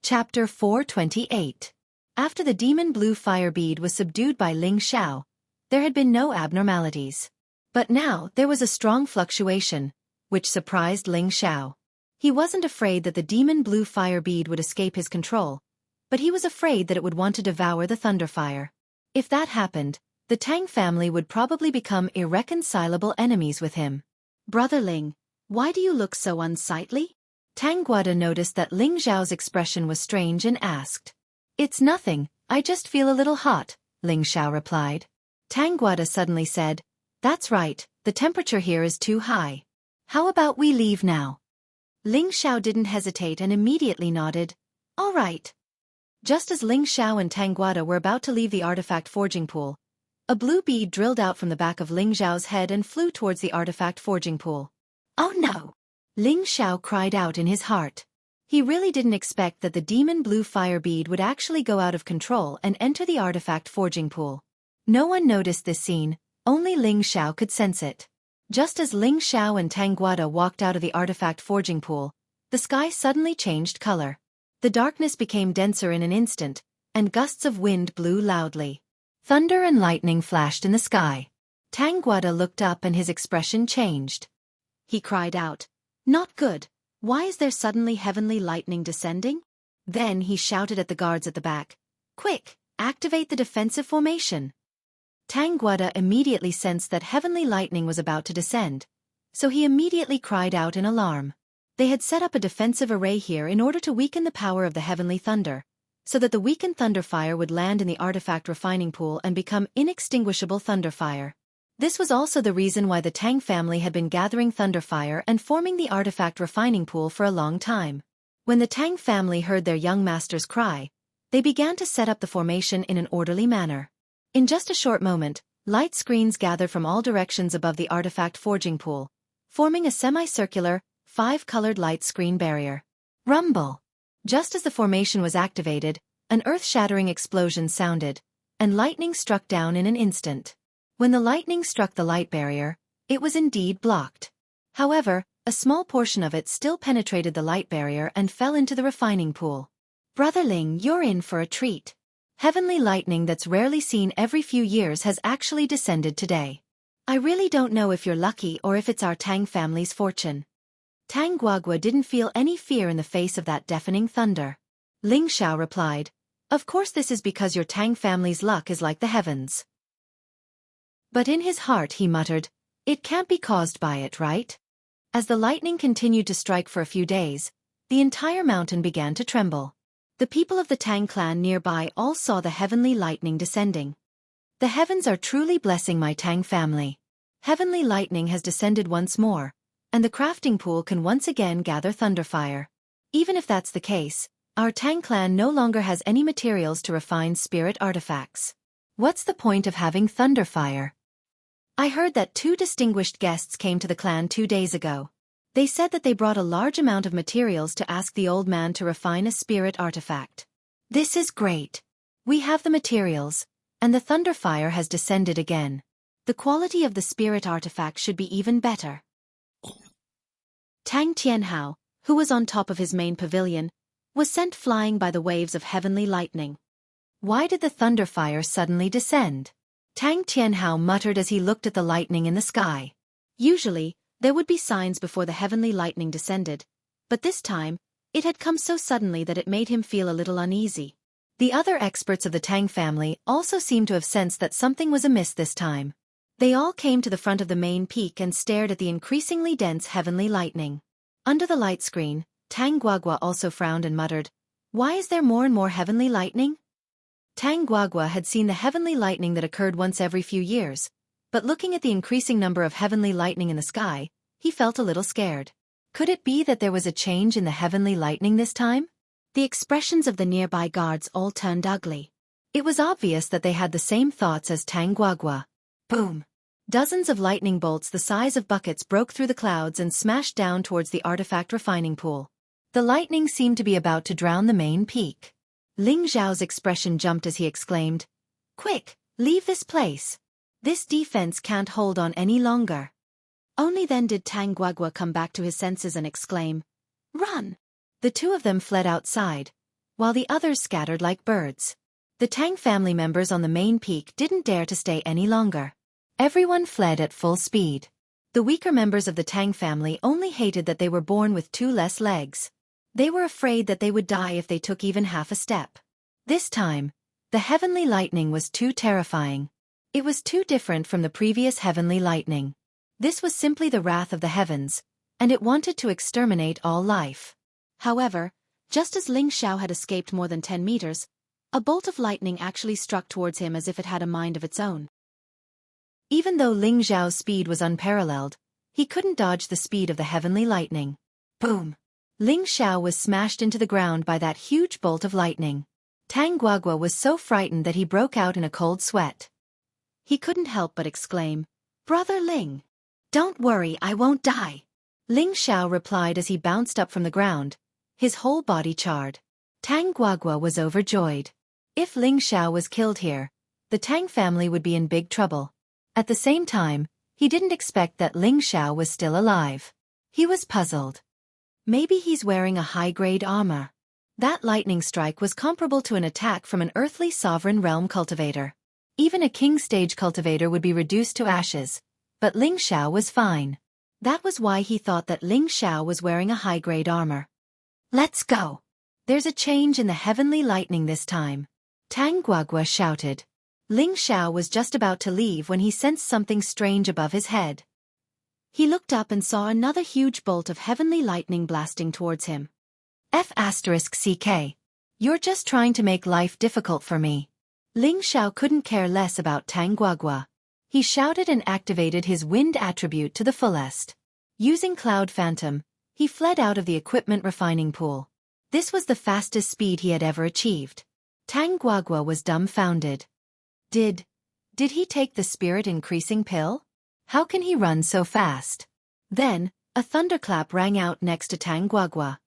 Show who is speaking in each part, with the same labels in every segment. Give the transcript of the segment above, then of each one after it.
Speaker 1: Chapter 428. After the demon blue fire bead was subdued by Ling Xiao, there had been no abnormalities. But now there was a strong fluctuation, which surprised Ling Xiao. He wasn't afraid that the demon blue fire bead would escape his control, but he was afraid that it would want to devour the thunder fire. If that happened, the Tang family would probably become irreconcilable enemies with him. "Brother Ling, why do you look so unsightly?" Tang Guada noticed that Ling Xiao's expression was strange and asked. "It's nothing, I just feel a little hot," Ling Xiao replied. Tang Guada suddenly said, "That's right, the temperature here is too high. How about we leave now?" Ling Xiao didn't hesitate and immediately nodded, "All right." Just as Ling Xiao and Tang Guada were about to leave the artifact forging pool, a blue bead drilled out from the back of Ling Xiao's head and flew towards the artifact forging pool. "Oh no!" Ling Xiao cried out in his heart. He really didn't expect that the demon blue fire bead would actually go out of control and enter the artifact forging pool. No one noticed this scene, only Ling Xiao could sense it. Just as Ling Xiao and Tang Guada walked out of the artifact forging pool, the sky suddenly changed color. The darkness became denser in an instant, and gusts of wind blew loudly. Thunder and lightning flashed in the sky. Tang Guada looked up and his expression changed. He cried out, "Not good! Why is there suddenly heavenly lightning descending?" Then he shouted at the guards at the back, "Quick, activate the defensive formation!" Tang Guada immediately sensed that heavenly lightning was about to descend, so he immediately cried out in alarm. They had set up a defensive array here in order to weaken the power of the heavenly thunder, so that the weakened thunder fire would land in the artifact refining pool and become inextinguishable thunder fire. This was also the reason why the Tang family had been gathering thunder fire and forming the artifact refining pool for a long time. When the Tang family heard their young master's cry, they began to set up the formation in an orderly manner. In just a short moment, light screens gathered from all directions above the artifact forging pool, forming a semicircular, 5-colored light screen barrier. Rumble! Just as the formation was activated, an earth-shattering explosion sounded, and lightning struck down in an instant. When the lightning struck the light barrier, it was indeed blocked. However, a small portion of it still penetrated the light barrier and fell into the refining pool. "Brother Ling, you're in for a treat. Heavenly lightning that's rarely seen every few years has actually descended today. I really don't know if you're lucky or if it's our Tang family's fortune." Tang Guagua didn't feel any fear in the face of that deafening thunder. Ling Xiao replied, "Of course this is because your Tang family's luck is like the heavens." But in his heart he muttered, "It can't be caused by it, right?" As the lightning continued to strike for a few days, the entire mountain began to tremble. The people of the Tang clan nearby all saw the heavenly lightning descending. "The heavens are truly blessing my Tang family. Heavenly lightning has descended once more, and the crafting pool can once again gather thunderfire. Even if that's the case, our Tang clan no longer has any materials to refine spirit artifacts. What's the point of having thunderfire? I heard that 2 distinguished guests came to the clan 2 days ago. They said that they brought a large amount of materials to ask the old man to refine a spirit artifact. This is great. We have the materials, and the thunderfire has descended again. The quality of the spirit artifact should be even better." Tang Tianhao, who was on top of his main pavilion, was sent flying by the waves of heavenly lightning. Why did the thunderfire suddenly descend? Tang Tianhao muttered as he looked at the lightning in the sky. Usually, there would be signs before the heavenly lightning descended, but this time, it had come so suddenly that it made him feel a little uneasy. The other experts of the Tang family also seemed to have sensed that something was amiss this time. They all came to the front of the main peak and stared at the increasingly dense heavenly lightning. Under the light screen, Tang Guagua also frowned and muttered, "Why is there more and more heavenly lightning?" Tang Guagua had seen the heavenly lightning that occurred once every few years, but looking at the increasing number of heavenly lightning in the sky, he felt a little scared. Could it be that there was a change in the heavenly lightning this time? The expressions of the nearby guards all turned ugly. It was obvious that they had the same thoughts as Tang Guagua. Boom! Dozens of lightning bolts the size of buckets broke through the clouds and smashed down towards the artifact refining pool. The lightning seemed to be about to drown the main peak. Ling Xiao's expression jumped as he exclaimed, "Quick, leave this place. This defense can't hold on any longer." Only then did Tang Guagua come back to his senses and exclaim, "Run!" The two of them fled outside, while the others scattered like birds. The Tang family members on the main peak didn't dare to stay any longer. Everyone fled at full speed. The weaker members of the Tang family only hated that they were born with 2 less legs. They were afraid that they would die if they took even half a step. This time, the heavenly lightning was too terrifying. It was too different from the previous heavenly lightning. This was simply the wrath of the heavens, and it wanted to exterminate all life. However, just as Ling Xiao had escaped more than 10 meters, a bolt of lightning actually struck towards him as if it had a mind of its own. Even though Ling Xiao's speed was unparalleled, he couldn't dodge the speed of the heavenly lightning. Boom! Ling Xiao was smashed into the ground by that huge bolt of lightning. Tang Guagua was so frightened that he broke out in a cold sweat. He couldn't help but exclaim, "Brother Ling! Don't worry, I won't die." Ling Xiao replied as he bounced up from the ground, his whole body charred. Tang Guagua was overjoyed. If Ling Xiao was killed here, the Tang family would be in big trouble. At the same time, he didn't expect that Ling Xiao was still alive. He was puzzled. Maybe he's wearing a high-grade armor. That lightning strike was comparable to an attack from an earthly sovereign realm cultivator. Even a king stage cultivator would be reduced to ashes, but Ling Xiao was fine. That was why he thought that Ling Xiao was wearing a high-grade armor. "Let's go! There's a change in the heavenly lightning this time," Tang Guagua shouted. Ling Xiao was just about to leave when he sensed something strange above his head. He looked up and saw another huge bolt of heavenly lightning blasting towards him. F***CK. You're just trying to make life difficult for me. Ling Xiao couldn't care less about Tang Guagua. He shouted and activated his wind attribute to the fullest. Using Cloud Phantom, he fled out of the equipment refining pool. This was the fastest speed he had ever achieved. Tang Guagua was dumbfounded. Did he take the spirit increasing pill? How can he run so fast? Then, a thunderclap rang out next to Tang Guagua.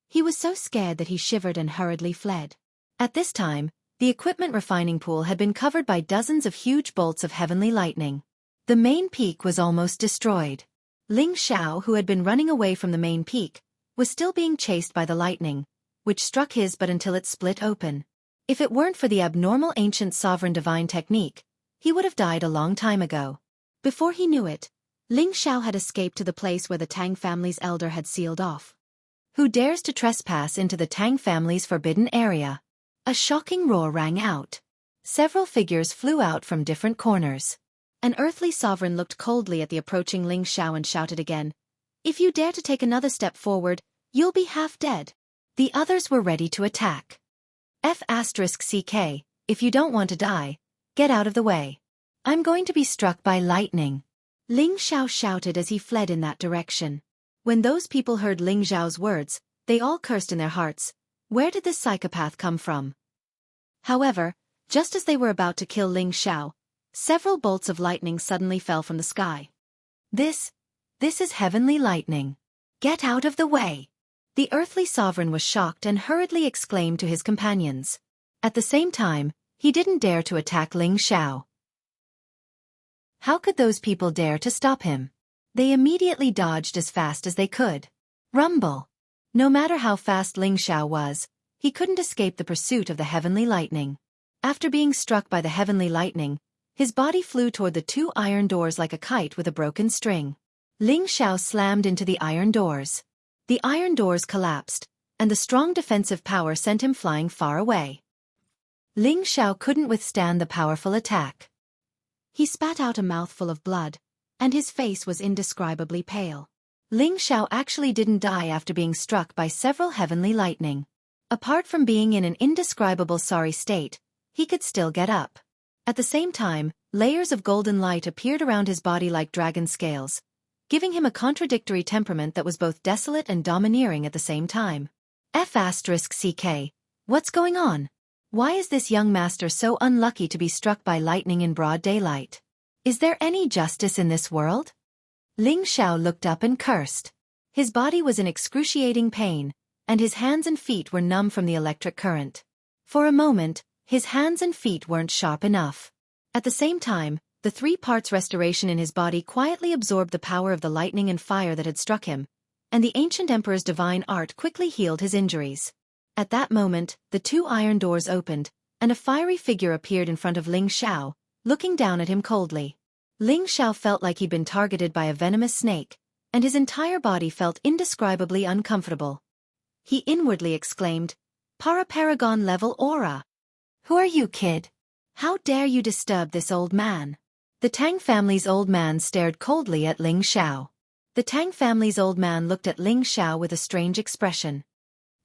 Speaker 1: He was so scared that he shivered and hurriedly fled. At this time, the equipment refining pool had been covered by dozens of huge bolts of heavenly lightning. The main peak was almost destroyed. Ling Xiao, who had been running away from the main peak, was still being chased by the lightning, which struck his butt until it split open. If it weren't for the abnormal ancient sovereign divine technique, he would have died a long time ago. Before he knew it, Ling Xiao had escaped to the place where the Tang family's elder had sealed off. Who dares to trespass into the Tang family's forbidden area? A shocking roar rang out. Several figures flew out from different corners. An earthly sovereign looked coldly at the approaching Ling Xiao and shouted again, "If you dare to take another step forward, you'll be half dead." The others were ready to attack. F***CK, if you don't want to die, get out of the way. I'm going to be struck by lightning. Ling Xiao shouted as he fled in that direction. When those people heard Ling Xiao's words, they all cursed in their hearts. Where did this psychopath come from? However, just as they were about to kill Ling Xiao, several bolts of lightning suddenly fell from the sky. This is heavenly lightning. Get out of the way. The earthly sovereign was shocked and hurriedly exclaimed to his companions. At the same time, he didn't dare to attack Ling Xiao. How could those people dare to stop him? They immediately dodged as fast as they could. Rumble! No matter how fast Ling Xiao was, he couldn't escape the pursuit of the heavenly lightning. After being struck by the heavenly lightning, his body flew toward the 2 iron doors like a kite with a broken string. Ling Xiao slammed into the iron doors. The iron doors collapsed, and the strong defensive power sent him flying far away. Ling Xiao couldn't withstand the powerful attack. He spat out a mouthful of blood, and his face was indescribably pale. Ling Xiao actually didn't die after being struck by several heavenly lightning. Apart from being in an indescribable sorry state, he could still get up. At the same time, layers of golden light appeared around his body like dragon scales, giving him a contradictory temperament that was both desolate and domineering at the same time. F***CK, what's going on? Why is this young master so unlucky to be struck by lightning in broad daylight? Is there any justice in this world? Ling Xiao looked up and cursed. His body was in excruciating pain, and his hands and feet were numb from the electric current. For a moment, his hands and feet weren't sharp enough. At the same time, the 3 parts restoration in his body quietly absorbed the power of the lightning and fire that had struck him, and the ancient emperor's divine art quickly healed his injuries. At that moment, the two iron doors opened, and a fiery figure appeared in front of Ling Xiao, looking down at him coldly. Ling Xiao felt like he'd been targeted by a venomous snake, and his entire body felt indescribably uncomfortable. He inwardly exclaimed, "Para-paragon level aura! Who are you, kid? How dare you disturb this old man?" The Tang family's old man stared coldly at Ling Xiao. The Tang family's old man looked at Ling Xiao with a strange expression.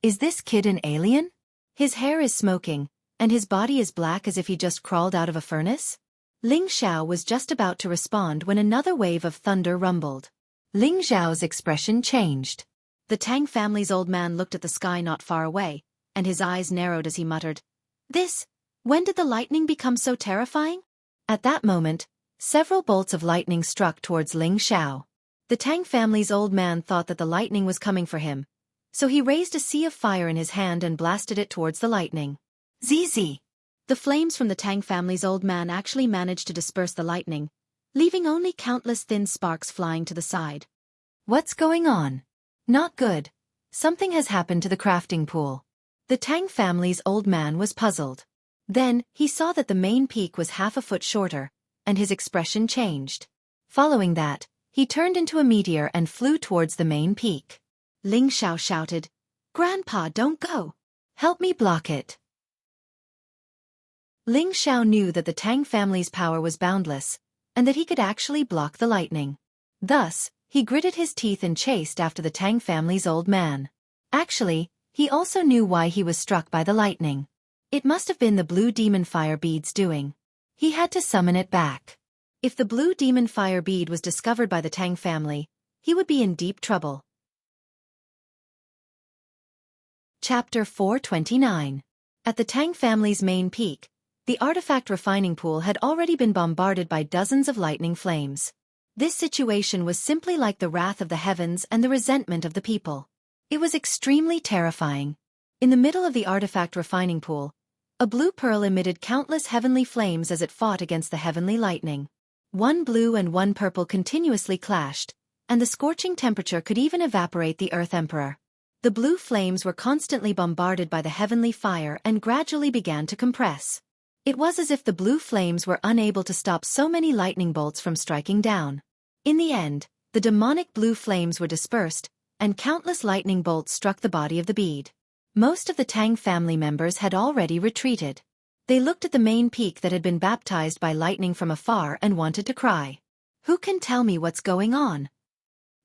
Speaker 1: Is this kid an alien? His hair is smoking, and his body is black as if he just crawled out of a furnace? Ling Xiao was just about to respond when another wave of thunder rumbled. Ling Xiao's expression changed. The Tang family's old man looked at the sky not far away, and his eyes narrowed as he muttered, When did the lightning become so terrifying?" At that moment, several bolts of lightning struck towards Ling Xiao. The Tang family's old man thought that the lightning was coming for him, so he raised a sea of fire in his hand and blasted it towards the lightning. ZZ! The flames from the Tang family's old man actually managed to disperse the lightning, leaving only countless thin sparks flying to the side. What's going on? Not good. Something has happened to the crafting pool. The Tang family's old man was puzzled. Then, he saw that the main peak was half a foot shorter, and his expression changed. Following that, he turned into a meteor and flew towards the main peak. Ling Xiao shouted, "Grandpa, don't go! Help me block it!" Ling Xiao knew that the Tang family's power was boundless, and that he could actually block the lightning. Thus, he gritted his teeth and chased after the Tang family's old man. Actually, he also knew why he was struck by the lightning. It must have been the blue demon fire bead's doing. He had to summon it back. If the blue demon fire bead was discovered by the Tang family, he would be in deep trouble. Chapter 429. At the Tang family's main peak, the artifact refining pool had already been bombarded by dozens of lightning flames. This situation was simply like the wrath of the heavens and the resentment of the people. It was extremely terrifying. In the middle of the artifact refining pool, a blue pearl emitted countless heavenly flames as it fought against the heavenly lightning. One blue and one purple continuously clashed, and the scorching temperature could even evaporate the Earth Emperor. The blue flames were constantly bombarded by the heavenly fire and gradually began to compress. It was as if the blue flames were unable to stop so many lightning bolts from striking down. In the end, the demonic blue flames were dispersed, and countless lightning bolts struck the body of the bead. Most of the Tang family members had already retreated. They looked at the main peak that had been baptized by lightning from afar and wanted to cry. Who can tell me what's going on?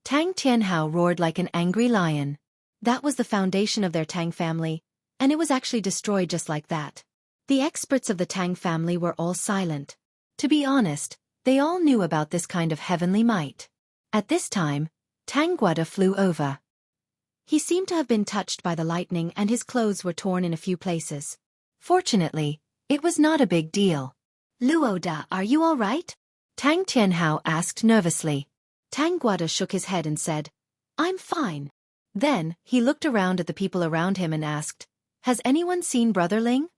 Speaker 1: Tang Tianhao roared like an angry lion. That was the foundation of their Tang family, and it was actually destroyed just like that. The experts of the Tang family were all silent. To be honest, they all knew about this kind of heavenly might. At this time, Tang Guada flew over. He seemed to have been touched by the lightning and his clothes were torn in a few places. Fortunately, it was not a big deal. "Luoda, are you all right?" Tang Tianhao asked nervously. Tang Guada shook his head and said, "I'm fine." Then, he looked around at the people around him and asked, "Has anyone seen Brother Ling?"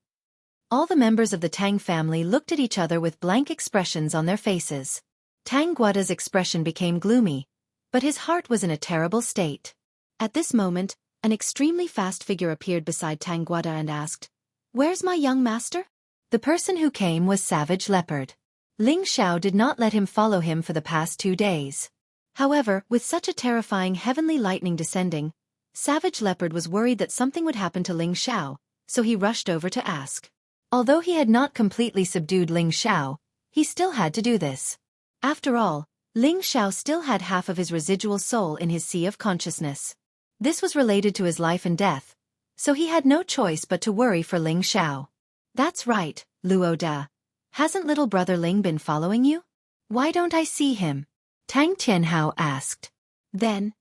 Speaker 1: All the members of the Tang family looked at each other with blank expressions on their faces. Tang Guada's expression became gloomy, but his heart was in a terrible state. At this moment, an extremely fast figure appeared beside Tang Guada and asked, "Where's my young master?" The person who came was Savage Leopard. Ling Xiao did not let him follow him for the past 2 days. However, with such a terrifying heavenly lightning descending, Savage Leopard was worried that something would happen to Ling Xiao, so he rushed over to ask. Although he had not completely subdued Ling Xiao, he still had to do this. After all, Ling Xiao still had half of his residual soul in his sea of consciousness. This was related to his life and death, so he had no choice but to worry for Ling Xiao. "That's right, Luo Da. Hasn't little brother Ling been following you? Why don't I see him?" Tang Tianhao asked. Then,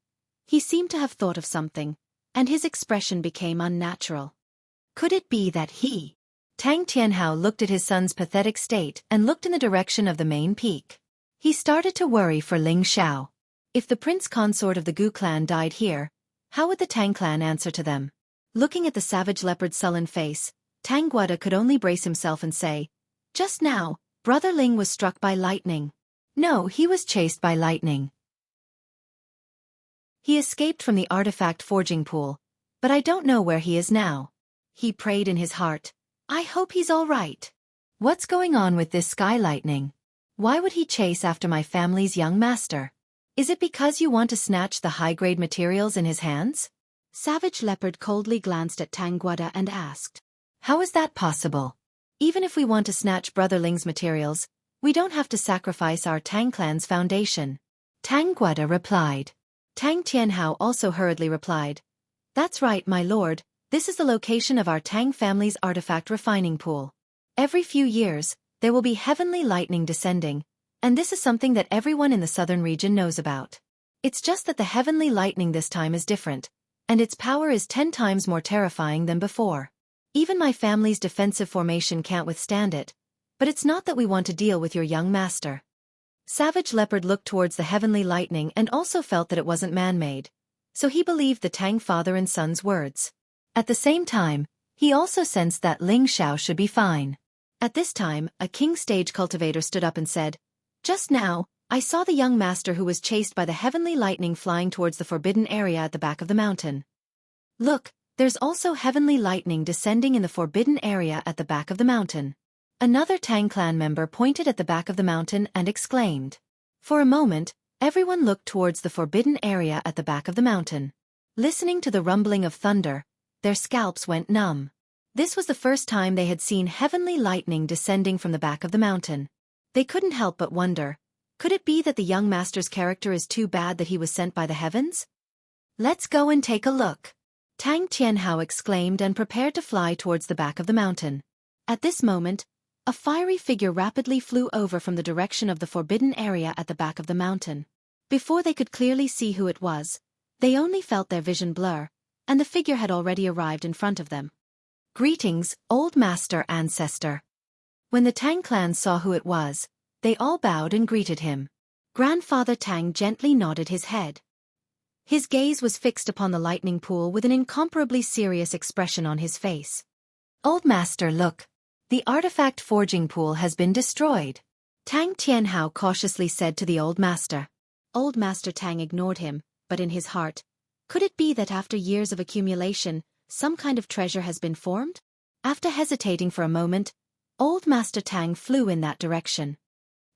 Speaker 1: he seemed to have thought of something, and his expression became unnatural. Could it be that he? Tang Tianhao looked at his son's pathetic state and looked in the direction of the main peak. He started to worry for Ling Xiao. If the prince consort of the Gu clan died here, how would the Tang clan answer to them? Looking at the Savage Leopard's sullen face, Tang Guada could only brace himself and say, "Just now, Brother Ling was struck by lightning." No, he was chased by lightning. He escaped from the artifact forging pool, but I don't know where he is now. He prayed in his heart. I hope he's all right. What's going on with this sky lightning? Why would he chase after my family's young master? Is it because you want to snatch the high-grade materials in his hands? Savage Leopard coldly glanced at Tang Guada and asked. How is that possible? Even if we want to snatch Brother Ling's materials, we don't have to sacrifice our Tang clan's foundation. Tang Guada replied. Tang Tianhao also hurriedly replied. That's right, my lord, this is the location of our Tang family's artifact refining pool. Every few years, there will be heavenly lightning descending, and this is something that everyone in the southern region knows about. It's just that the heavenly lightning this time is different, and its power is 10 times more terrifying than before. Even my family's defensive formation can't withstand it, but it's not that we want to deal with your young master. Savage Leopard looked towards the heavenly lightning and also felt that it wasn't man-made, so he believed the Tang father and son's words. At the same time, he also sensed that Ling Xiao should be fine. At this time, a king stage cultivator stood up and said, Just now, I saw the young master who was chased by the heavenly lightning flying towards the forbidden area at the back of the mountain. Look, there's also heavenly lightning descending in the forbidden area at the back of the mountain. Another Tang clan member pointed at the back of the mountain and exclaimed. For a moment, everyone looked towards the forbidden area at the back of the mountain. Listening to the rumbling of thunder, their scalps went numb. This was the first time they had seen heavenly lightning descending from the back of the mountain. They couldn't help but wonder, could it be that the young master's character is too bad that he was sent by the heavens? Let's go and take a look. Tang Tianhao exclaimed and prepared to fly towards the back of the mountain. At this moment, a fiery figure rapidly flew over from the direction of the forbidden area at the back of the mountain. Before they could clearly see who it was, they only felt their vision blur, and the figure had already arrived in front of them. Greetings, old master ancestor. When the Tang clan saw who it was, they all bowed and greeted him. Grandfather Tang gently nodded his head. His gaze was fixed upon the lightning pool with an incomparably serious expression on his face. Old master, look. The artifact forging pool has been destroyed. Tang Tianhao cautiously said to the old master. Old master Tang ignored him, but in his heart, could it be that after years of accumulation, some kind of treasure has been formed? After hesitating for a moment, old master Tang flew in that direction.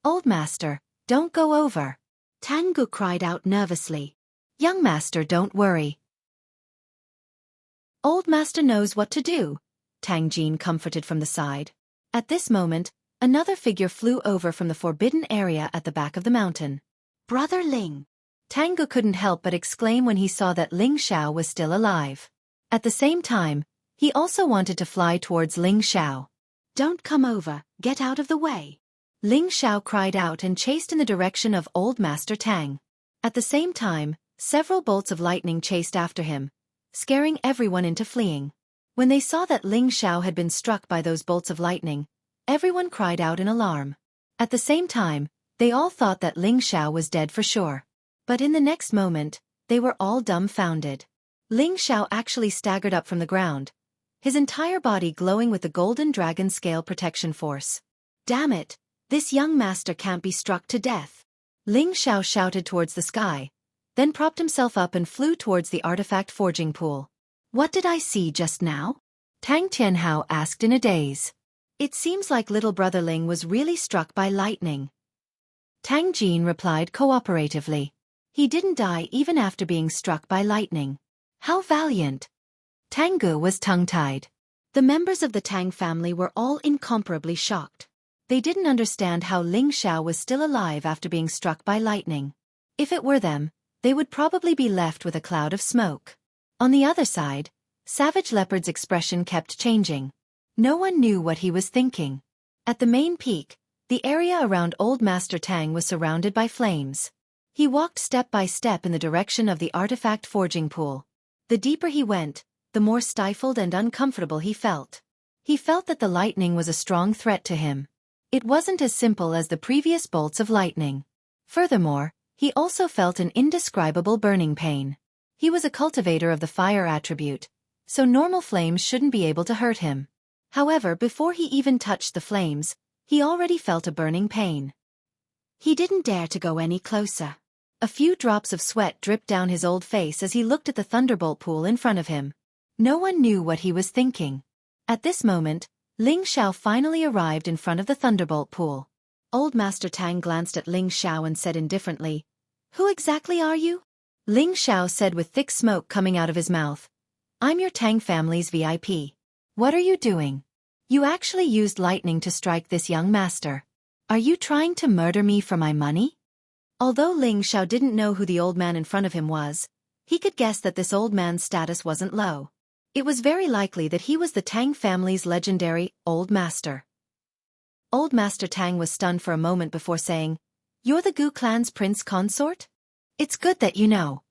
Speaker 1: Old master, don't go over. Tang Gu cried out nervously. Young master, don't worry. Old master knows what to do, Tang Jin comforted from the side. At this moment, another figure flew over from the forbidden area at the back of the mountain. Brother Ling. Tang Gu couldn't help but exclaim when he saw that Ling Xiao was still alive. At the same time, he also wanted to fly towards Ling Xiao. Don't come over, get out of the way. Ling Xiao cried out and chased in the direction of old master Tang. At the same time, several bolts of lightning chased after him, scaring everyone into fleeing. When they saw that Ling Xiao had been struck by those bolts of lightning, everyone cried out in alarm. At the same time, they all thought that Ling Xiao was dead for sure. But in the next moment, they were all dumbfounded. Ling Xiao actually staggered up from the ground, his entire body glowing with the golden dragon scale protection force. Damn it, this young master can't be struck to death. Ling Xiao shouted towards the sky, then propped himself up and flew towards the artifact forging pool. What did I see just now? Tang Tianhao asked in a daze. It seems like little brother Ling was really struck by lightning. Tang Jin replied cooperatively. He didn't die even after being struck by lightning. How valiant! Tang Gu was tongue-tied. The members of the Tang family were all incomparably shocked. They didn't understand how Ling Xiao was still alive after being struck by lightning. If it were them, they would probably be left with a cloud of smoke. On the other side, Savage Leopard's expression kept changing. No one knew what he was thinking. At the main peak, the area around Old Master Tang was surrounded by flames. He walked step by step in the direction of the artifact forging pool. The deeper he went, the more stifled and uncomfortable he felt. He felt that the lightning was a strong threat to him. It wasn't as simple as the previous bolts of lightning. Furthermore, he also felt an indescribable burning pain. He was a cultivator of the fire attribute, so normal flames shouldn't be able to hurt him. However, before he even touched the flames, he already felt a burning pain. He didn't dare to go any closer. A few drops of sweat dripped down his old face as he looked at the thunderbolt pool in front of him. No one knew what he was thinking. At this moment, Ling Xiao finally arrived in front of the thunderbolt pool. Old Master Tang glanced at Ling Xiao and said indifferently, "Who exactly are you?" Ling Xiao said with thick smoke coming out of his mouth, "I'm your Tang family's VIP. What are you doing? You actually used lightning to strike this young master. Are you trying to murder me for my money?" Although Ling Xiao didn't know who the old man in front of him was, he could guess that this old man's status wasn't low. It was very likely that he was the Tang family's legendary Old Master. Old Master Tang was stunned for a moment before saying, "You're the Gu clan's prince consort? It's good that you know.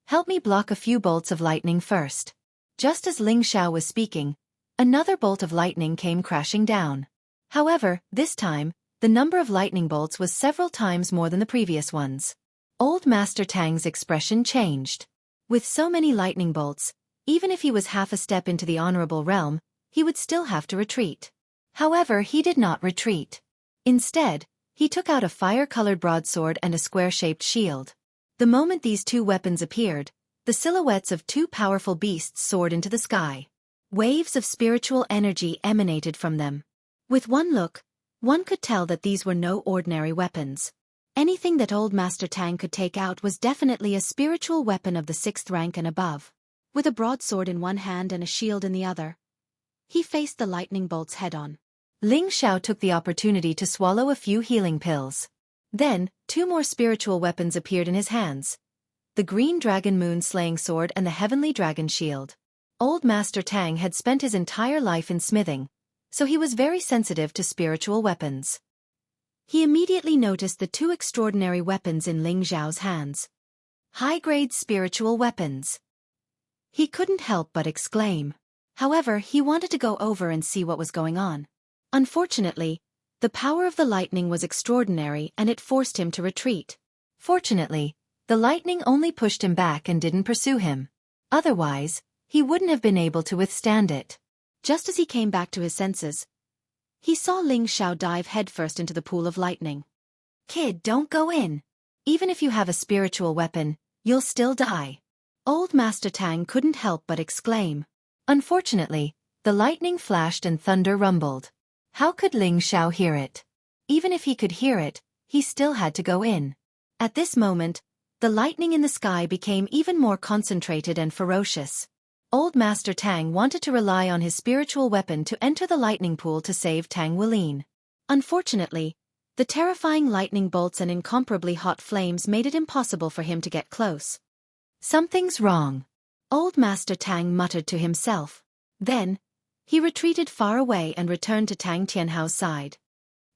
Speaker 1: Help me block a few bolts of lightning first." Just as Ling Xiao was speaking, another bolt of lightning came crashing down. However, this time, the number of lightning bolts was several times more than the previous ones. Old Master Tang's expression changed. With so many lightning bolts, even if he was half a step into the honorable realm, he would still have to retreat. However, he did not retreat. Instead, he took out a fire-colored broadsword and a square-shaped shield. The moment these two weapons appeared, the silhouettes of two powerful beasts soared into the sky. Waves of spiritual energy emanated from them. With one look, one could tell that these were no ordinary weapons. Anything that Old Master Tang could take out was definitely a spiritual weapon of the 6th rank and above. With a broadsword in one hand and a shield in the other, he faced the lightning bolts head-on. Ling Xiao took the opportunity to swallow a few healing pills. Then, two more spiritual weapons appeared in his hands: the Green Dragon Moon Slaying Sword and the Heavenly Dragon Shield. Old Master Tang had spent his entire life in smithing, so he was very sensitive to spiritual weapons. He immediately noticed the two extraordinary weapons in Ling Xiao's hands. High-grade spiritual weapons. He couldn't help but exclaim. However, he wanted to go over and see what was going on. Unfortunately, the power of the lightning was extraordinary and it forced him to retreat. Fortunately, the lightning only pushed him back and didn't pursue him. Otherwise, he wouldn't have been able to withstand it. Just as he came back to his senses, he saw Ling Xiao dive headfirst into the pool of lightning. "Kid, don't go in. Even if you have a spiritual weapon, you'll still die." Old Master Tang couldn't help but exclaim. Unfortunately, the lightning flashed and thunder rumbled. How could Ling Xiao hear it? Even if he could hear it, he still had to go in. At this moment, the lightning in the sky became even more concentrated and ferocious. Old Master Tang wanted to rely on his spiritual weapon to enter the lightning pool to save Tang Weilin. Unfortunately, the terrifying lightning bolts and incomparably hot flames made it impossible for him to get close. "Something's wrong," Old Master Tang muttered to himself. Then, he retreated far away and returned to Tang Tianhao's side.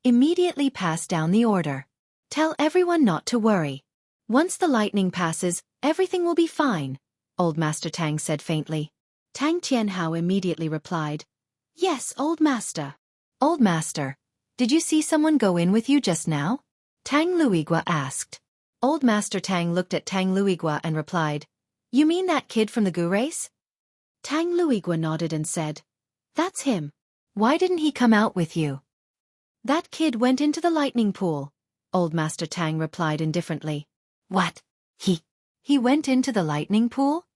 Speaker 1: Immediately passed down the order. "Tell everyone not to worry. Once the lightning passes, everything will be fine," Old Master Tang said faintly. Tang Tianhao immediately replied, "Yes, Old Master." "Old Master, did you see someone go in with you just now?" Tang Luigua asked. Old Master Tang looked at Tang Luigua and replied, "You mean that kid from the Gu race?" Tang Luigua nodded and said, "That's him." "Why didn't he come out with you?" "That kid went into the lightning pool," Old Master Tang replied indifferently. "What? He went into the lightning pool?"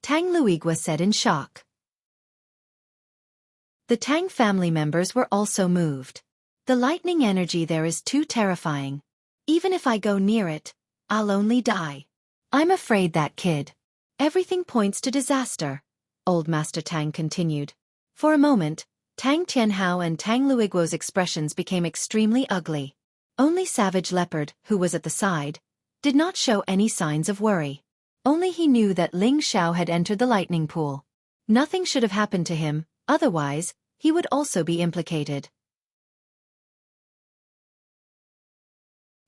Speaker 1: Tang Luigua said in shock. The Tang family members were also moved. "The lightning energy there is too terrifying. Even if I go near it, I'll only die. I'm afraid that kid. Everything points to disaster," Old Master Tang continued. For a moment, Tang Tianhao and Tang Luiguo's expressions became extremely ugly. Only Savage Leopard, who was at the side, did not show any signs of worry. Only he knew that Ling Xiao had entered the lightning pool. Nothing should have happened to him, otherwise, he would also be implicated.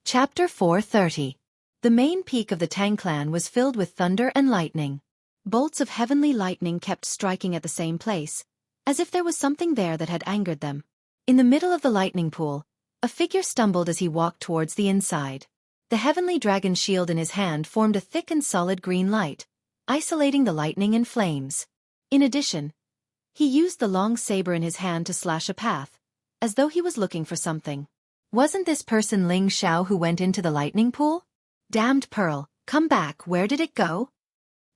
Speaker 1: Chapter 430. The main peak of the Tang clan was filled with thunder and lightning. Bolts of heavenly lightning kept striking at the same place, as if there was something there that had angered them. In the middle of the lightning pool, a figure stumbled as he walked towards the inside. The heavenly dragon shield in his hand formed a thick and solid green light, isolating the lightning and flames. In addition, he used the long saber in his hand to slash a path, as though he was looking for something. Wasn't this person Ling Xiao who went into the lightning pool? Damned pearl, come back, where did it go?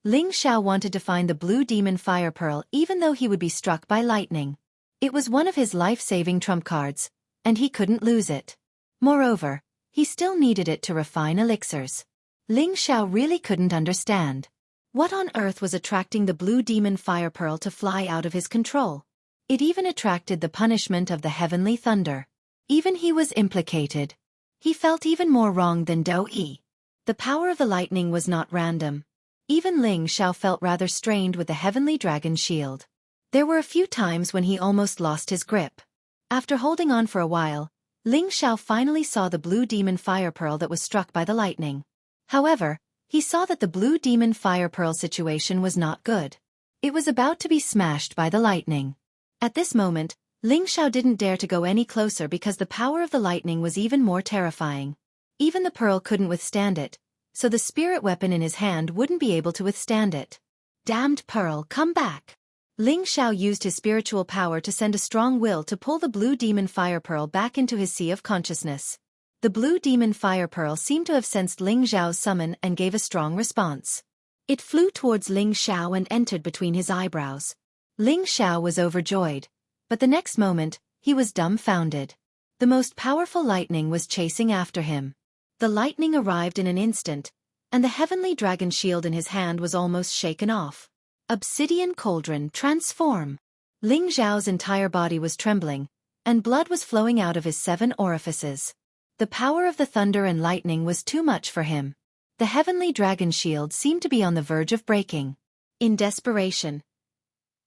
Speaker 1: Ling Xiao wanted to find the blue demon fire pearl even though he would be struck by lightning. It was one of his life-saving trump cards, and he couldn't lose it. Moreover, he still needed it to refine elixirs. Ling Xiao really couldn't understand. What on earth was attracting the blue demon fire pearl to fly out of his control? It even attracted the punishment of the heavenly thunder. Even he was implicated. He felt even more wrong than Dou Yi. The power of the lightning was not random. Even Ling Xiao felt rather strained with the heavenly dragon shield. There were a few times when he almost lost his grip. After holding on for a while, Ling Xiao finally saw the blue demon fire pearl that was struck by the lightning. However, he saw that the blue demon fire pearl situation was not good. It was about to be smashed by the lightning. At this moment, Ling Xiao didn't dare to go any closer because the power of the lightning was even more terrifying. Even the pearl couldn't withstand it, so the spirit weapon in his hand wouldn't be able to withstand it. Damned pearl, come back! Ling Xiao used his spiritual power to send a strong will to pull the blue demon fire pearl back into his sea of consciousness. The blue demon fire pearl seemed to have sensed Ling Xiao's summon and gave a strong response. It flew towards Ling Xiao and entered between his eyebrows. Ling Xiao was overjoyed, but the next moment, he was dumbfounded. The most powerful lightning was chasing after him. The lightning arrived in an instant, and the heavenly dragon shield in his hand was almost shaken off. Obsidian cauldron, transform! Ling Xiao's entire body was trembling, and blood was flowing out of his 7 orifices. The power of the thunder and lightning was too much for him. The heavenly dragon shield seemed to be on the verge of breaking. In desperation,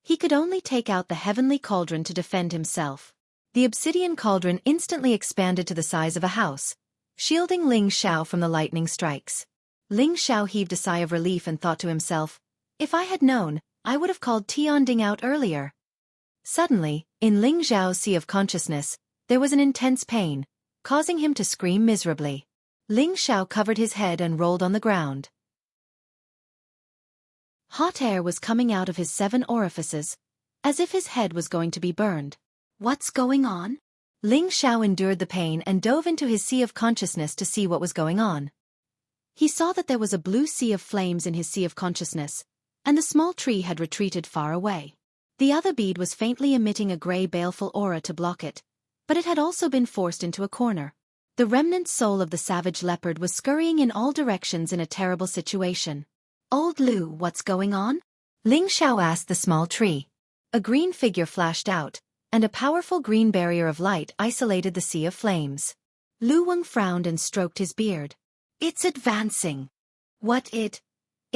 Speaker 1: he could only take out the heavenly cauldron to defend himself. The obsidian cauldron instantly expanded to the size of a house, shielding Ling Xiao from the lightning strikes. Ling Xiao heaved a sigh of relief and thought to himself, if I had known, I would have called Tianding out earlier. Suddenly, in Ling Xiao's sea of consciousness, there was an intense pain, causing him to scream miserably. Ling Xiao covered his head and rolled on the ground. Hot air was coming out of his 7 orifices, as if his head was going to be burned. What's going on? Ling Xiao endured the pain and dove into his sea of consciousness to see what was going on. He saw that there was a blue sea of flames in his sea of consciousness, and the small tree had retreated far away. The other bead was faintly emitting a grey baleful aura to block it, but it had also been forced into a corner. The remnant soul of the savage leopard was scurrying in all directions in a terrible situation. Old Lu, what's going on? Ling Xiao asked the small tree. A green figure flashed out, and a powerful green barrier of light isolated the sea of flames. Lu Weng frowned and stroked his beard. It's advancing. What it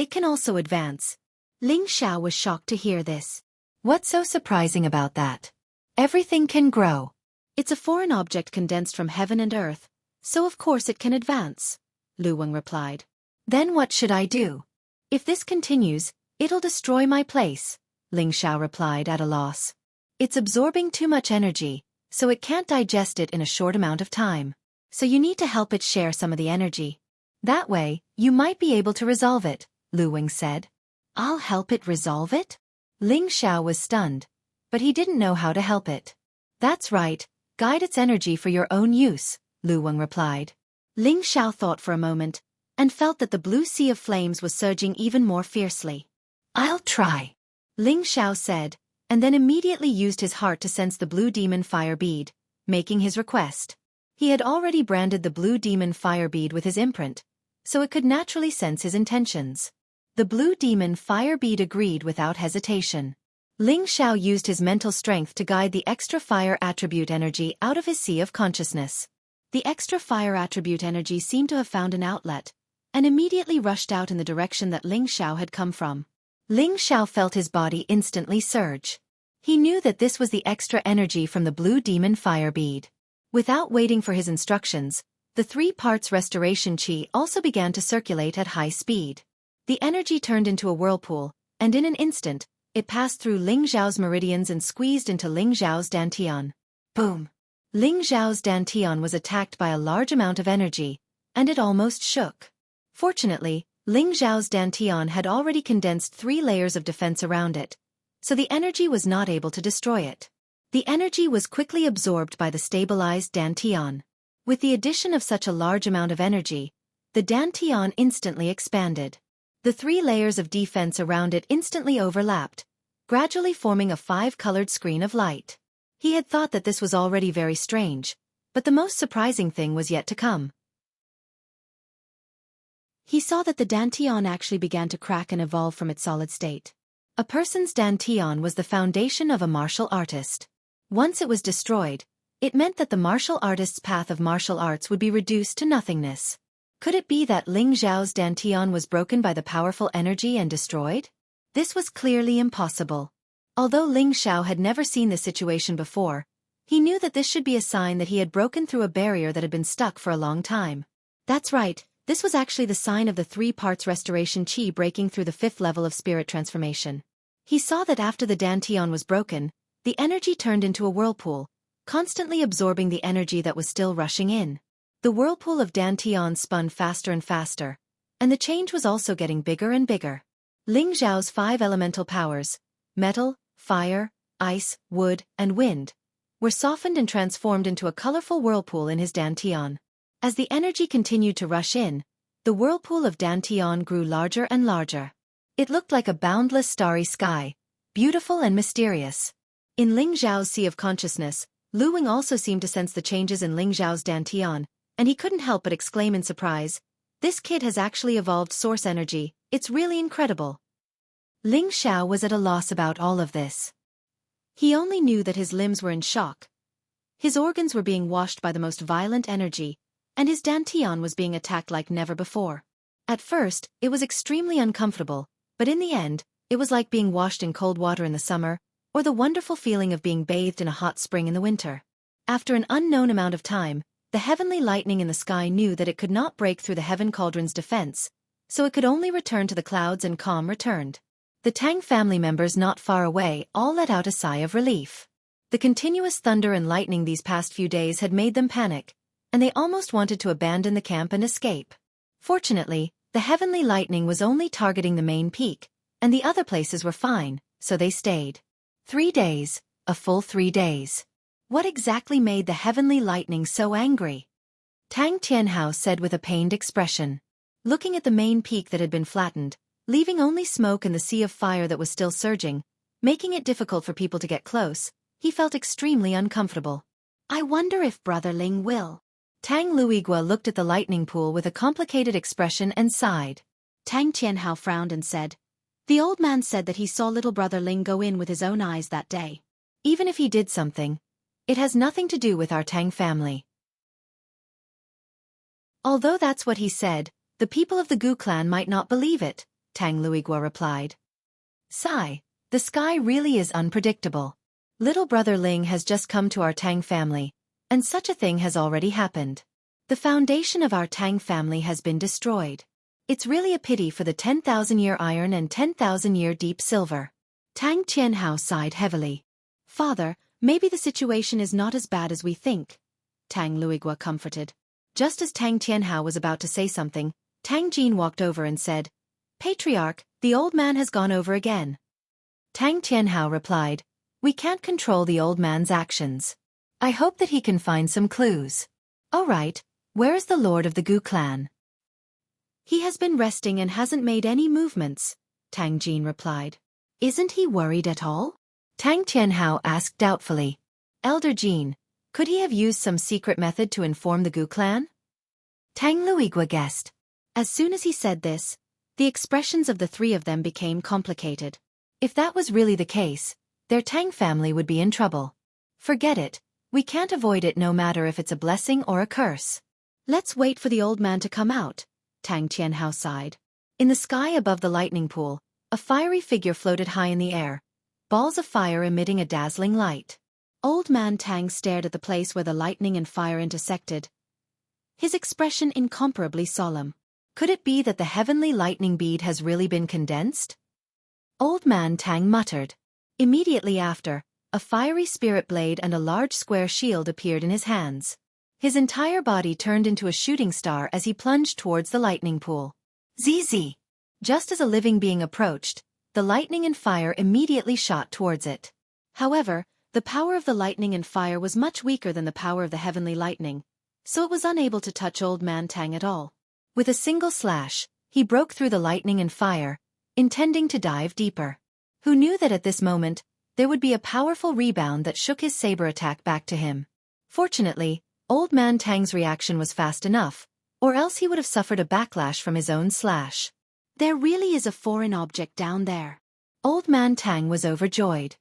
Speaker 1: can also advance. Ling Xiao was shocked to hear this. What's so surprising about that? Everything can grow. It's a foreign object condensed from heaven and earth, so of course it can advance, Lu Weng replied. Then what should I do? If this continues, it'll destroy my place, Ling Xiao replied at a loss. It's absorbing too much energy, so it can't digest it in a short amount of time. So you need to help it share some of the energy. That way, you might be able to resolve it, Lu Weng said. I'll help it resolve it? Ling Xiao was stunned, but he didn't know how to help it. That's right, guide its energy for your own use, Lu Weng replied. Ling Xiao thought for a moment, and felt that the blue sea of flames was surging even more fiercely. I'll try, Ling Xiao said, and then immediately used his heart to sense the blue demon fire bead, making his request. He had already branded the blue demon fire bead with his imprint, so it could naturally sense his intentions. The blue demon fire bead agreed without hesitation. Ling Xiao used his mental strength to guide the extra fire attribute energy out of his sea of consciousness. The extra fire attribute energy seemed to have found an outlet, and immediately rushed out in the direction that Ling Xiao had come from. Ling Xiao felt his body instantly surge. He knew that this was the extra energy from the blue demon fire bead. Without waiting for his instructions, the 3 parts restoration qi also began to circulate at high speed. The energy turned into a whirlpool, and in an instant, it passed through Ling Xiao's meridians and squeezed into Ling Xiao's dantian. Boom! Ling Xiao's dantian was attacked by a large amount of energy, and it almost shook. Fortunately, Ling Xiao's dantian had already condensed 3 layers of defense around it, so the energy was not able to destroy it. The energy was quickly absorbed by the stabilized dantian. With the addition of such a large amount of energy, the dantian instantly expanded. The 3 layers of defense around it instantly overlapped, gradually forming a 5-colored screen of light. He had thought that this was already very strange, but the most surprising thing was yet to come. He saw that the dantian actually began to crack and evolve from its solid state. A person's dantian was the foundation of a martial artist. Once it was destroyed, it meant that the martial artist's path of martial arts would be reduced to nothingness. Could it be that Ling Zhao's dantian was broken by the powerful energy and destroyed? This was clearly impossible. Although Ling Zhao had never seen this situation before, he knew that this should be a sign that he had broken through a barrier that had been stuck for a long time. That's right, this was actually the sign of the 3 parts restoration qi breaking through the 5th level of spirit transformation. He saw that after the dantian was broken, the energy turned into a whirlpool, constantly absorbing the energy that was still rushing in. The whirlpool of dantian spun faster and faster, and the change was also getting bigger and bigger. Ling Zhao's 5 elemental powers, metal, fire, ice, wood, and wind, were softened and transformed into a colorful whirlpool in his dantian. As the energy continued to rush in, the whirlpool of dantian grew larger and larger. It looked like a boundless starry sky, beautiful and mysterious. In Ling Zhao's sea of consciousness, Lu Wing also seemed to sense the changes in Ling Zhao's dantian, and he couldn't help but exclaim in surprise, "This kid has actually evolved source energy, it's really incredible." Ling Zhao was at a loss about all of this. He only knew that his limbs were in shock. His organs were being washed by the most violent energy, and his dantian was being attacked like never before. At first, it was extremely uncomfortable, but in the end, it was like being washed in cold water in the summer, or the wonderful feeling of being bathed in a hot spring in the winter. After an unknown amount of time, the heavenly lightning in the sky knew that it could not break through the heaven cauldron's defense, so it could only return to the clouds, and calm returned. The Tang family members not far away all let out a sigh of relief. The continuous thunder and lightning these past few days had made them panic, and they almost wanted to abandon the camp and escape. Fortunately, the heavenly lightning was only targeting the main peak, and the other places were fine, so they stayed. 3 days, a full 3 days. What exactly made the heavenly lightning so angry? Tang Tianhao said with a pained expression. Looking at the main peak that had been flattened, leaving only smoke and the sea of fire that was still surging, making it difficult for people to get close, he felt extremely uncomfortable. I wonder if Brother Ling will. Tang Luigua looked at the lightning pool with a complicated expression and sighed. Tang Tianhao frowned and said, "The old man said that he saw little Brother Ling go in with his own eyes that day. Even if he did something, it has nothing to do with our Tang family." Although that's what he said, the people of the Gu clan might not believe it, Tang Luigua replied. Sigh, the sky really is unpredictable. Little Brother Ling has just come to our Tang family, and such a thing has already happened. The foundation of our Tang family has been destroyed. It's really a pity for the 10,000-year iron and 10,000-year deep silver. Tang Tianhao sighed heavily. Father, maybe the situation is not as bad as we think, Tang Luigua comforted. Just as Tang Tianhao was about to say something, Tang Jin walked over and said, Patriarch, the old man has gone over again. Tang Tianhao replied, We can't control the old man's actions. I hope that he can find some clues. All right, where is the lord of the Gu clan? He has been resting and hasn't made any movements, Tang Jin replied. Isn't he worried at all? Tang Tianhao asked doubtfully. Elder Jin, could he have used some secret method to inform the Gu clan? Tang Luigua guessed. As soon as he said this, the expressions of the 3 of them became complicated. If that was really the case, their Tang family would be in trouble. Forget it, we can't avoid it no matter if it's a blessing or a curse. Let's wait for the old man to come out, Tang Tianhao sighed. In the sky above the lightning pool, a fiery figure floated high in the air, balls of fire emitting a dazzling light. Old man Tang stared at the place where the lightning and fire intersected, his expression incomparably solemn. Could it be that the heavenly lightning bead has really been condensed? Old man Tang muttered. Immediately after, a fiery spirit blade and a large square shield appeared in his hands. His entire body turned into a shooting star as he plunged towards the lightning pool. ZZ! Just as a living being approached, the lightning and fire immediately shot towards it. However, the power of the lightning and fire was much weaker than the power of the heavenly lightning, so it was unable to touch Old Man Tang at all. With a single slash, He broke through the lightning and fire, intending to dive deeper. Who knew that at this moment, there would be a powerful rebound that shook his saber attack back to him. Fortunately, Old Man Tang's reaction was fast enough, or else he would have suffered a backlash from his own slash. There really is a foreign object down there. Old Man Tang was overjoyed.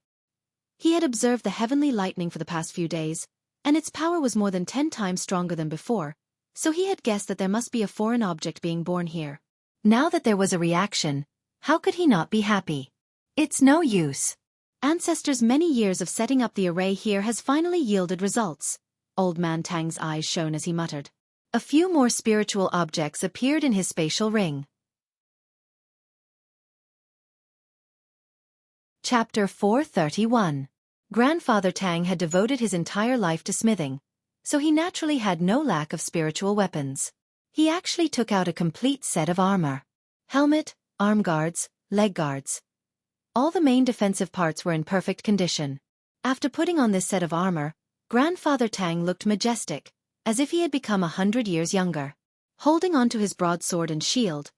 Speaker 1: He had observed the heavenly lightning for the past few days, and its power was more than 10 times stronger than before, so he had guessed that there must be a foreign object being born here. Now that there was a reaction, how could he not be happy? It's no use. Ancestors' many years of setting up the array here has finally yielded results. Old Man Tang's eyes shone as he muttered. A few more spiritual objects appeared in his spatial ring. Chapter 431. Grandfather Tang had devoted his entire life to smithing, so he naturally had no lack of spiritual weapons. He actually took out a complete set of armor. Helmet, arm guards, leg guards. All the main defensive parts were in perfect condition. After putting on this set of armor, Grandfather Tang looked majestic, as if he had become 100 years younger. Holding onto his broadsword and shield,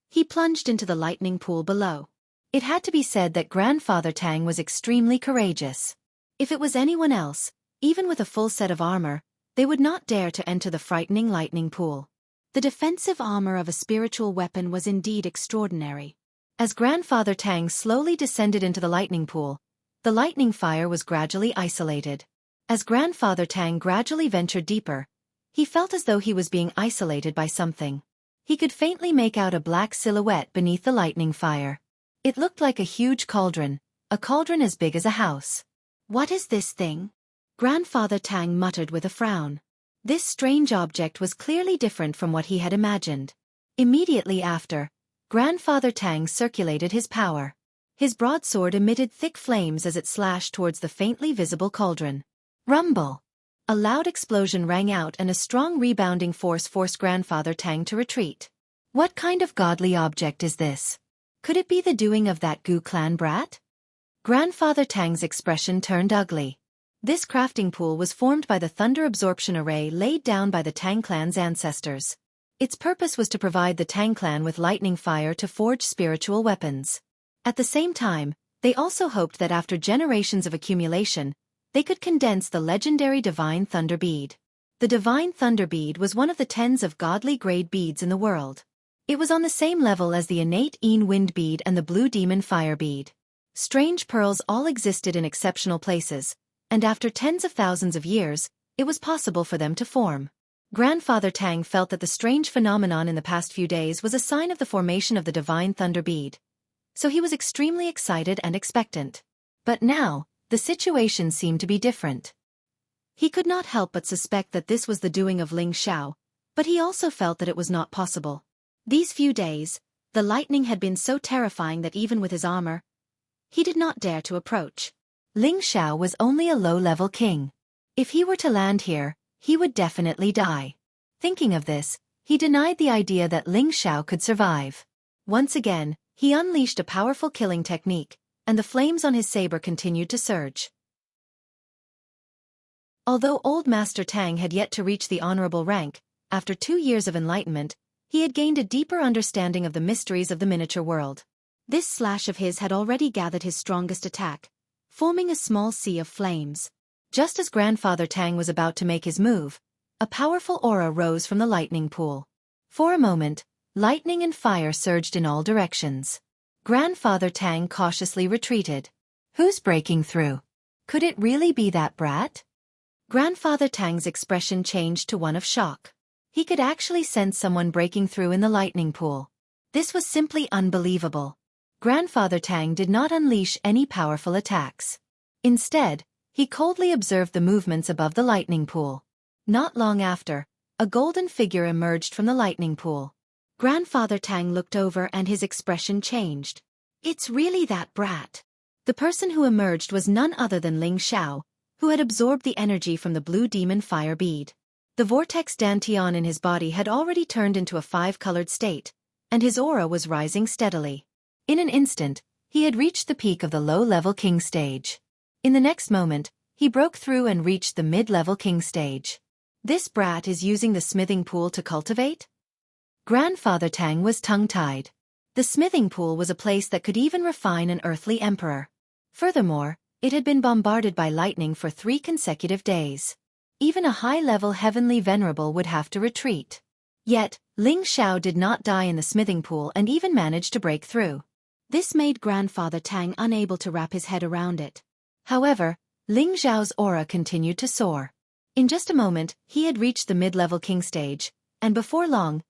Speaker 1: he plunged into the lightning pool below. It had to be said that Grandfather Tang was extremely courageous. If it was anyone else, even with a full set of armor, they would not dare to enter the frightening lightning pool. The defensive armor of a spiritual weapon was indeed extraordinary. As Grandfather Tang slowly descended into the lightning pool, the lightning fire was gradually isolated. As Grandfather Tang gradually ventured deeper, he felt as though he was being isolated by something. He could faintly make out a black silhouette beneath the lightning fire. It looked like a huge cauldron, a cauldron as big as a house. What is this thing? Grandfather Tang muttered with a frown. This strange object was clearly different from what he had imagined. Immediately after, Grandfather Tang circulated his power. His broadsword emitted thick flames as it slashed towards the faintly visible cauldron. Rumble! A loud explosion rang out and a strong rebounding force forced Grandfather Tang to retreat. What kind of godly object is this? Could it be the doing of that Gu clan brat? Grandfather Tang's expression turned ugly. This crafting pool was formed by the thunder absorption array laid down by the Tang clan's ancestors. Its purpose was to provide the Tang clan with lightning fire to forge spiritual weapons. At the same time, they also hoped that after generations of accumulation, they could condense the legendary Divine Thunder Bead. The Divine Thunder Bead was one of the tens of godly grade beads in the world. It was on the same level as the innate Een Wind Bead and the Blue Demon Fire Bead. Strange pearls all existed in exceptional places, and after tens of thousands of years, it was possible for them to form. Grandfather Tang felt that the strange phenomenon in the past few days was a sign of the formation of the Divine Thunder Bead. So he was extremely excited and expectant. But now, the situation seemed to be different. He could not help but suspect that this was the doing of Ling Xiao, but he also felt that it was not possible. These few days, the lightning had been so terrifying that even with his armor, he did not dare to approach. Ling Xiao was only a low-level king. If he were to land here, he would definitely die. Thinking of this, he denied the idea that Ling Xiao could survive. Once again, he unleashed a powerful killing technique, and the flames on his saber continued to surge. Although Old Master Tang had yet to reach the honorable rank, after 2 years of enlightenment, he had gained a deeper understanding of the mysteries of the miniature world. This slash of his had already gathered his strongest attack, forming a small sea of flames. Just as Grandfather Tang was about to make his move, a powerful aura rose from the lightning pool. For a moment, lightning and fire surged in all directions. Grandfather Tang cautiously retreated. Who's breaking through? Could it really be that brat? Grandfather Tang's expression changed to one of shock. He could actually sense someone breaking through in the lightning pool. This was simply unbelievable. Grandfather Tang did not unleash any powerful attacks. Instead, he coldly observed the movements above the lightning pool. Not long after, a golden figure emerged from the lightning pool. Grandfather Tang looked over and his expression changed. It's really that brat. The person who emerged was none other than Ling Xiao, who had absorbed the energy from the Blue Demon Fire Bead. The vortex dantian in his body had already turned into a 5-colored state, and his aura was rising steadily. In an instant, he had reached the peak of the low-level king stage. In the next moment, he broke through and reached the mid-level king stage. This brat is using the smithing pool to cultivate? Grandfather Tang was tongue-tied. The smithing pool was a place that could even refine an earthly emperor. Furthermore, it had been bombarded by lightning for 3 consecutive days. Even a high-level heavenly venerable would have to retreat. Yet, Ling Xiao did not die in the smithing pool and even managed to break through. This made Grandfather Tang unable to wrap his head around it. However, Ling Xiao's aura continued to soar. In just a moment, he had reached the mid-level king stage, and before long,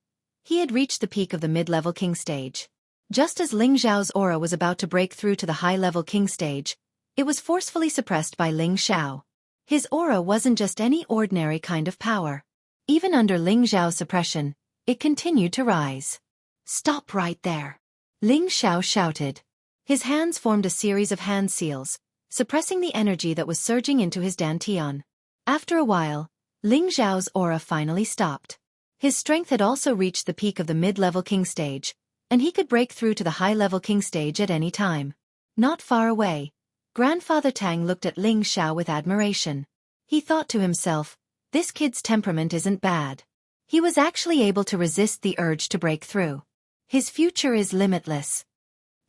Speaker 1: he had reached the peak of the mid-level king stage. Just as Ling Xiao's aura was about to break through to the high-level king stage, it was forcefully suppressed by Ling Xiao. His aura wasn't just any ordinary kind of power. Even under Ling Xiao's suppression, it continued to rise. "Stop right there!" Ling Xiao shouted. His hands formed a series of hand seals, suppressing the energy that was surging into his dantian. After a while, Ling Xiao's aura finally stopped. His strength had also reached the peak of the mid-level king stage, and he could break through to the high-level king stage at any time. Not far away, Grandfather Tang looked at Ling Xiao with admiration. He thought to himself, this kid's temperament isn't bad. He was actually able to resist the urge to break through. His future is limitless.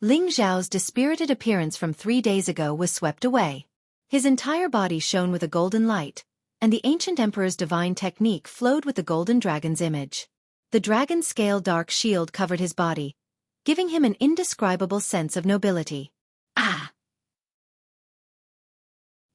Speaker 1: Ling Xiao's dispirited appearance from 3 days ago was swept away. His entire body shone with a golden light, and the ancient emperor's divine technique flowed with the golden dragon's image. The dragon's scale dark shield covered his body, giving him an indescribable sense of nobility. Ah!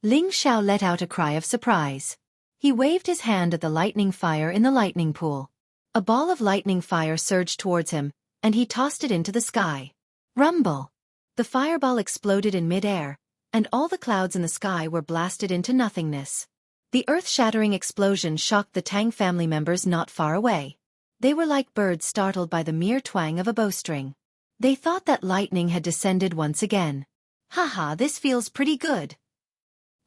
Speaker 1: Ling Xiao let out a cry of surprise. He waved his hand at the lightning fire in the lightning pool. A ball of lightning fire surged towards him, and he tossed it into the sky. Rumble! The fireball exploded in mid-air, and all the clouds in the sky were blasted into nothingness. The earth-shattering explosion shocked the Tang family members not far away. They were like birds startled by the mere twang of a bowstring. They thought that lightning had descended once again. Haha, this feels pretty good.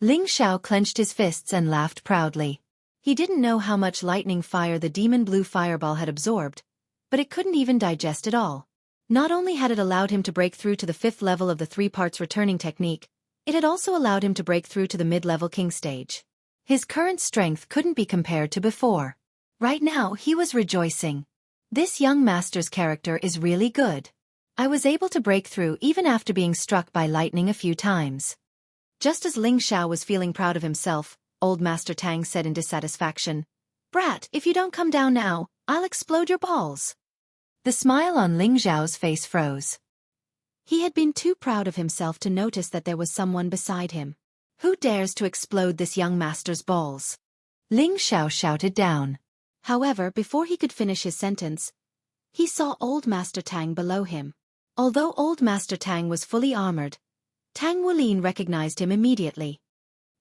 Speaker 1: Ling Xiao clenched his fists and laughed proudly. He didn't know how much lightning fire the demon blue fireball had absorbed, but it couldn't even digest it all. Not only had it allowed him to break through to the 5th level of the 3 parts returning technique, it had also allowed him to break through to the mid-level king stage. His current strength couldn't be compared to before. Right now, he was rejoicing. This young master's character is really good. I was able to break through even after being struck by lightning a few times. Just as Ling Xiao was feeling proud of himself, old Master Tang said in dissatisfaction, "Brat, if you don't come down now, I'll explode your balls." The smile on Ling Xiao's face froze. He had been too proud of himself to notice that there was someone beside him. Who dares to explode this young master's balls? Ling Xiao shouted down. However, before he could finish his sentence, he saw old Master Tang below him. Although old Master Tang was fully armored, Tang Wulin recognized him immediately.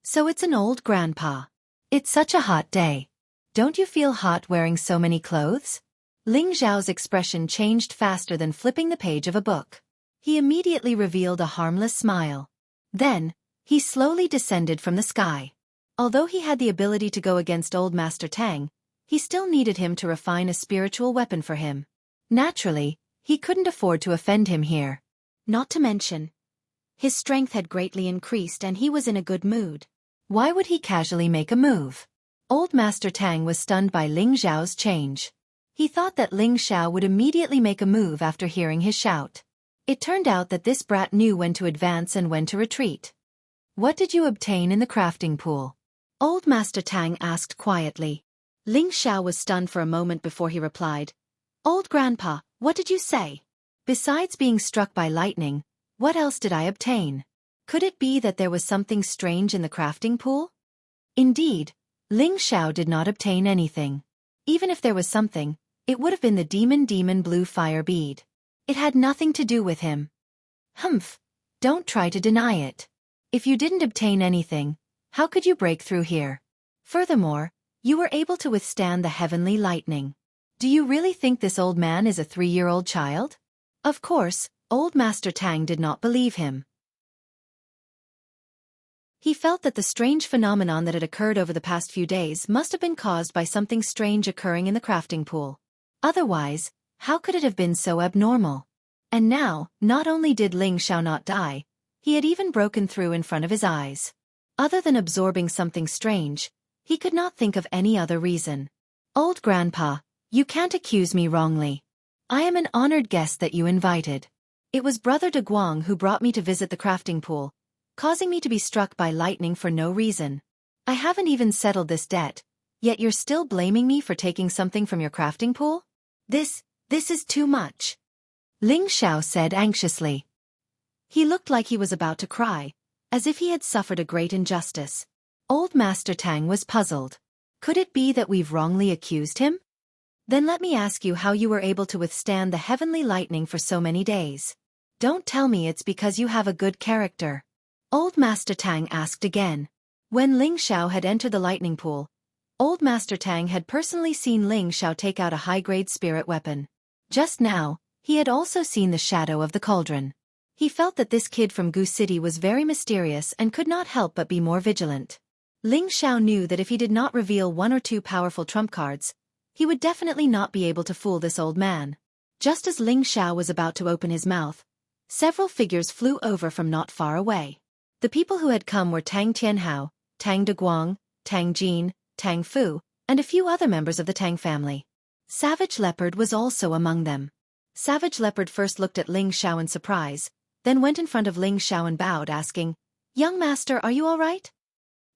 Speaker 1: "So it's an old grandpa. It's such a hot day. Don't you feel hot wearing so many clothes?" Ling Xiao's expression changed faster than flipping the page of a book. He immediately revealed a harmless smile. Then, he slowly descended from the sky. Although he had the ability to go against old Master Tang, he still needed him to refine a spiritual weapon for him. Naturally, he couldn't afford to offend him here. Not to mention, his strength had greatly increased and he was in a good mood. Why would he casually make a move? Old Master Tang was stunned by Ling Xiao's change. He thought that Ling Xiao would immediately make a move after hearing his shout. It turned out that this brat knew when to advance and when to retreat. "What did you obtain in the crafting pool?" Old Master Tang asked quietly. Ling Xiao was stunned for a moment before he replied, "Old Grandpa, what did you say? Besides being struck by lightning, what else did I obtain? Could it be that there was something strange in the crafting pool?" Indeed, Ling Xiao did not obtain anything. Even if there was something, it would have been the demon blue fire bead. It had nothing to do with him. Humph, don't try to deny it. If you didn't obtain anything, how could you break through here? Furthermore, you were able to withstand the heavenly lightning. Do you really think this old man is a 3-year-old child? Of course, old Master Tang did not believe him. He felt that the strange phenomenon that had occurred over the past few days must have been caused by something strange occurring in the crafting pool. Otherwise, how could it have been so abnormal? And now, not only did Ling Xiao not die, he had even broken through in front of his eyes. Other than absorbing something strange, he could not think of any other reason. "Old Grandpa, You can't accuse me wrongly. I am an honored guest that you invited. It was Brother de Guang who brought me to visit the crafting pool, causing me to be struck by lightning for no reason. I haven't even settled this debt, yet you're still blaming me for taking something from your crafting pool? This is too much. Ling Xiao said anxiously. He looked like he was about to cry, as if he had suffered a great injustice. Old Master Tang was puzzled. Could it be that we've wrongly accused him? Then let me ask you how you were able to withstand the heavenly lightning for so many days. Don't tell me it's because you have a good character. Old Master Tang asked again. When Ling Xiao had entered the lightning pool, Old Master Tang had personally seen Ling Xiao take out a high-grade spirit weapon. Just now, he had also seen the shadow of the cauldron. He felt that this kid from Gu City was very mysterious and could not help but be more vigilant. Ling Xiao knew that if he did not reveal one or two powerful trump cards, he would definitely not be able to fool this old man. Just as Ling Xiao was about to open his mouth, several figures flew over from not far away. The people who had come were Tang Tianhao, Tang De Guang, Tang Jin, Tang Fu, and a few other members of the Tang family. Savage Leopard was also among them. Savage Leopard first looked at Ling Xiao in surprise, then went in front of Ling Xiao and bowed, asking, "Young master, are you all right?"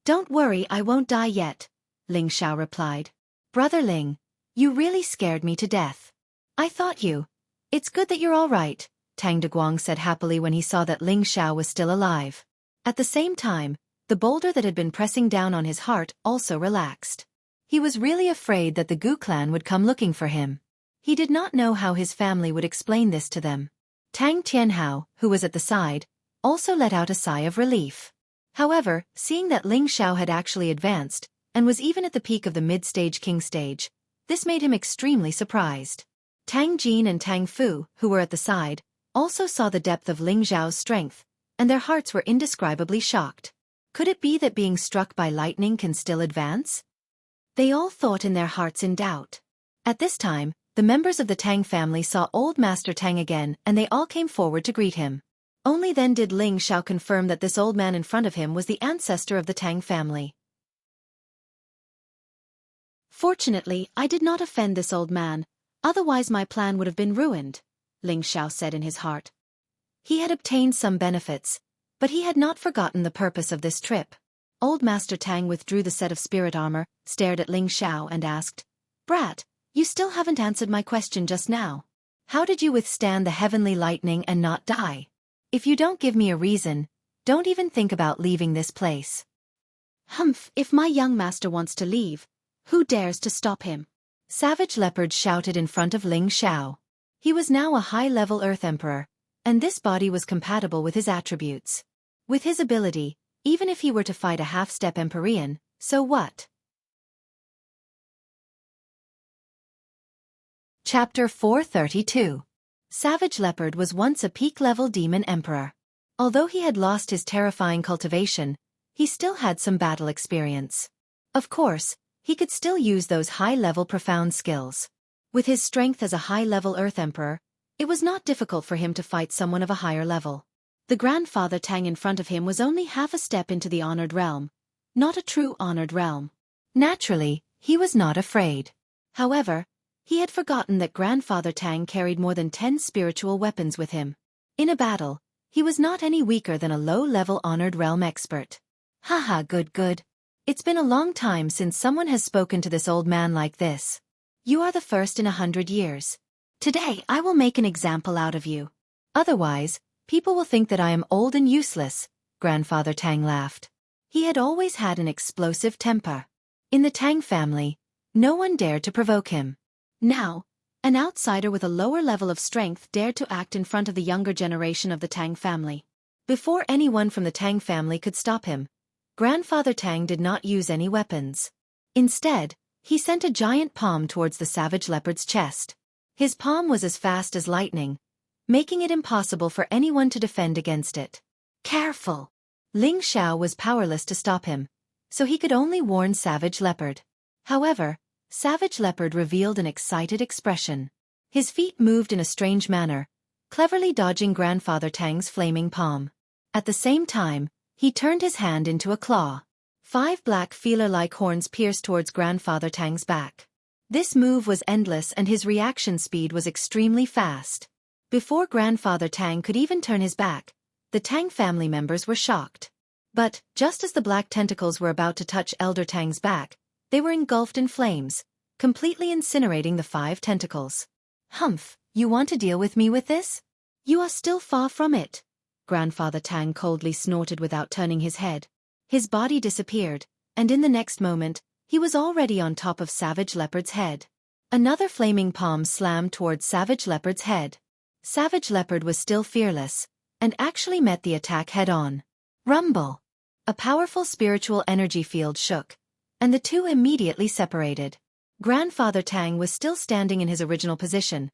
Speaker 1: "Don't worry, I won't die yet," Ling Xiao replied. "Brother Ling, you really scared me to death. I thought you. It's good that you're all right," Tang De Guang said happily when he saw that Ling Xiao was still alive. At the same time, the boulder that had been pressing down on his heart also relaxed. He was really afraid that the Gu clan would come looking for him. He did not know how his family would explain this to them. Tang Tianhao, who was at the side, also let out a sigh of relief. However, seeing that Ling Xiao had actually advanced, and was even at the peak of the mid-stage king stage, this made him extremely surprised. Tang Jin and Tang Fu, who were at the side, also saw the depth of Ling Xiao's strength, and their hearts were indescribably shocked. Could it be that being struck by lightning can still advance? They all thought in their hearts in doubt. At this time, the members of the Tang family saw Old Master Tang again, and they all came forward to greet him. Only then did Ling Xiao confirm that this old man in front of him was the ancestor of the Tang family. "Fortunately, I did not offend this old man, otherwise my plan would have been ruined," Ling Xiao said in his heart. He had obtained some benefits, but he had not forgotten the purpose of this trip. Old Master Tang withdrew the set of spirit armor, stared at Ling Xiao and asked, "Brat, you still haven't answered my question just now. How did you withstand the heavenly lightning and not die? If you don't give me a reason, don't even think about leaving this place." "Humph, if my young master wants to leave, who dares to stop him?" Savage Leopard shouted in front of Ling Xiao. He was now a high-level Earth Emperor, and this body was compatible with his attributes. With his ability, even if he were to fight a half-step Empyrean, so what? Chapter 432. Savage Leopard was once a peak-level demon emperor. Although he had lost his terrifying cultivation, he still had some battle experience. Of course, he could still use those high-level profound skills. With his strength as a high-level Earth Emperor, it was not difficult for him to fight someone of a higher level. The grandfather Tang in front of him was only half a step into the honored realm, not a true honored realm. Naturally, he was not afraid. However, he had forgotten that Grandfather Tang carried more than 10 spiritual weapons with him. In a battle, he was not any weaker than a low-level honored realm expert. Haha, good. It's been a long time since someone has spoken to this old man like this. You are the first in 100 years. Today I will make an example out of you. Otherwise, people will think that I am old and useless, Grandfather Tang laughed. He had always had an explosive temper. In the Tang family, no one dared to provoke him. Now, an outsider with a lower level of strength dared to act in front of the younger generation of the Tang family. Before anyone from the Tang family could stop him, Grandfather Tang did not use any weapons. Instead, he sent a giant palm towards the Savage Leopard's chest. His palm was as fast as lightning, making it impossible for anyone to defend against it. Careful! Ling Xiao was powerless to stop him, so he could only warn Savage Leopard. However, Savage Leopard revealed an excited expression. His feet moved in a strange manner, cleverly dodging Grandfather Tang's flaming palm. At the same time, he turned his hand into a claw. 5 black feeler-like horns pierced towards Grandfather Tang's back. This move was endless and his reaction speed was extremely fast. Before Grandfather Tang could even turn his back, the Tang family members were shocked. But, just as the black tentacles were about to touch Elder Tang's back, they were engulfed in flames, completely incinerating the 5 tentacles. Humph, you want to deal with me with this? You are still far from it. Grandfather Tang coldly snorted without turning his head. His body disappeared, and in the next moment, he was already on top of Savage Leopard's head. Another flaming palm slammed towards Savage Leopard's head. Savage Leopard was still fearless, and actually met the attack head-on. Rumble! A powerful spiritual energy field shook, and the two immediately separated. Grandfather Tang was still standing in his original position,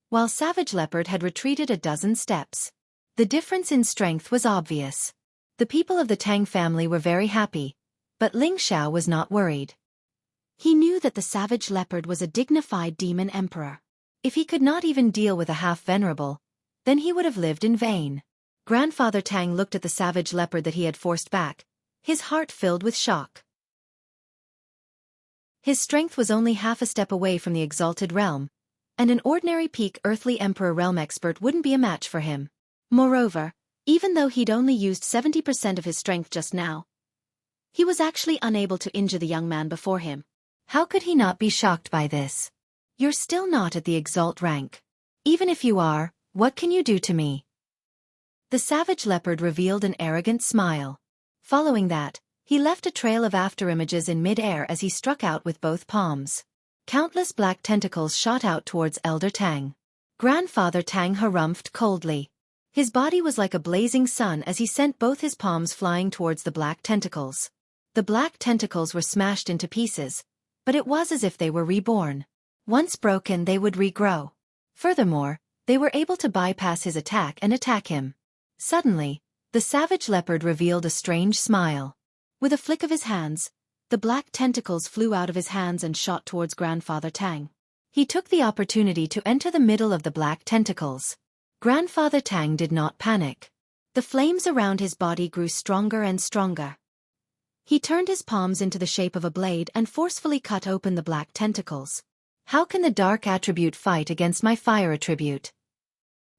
Speaker 1: while Savage Leopard had retreated a dozen steps. The difference in strength was obvious. The people of the Tang family were very happy, but Ling Xiao was not worried. He knew that the Savage Leopard was a dignified demon emperor. If he could not even deal with a half-venerable, then he would have lived in vain. Grandfather Tang looked at the Savage Leopard that he had forced back, his heart filled with shock. His strength was only half a step away from the exalted realm, and an ordinary peak earthly emperor realm expert wouldn't be a match for him. Moreover, even though he'd only used 70% of his strength just now, he was actually unable to injure the young man before him. How could he not be shocked by this? You're still not at the exalt rank. Even if you are, what can you do to me? The Savage Leopard revealed an arrogant smile. Following that, he left a trail of afterimages in mid-air as he struck out with both palms. Countless black tentacles shot out towards Elder Tang. Grandfather Tang harumphed coldly. His body was like a blazing sun as he sent both his palms flying towards the black tentacles. The black tentacles were smashed into pieces, but it was as if they were reborn. Once broken, they would regrow. Furthermore, they were able to bypass his attack and attack him. Suddenly, the Savage Leopard revealed a strange smile. With a flick of his hands, the black tentacles flew out of his hands and shot towards Grandfather Tang. He took the opportunity to enter the middle of the black tentacles. Grandfather Tang did not panic. The flames around his body grew stronger and stronger. He turned his palms into the shape of a blade and forcefully cut open the black tentacles. How can the dark attribute fight against my fire attribute?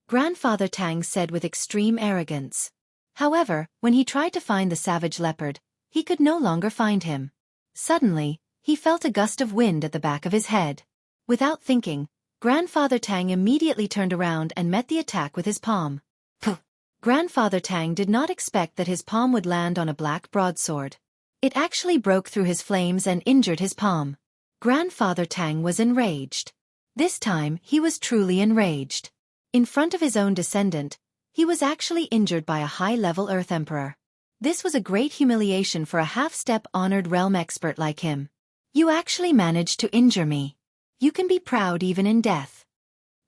Speaker 1: Grandfather Tang said with extreme arrogance. However, when he tried to find the Savage Leopard, he could no longer find him. Suddenly, he felt a gust of wind at the back of his head. Without thinking, Grandfather Tang immediately turned around and met the attack with his palm. Puh! Grandfather Tang did not expect that his palm would land on a black broadsword. It actually broke through his flames and injured his palm. Grandfather Tang was enraged. This time, he was truly enraged. In front of his own descendant, he was actually injured by a high-level Earth Emperor. This was a great humiliation for a half-step honored realm expert like him. You actually managed to injure me. You can be proud even in death.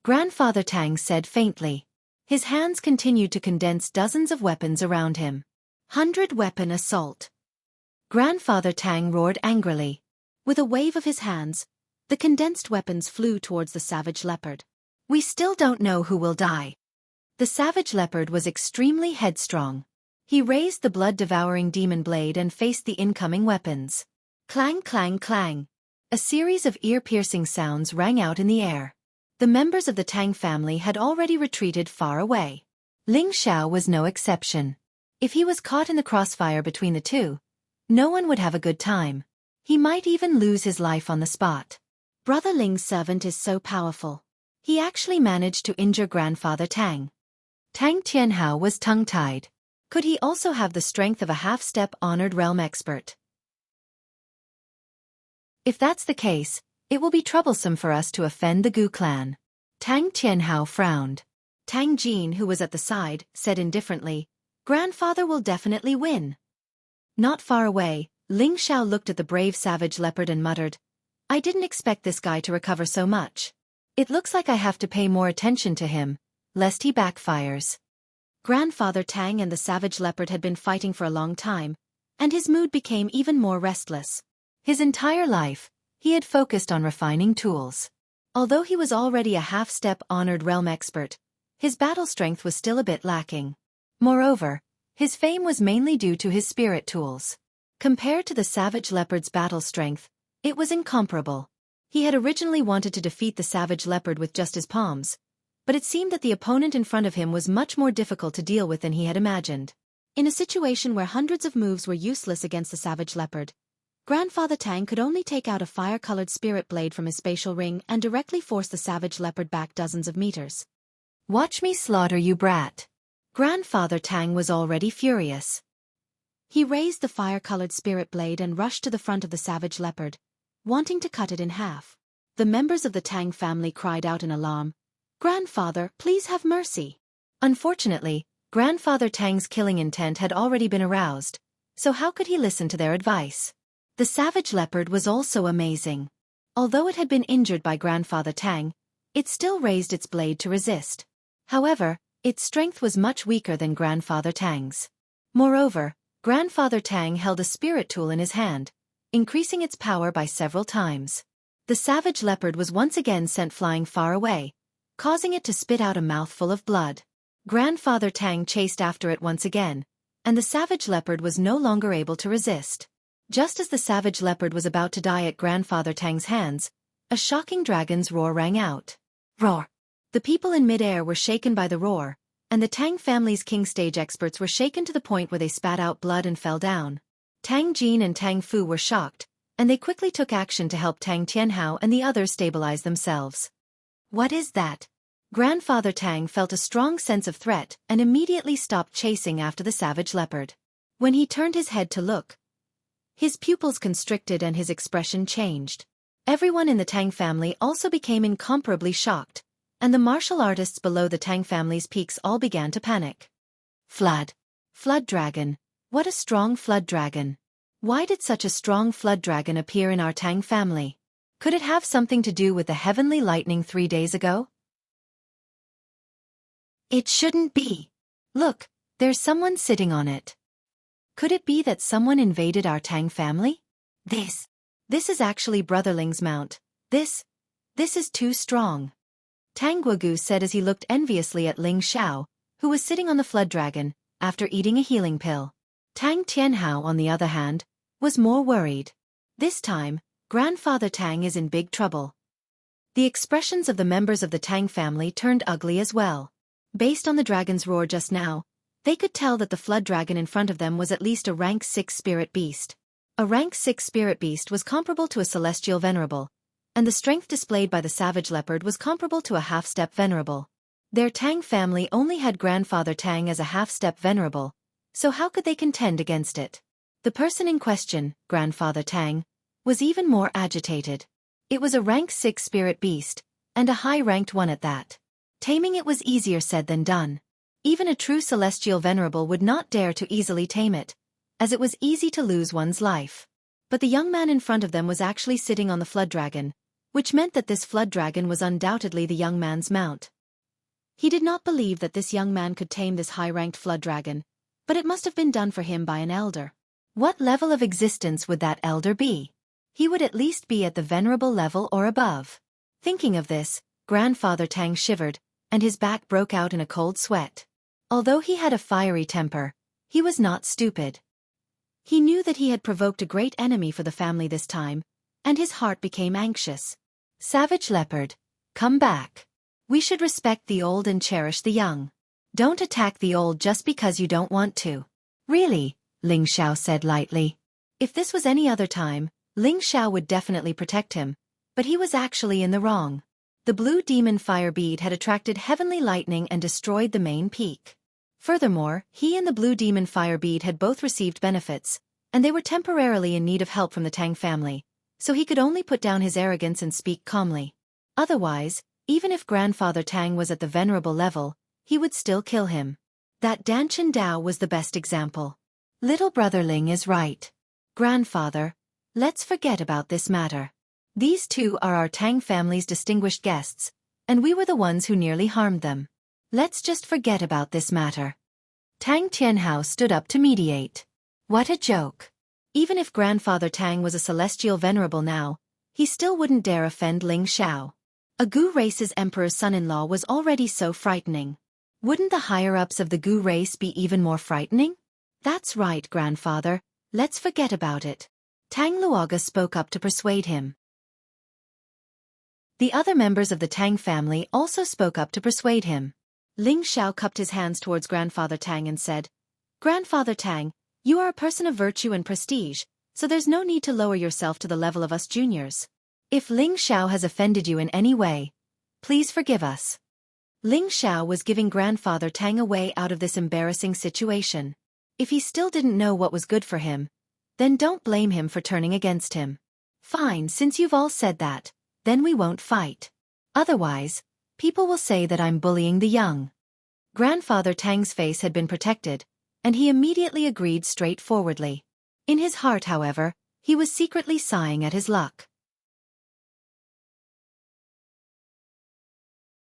Speaker 1: Grandfather Tang said faintly. His hands continued to condense dozens of weapons around him. 100-weapon assault. Grandfather Tang roared angrily. With a wave of his hands, the condensed weapons flew towards the Savage Leopard. We still don't know who will die. The Savage Leopard was extremely headstrong. He raised the blood-devouring demon blade and faced the incoming weapons. Clang, clang, clang. A series of ear-piercing sounds rang out in the air. The members of the Tang family had already retreated far away. Ling Xiao was no exception. If he was caught in the crossfire between the two, no one would have a good time. He might even lose his life on the spot. Brother Ling's servant is so powerful. He actually managed to injure Grandfather Tang. Tang Tianhao was tongue-tied. Could he also have the strength of a half-step honored realm expert? If that's the case, it will be troublesome for us to offend the Gu clan. Tang Tianhao frowned. Tang Jin, who was at the side, said indifferently, Grandfather will definitely win. Not far away, Ling Xiao looked at the brave Savage Leopard and muttered, I didn't expect this guy to recover so much. It looks like I have to pay more attention to him, lest he backfires. Grandfather Tang and the Savage Leopard had been fighting for a long time, and his mood became even more restless. His entire life, he had focused on refining tools. Although he was already a half-step honored realm expert, his battle strength was still a bit lacking. Moreover, his fame was mainly due to his spirit tools. Compared to the Savage Leopard's battle strength, it was incomparable. He had originally wanted to defeat the savage leopard with just his palms, but it seemed that the opponent in front of him was much more difficult to deal with than he had imagined. In a situation where hundreds of moves were useless against the savage leopard, Grandfather Tang could only take out a fire-colored spirit blade from his spatial ring and directly force the savage leopard back dozens of meters. "Watch me slaughter you, brat." Grandfather Tang was already furious. He raised the fire-colored spirit blade and rushed to the front of the savage leopard, wanting to cut it in half. The members of the Tang family cried out in alarm, "Grandfather, please have mercy." Unfortunately, Grandfather Tang's killing intent had already been aroused, so how could he listen to their advice? The savage leopard was also amazing. Although it had been injured by Grandfather Tang, it still raised its blade to resist. However, its strength was much weaker than Grandfather Tang's. Moreover, Grandfather Tang held a spirit tool in his hand, increasing its power by several times. The savage leopard was once again sent flying far away, causing it to spit out a mouthful of blood. Grandfather Tang chased after it once again, and the savage leopard was no longer able to resist. Just as the savage leopard was about to die at Grandfather Tang's hands, a shocking dragon's roar rang out. Roar! The people in midair were shaken by the roar, and the Tang family's king stage experts were shaken to the point where they spat out blood and fell down. Tang Jin and Tang Fu were shocked, and they quickly took action to help Tang Tianhao and the others stabilize themselves. "What is that?" Grandfather Tang felt a strong sense of threat and immediately stopped chasing after the savage leopard. When he turned his head to look, his pupils constricted and his expression changed. Everyone in the Tang family also became incomparably shocked, and the martial artists below the Tang family's peaks all began to panic. Flood. Flood dragon. What a strong flood dragon. Why did such a strong flood dragon appear in our Tang family? Could it have something to do with the heavenly lightning 3 days ago? It shouldn't be. Look, there's someone sitting on it. Could it be that someone invaded our Tang family? This is actually Brother Ling's mount. This is too strong. Tang Guogu said as he looked enviously at Ling Xiao, who was sitting on the flood dragon, after eating a healing pill. Tang Tianhao, on the other hand, was more worried. This time, Grandfather Tang is in big trouble. The expressions of the members of the Tang family turned ugly as well. Based on the dragon's roar just now, they could tell that the flood dragon in front of them was at least a rank 6 spirit beast. A rank 6 spirit beast was comparable to a celestial venerable, and the strength displayed by the savage leopard was comparable to a half-step venerable. Their Tang family only had Grandfather Tang as a half-step venerable, so how could they contend against it? The person in question, Grandfather Tang, was even more agitated. It was a rank 6 spirit beast, and a high-ranked one at that. Taming it was easier said than done. Even a true celestial venerable would not dare to easily tame it, as it was easy to lose one's life. But the young man in front of them was actually sitting on the flood dragon, which meant that this flood dragon was undoubtedly the young man's mount. He did not believe that this young man could tame this high-ranked flood dragon, but it must have been done for him by an elder. What level of existence would that elder be? He would at least be at the venerable level or above. Thinking of this, Grandfather Tang shivered, and his back broke out in a cold sweat. Although he had a fiery temper, he was not stupid. He knew that he had provoked a great enemy for the family this time, and his heart became anxious. Savage leopard, come back. We should respect the old and cherish the young. Don't attack the old just because you don't want to. Really, Ling Xiao said lightly. If this was any other time, Ling Xiao would definitely protect him, but he was actually in the wrong. The blue demon fire bead had attracted heavenly lightning and destroyed the main peak. Furthermore, he and the blue demon fire bead had both received benefits, and they were temporarily in need of help from the Tang family, so he could only put down his arrogance and speak calmly. Otherwise, even if Grandfather Tang was at the venerable level, he would still kill him. That Danchen Dao was the best example. Little brother Ling is right. Grandfather, let's forget about this matter. These two are our Tang family's distinguished guests, and we were the ones who nearly harmed them. Let's just forget about this matter. Tang Tianhao stood up to mediate. What a joke. Even if Grandfather Tang was a celestial venerable now, he still wouldn't dare offend Ling Xiao. A Gu race's emperor's son-in-law was already so frightening. Wouldn't the higher-ups of the Gu race be even more frightening? That's right, Grandfather, let's forget about it. Tang Luoga spoke up to persuade him. The other members of the Tang family also spoke up to persuade him. Ling Xiao cupped his hands towards Grandfather Tang and said, "Grandfather Tang, you are a person of virtue and prestige, so there's no need to lower yourself to the level of us juniors. If Ling Xiao has offended you in any way, please forgive us." Ling Xiao was giving Grandfather Tang a way out of this embarrassing situation. If he still didn't know what was good for him, then don't blame him for turning against him. "Fine, since you've all said that, then we won't fight. Otherwise, people will say that I'm bullying the young." Grandfather Tang's face had been protected, and he immediately agreed straightforwardly. In his heart, however, he was secretly sighing at his luck.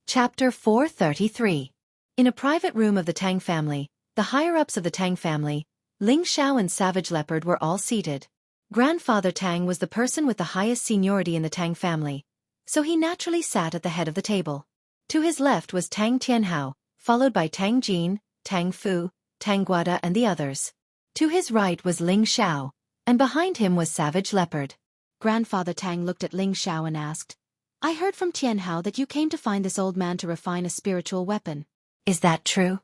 Speaker 1: Chapter 433. In a private room of the Tang family, the higher-ups of the Tang family, Ling Xiao and Savage Leopard were all seated. Grandfather Tang was the person with the highest seniority in the Tang family, so he naturally sat at the head of the table. To his left was Tang Tianhao, followed by Tang Jin, Tang Fu, Tang Guada and the others. To his right was Ling Xiao, and behind him was Savage Leopard. Grandfather Tang looked at Ling Xiao and asked, "I heard from Tianhao that you came to find this old man to refine a spiritual weapon. Is that true?"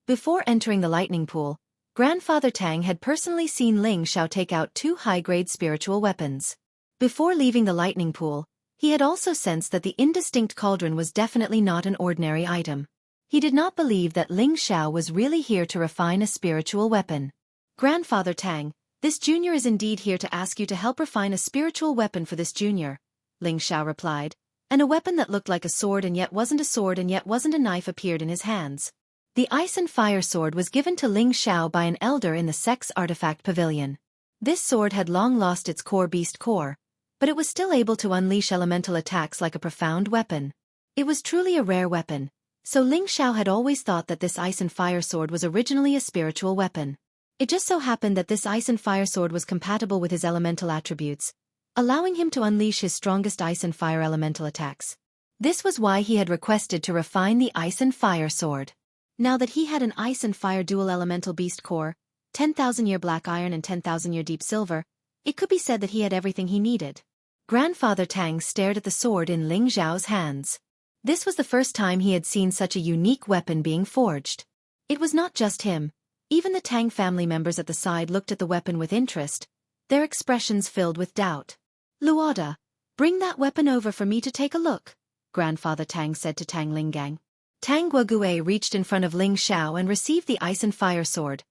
Speaker 1: Before entering the lightning pool, Grandfather Tang had personally seen Ling Xiao take out 2 high-grade spiritual weapons. Before leaving the lightning pool, he had also sensed that the indistinct cauldron was definitely not an ordinary item. He did not believe that Ling Xiao was really here to refine a spiritual weapon. "Grandfather Tang, this junior is indeed here to ask you to help refine a spiritual weapon for this junior," Ling Xiao replied, and a weapon that looked like a sword and yet wasn't a sword and yet wasn't a knife appeared in his hands. The ice and fire sword was given to Ling Xiao by an elder in the Sex Artifact Pavilion. This sword had long lost its core beast core, but it was still able to unleash elemental attacks like a profound weapon. It was truly a rare weapon, so Ling Xiao had always thought that this ice and fire sword was originally a spiritual weapon. It just so happened that this ice and fire sword was compatible with his elemental attributes, allowing him to unleash his strongest ice and fire elemental attacks. This was why he had requested to refine the ice and fire sword. Now that he had an ice and fire dual elemental beast core, 10,000-year black iron and 10,000-year deep silver, it could be said that he had everything he needed. Grandfather Tang stared at the sword in Ling Xiao's hands. This was the first time he had seen such a unique weapon being forged. It was not just him. Even the Tang family members at the side looked at the weapon with interest, their expressions filled with doubt. "Luada, bring that weapon over for me to take a look," Grandfather Tang said to Tang Lingang. Tang Guogue reached in front of Ling Xiao and received the ice and fire sword,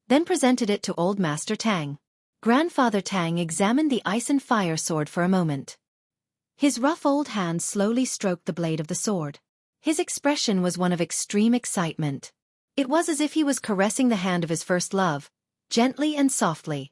Speaker 1: then presented it to Old Master Tang. Grandfather Tang examined the ice and fire sword for a moment. His rough old hand slowly stroked the blade of the sword. His expression was one of extreme excitement. It was as if he was caressing the hand of his first love, gently and softly.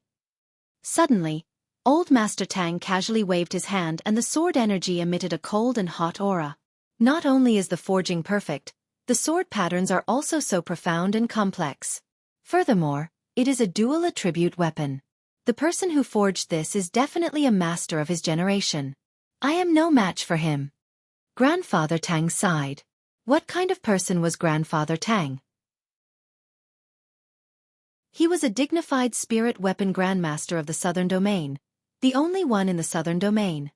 Speaker 1: Suddenly, Old Master Tang casually waved his hand and the sword energy emitted a cold and hot aura. Not only is the forging perfect, the sword patterns are also so profound and complex. Furthermore, it is a dual attribute weapon. The person who forged this is definitely a master of his generation. I am no match for him. Grandfather Tang sighed. What kind of person was Grandfather Tang? He was a dignified spirit weapon grandmaster of the Southern Domain, the only one in the Southern Domain.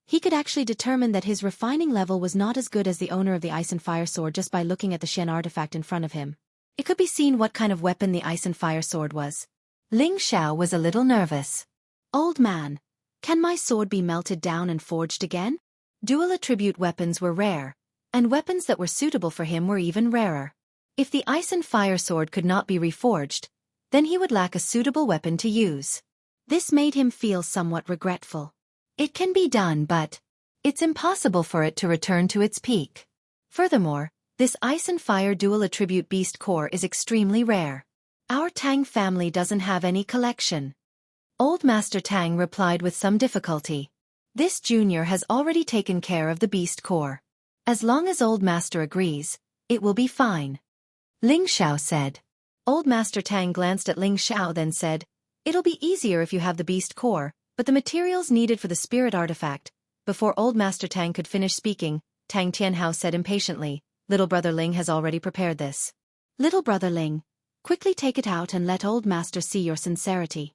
Speaker 1: He could actually determine that his refining level was not as good as the owner of the ice and fire sword just by looking at the Shen artifact in front of him. It could be seen what kind of weapon the ice and fire sword was. Ling Xiao was a little nervous. "Old man, can my sword be melted down and forged again?" Dual attribute weapons were rare, and weapons that were suitable for him were even rarer. If the ice and fire sword could not be reforged, then he would lack a suitable weapon to use. This made him feel somewhat regretful. It can be done, but it's impossible for it to return to its peak. Furthermore, this ice and fire dual attribute beast core is extremely rare. Our Tang family doesn't have any collection. Old Master Tang replied with some difficulty. This junior has already taken care of the beast core. As long as Old Master agrees, it will be fine. Ling Xiao said. Old Master Tang glanced at Ling Xiao then said, "It'll be easier if you have the beast core, but the materials needed for the spirit artifact." Before Old Master Tang could finish speaking, Tang Tianhao said impatiently, "Little brother Ling has already prepared this. Little brother Ling, quickly take it out and let Old Master see your sincerity."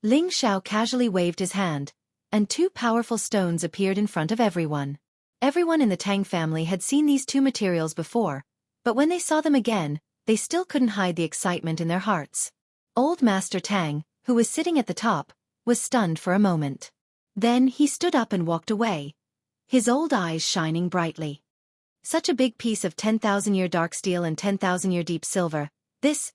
Speaker 1: Ling Xiao casually waved his hand, and 2 powerful stones appeared in front of everyone. Everyone in the Tang family had seen these two materials before, but when they saw them again, they still couldn't hide the excitement in their hearts. Old Master Tang, who was sitting at the top, was stunned for a moment. Then he stood up and walked away, his old eyes shining brightly. Such a big piece of 10,000-year dark steel and 10,000-year deep silver. This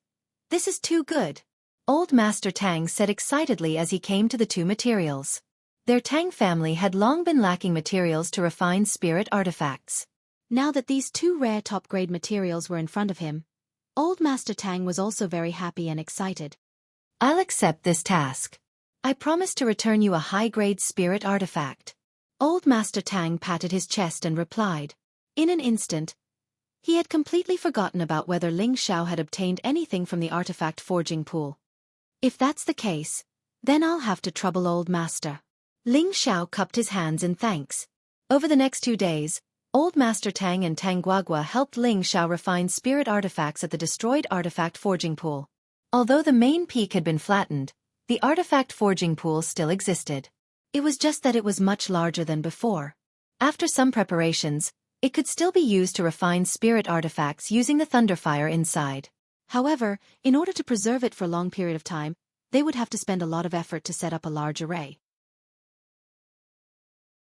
Speaker 1: is too good. Old Master Tang said excitedly as he came to the two materials. Their Tang family had long been lacking materials to refine spirit artifacts. Now that these two rare top-grade materials were in front of him, Old Master Tang was also very happy and excited. I'll accept this task. I promise to return you a high-grade spirit artifact. Old Master Tang patted his chest and replied. In an instant, he had completely forgotten about whether Ling Xiao had obtained anything from the artifact forging pool. If that's the case, then I'll have to trouble Old Master. Ling Xiao cupped his hands in thanks. Over the next 2 days, Old Master Tang and Tang Guagua helped Ling Xiao refine spirit artifacts at the destroyed artifact forging pool. Although the main peak had been flattened, the artifact forging pool still existed. It was just that it was much larger than before. After some preparations, it could still be used to refine spirit artifacts using the thunderfire inside. However, in order to preserve it for a long period of time, they would have to spend a lot of effort to set up a large array.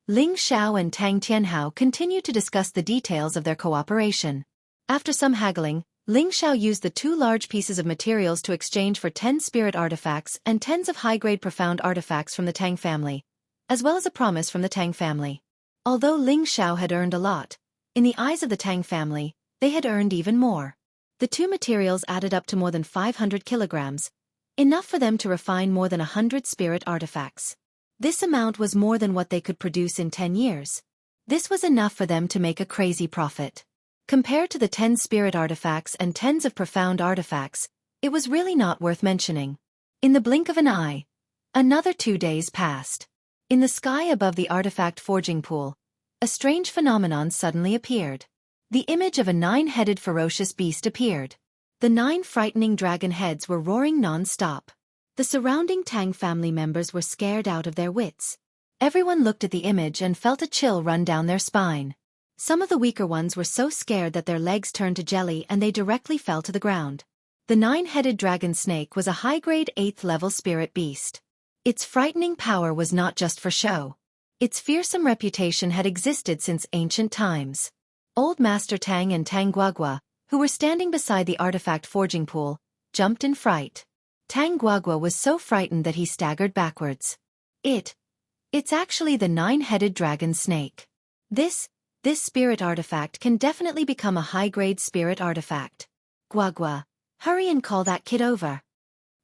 Speaker 1: Ling Xiao and Tang Tianhao continued to discuss the details of their cooperation. After some haggling, Ling Xiao used the 2 large pieces of materials to exchange for 10 spirit artifacts and tens of high-grade profound artifacts from the Tang family, as well as a promise from the Tang family. Although Ling Xiao had earned a lot, in the eyes of the Tang family, they had earned even more. The 2 materials added up to more than 500 kilograms, enough for them to refine more than 100 spirit artifacts. This amount was more than what they could produce in 10 years. This was enough for them to make a crazy profit. Compared to the 10 spirit artifacts and tens of profound artifacts, it was really not worth mentioning. In the blink of an eye, another 2 days passed. In the sky above the artifact forging pool, a strange phenomenon suddenly appeared. The image of a 9-headed ferocious beast appeared. The 9 frightening dragon heads were roaring non-stop. The surrounding Tang family members were scared out of their wits. Everyone looked at the image and felt a chill run down their spine. Some of the weaker ones were so scared that their legs turned to jelly and they directly fell to the ground. The 9-headed dragon snake was a high-grade 8th-level spirit beast. Its frightening power was not just for show. Its fearsome reputation had existed since ancient times. Old Master Tang and Tang Guagua, who were standing beside the artifact forging pool, jumped in fright. Tang Guagua was so frightened that he staggered backwards. It's actually the 9-headed dragon snake. This spirit artifact can definitely become a high-grade spirit artifact. Guagua, hurry and call that kid over.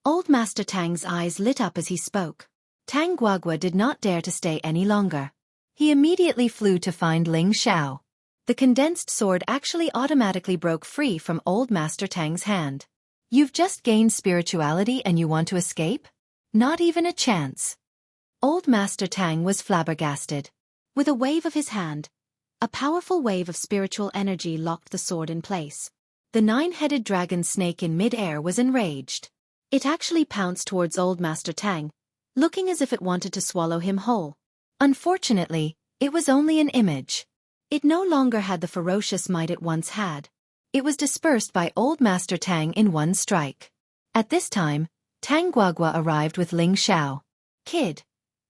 Speaker 1: Old Master Tang's eyes lit up as he spoke. Tang Guagua did not dare to stay any longer. He immediately flew to find Ling Xiao. The condensed sword actually automatically broke free from Old Master Tang's hand. You've just gained spirituality and you want to escape? Not even a chance. Old Master Tang was flabbergasted. With a wave of his hand, a powerful wave of spiritual energy locked the sword in place. The 9-headed dragon snake in mid-air was enraged. It actually pounced towards Old Master Tang, looking as if it wanted to swallow him whole. Unfortunately, it was only an image. It no longer had the ferocious might it once had. It was dispersed by Old Master Tang in one strike. At this time, Tang Guagua arrived with Ling Xiao. Kid,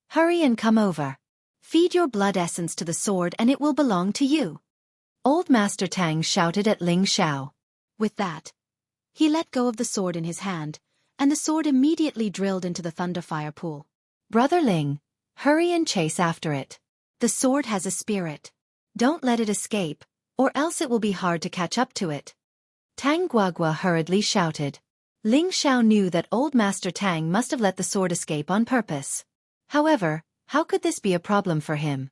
Speaker 1: hurry and come over. Feed your blood essence to the sword and it will belong to you. Old Master Tang shouted at Ling Xiao. With that, he let go of the sword in his hand, and the sword immediately drilled into the thunderfire pool. Brother Ling, hurry and chase after it. The sword has a spirit. Don't let it escape, or else it will be hard to catch up to it. Tang Guagua hurriedly shouted. Ling Xiao knew that Old Master Tang must have let the sword escape on purpose. However, how could this be a problem for him?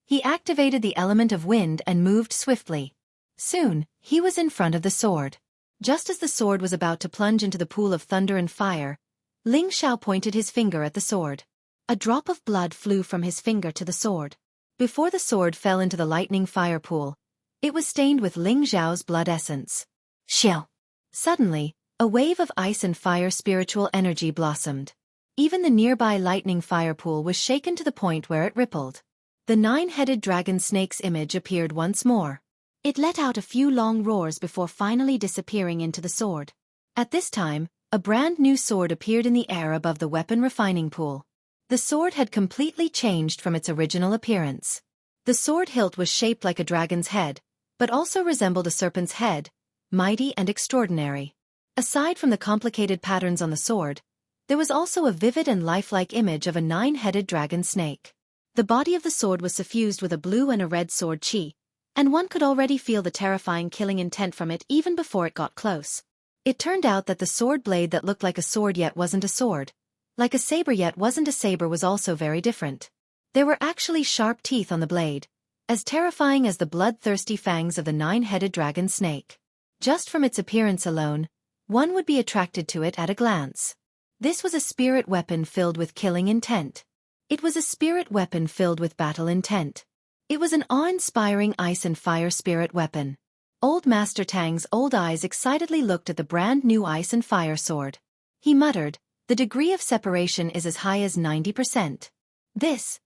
Speaker 1: He activated the element of wind and moved swiftly. Soon, he was in front of the sword. Just as the sword was about to plunge into the pool of thunder and fire, Ling Xiao pointed his finger at the sword. A drop of blood flew from his finger to the sword. Before the sword fell into the lightning fire pool, it was stained with Ling Xiao's blood essence. Xiao! Suddenly, a wave of ice and fire spiritual energy blossomed. Even the nearby lightning fire pool was shaken to the point where it rippled. The nine-headed dragon snake's image appeared once more. It let out a few long roars before finally disappearing into the sword. At this time, a brand new sword appeared in the air above the weapon refining pool. The sword had completely changed from its original appearance. The sword hilt was shaped like a dragon's head, but also resembled a serpent's head, mighty and extraordinary. Aside from the complicated patterns on the sword, there was also a vivid and lifelike image of a nine-headed dragon snake. The body of the sword was suffused with a blue and a red sword chi, and one could already feel the terrifying killing intent from it even before it got close. It turned out that the sword blade that looked like a sword yet wasn't a sword, like a saber yet wasn't a saber, was also very different. There were actually sharp teeth on the blade, as terrifying as the bloodthirsty fangs of the nine-headed dragon snake. Just from its appearance alone, one would be attracted to it at a glance. This was a spirit weapon filled with killing intent. It was a spirit weapon filled with battle intent. It was an awe-inspiring ice and fire spirit weapon. Old Master Tang's old eyes excitedly looked at the brand new ice and fire sword. He muttered, "The degree of separation is as high as 90%. This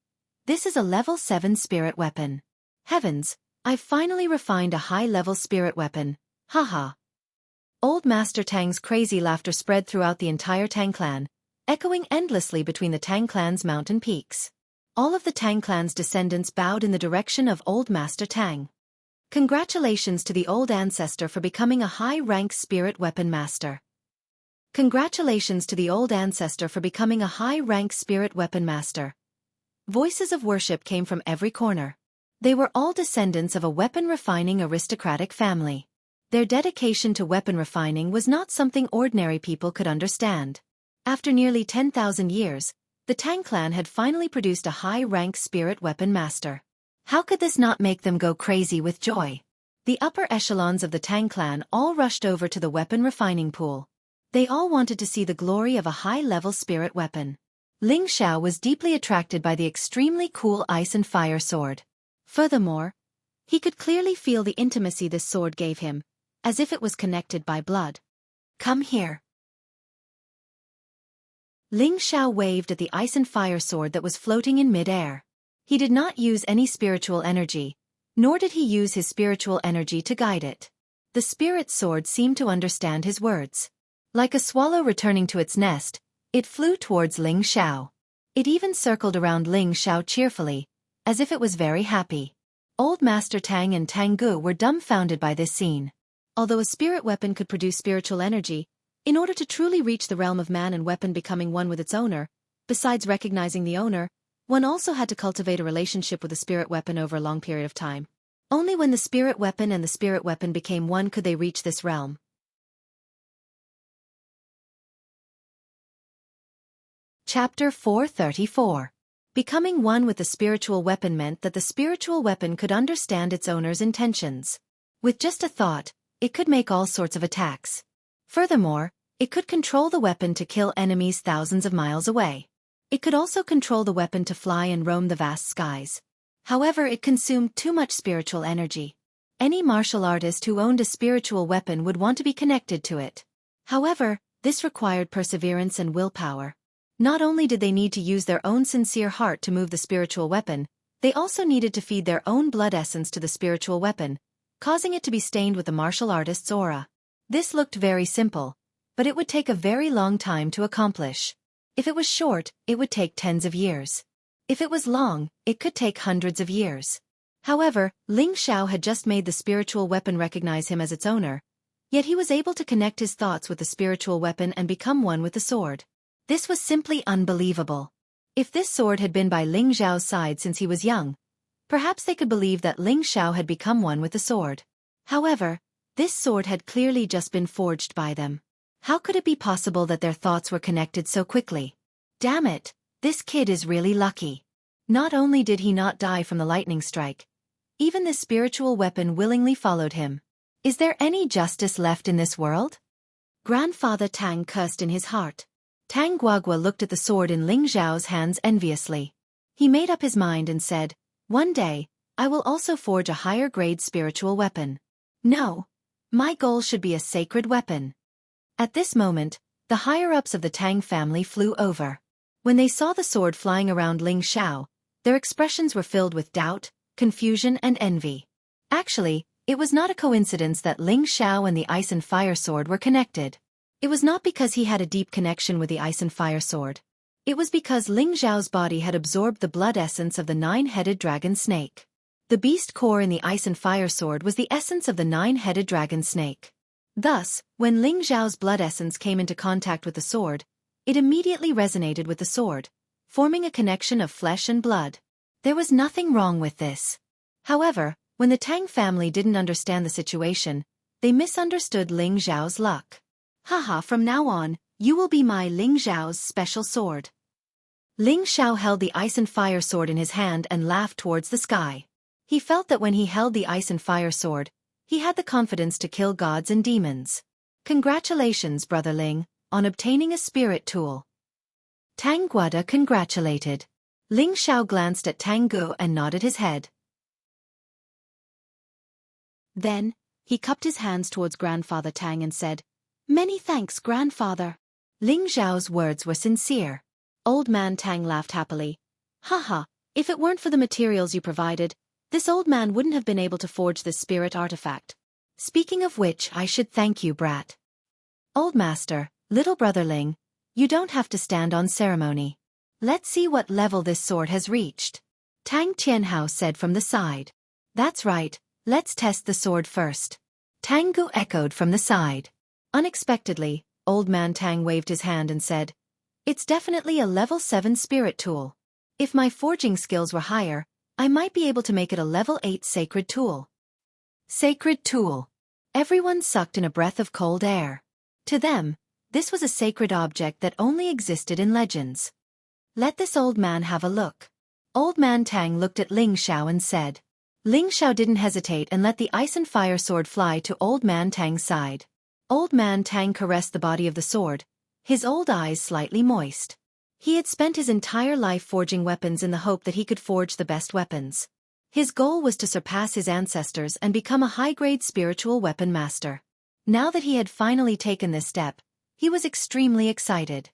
Speaker 1: is a level 7 spirit weapon. Heavens, I've finally refined a high-level spirit weapon, haha." Old Master Tang's crazy laughter spread throughout the entire Tang clan, echoing endlessly between the Tang clan's mountain peaks. All of the Tang clan's descendants bowed in the direction of Old Master Tang. Congratulations to the old ancestor for becoming a high-rank spirit weapon master. Congratulations to the old ancestor for becoming a high-rank spirit weapon master. Voices of worship came from every corner. They were all descendants of a weapon-refining aristocratic family. Their dedication to weapon refining was not something ordinary people could understand. After nearly 10,000 years, the Tang clan had finally produced a high-rank spirit weapon master. How could this not make them go crazy with joy? The upper echelons of the Tang clan all rushed over to the weapon refining pool. They all wanted to see the glory of a high-level spirit weapon. Ling Xiao was deeply attracted by the extremely cool ice and fire sword. Furthermore, he could clearly feel the intimacy this sword gave him, as if it was connected by blood. "Come here." Ling Xiao waved at the ice and fire sword that was floating in mid-air. He did not use any spiritual energy, nor did he use his spiritual energy to guide it. The spirit sword seemed to understand his words. Like a swallow returning to its nest, it flew towards Ling Xiao. It even circled around Ling Xiao cheerfully, as if it was very happy. Old Master Tang and Tang Gu were dumbfounded by this scene. Although a spirit weapon could produce spiritual energy, in order to truly reach the realm of man and weapon becoming one with its owner, besides recognizing the owner, one also had to cultivate a relationship with the spirit weapon over a long period of time. Only when the spirit weapon and the spirit weapon became one could they reach this realm. Chapter 434. Becoming one with the spiritual weapon meant that the spiritual weapon could understand its owner's intentions. With just a thought, it could make all sorts of attacks. Furthermore, it could control the weapon to kill enemies thousands of miles away. It could also control the weapon to fly and roam the vast skies. However, it consumed too much spiritual energy. Any martial artist who owned a spiritual weapon would want to be connected to it. However, this required perseverance and willpower. Not only did they need to use their own sincere heart to move the spiritual weapon, they also needed to feed their own blood essence to the spiritual weapon, causing it to be stained with the martial artist's aura. This looked very simple, but it would take a very long time to accomplish. If it was short, it would take tens of years. If it was long, it could take hundreds of years. However, Ling Xiao had just made the spiritual weapon recognize him as its owner, yet he was able to connect his thoughts with the spiritual weapon and become one with the sword. This was simply unbelievable. If this sword had been by Ling Xiao's side since he was young, perhaps they could believe that Ling Xiao had become one with the sword. However, this sword had clearly just been forged by them. How could it be possible that their thoughts were connected so quickly? Damn it, this kid is really lucky. Not only did he not die from the lightning strike, even the spiritual weapon willingly followed him. Is there any justice left in this world? Grandfather Tang cursed in his heart. Tang Guagua looked at the sword in Ling Xiao's hands enviously. He made up his mind and said, "One day, I will also forge a higher-grade spiritual weapon. No, my goal should be a sacred weapon." At this moment, the higher-ups of the Tang family flew over. When they saw the sword flying around Ling Xiao, Their expressions were filled with doubt, confusion and envy. Actually, it was not a coincidence that Ling Xiao and the ice and fire sword were connected. It was not because he had a deep connection with the ice and fire sword. It was because Ling Xiao's body had absorbed the blood essence of the nine-headed dragon snake. The beast core in the ice and fire sword was the essence of the nine-headed dragon snake. Thus, when Ling Xiao's blood essence came into contact with the sword, it immediately resonated with the sword, forming a connection of flesh and blood. There was nothing wrong with this. However, when the Tang family didn't understand the situation, they misunderstood Ling Xiao's luck. Haha, from now on, you will be my Ling Xiao's special sword. Ling Xiao held the ice and fire sword in his hand and laughed towards the sky. He felt that when he held the ice and fire sword, he had the confidence to kill gods and demons. Congratulations, Brother Ling, on obtaining a spirit tool. Tang Guada congratulated. Ling Xiao glanced at Tang Gu and nodded his head. Then, he cupped his hands towards Grandfather Tang and said, "Many thanks, Grandfather." Ling Xiao's words were sincere. Old Man Tang laughed happily. Haha, if it weren't for the materials you provided, this old man wouldn't have been able to forge this spirit artifact. Speaking of which, I should thank you, brat. Old Master, little brother Ling, you don't have to stand on ceremony. Let's see what level this sword has reached. Tang Tianhao said from the side. That's right, let's test the sword first. Tang Gu echoed from the side. Unexpectedly, Old Man Tang waved his hand and said, "It's definitely a level 7 spirit tool. If my forging skills were higher, I might be able to make it a level 8 sacred tool." Sacred tool. Everyone sucked in a breath of cold air. To them, this was a sacred object that only existed in legends. Let this old man have a look. Old Man Tang looked at Ling Xiao and said. Ling Xiao didn't hesitate and let the ice and fire sword fly to Old Man Tang's side. Old Man Tang caressed the body of the sword, his old eyes slightly moist. He had spent his entire life forging weapons in the hope that he could forge the best weapons. His goal was to surpass his ancestors and become a high-grade spiritual weapon master. Now that he had finally taken this step, he was extremely excited.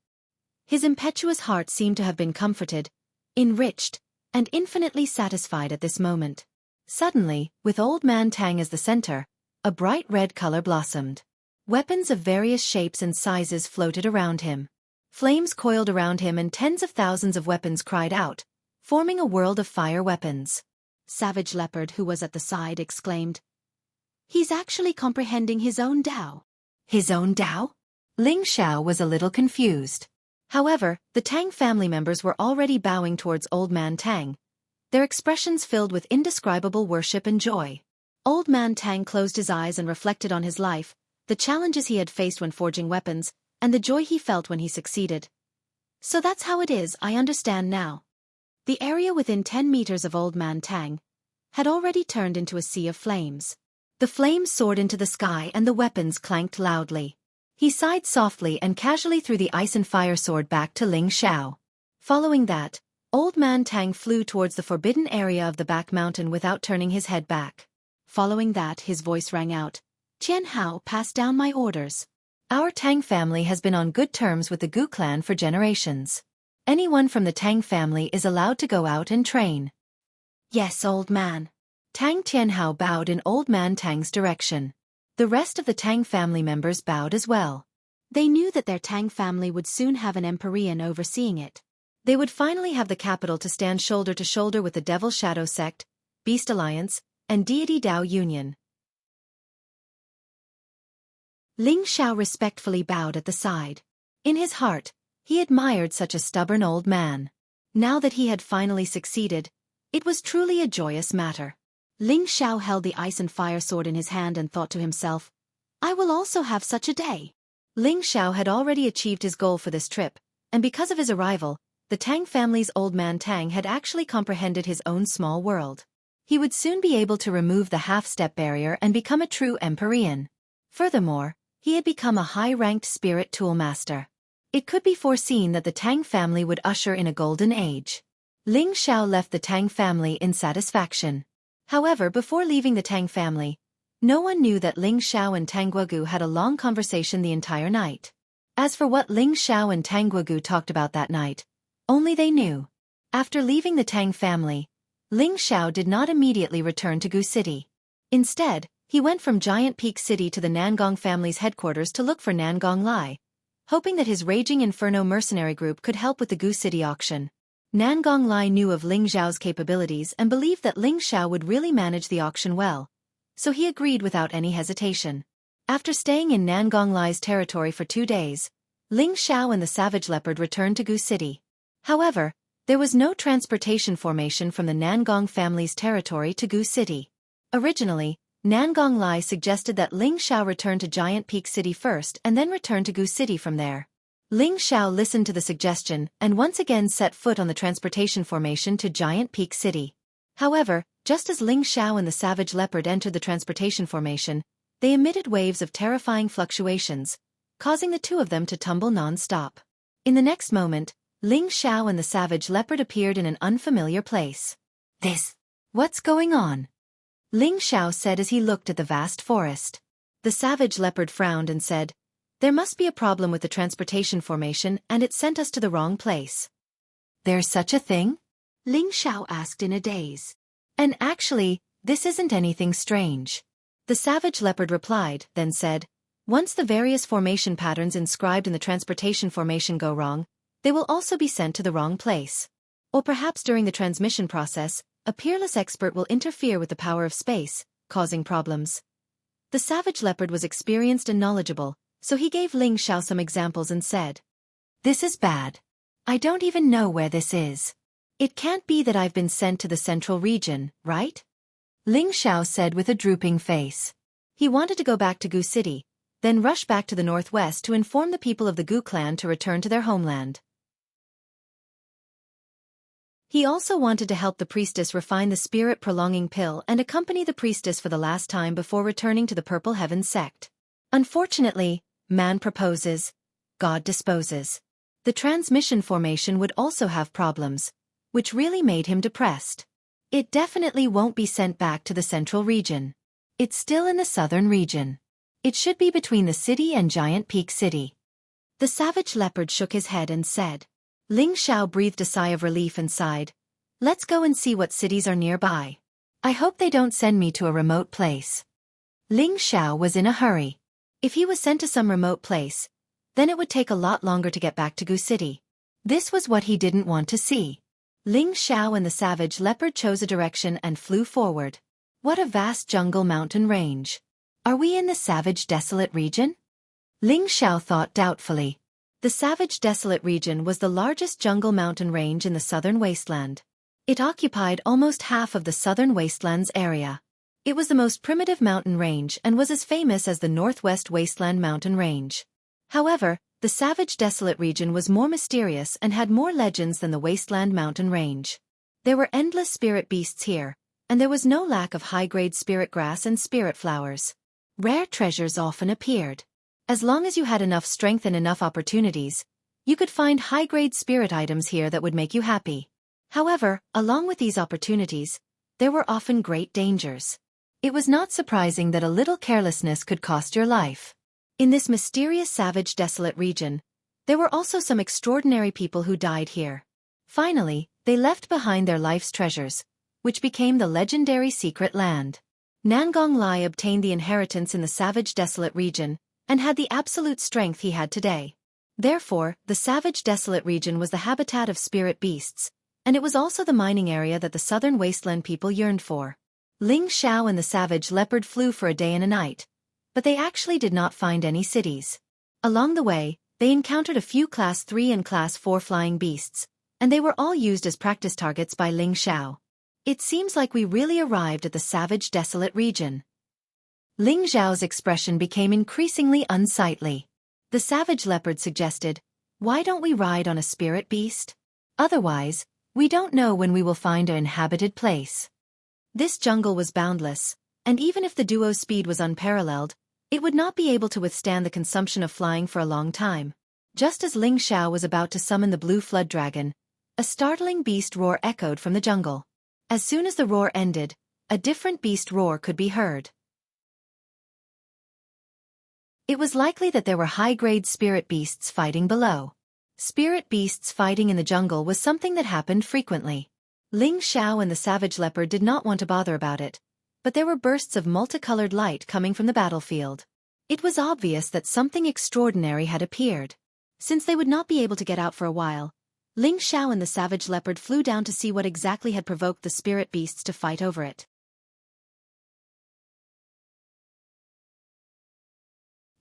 Speaker 1: His impetuous heart seemed to have been comforted, enriched, and infinitely satisfied at this moment. Suddenly, with Old Man Tang as the center, a bright red color blossomed. Weapons of various shapes and sizes floated around him. Flames coiled around him and tens of thousands of weapons cried out, forming a world of fire weapons. Savage Leopard, who was at the side, exclaimed, "He's actually comprehending his own Tao." His own Tao? Ling Xiao was a little confused. However, the Tang family members were already bowing towards Old Man Tang, their expressions filled with indescribable worship and joy. Old Man Tang closed his eyes and reflected on his life, the challenges he had faced when forging weapons, and the joy he felt when he succeeded. So that's how it is, I understand now. The area within 10 meters of Old Man Tang had already turned into a sea of flames. The flames soared into the sky and the weapons clanked loudly. He sighed softly and casually threw the ice and fire sword back to Ling Xiao. Following that, Old Man Tang flew towards the forbidden area of the back mountain without turning his head back. Following that, his voice rang out, "Jianghu, pass down my orders. Our Tang family has been on good terms with the Gu clan for generations. Anyone from the Tang family is allowed to go out and train." "Yes, old man." Tang Tianhao bowed in Old Man Tang's direction. The rest of the Tang family members bowed as well. They knew that their Tang family would soon have an Empyrean overseeing it. They would finally have the capital to stand shoulder to shoulder with the Devil Shadow Sect, Beast Alliance, and Deity Dao Union. Ling Xiao respectfully bowed at the side. In his heart, he admired such a stubborn old man. Now that he had finally succeeded, it was truly a joyous matter. Ling Xiao held the ice and fire sword in his hand and thought to himself, "I will also have such a day." Ling Xiao had already achieved his goal for this trip, and because of his arrival, the Tang family's Old Man Tang had actually comprehended his own small world. He would soon be able to remove the half-step barrier and become a true Empyrean. Furthermore, he had become a high-ranked spirit tool master. It could be foreseen that the Tang family would usher in a golden age. Ling Xiao left the Tang family in satisfaction. However, before leaving the Tang family, no one knew that Ling Xiao and Tang Guogu had a long conversation the entire night. As for what Ling Xiao and Tang Guogu talked about that night, only they knew. After leaving the Tang family, Ling Xiao did not immediately return to Gu City. Instead, he went from Giant Peak City to the Nangong family's headquarters to look for Nangong Lai, hoping that his raging Inferno mercenary group could help with the Gu City auction. Nangong Lai knew of Ling Xiao's capabilities and believed that Ling Xiao would really manage the auction well, so he agreed without any hesitation. After staying in Nangong Lai's territory for 2 days, Ling Xiao and the Savage Leopard returned to Gu City. However, there was no transportation formation from the Nangong family's territory to Gu City. Originally, Nangong Lai suggested that Ling Xiao return to Giant Peak City first and then return to Gu City from there. Ling Xiao listened to the suggestion and once again set foot on the transportation formation to Giant Peak City. However, just as Ling Xiao and the Savage Leopard entered the transportation formation, they emitted waves of terrifying fluctuations, causing the two of them to tumble non-stop. In the next moment, Ling Xiao and the Savage Leopard appeared in an unfamiliar place. What's going on? Ling Xiao said as he looked at the vast forest. The Savage Leopard frowned and said, "There must be a problem with the transportation formation and it sent us to the wrong place." "There's such a thing?" Ling Xiao asked in a daze. "And actually, this isn't anything strange." The Savage Leopard replied, then said, "Once the various formation patterns inscribed in the transportation formation go wrong, they will also be sent to the wrong place. Or perhaps during the transmission process, a peerless expert will interfere with the power of space, causing problems." The Savage Leopard was experienced and knowledgeable, so he gave Ling Xiao some examples and said, "This is bad. I don't even know where this is. It can't be that I've been sent to the central region, right?" Ling Xiao said with a drooping face. He wanted to go back to Gu City, then rush back to the northwest to inform the people of the Gu clan to return to their homeland. He also wanted to help the priestess refine the spirit-prolonging pill and accompany the priestess for the last time before returning to the Purple Heaven sect. Unfortunately, man proposes, God disposes. The transmission formation would also have problems, which really made him depressed. It definitely won't be sent back to the central region. It's still in the southern region. It should be between the city and Giant Peak City. The Savage Leopard shook his head and said. Ling Xiao breathed a sigh of relief and sighed, "Let's go and see what cities are nearby. I hope they don't send me to a remote place." Ling Xiao was in a hurry. If he was sent to some remote place, then it would take a lot longer to get back to Gu City. This was what he didn't want to see. Ling Xiao and the Savage Leopard chose a direction and flew forward. What a vast jungle mountain range. Are we in the Savage Desolate region? Ling Xiao thought doubtfully. The Savage Desolate region was the largest jungle mountain range in the southern wasteland. It occupied almost half of the southern wasteland's area. It was the most primitive mountain range and was as famous as the Northwest Wasteland mountain range. However, the Savage Desolate region was more mysterious and had more legends than the Wasteland mountain range. There were endless spirit beasts here, and there was no lack of high-grade spirit grass and spirit flowers. Rare treasures often appeared. As long as you had enough strength and enough opportunities, you could find high-grade spirit items here that would make you happy. However, along with these opportunities, there were often great dangers. It was not surprising that a little carelessness could cost your life. In this mysterious Savage Desolate region, there were also some extraordinary people who died here. Finally, they left behind their life's treasures, which became the legendary Secret Land. Nangong Lai obtained the inheritance in the Savage Desolate region, and had the absolute strength he had today. Therefore, the Savage Desolate region was the habitat of spirit beasts, and it was also the mining area that the southern wasteland people yearned for. Ling Xiao and the Savage Leopard flew for a day and a night, but they actually did not find any cities. Along the way, they encountered a few Class 3 and Class 4 flying beasts, and they were all used as practice targets by Ling Xiao. It seems like we really arrived at the Savage Desolate region. Ling Xiao's expression became increasingly unsightly. The Savage Leopard suggested, "Why don't we ride on a spirit beast? Otherwise, we don't know when we will find an inhabited place." This jungle was boundless, and even if the duo's speed was unparalleled, it would not be able to withstand the consumption of flying for a long time. Just as Ling Xiao was about to summon the blue flood dragon, a startling beast roar echoed from the jungle. As soon as the roar ended, a different beast roar could be heard. It was likely that there were high-grade spirit beasts fighting below. Spirit beasts fighting in the jungle was something that happened frequently. Ling Xiao and the savage leopard did not want to bother about it, but there were bursts of multicolored light coming from the battlefield. It was obvious that something extraordinary had appeared. Since they would not be able to get out for a while, Ling Xiao and the savage leopard flew down to see what exactly had provoked the spirit beasts to fight over it.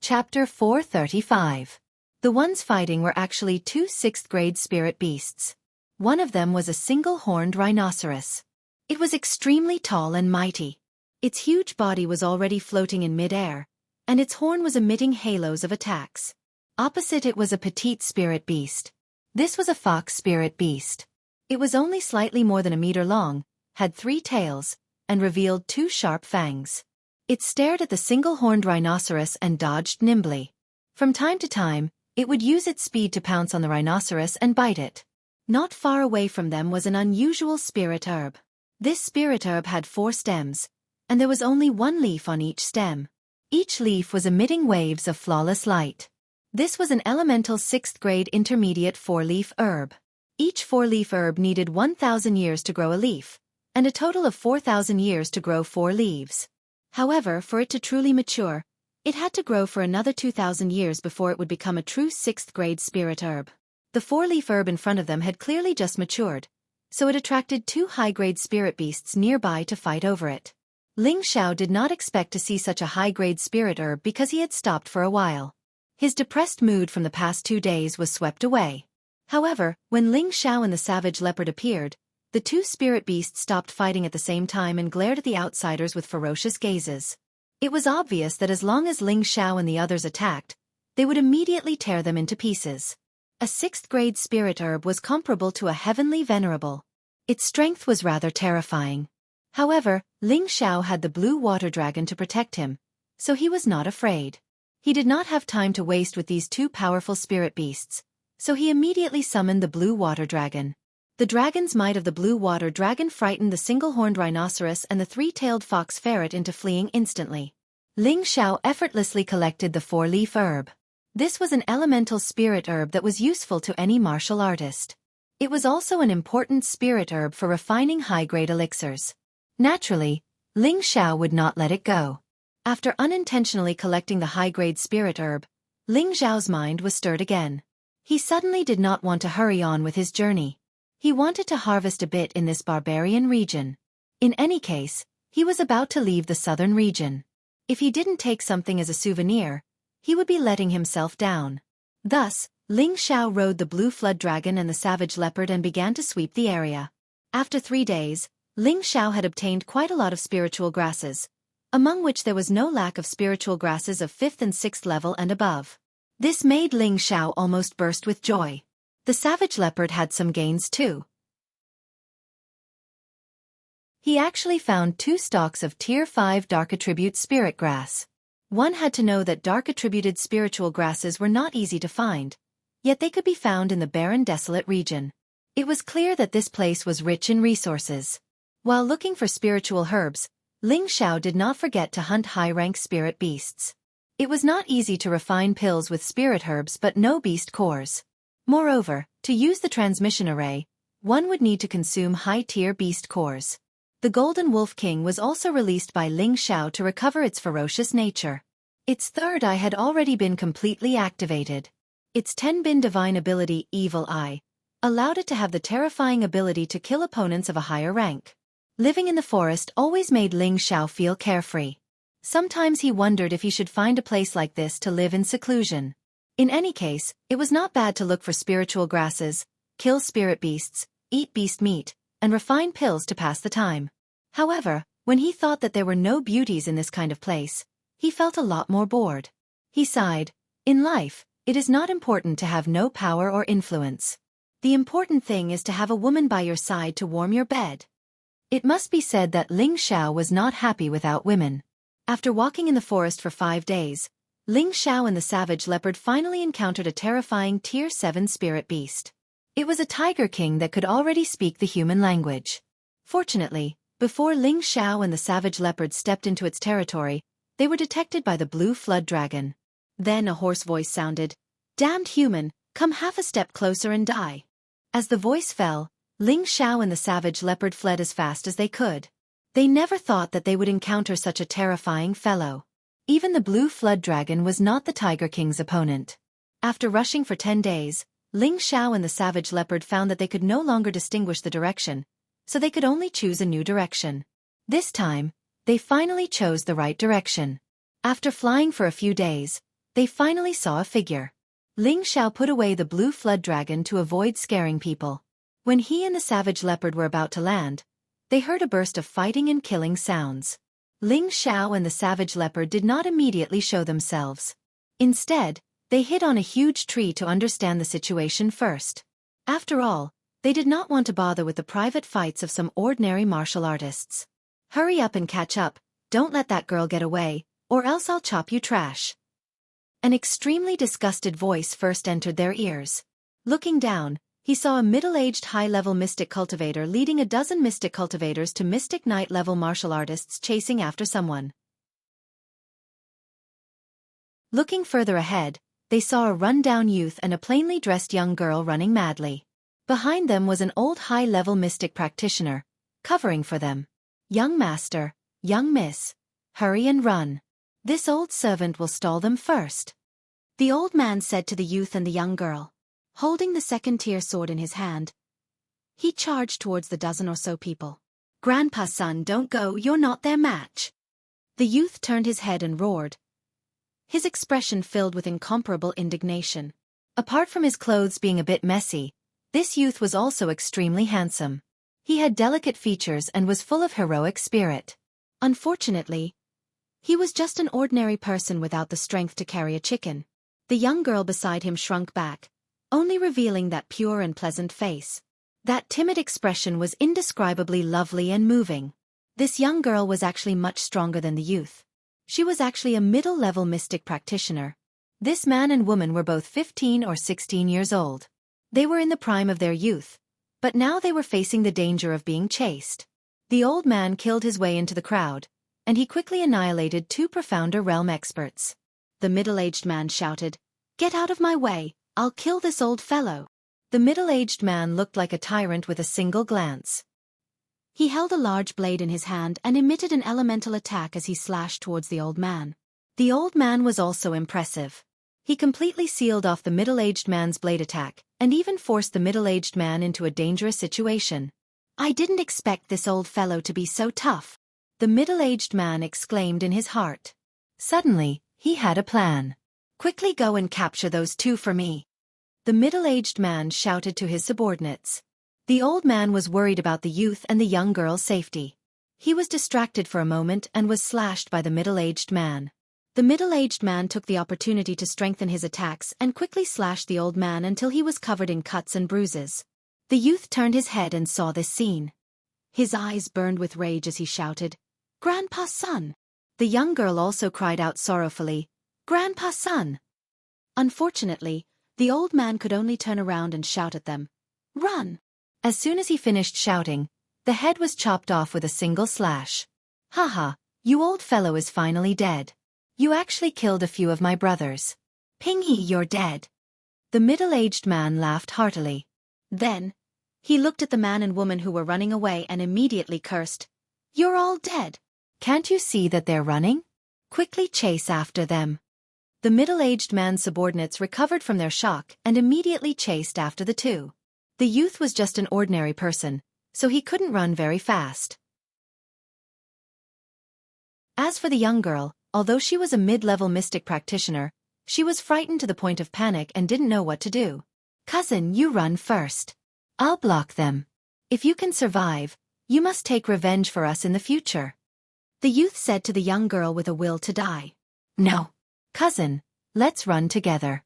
Speaker 1: Chapter 435. The ones fighting were actually two 6th-grade spirit beasts. One of them was a single-horned rhinoceros. It was extremely tall and mighty. Its huge body was already floating in mid-air, and its horn was emitting halos of attacks. Opposite it was a petite spirit beast. This was a fox spirit beast. It was only slightly more than a meter long, had 3 tails, and revealed 2 sharp fangs. It stared at the single-horned rhinoceros and dodged nimbly. From time to time, it would use its speed to pounce on the rhinoceros and bite it. Not far away from them was an unusual spirit herb. This spirit herb had 4 stems, and there was only 1 leaf on each stem. Each leaf was emitting waves of flawless light. This was an elemental 6th-grade intermediate 4-leaf herb. Each 4-leaf herb needed 1,000 years to grow a leaf, and a total of 4,000 years to grow 4 leaves. However, for it to truly mature, it had to grow for another 2,000 years before it would become a true 6th-grade spirit herb. The 4-leaf herb in front of them had clearly just matured, so it attracted 2 high-grade spirit beasts nearby to fight over it. Ling Xiao did not expect to see such a high-grade spirit herb because he had stopped for a while. His depressed mood from the past 2 days was swept away. However, when Ling Xiao and the savage leopard appeared, the 2 spirit beasts stopped fighting at the same time and glared at the outsiders with ferocious gazes. It was obvious that as long as Ling Xiao and the others attacked, they would immediately tear them into pieces. A 6th-grade spirit herb was comparable to a heavenly venerable. Its strength was rather terrifying. However, Ling Xiao had the blue water dragon to protect him, so he was not afraid. He did not have time to waste with these 2 powerful spirit beasts, so he immediately summoned the blue water dragon. The dragon's might of the blue water dragon frightened the single-horned rhinoceros and the 3-tailed fox ferret into fleeing instantly. Ling Xiao effortlessly collected the 4-leaf herb. This was an elemental spirit herb that was useful to any martial artist. It was also an important spirit herb for refining high-grade elixirs. Naturally, Ling Xiao would not let it go. After unintentionally collecting the high-grade spirit herb, Ling Xiao's mind was stirred again. He suddenly did not want to hurry on with his journey. He wanted to harvest a bit in this barbarian region. In any case, he was about to leave the southern region. If he didn't take something as a souvenir, he would be letting himself down. Thus, Ling Xiao rode the blue flood dragon and the savage leopard and began to sweep the area. After 3 days, Ling Xiao had obtained quite a lot of spiritual grasses, among which there was no lack of spiritual grasses of 5th and 6th level and above. This made Ling Xiao almost burst with joy. The savage leopard had some gains too. He actually found 2 stalks of Tier 5 Dark Attribute Spirit Grass. One had to know that dark attributed spiritual grasses were not easy to find, yet they could be found in the barren desolate region. It was clear that this place was rich in resources. While looking for spiritual herbs, Ling Xiao did not forget to hunt high-rank spirit beasts. It was not easy to refine pills with spirit herbs but no beast cores. Moreover, to use the transmission array, one would need to consume high-tier beast cores. The Golden Wolf King was also released by Ling Xiao to recover its ferocious nature. Its 3rd eye had already been completely activated. Its 10-bin divine ability, Evil Eye, allowed it to have the terrifying ability to kill opponents of a higher rank. Living in the forest always made Ling Xiao feel carefree. Sometimes he wondered if he should find a place like this to live in seclusion. In any case, it was not bad to look for spiritual grasses, kill spirit beasts, eat beast meat, and refine pills to pass the time. However, when he thought that there were no beauties in this kind of place, he felt a lot more bored. He sighed. In life, it is not important to have no power or influence. The important thing is to have a woman by your side to warm your bed. It must be said that Ling Xiao was not happy without women. After walking in the forest for 5 days, Ling Xiao and the savage leopard finally encountered a terrifying Tier 7 spirit beast. It was a tiger king that could already speak the human language. Fortunately, before Ling Xiao and the savage leopard stepped into its territory, they were detected by the blue flood dragon. Then a hoarse voice sounded, "Damned human, Come half a step closer and die. As the voice fell, Ling Xiao and the savage leopard fled as fast as they could. They never thought that they would encounter such a terrifying fellow. Even the blue flood dragon was not the Tiger King's opponent. After rushing for 10 days, Ling Xiao and the savage leopard found that they could no longer distinguish the direction, so they could only choose a new direction. This time, they finally chose the right direction. After flying for a few days, they finally saw a figure. Ling Xiao put away the blue flood dragon to avoid scaring people. When he and the savage leopard were about to land, they heard a burst of fighting and killing sounds. Ling Xiao and the savage leopard did not immediately show themselves. Instead, they hid on a huge tree to understand the situation first. After all, they did not want to bother with the private fights of some ordinary martial artists. Hurry up and catch up, don't let that girl get away, or else I'll chop you trash. An extremely disgusted voice first entered their ears. Looking down, he saw a middle-aged high-level mystic cultivator leading a dozen mystic cultivators to mystic knight-level martial artists chasing after someone. Looking further ahead, they saw a run-down youth and a plainly dressed young girl running madly. Behind them was an old high-level mystic practitioner, covering for them. Young master, young miss, hurry and run. This old servant will stall them first. The old man said to the youth and the young girl. Holding the second-tier sword in his hand, he charged towards the dozen or so people. Grandpa's son, don't go, you're not their match. The youth turned his head and roared, his expression filled with incomparable indignation. Apart from his clothes being a bit messy, this youth was also extremely handsome. He had delicate features and was full of heroic spirit. Unfortunately, he was just an ordinary person without the strength to carry a chicken. The young girl beside him shrunk back, only revealing that pure and pleasant face. That timid expression was indescribably lovely and moving. This young girl was actually much stronger than the youth. She was actually a middle-level mystic practitioner. This man and woman were both 15 or 16 years old. They were in the prime of their youth, but now they were facing the danger of being chased. The old man killed his way into the crowd, and he quickly annihilated 2 profounder realm experts. The middle-aged man shouted, "Get out of my way! I'll kill this old fellow." The middle-aged man looked like a tyrant with a single glance. He held a large blade in his hand and emitted an elemental attack as he slashed towards the old man. The old man was also impressive. He completely sealed off the middle-aged man's blade attack, and even forced the middle-aged man into a dangerous situation. I didn't expect this old fellow to be so tough, the middle-aged man exclaimed in his heart. Suddenly, he had a plan. Quickly go and capture those 2 for me. The middle-aged man shouted to his subordinates. The old man was worried about the youth and the young girl's safety. He was distracted for a moment and was slashed by the middle-aged man. The middle-aged man took the opportunity to strengthen his attacks and quickly slashed the old man until he was covered in cuts and bruises. The youth turned his head and saw this scene. His eyes burned with rage as he shouted, "Grandpa's son!" The young girl also cried out sorrowfully, "Grandpa's son!" Unfortunately, the old man could only turn around and shout at them, "Run!" As soon as he finished shouting, the head was chopped off with a single slash. "Haha, you old fellow is finally dead. You actually killed a few of my brothers. Pinghe, you're dead." The middle-aged man laughed heartily. Then, he looked at the man and woman who were running away and immediately cursed, "You're all dead. Can't you see that they're running? Quickly chase after them." The middle-aged man's subordinates recovered from their shock and immediately chased after the 2. The youth was just an ordinary person, so he couldn't run very fast. As for the young girl, although she was a mid-level mystic practitioner, she was frightened to the point of panic and didn't know what to do. "Cousin, you run first. I'll block them. If you can survive, you must take revenge for us in the future," the youth said to the young girl with a will to die. "No. Cousin, let's run together."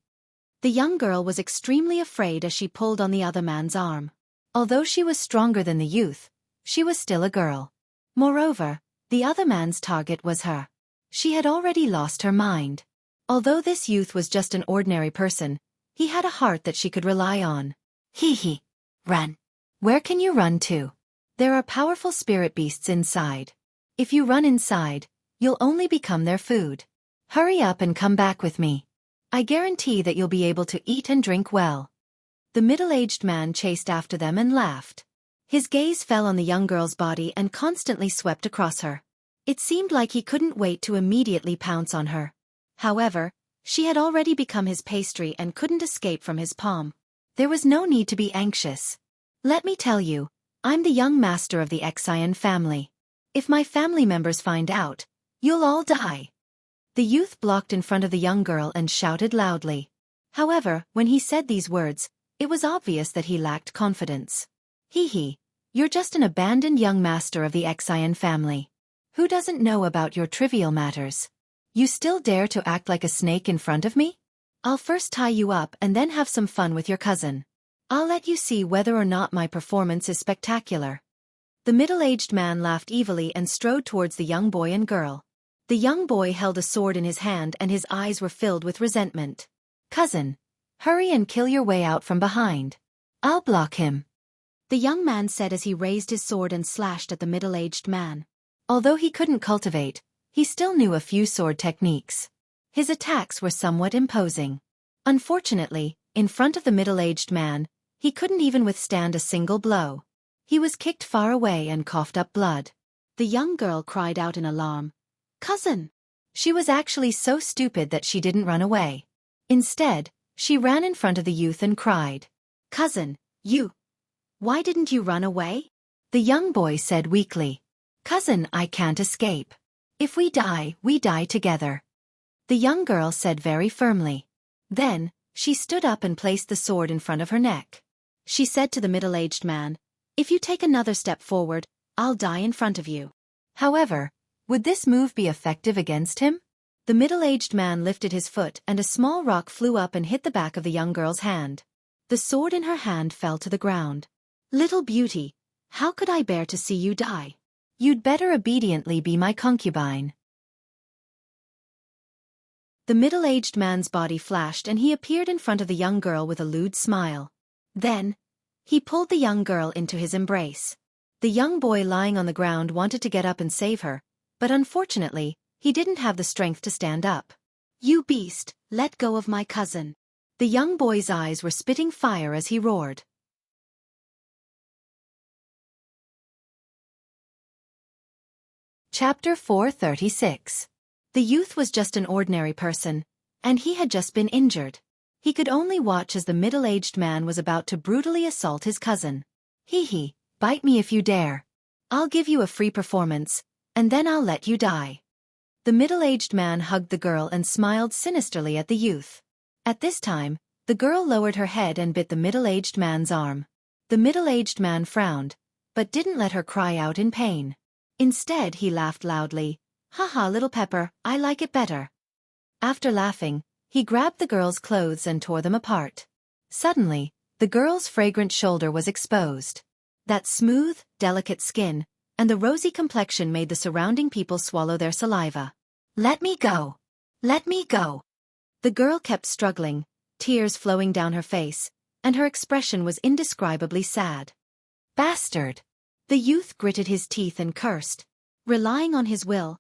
Speaker 1: The young girl was extremely afraid as she pulled on the other man's arm. Although she was stronger than the youth, she was still a girl. Moreover, the other man's target was her. She had already lost her mind. Although this youth was just an ordinary person, he had a heart that she could rely on. Hee. Run. Where can you run to? There are powerful spirit beasts inside. If you run inside, you'll only become their food. Hurry up and come back with me. I guarantee that you'll be able to eat and drink well." The middle-aged man chased after them and laughed. His gaze fell on the young girl's body and constantly swept across her. It seemed like he couldn't wait to immediately pounce on her. However, she had already become his pastry and couldn't escape from his palm. There was no need to be anxious. "Let me tell you, I'm the young master of the Xian family. If my family members find out, you'll all die." The youth blocked in front of the young girl and shouted loudly. However, when he said these words, it was obvious that he lacked confidence. "Hee, you're just an abandoned young master of the Xian family. Who doesn't know about your trivial matters? You still dare to act like a snake in front of me? I'll first tie you up and then have some fun with your cousin. I'll let you see whether or not my performance is spectacular." The middle-aged man laughed evilly and strode towards the young boy and girl. The young boy held a sword in his hand and his eyes were filled with resentment. "Cousin, hurry and kill your way out from behind. I'll block him," the young man said as he raised his sword and slashed at the middle-aged man. Although he couldn't cultivate, he still knew a few sword techniques. His attacks were somewhat imposing. Unfortunately, in front of the middle-aged man, he couldn't even withstand a single blow. He was kicked far away and coughed up blood. The young girl cried out in alarm. "Cousin!" She was actually so stupid that she didn't run away. Instead, she ran in front of the youth and cried, "Cousin, why didn't you run away?" The young boy said weakly, "Cousin, I can't escape. If we die together." The young girl said very firmly. Then, she stood up and placed the sword in front of her neck. She said to the middle-aged man, "If you take another step forward, I'll die in front of you." However, would this move be effective against him? The middle-aged man lifted his foot and a small rock flew up and hit the back of the young girl's hand. The sword in her hand fell to the ground. "Little beauty, how could I bear to see you die? You'd better obediently be my concubine." The middle-aged man's body flashed and he appeared in front of the young girl with a lewd smile. Then, he pulled the young girl into his embrace. The young boy lying on the ground wanted to get up and save her, but unfortunately, he didn't have the strength to stand up. "You beast, let go of my cousin." The young boy's eyes were spitting fire as he roared. Chapter 436. The youth was just an ordinary person, and he had just been injured. He could only watch as the middle-aged man was about to brutally assault his cousin. "Hee, bite me if you dare. I'll give you a free performance, and then I'll let you die." The middle-aged man hugged the girl and smiled sinisterly at the youth. At this time, the girl lowered her head and bit the middle-aged man's arm. The middle-aged man frowned, but didn't let her cry out in pain. Instead, he laughed loudly. "Haha, little pepper, I like it better." After laughing, he grabbed the girl's clothes and tore them apart. Suddenly, the girl's fragrant shoulder was exposed. That smooth, delicate skin and the rosy complexion made the surrounding people swallow their saliva. "Let me go! Let me go!" The girl kept struggling, tears flowing down her face, and her expression was indescribably sad. "Bastard!" The youth gritted his teeth and cursed. Relying on his will,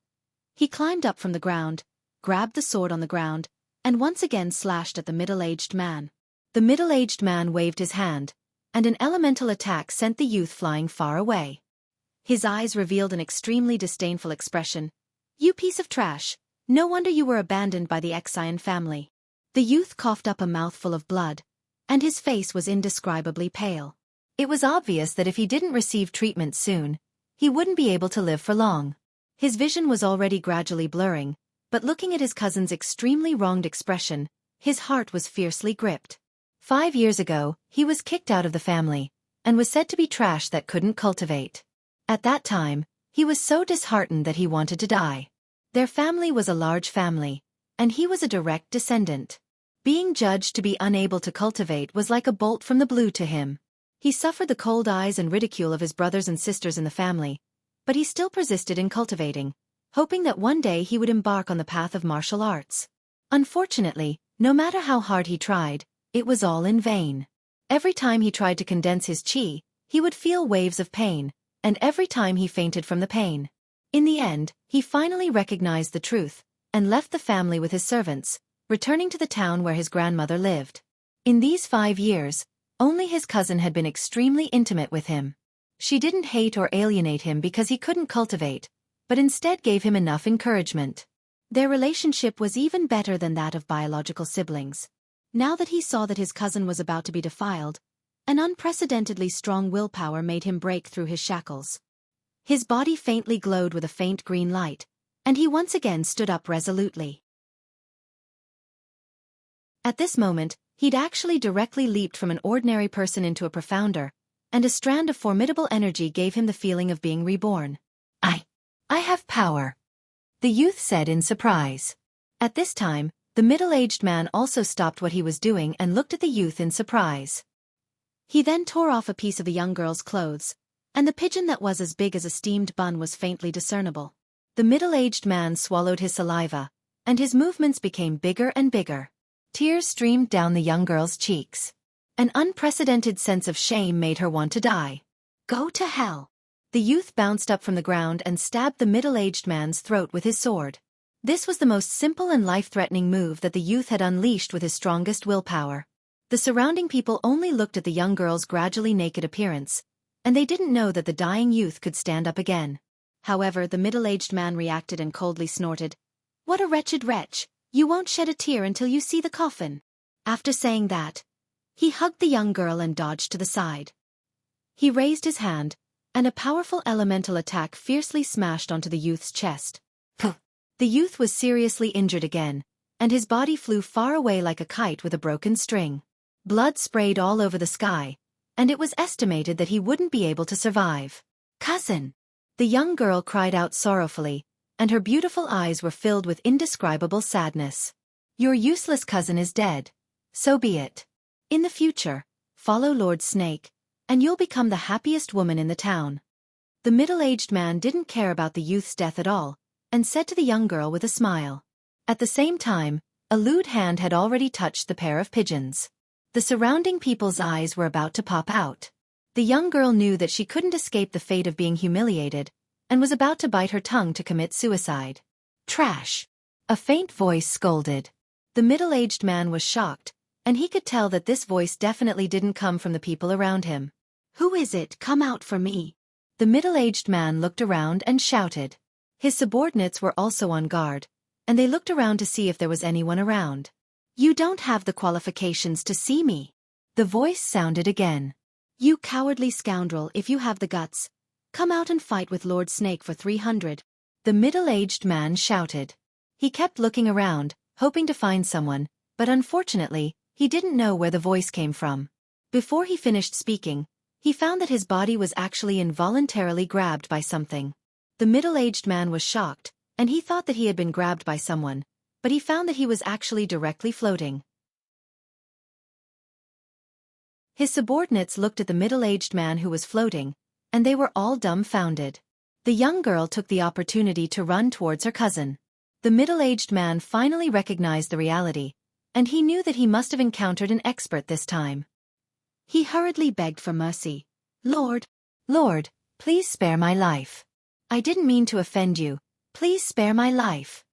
Speaker 1: he climbed up from the ground, grabbed the sword on the ground, and once again slashed at the middle-aged man. The middle-aged man waved his hand, and an elemental attack sent the youth flying far away. His eyes revealed an extremely disdainful expression. "You piece of trash, no wonder you were abandoned by the Xian family." The youth coughed up a mouthful of blood, and his face was indescribably pale. It was obvious that if he didn't receive treatment soon, he wouldn't be able to live for long. His vision was already gradually blurring, but looking at his cousin's extremely wronged expression, his heart was fiercely gripped. 5 years ago, he was kicked out of the family, and was said to be trash that couldn't cultivate. At that time, he was so disheartened that he wanted to die. Their family was a large family, and he was a direct descendant. Being judged to be unable to cultivate was like a bolt from the blue to him. He suffered the cold eyes and ridicule of his brothers and sisters in the family, but he still persisted in cultivating, hoping that one day he would embark on the path of martial arts. Unfortunately, no matter how hard he tried, it was all in vain. Every time he tried to condense his qi, he would feel waves of pain, and every time he fainted from the pain. In the end, he finally recognized the truth, and left the family with his servants, returning to the town where his grandmother lived. In these 5 years, only his cousin had been extremely intimate with him. She didn't hate or alienate him because he couldn't cultivate, but instead gave him enough encouragement. Their relationship was even better than that of biological siblings. Now that he saw that his cousin was about to be defiled, an unprecedentedly strong willpower made him break through his shackles. His body faintly glowed with a faint green light, and he once again stood up resolutely. At this moment, he'd actually directly leaped from an ordinary person into a profounder, and a strand of formidable energy gave him the feeling of being reborn. I have power," the youth said in surprise. At this time, the middle-aged man also stopped what he was doing and looked at the youth in surprise. He then tore off a piece of the young girl's clothes, and the pigeon that was as big as a steamed bun was faintly discernible. The middle-aged man swallowed his saliva, and his movements became bigger and bigger. Tears streamed down the young girl's cheeks. An unprecedented sense of shame made her want to die. "Go to hell." The youth bounced up from the ground and stabbed the middle-aged man's throat with his sword. This was the most simple and life-threatening move that the youth had unleashed with his strongest willpower. The surrounding people only looked at the young girl's gradually naked appearance, and they didn't know that the dying youth could stand up again. However, the middle-aged man reacted and coldly snorted, "What a wretched wretch! You won't shed a tear until you see the coffin." After saying that, he hugged the young girl and dodged to the side. He raised his hand, and a powerful elemental attack fiercely smashed onto the youth's chest. Puh! The youth was seriously injured again, and his body flew far away like a kite with a broken string. Blood sprayed all over the sky, and it was estimated that he wouldn't be able to survive. "Cousin!" The young girl cried out sorrowfully, and her beautiful eyes were filled with indescribable sadness. "Your useless cousin is dead. So be it. In the future, follow Lord Snake, and you'll become the happiest woman in the town." The middle-aged man didn't care about the youth's death at all, and said to the young girl with a smile. At the same time, a lewd hand had already touched the pair of pigeons. The surrounding people's eyes were about to pop out. The young girl knew that she couldn't escape the fate of being humiliated, and was about to bite her tongue to commit suicide. "Trash!" a faint voice scolded. The middle-aged man was shocked, and he could tell that this voice definitely didn't come from the people around him. "Who is it? Come out for me!" The middle-aged man looked around and shouted. His subordinates were also on guard, and they looked around to see if there was anyone around. "You don't have the qualifications to see me." The voice sounded again. "You cowardly scoundrel, if you have the guts, come out and fight with Lord Snake for 300. The middle-aged man shouted. He kept looking around, hoping to find someone, but unfortunately, he didn't know where the voice came from. Before he finished speaking, he found that his body was actually involuntarily grabbed by something. The middle-aged man was shocked, and he thought that he had been grabbed by someone, but he found that he was actually directly floating. His subordinates looked at the middle-aged man who was floating, and they were all dumbfounded. The young girl took the opportunity to run towards her cousin. The middle-aged man finally recognized the reality, and he knew that he must have encountered an expert this time. He hurriedly begged for mercy. Lord, please spare my life. I didn't mean to offend you. Please spare my life."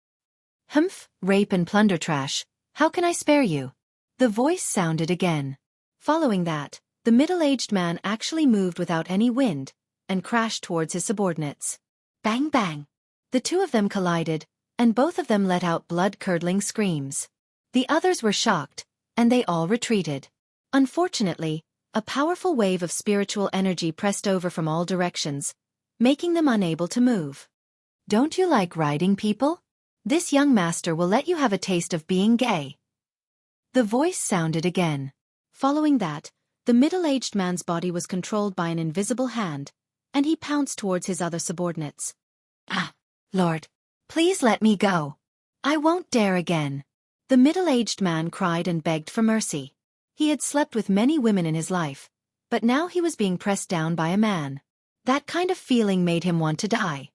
Speaker 1: "Humph, rape and plunder trash. How can I spare you?" The voice sounded again. Following that, the middle-aged man actually moved without any wind, and crashed towards his subordinates. Bang bang! The two of them collided, and both of them let out blood-curdling screams. The others were shocked, and they all retreated. Unfortunately, a powerful wave of spiritual energy pressed over from all directions, making them unable to move. "Don't you like riding people? This young master will let you have a taste of being gay." The voice sounded again. Following that, the middle-aged man's body was controlled by an invisible hand, and he pounced towards his other subordinates. "Ah, Lord, please let me go. I won't dare again." The middle-aged man cried and begged for mercy. He had slept with many women in his life, but now he was being pressed down by a man. That kind of feeling made him want to die.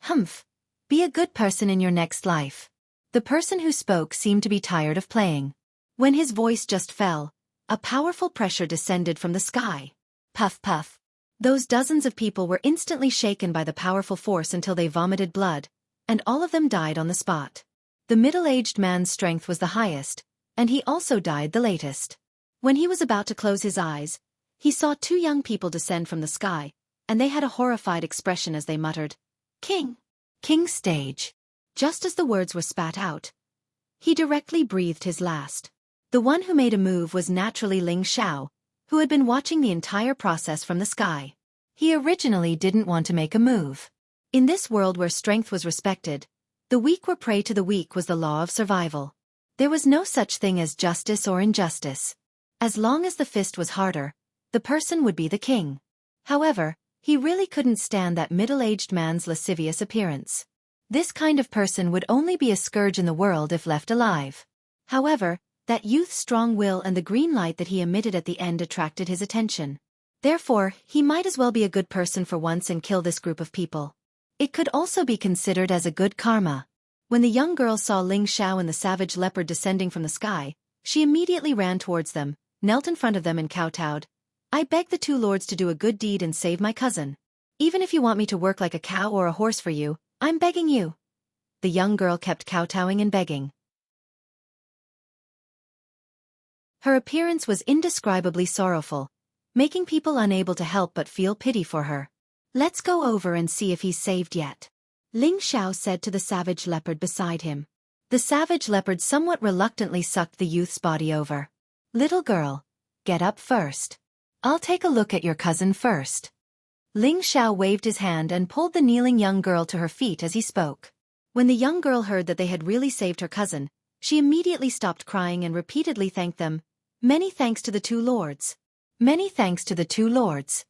Speaker 1: "Humph, be a good person in your next life." The person who spoke seemed to be tired of playing. When his voice just fell, a powerful pressure descended from the sky. Puff puff. Those dozens of people were instantly shaken by the powerful force until they vomited blood, and all of them died on the spot. The middle-aged man's strength was the highest, and he also died the latest. When he was about to close his eyes, he saw two young people descend from the sky, and they had a horrified expression as they muttered, "King! King stage!" Just as the words were spat out, he directly breathed his last. The one who made a move was naturally Ling Xiao, who had been watching the entire process from the sky. He originally didn't want to make a move. In this world where strength was respected, the weak were prey to the weak was the law of survival. There was no such thing as justice or injustice. As long as the fist was harder, the person would be the king. However, he really couldn't stand that middle-aged man's lascivious appearance. This kind of person would only be a scourge in the world if left alive. However, that youth's strong will and the green light that he emitted at the end attracted his attention. Therefore, he might as well be a good person for once and kill this group of people. It could also be considered as a good karma. When the young girl saw Ling Xiao and the savage leopard descending from the sky, she immediately ran towards them, knelt in front of them and kowtowed. "I beg the two lords to do a good deed and save my cousin. Even if you want me to work like a cow or a horse for you, I'm begging you." The young girl kept kowtowing and begging. Her appearance was indescribably sorrowful, making people unable to help but feel pity for her. "Let's go over and see if he's saved yet," Ling Xiao said to the savage leopard beside him. The savage leopard somewhat reluctantly sucked the youth's body over. "Little girl, get up first. I'll take a look at your cousin first." Ling Xiao waved his hand and pulled the kneeling young girl to her feet as he spoke. When the young girl heard that they had really saved her cousin, she immediately stopped crying and repeatedly thanked them. "Many thanks to the two lords. Many thanks to the two lords."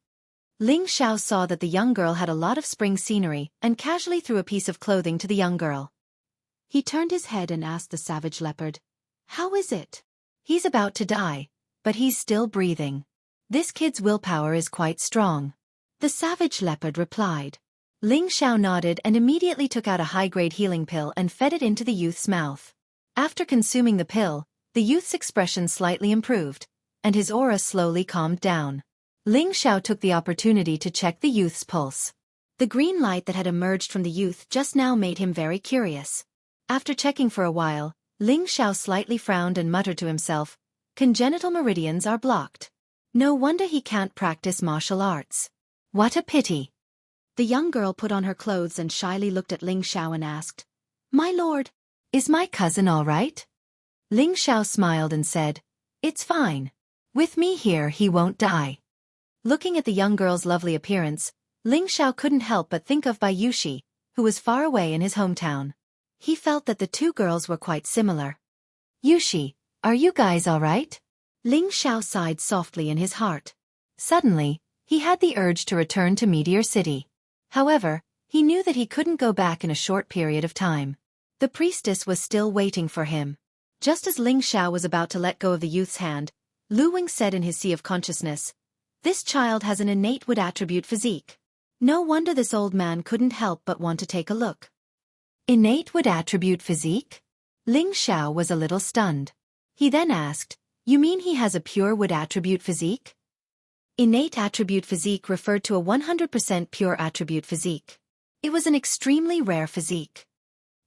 Speaker 1: Ling Xiao saw that the young girl had a lot of spring scenery and casually threw a piece of clothing to the young girl. He turned his head and asked the savage leopard, "How is it?" "He's about to die, but he's still breathing. This kid's willpower is quite strong," the savage leopard replied. Ling Xiao nodded and immediately took out a high-grade healing pill and fed it into the youth's mouth. After consuming the pill, the youth's expression slightly improved, and his aura slowly calmed down. Ling Xiao took the opportunity to check the youth's pulse. The green light that had emerged from the youth just now made him very curious. After checking for a while, Ling Xiao slightly frowned and muttered to himself, "Congenital meridians are blocked. No wonder he can't practice martial arts. What a pity." The young girl put on her clothes and shyly looked at Ling Xiao and asked, "My lord, is my cousin all right?" Ling Xiao smiled and said, "It's fine. With me here he won't die." Looking at the young girl's lovely appearance, Ling Xiao couldn't help but think of Bai Yushi, who was far away in his hometown. He felt that the two girls were quite similar. "Yushi, are you guys all right?" Ling Xiao sighed softly in his heart. Suddenly, he had the urge to return to Meteor City. However, he knew that he couldn't go back in a short period of time. The priestess was still waiting for him. Just as Ling Xiao was about to let go of the youth's hand, Lu Wing said in his sea of consciousness, "This child has an innate wood attribute physique. No wonder this old man couldn't help but want to take a look." Innate wood attribute physique? Ling Xiao was a little stunned. He then asked, "You mean he has a pure wood attribute physique?" Innate attribute physique referred to a 100% pure attribute physique. It was an extremely rare physique.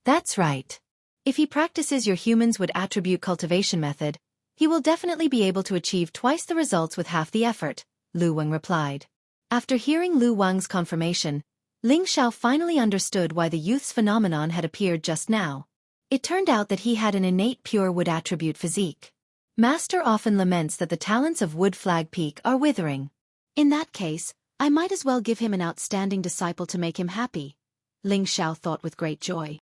Speaker 1: That's right. If he practices your human's wood attribute cultivation method, he will definitely be able to achieve twice the results with half the effort, Lu Wang replied. After hearing Lu Wang's confirmation, Ling Xiao finally understood why the youth's phenomenon had appeared just now. It turned out that he had an innate pure wood attribute physique. Master often laments that the talents of Wood Flag Peak are withering. In that case, I might as well give him an outstanding disciple to make him happy, Ling Xiao thought with great joy.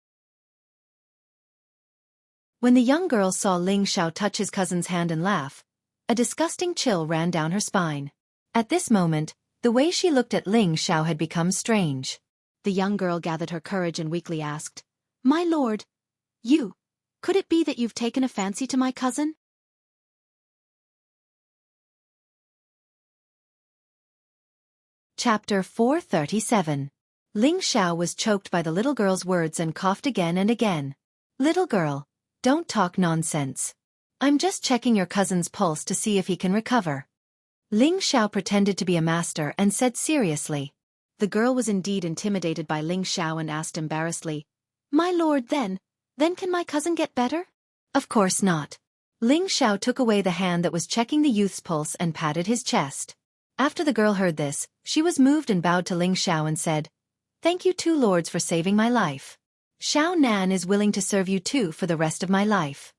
Speaker 1: When the young girl saw Ling Xiao touch his cousin's hand and laugh, a disgusting chill ran down her spine. At this moment, the way she looked at Ling Xiao had become strange. The young girl gathered her courage and weakly asked, "My lord, could it be that you've taken a fancy to my cousin?" Chapter 437. Ling Xiao was choked by the little girl's words and coughed again and again. "Little girl, don't talk nonsense. I'm just checking your cousin's pulse to see if he can recover." Ling Xiao pretended to be a master and said seriously. The girl was indeed intimidated by Ling Xiao and asked embarrassedly, "My lord then, Then can my cousin get better? Of course not. Ling Xiao took away the hand that was checking the youth's pulse and patted his chest. After the girl heard this, she was moved and bowed to Ling Xiao and said, "Thank you two lords for saving my life. Xiao Nan is willing to serve you too for the rest of my life."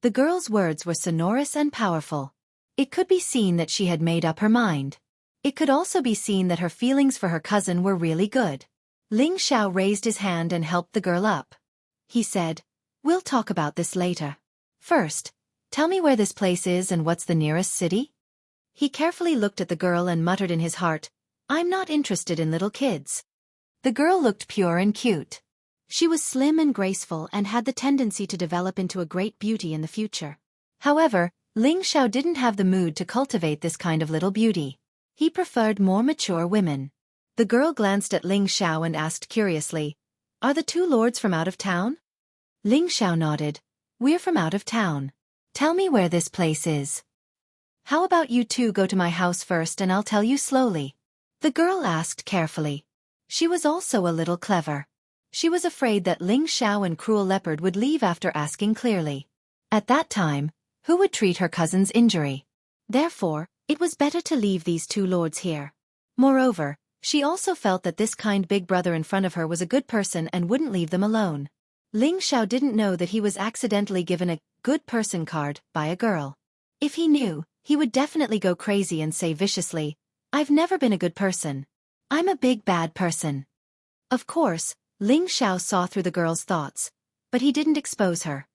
Speaker 1: The girl's words were sonorous and powerful. It could be seen that she had made up her mind. It could also be seen that her feelings for her cousin were really good. Ling Xiao raised his hand and helped the girl up. He said, "We'll talk about this later. First, tell me where this place is and what's the nearest city?" He carefully looked at the girl and muttered in his heart, "I'm not interested in little kids." The girl looked pure and cute. She was slim and graceful and had the tendency to develop into a great beauty in the future. However, Ling Xiao didn't have the mood to cultivate this kind of little beauty. He preferred more mature women. The girl glanced at Ling Xiao and asked curiously, "Are the two lords from out of town?" Ling Xiao nodded. "We're from out of town. Tell me where this place is." "How about you two go to my house first and I'll tell you slowly?" the girl asked carefully. She was also a little clever. She was afraid that Ling Xiao and Cruel Leopard would leave after asking clearly. At that time, who would treat her cousin's injury? Therefore, it was better to leave these two lords here. Moreover, she also felt that this kind big brother in front of her was a good person and wouldn't leave them alone. Ling Xiao didn't know that he was accidentally given a good person card by a girl. If he knew, he would definitely go crazy and say viciously, "I've never been a good person. I'm a big bad person." Of course, Ling Xiao saw through the girl's thoughts, but he didn't expose her.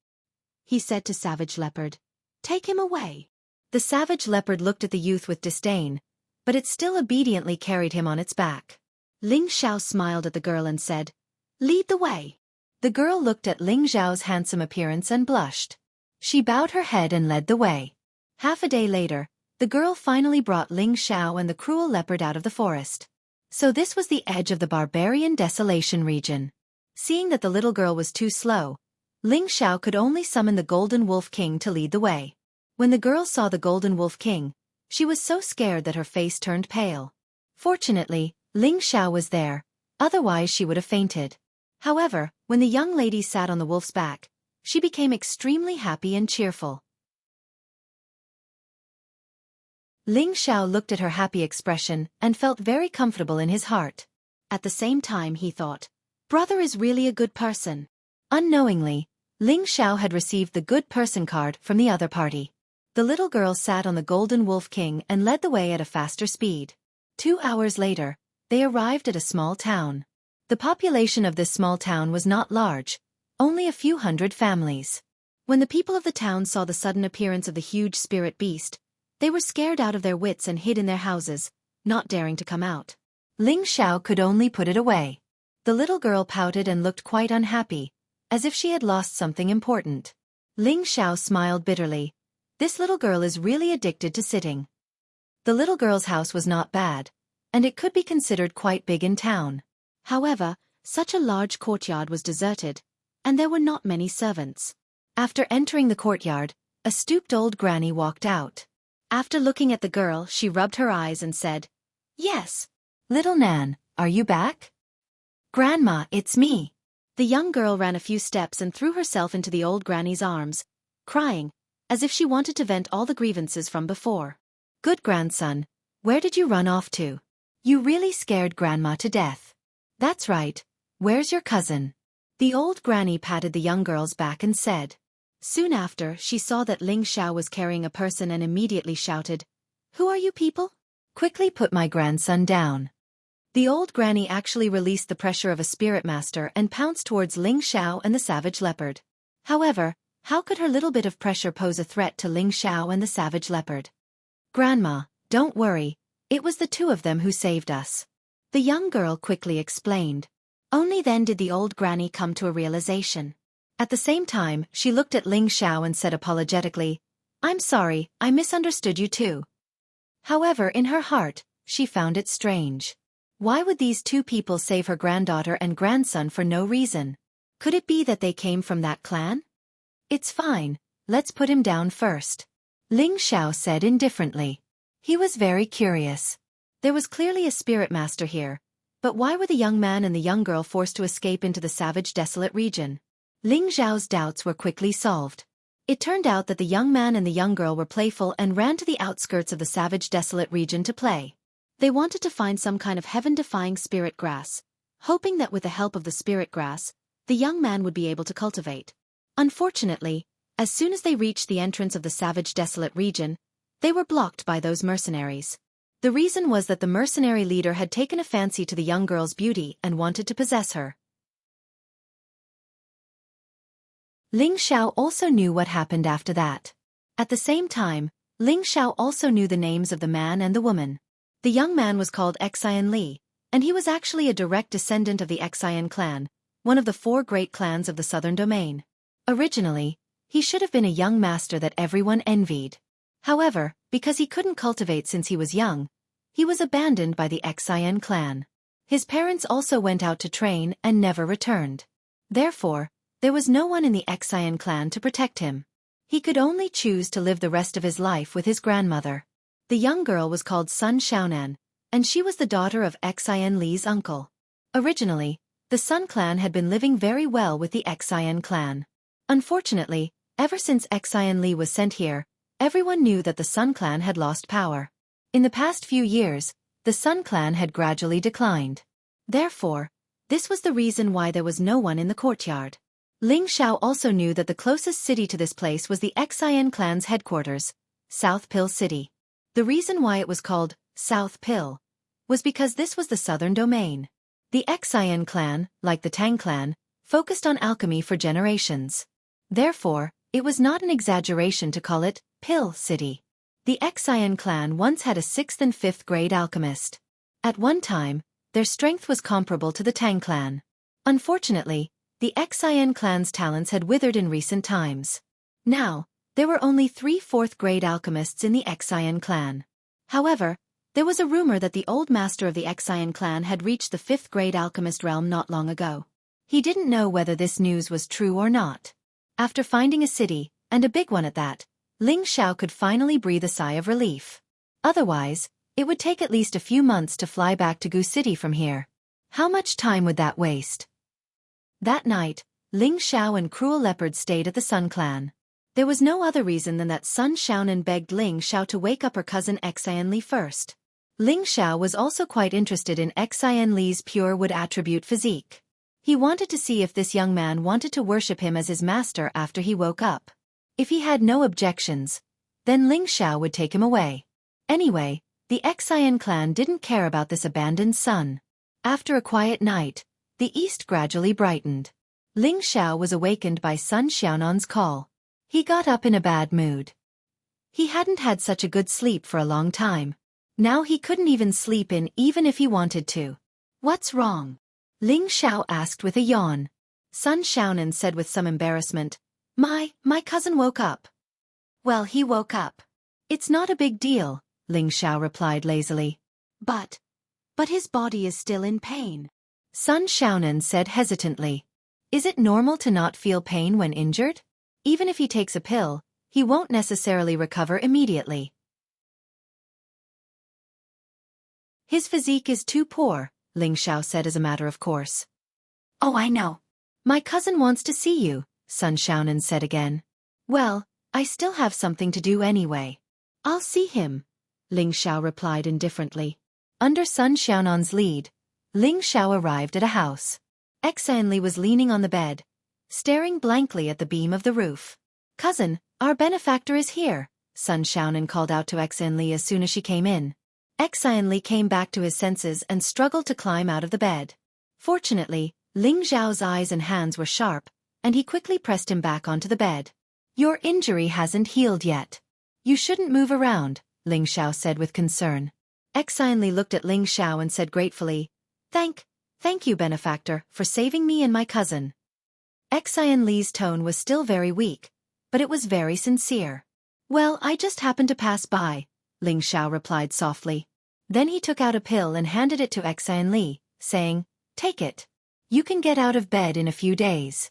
Speaker 1: He said to Savage Leopard, "Take him away." The Savage Leopard looked at the youth with disdain, but it still obediently carried him on its back. Ling Xiao smiled at the girl and said, "Lead the way." The girl looked at Ling Xiao's handsome appearance and blushed. She bowed her head and led the way. Half a day later, the girl finally brought Ling Xiao and the Cruel Leopard out of the forest. So this was the edge of the barbarian desolation region. Seeing that the little girl was too slow, Ling Xiao could only summon the Golden Wolf King to lead the way. When the girl saw the Golden Wolf King, she was so scared that her face turned pale. Fortunately, Ling Xiao was there, otherwise she would have fainted. However, when the young lady sat on the wolf's back, she became extremely happy and cheerful. Ling Xiao looked at her happy expression and felt very comfortable in his heart. At the same time he thought, "Brother is really a good person." Unknowingly, Ling Xiao had received the good person card from the other party. The little girl sat on the Golden Wolf King and led the way at a faster speed. 2 hours later, they arrived at a small town. The population of this small town was not large, only a few hundred families. When the people of the town saw the sudden appearance of the huge spirit beast, they were scared out of their wits and hid in their houses, not daring to come out. Ling Xiao could only put it away. The little girl pouted and looked quite unhappy, as if she had lost something important. Ling Xiao smiled bitterly. This little girl is really addicted to sitting. The little girl's house was not bad, and it could be considered quite big in town. However, such a large courtyard was deserted, and there were not many servants. After entering the courtyard, a stooped old granny walked out. After looking at the girl, she rubbed her eyes and said, "Yes. Little Nan, are you back?" "Grandma, it's me." The young girl ran a few steps and threw herself into the old granny's arms, crying, as if she wanted to vent all the grievances from before. "Good grandson, where did you run off to? You really scared Grandma to death." "That's right. Where's your cousin?" The old granny patted the young girl's back and said. Soon after, she saw that Ling Xiao was carrying a person and immediately shouted, "Who are you people? Quickly put my grandson down." The old granny actually released the pressure of a spirit master and pounced towards Ling Xiao and the Savage Leopard. However, how could her little bit of pressure pose a threat to Ling Xiao and the Savage Leopard? "Grandma, don't worry, it was the two of them who saved us," the young girl quickly explained. Only then did the old granny come to a realization. At the same time, she looked at Ling Xiao and said apologetically, "I'm sorry, I misunderstood you too." However, in her heart, she found it strange. Why would these two people save her granddaughter and grandson for no reason? Could it be that they came from that clan? "It's fine, let's put him down first," Ling Xiao said indifferently. He was very curious. There was clearly a spirit master here, but why were the young man and the young girl forced to escape into the savage desolate region? Ling Xiao's doubts were quickly solved. It turned out that the young man and the young girl were playful and ran to the outskirts of the savage desolate region to play. They wanted to find some kind of heaven-defying spirit grass, hoping that with the help of the spirit grass, the young man would be able to cultivate. Unfortunately, as soon as they reached the entrance of the savage desolate region, they were blocked by those mercenaries. The reason was that the mercenary leader had taken a fancy to the young girl's beauty and wanted to possess her. Ling Xiao also knew what happened after that. At the same time, Ling Xiao also knew the names of the man and the woman. The young man was called Xianxia, and he was actually a direct descendant of the Xian clan, one of the 4 great clans of the southern domain. Originally, he should have been a young master that everyone envied. However, because he couldn't cultivate since he was young, he was abandoned by the Xian clan. His parents also went out to train and never returned. Therefore, there was no one in the Xian clan to protect him. He could only choose to live the rest of his life with his grandmother. The young girl was called Sun Xiaonan, and she was the daughter of Xian Li's uncle. Originally, the Sun clan had been living very well with the Xian clan. Unfortunately, ever since Xian Li was sent here, everyone knew that the Sun clan had lost power. In the past few years, the Sun clan had gradually declined. Therefore, this was the reason why there was no one in the courtyard. Ling Xiao also knew that the closest city to this place was the Xian clan's headquarters, South Pill City. The reason why it was called South Pill was because this was the southern domain. The Xian clan, like the Tang clan, focused on alchemy for generations. Therefore, it was not an exaggeration to call it Pill City. The Xian clan once had a 6th and 5th grade alchemist. At one time, their strength was comparable to the Tang clan. Unfortunately, the Xian clan's talents had withered in recent times. Now, there were only 3 4th grade alchemists in the Xian clan. However, there was a rumor that the old master of the Xian clan had reached the 5th grade alchemist realm not long ago. He didn't know whether this news was true or not. After finding a city, and a big one at that, Ling Xiao could finally breathe a sigh of relief. Otherwise, it would take at least a few months to fly back to Gu City from here. How much time would that waste? That night, Ling Xiao and Cruel Leopard stayed at the Sun clan. There was no other reason than that Sun Xiaonan begged Ling Xiao to wake up her cousin Xian Li first. Ling Xiao was also quite interested in Xian Li's pure wood attribute physique. He wanted to see if this young man wanted to worship him as his master after he woke up. If he had no objections, then Ling Xiao would take him away. Anyway, the Xian clan didn't care about this abandoned son. After a quiet night, the east gradually brightened. Ling Xiao was awakened by Sun Xiaonan's call. He got up in a bad mood. He hadn't had such a good sleep for a long time. Now he couldn't even sleep in even if he wanted to. What's wrong? Ling Xiao asked with a yawn. Sun Xiaonan said with some embarrassment, My cousin woke up. Well, he woke up. It's not a big deal, Ling Xiao replied lazily. But his body is still in pain. Sun Xiaonan said hesitantly. Is it normal to not feel pain when injured? Even if he takes a pill, he won't necessarily recover immediately. His physique is too poor, Ling Xiao said as a matter of course. Oh, I know. My cousin wants to see you, Sun Xiaonan said again. Well, I still have something to do anyway. I'll see him, Ling Xiao replied indifferently. Under Sun Xiaonan's lead, Ling Xiao arrived at a house. Xian Li was leaning on the bed, staring blankly at the beam of the roof. Cousin, our benefactor is here, Sun Xiaonan called out to Xian Li as soon as she came in. Xian Li came back to his senses and struggled to climb out of the bed. Fortunately, Ling Xiao's eyes and hands were sharp, and he quickly pressed him back onto the bed. Your injury hasn't healed yet. You shouldn't move around, Ling Xiao said with concern. Xian Li looked at Ling Xiao and said gratefully, Thank you, benefactor, for saving me and my cousin. Xian Li's tone was still very weak, but it was very sincere. Well, I just happened to pass by, Ling Xiao replied softly. Then he took out a pill and handed it to Xian Li, saying, Take it. You can get out of bed in a few days.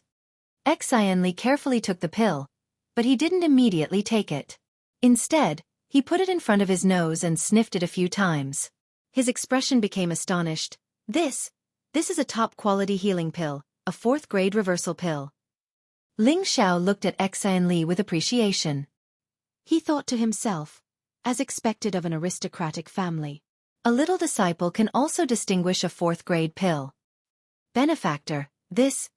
Speaker 1: Xian Li carefully took the pill, but he didn't immediately take it. Instead, he put it in front of his nose and sniffed it a few times. His expression became astonished. This is a top-quality healing pill, a 4th grade reversal pill. Ling Xiao looked at Xianli with appreciation. He thought to himself, as expected of an aristocratic family, a little disciple can also distinguish a fourth-grade pill. Benefactor, this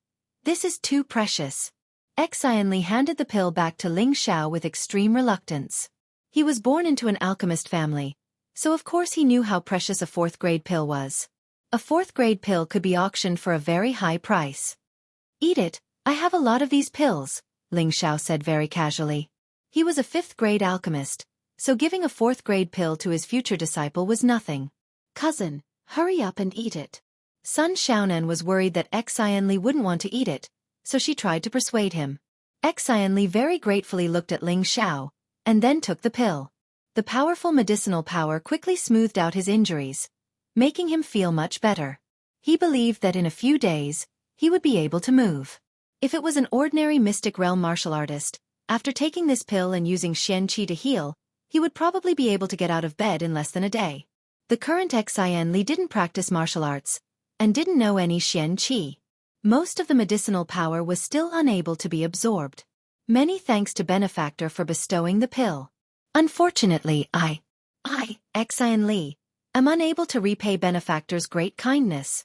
Speaker 1: is too precious. Xianli handed the pill back to Ling Xiao with extreme reluctance. He was born into an alchemist family, so of course he knew how precious a fourth-grade pill was. A fourth-grade pill could be auctioned for a very high price. Eat it, I have a lot of these pills, Ling Xiao said very casually. He was a fifth-grade alchemist, so giving a fourth-grade pill to his future disciple was nothing. Cousin, hurry up and eat it. Sun Xiaonan was worried that Xianli wouldn't want to eat it, so she tried to persuade him. Xianli very gratefully looked at Ling Xiao, and then took the pill. The powerful medicinal power quickly smoothed out his injuries, making him feel much better. He believed that in a few days, he would be able to move. If it was an ordinary mystic realm martial artist, after taking this pill and using Xianqi to heal, he would probably be able to get out of bed in less than a day. The current Xianli didn't practice martial arts, and didn't know any Xianqi. Most of the medicinal power was still unable to be absorbed. Many thanks to Benefactor for bestowing the pill. Unfortunately, I, Xianli, am unable to repay Benefactor's great kindness.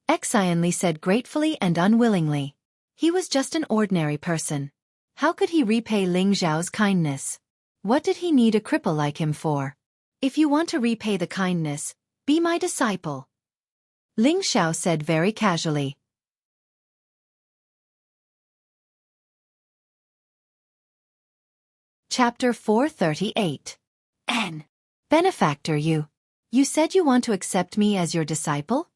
Speaker 1: Xianli said gratefully and unwillingly. He was just an ordinary person. How could he repay Ling Xiao's kindness? What did he need a cripple like him for? If you want to repay the kindness, be my disciple. Ling Xiao said very casually. Chapter 438. Benefactor, you said you want to accept me as your disciple?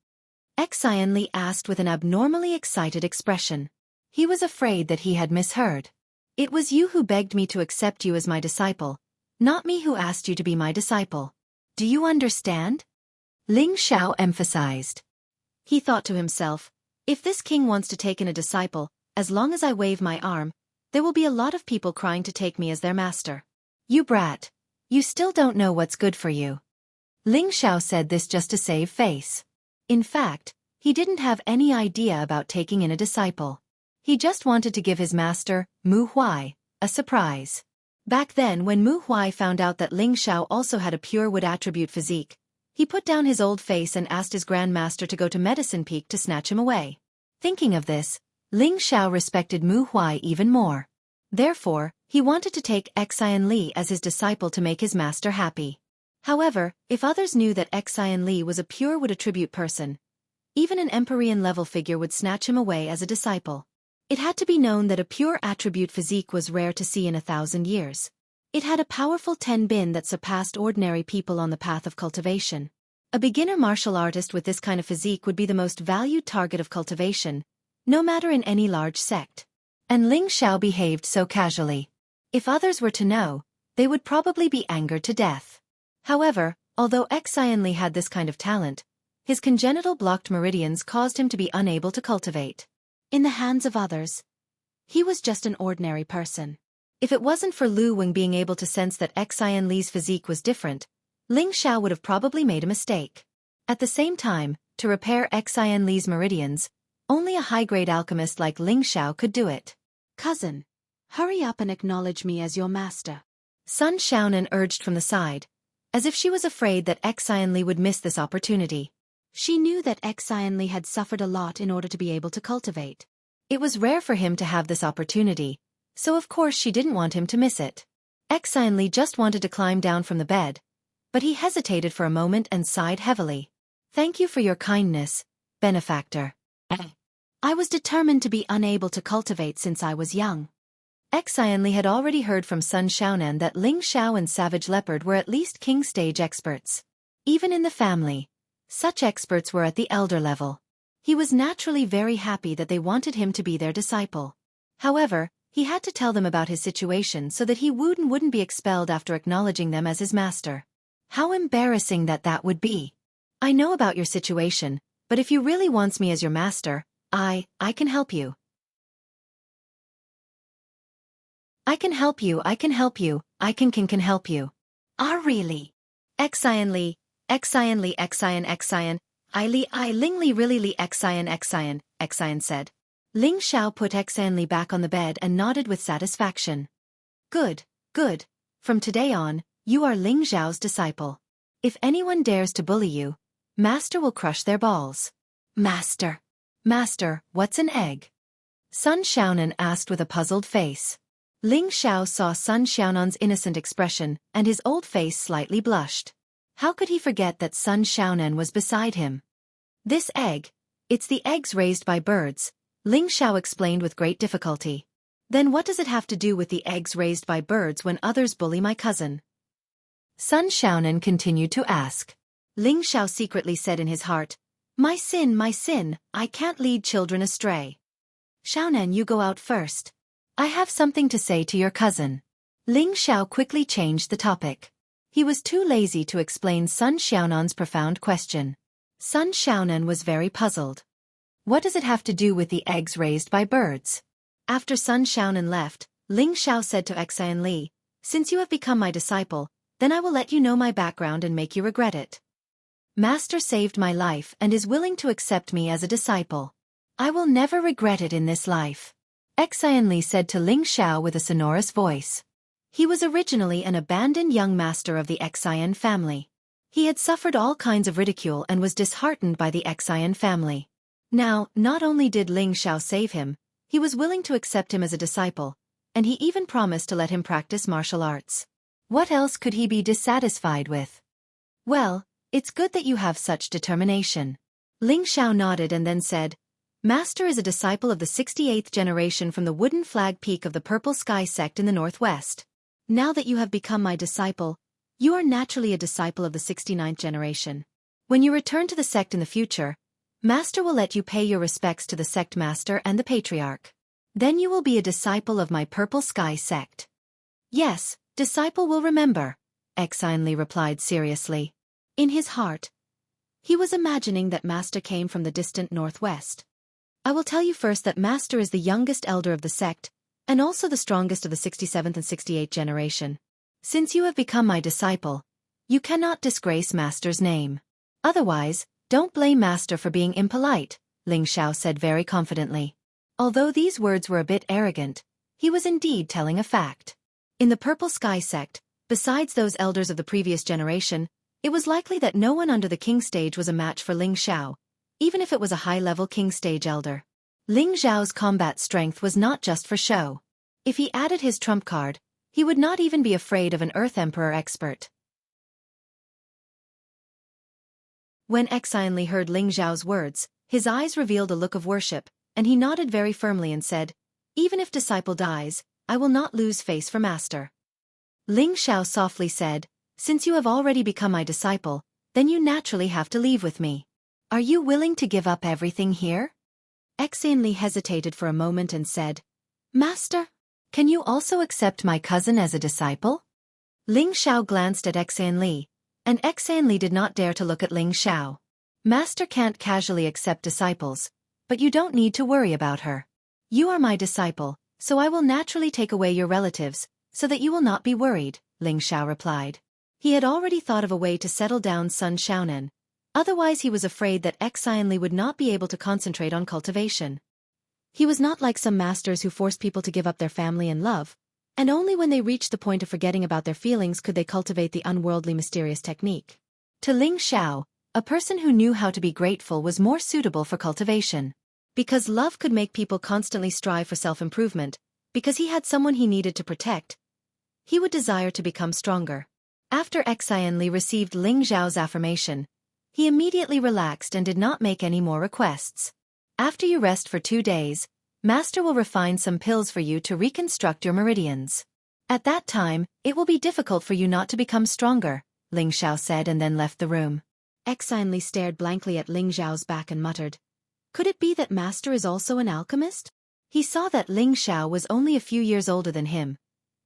Speaker 1: Xianli asked with an abnormally excited expression. He was afraid that he had misheard. It was you who begged me to accept you as my disciple, not me who asked you to be my disciple. Do you understand? Ling Xiao emphasized. He thought to himself, if this king wants to take in a disciple, as long as I wave my arm, there will be a lot of people crying to take me as their master. You brat, you still don't know what's good for you. Ling Xiao said this just to save face. In fact, he didn't have any idea about taking in a disciple. He just wanted to give his master, Mu Huai, a surprise. Back then when Mu Huai found out that Ling Xiao also had a pure wood attribute physique, he put down his old face and asked his grandmaster to go to Medicine Peak to snatch him away. Thinking of this, Ling Xiao respected Mu Huai even more. Therefore, he wanted to take Xianli as his disciple to make his master happy. However, if others knew that Xianli was a pure wood attribute person, even an Empyrean-level figure would snatch him away as a disciple. It had to be known that a pure attribute physique was rare to see in 1,000 years. It had a powerful tenbin that surpassed ordinary people on the path of cultivation. A beginner martial artist with this kind of physique would be the most valued target of cultivation, no matter in any large sect. And Ling Xiao behaved so casually. If others were to know, they would probably be angered to death. However, although Xianli had this kind of talent, his congenital blocked meridians caused him to be unable to cultivate. In the hands of others, he was just an ordinary person. If it wasn't for Lu Weng being able to sense that Xianli's physique was different, Ling Xiao would have probably made a mistake. At the same time, to repair Xianli's meridians, only a high-grade alchemist like Ling Xiao could do it. Cousin, hurry up and acknowledge me as your master. Sun Xiaonan urged from the side, as if she was afraid that Xianli would miss this opportunity. She knew that Xianli had suffered a lot in order to be able to cultivate. It was rare for him to have this opportunity, so of course she didn't want him to miss it. Xianli just wanted to climb down from the bed, but he hesitated for a moment and sighed heavily. Thank you for your kindness, benefactor. I was determined to be unable to cultivate since I was young. Xianli had already heard from Sun Xiaonan that Ling Xiao and Savage Leopard were at least king stage experts. Even in the family, such experts were at the elder level. He was naturally very happy that they wanted him to be their disciple. However, he had to tell them about his situation so that he wouldn't be expelled after acknowledging them as his master. How embarrassing that would be. I know about your situation, but if you really want me as your master, I can help you. I can help you. I can help you. I can help you. Ah, really? Xianli, I Lingli really Xian, Xian said. Ling Xiao put Xianxia back on the bed and nodded with satisfaction. Good, good. From today on, you are Ling Xiao's disciple. If anyone dares to bully you, Master will crush their balls. Master. Master, what's an egg? Sun Xiaonan asked with a puzzled face. Ling Xiao saw Sun Xiaonan's innocent expression, and his old face slightly blushed. How could he forget that Sun Xiaonan was beside him? This egg, it's the eggs raised by birds, Ling Xiao explained with great difficulty. Then what does it have to do with the eggs raised by birds when others bully my cousin? Sun Xiaonan continued to ask. Ling Xiao secretly said in his heart, my sin, I can't lead children astray. Xiaonan, you go out first. I have something to say to your cousin. Ling Xiao quickly changed the topic. He was too lazy to explain Sun Xiaonan's profound question. Sun Xiaonan was very puzzled. What does it have to do with the eggs raised by birds? After Sun Xiaonan left, Ling Xiao said to Xianxia, since you have become my disciple, then I will let you know my background and make you regret it. Master saved my life and is willing to accept me as a disciple. I will never regret it in this life. Xianxia said to Ling Xiao with a sonorous voice. He was originally an abandoned young master of the Xian family. He had suffered all kinds of ridicule and was disheartened by the Xian family. Now, not only did Ling Xiao save him, he was willing to accept him as a disciple, and he even promised to let him practice martial arts. What else could he be dissatisfied with? Well, it's good that you have such determination. Ling Xiao nodded and then said, Master is a disciple of the 68th generation from the wooden flag peak of the Purple Sky sect in the northwest. Now that you have become my disciple, you are naturally a disciple of the 69th generation. When you return to the sect in the future, Master will let you pay your respects to the sect master and the patriarch. Then you will be a disciple of my Purple Sky sect. Yes, disciple will remember, Xianxia replied seriously. In his heart, he was imagining that Master came from the distant northwest. I will tell you first that Master is the youngest elder of the sect, and also the strongest of the 67th and 68th generation. Since you have become my disciple, you cannot disgrace Master's name. Otherwise, don't blame Master for being impolite, Ling Xiao said very confidently. Although these words were a bit arrogant, he was indeed telling a fact. In the Purple Sky sect, besides those elders of the previous generation, it was likely that no one under the king stage was a match for Ling Xiao, even if it was a high-level king stage elder. Ling Xiao's combat strength was not just for show. If he added his trump card, he would not even be afraid of an Earth Emperor expert. When Xianxia heard Ling Xiao's words, his eyes revealed a look of worship, and he nodded very firmly and said, even if disciple dies, I will not lose face for Master. Ling Xiao softly said, since you have already become my disciple, then you naturally have to leave with me. Are you willing to give up everything here? Xianxia hesitated for a moment and said, Master, can you also accept my cousin as a disciple? Ling Xiao glanced at Xianxia, and Xianxia did not dare to look at Ling Xiao. Master can't casually accept disciples, but you don't need to worry about her. You are my disciple, so I will naturally take away your relatives, so that you will not be worried, Ling Xiao replied. He had already thought of a way to settle down Sun Xiaonan. Otherwise he was afraid that Xianxia would not be able to concentrate on cultivation. He was not like some masters who force people to give up their family and love, and only when they reached the point of forgetting about their feelings could they cultivate the unworldly mysterious technique. To Ling Xiao, a person who knew how to be grateful was more suitable for cultivation. Because love could make people constantly strive for self-improvement, because he had someone he needed to protect, he would desire to become stronger. After Xianxia received Ling Xiao's affirmation, he immediately relaxed and did not make any more requests. After you rest for 2 days, Master will refine some pills for you to reconstruct your meridians. At that time, it will be difficult for you not to become stronger, Ling Xiao said and then left the room. Xianxia stared blankly at Ling Xiao's back and muttered, could it be that Master is also an alchemist? He saw that Ling Xiao was only a few years older than him,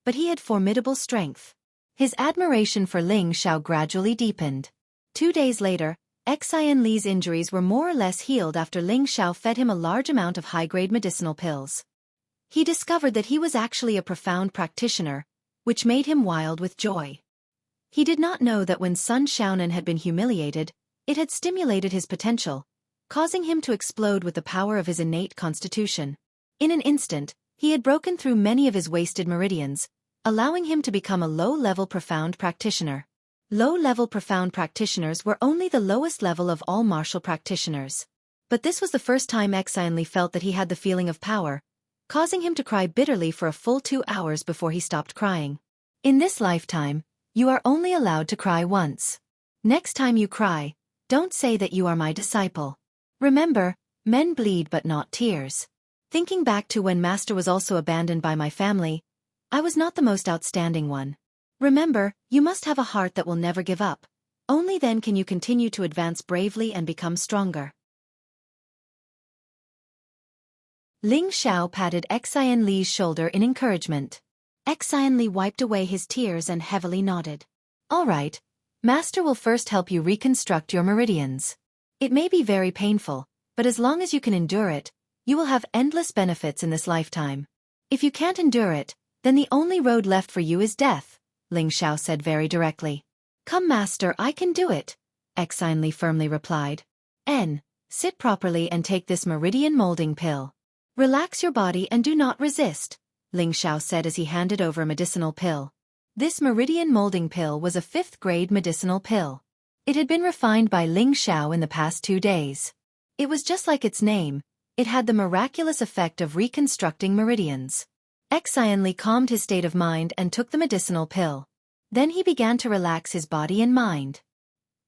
Speaker 1: but he had formidable strength. His admiration for Ling Xiao gradually deepened. 2 days later, Xianxia's injuries were more or less healed after Ling Xiao fed him a large amount of high-grade medicinal pills. He discovered that he was actually a profound practitioner, which made him wild with joy. He did not know that when Sun Xiaonan had been humiliated, it had stimulated his potential, causing him to explode with the power of his innate constitution. In an instant, he had broken through many of his wasted meridians, allowing him to become a low-level profound practitioner. Low-level profound practitioners were only the lowest level of all martial practitioners. But this was the first time Xianxia felt that he had the feeling of power, causing him to cry bitterly for a full 2 hours before he stopped crying. In this lifetime, you are only allowed to cry once. Next time you cry, don't say that you are my disciple. Remember, men bleed but not tears. Thinking back to when Master was also abandoned by my family, I was not the most outstanding one. Remember, you must have a heart that will never give up. Only then can you continue to advance bravely and become stronger. Ling Xiao patted Xianxia's shoulder in encouragement. Xianxia wiped away his tears and heavily nodded. All right, Master will first help you reconstruct your meridians. It may be very painful, but as long as you can endure it, you will have endless benefits in this lifetime. If you can't endure it, then the only road left for you is death, Ling Xiao said very directly. Come Master, I can do it, Xianxia firmly replied. Sit properly and take this meridian molding pill. Relax your body and do not resist, Ling Xiao said as he handed over a medicinal pill. This meridian molding pill was a 5th grade medicinal pill. It had been refined by Ling Xiao in the past 2 days. It was just like its name, it had the miraculous effect of reconstructing meridians. Xianxia calmed his state of mind and took the medicinal pill. Then he began to relax his body and mind.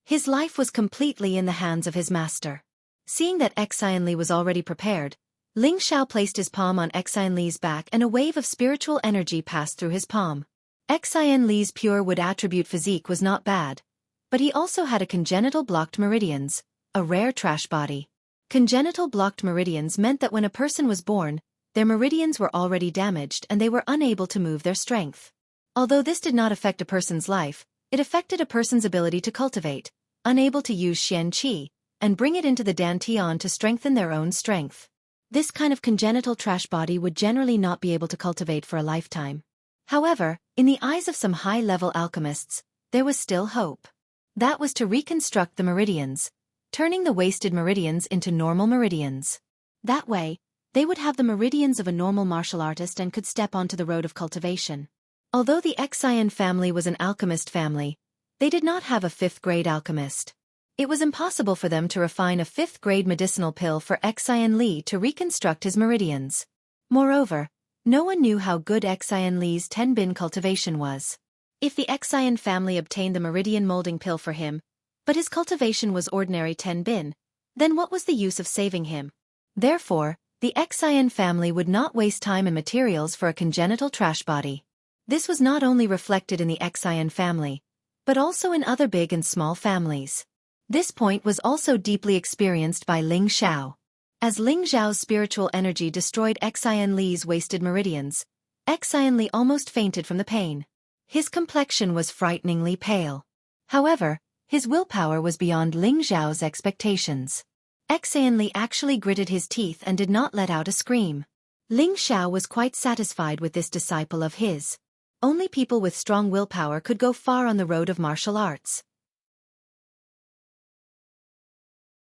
Speaker 1: His life was completely in the hands of his master. Seeing that Xianxia was already prepared, Ling Xiao placed his palm on Xianxia's back and a wave of spiritual energy passed through his palm. Xianxia's pure wood attribute physique was not bad, but he also had a congenital blocked meridians, a rare trash body. Congenital blocked meridians meant that when a person was born, their meridians were already damaged and they were unable to move their strength. Although this did not affect a person's life, it affected a person's ability to cultivate, unable to use Xianxia, and bring it into the dantian to strengthen their own strength. This kind of congenital trash body would generally not be able to cultivate for a lifetime. However, in the eyes of some high-level alchemists, there was still hope. That was to reconstruct the meridians, turning the wasted meridians into normal meridians. That way, they would have the meridians of a normal martial artist and could step onto the road of cultivation. Although the Xian family was an alchemist family, they did not have a 5th grade alchemist. It was impossible for them to refine a 5th grade medicinal pill for Xianxia to reconstruct his meridians. Moreover, no one knew how good Xianxia's 10-bin cultivation was. If the Xian family obtained the meridian molding pill for him, but his cultivation was ordinary 10-bin, then what was the use of saving him? Therefore, the Xian family would not waste time and materials for a congenital trash body. This was not only reflected in the Xian family, but also in other big and small families. This point was also deeply experienced by Ling Xiao. As Ling Xiao's spiritual energy destroyed Xianxia's wasted meridians, Xianxia almost fainted from the pain. His complexion was frighteningly pale. However, his willpower was beyond Ling Xiao's expectations. Xianxia actually gritted his teeth and did not let out a scream. Ling Xiao was quite satisfied with this disciple of his. Only people with strong willpower could go far on the road of martial arts.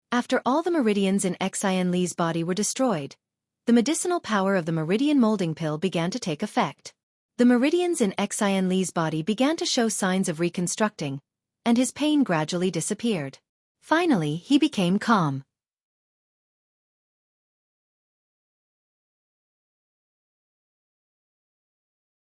Speaker 1: After all the meridians in Xianxia's body were destroyed, the medicinal power of the meridian molding pill began to take effect. The meridians in Xianxia's body began to show signs of reconstructing, and his pain gradually disappeared. Finally, he became calm.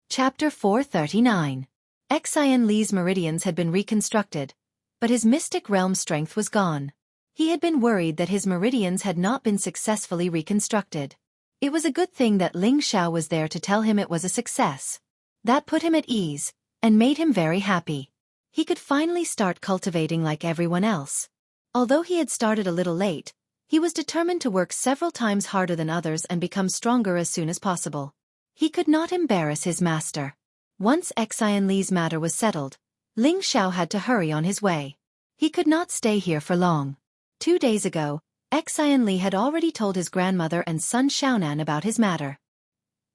Speaker 1: Chapter 439. Xianxia's meridians had been reconstructed, but his mystic realm strength was gone. He had been worried that his meridians had not been successfully reconstructed. It was a good thing that Ling Xiao was there to tell him it was a success. That put him at ease, and made him very happy. He could finally start cultivating like everyone else. Although he had started a little late, he was determined to work several times harder than others and become stronger as soon as possible. He could not embarrass his master. Once Xianxia's matter was settled, Ling Xiao had to hurry on his way. He could not stay here for long. 2 days ago, Xianxia had already told his grandmother and son Xiaonan about his matter.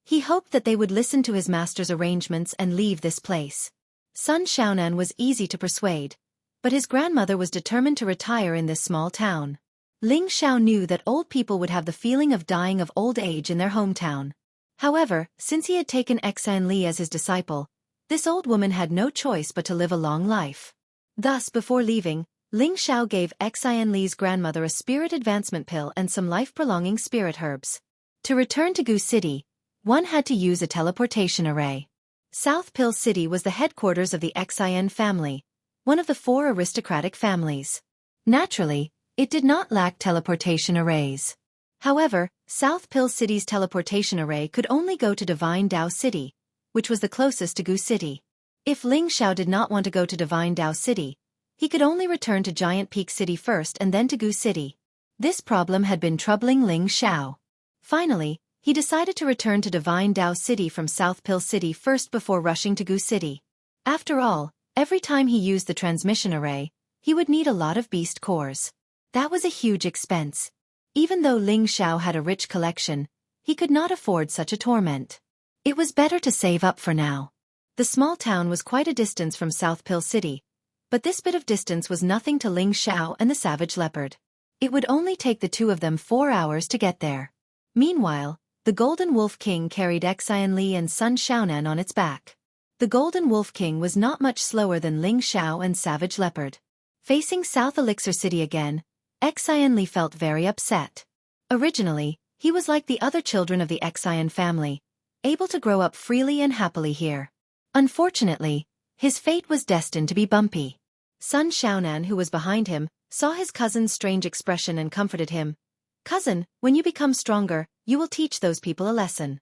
Speaker 1: He hoped that they would listen to his master's arrangements and leave this place. Son Xiaonan was easy to persuade, but his grandmother was determined to retire in this small town. Ling Xiao knew that old people would have the feeling of dying of old age in their hometown. However, since he had taken Xianxia as his disciple, this old woman had no choice but to live a long life. Thus, before leaving, Ling Xiao gave Xianli's grandmother a spirit advancement pill and some life-prolonging spirit herbs. To return to Gu City, one had to use a teleportation array. South Pill City was the headquarters of the Xian family, one of the 4 aristocratic families. Naturally, it did not lack teleportation arrays. However, South Pill City's teleportation array could only go to Divine Dao City, which was the closest to Gu City. If Ling Xiao did not want to go to Divine Dao City, he could only return to Giant Peak City first and then to Gu City. This problem had been troubling Ling Xiao. Finally, he decided to return to Divine Dao City from South Pill City first before rushing to Gu City. After all, every time he used the transmission array, he would need a lot of beast cores. That was a huge expense. Even though Ling Xiao had a rich collection, he could not afford such a torment. It was better to save up for now. The small town was quite a distance from South Pill City, but this bit of distance was nothing to Ling Xiao and the savage leopard. It would only take the 2 of them 4 hours to get there. Meanwhile, the Golden Wolf King carried Xianli and Sun Xiaonan on its back. The Golden Wolf King was not much slower than Ling Xiao and Savage Leopard. Facing South Elixir City again, Xianli felt very upset. Originally, he was like the other children of the Xian family, able to grow up freely and happily here. Unfortunately, his fate was destined to be bumpy. Sun Xiaonan, who was behind him, saw his cousin's strange expression and comforted him. "Cousin, when you become stronger, you will teach those people a lesson."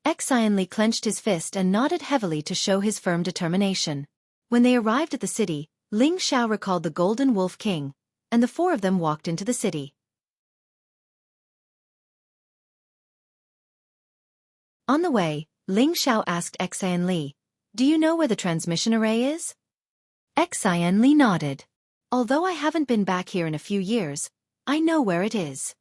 Speaker 1: Xianli clenched his fist and nodded heavily to show his firm determination. When they arrived at the city, Ling Xiao recalled the Golden Wolf King, and the 4 of them walked into the city. On the way, Ling Xiao asked Xianli, "Do you know where the transmission array is?" Xianli nodded. "Although I haven't been back here in a few years, I know where it is."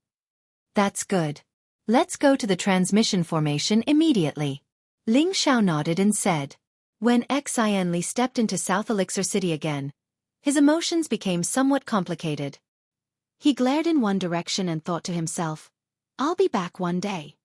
Speaker 1: "That's good. Let's go to the transmission formation immediately." Ling Xiao nodded and said. When Xianli stepped into South Elixir City again, his emotions became somewhat complicated. He glared in one direction and thought to himself, "I'll be back one day."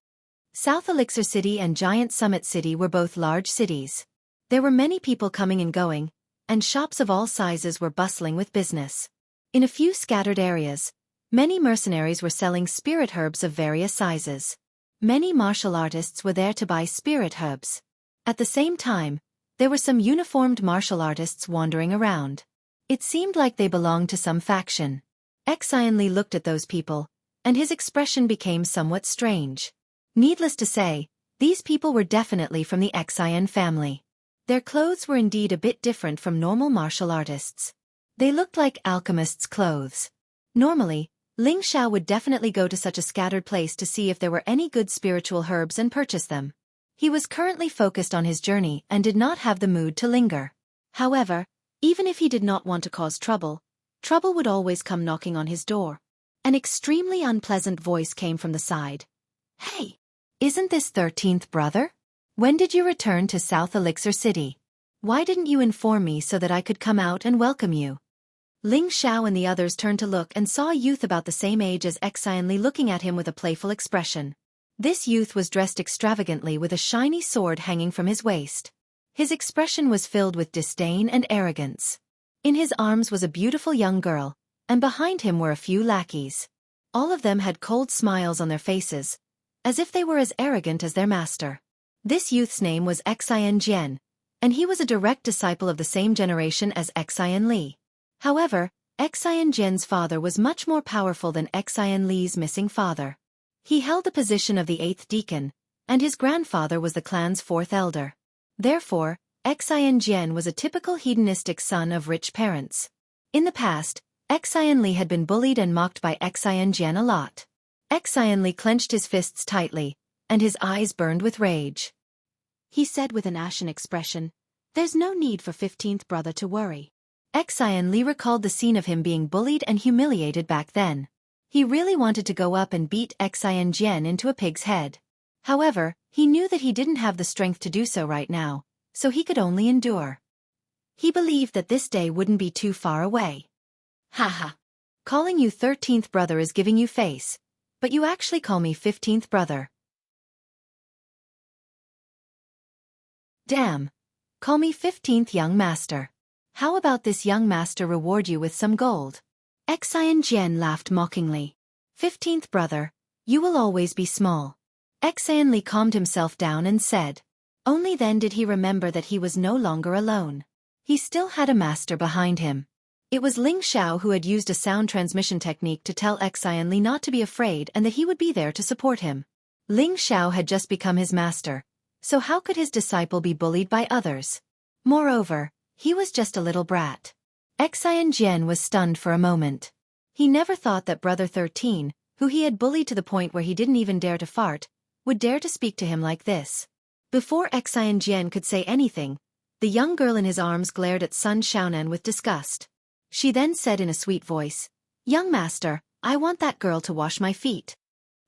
Speaker 1: South Elixir City and Giant Summit City were both large cities. There were many people coming and going, and shops of all sizes were bustling with business. In a few scattered areas, many mercenaries were selling spirit herbs of various sizes. Many martial artists were there to buy spirit herbs. At the same time, there were some uniformed martial artists wandering around. It seemed like they belonged to some faction. Xianli looked at those people, and his expression became somewhat strange. Needless to say, these people were definitely from the Xian family. Their clothes were indeed a bit different from normal martial artists. They looked like alchemists' clothes. Normally, Ling Xiao would definitely go to such a scattered place to see if there were any good spiritual herbs and purchase them. He was currently focused on his journey and did not have the mood to linger. However, even if he did not want to cause trouble, trouble would always come knocking on his door. An extremely unpleasant voice came from the side. "Hey, isn't this 13th brother? When did you return to South Elixir City? Why didn't you inform me so that I could come out and welcome you?" Ling Xiao and the others turned to look and saw a youth about the same age as Xianli looking at him with a playful expression. This youth was dressed extravagantly with a shiny sword hanging from his waist. His expression was filled with disdain and arrogance. In his arms was a beautiful young girl, and behind him were a few lackeys. All of them had cold smiles on their faces, as if they were as arrogant as their master. This youth's name was Xianjian, and he was a direct disciple of the same generation as Xianli. However, Xianjian's father was much more powerful than Xianli's missing father. He held the position of the 8th deacon, and his grandfather was the clan's 4th elder. Therefore, Xianjian was a typical hedonistic son of rich parents. In the past, Xianli had been bullied and mocked by Xianjian a lot. Xianli clenched his fists tightly, and his eyes burned with rage. He said with an ashen expression, "There's no need for 15th brother to worry." Xianli recalled the scene of him being bullied and humiliated back then. He really wanted to go up and beat Xianjian into a pig's head. However, he knew that he didn't have the strength to do so right now, so he could only endure. He believed that this day wouldn't be too far away. Haha. Calling you 13th brother is giving you face, but you actually call me 15th brother. Damn. Call me 15th young master. How about this young master reward you with some gold? Xianxia laughed mockingly. 15th brother, you will always be small. Xianli calmed himself down and said. Only then did he remember that he was no longer alone. He still had a master behind him. It was Ling Xiao who had used a sound transmission technique to tell Xianli not to be afraid and that he would be there to support him. Ling Xiao had just become his master, so how could his disciple be bullied by others? Moreover, he was just a little brat. Xianxia was stunned for a moment. He never thought that brother 13, who he had bullied to the point where he didn't even dare to fart, would dare to speak to him like this. Before Xianxia could say anything, the young girl in his arms glared at Sun Xiaonan with disgust. She then said in a sweet voice, Young master, I want that girl to wash my feet.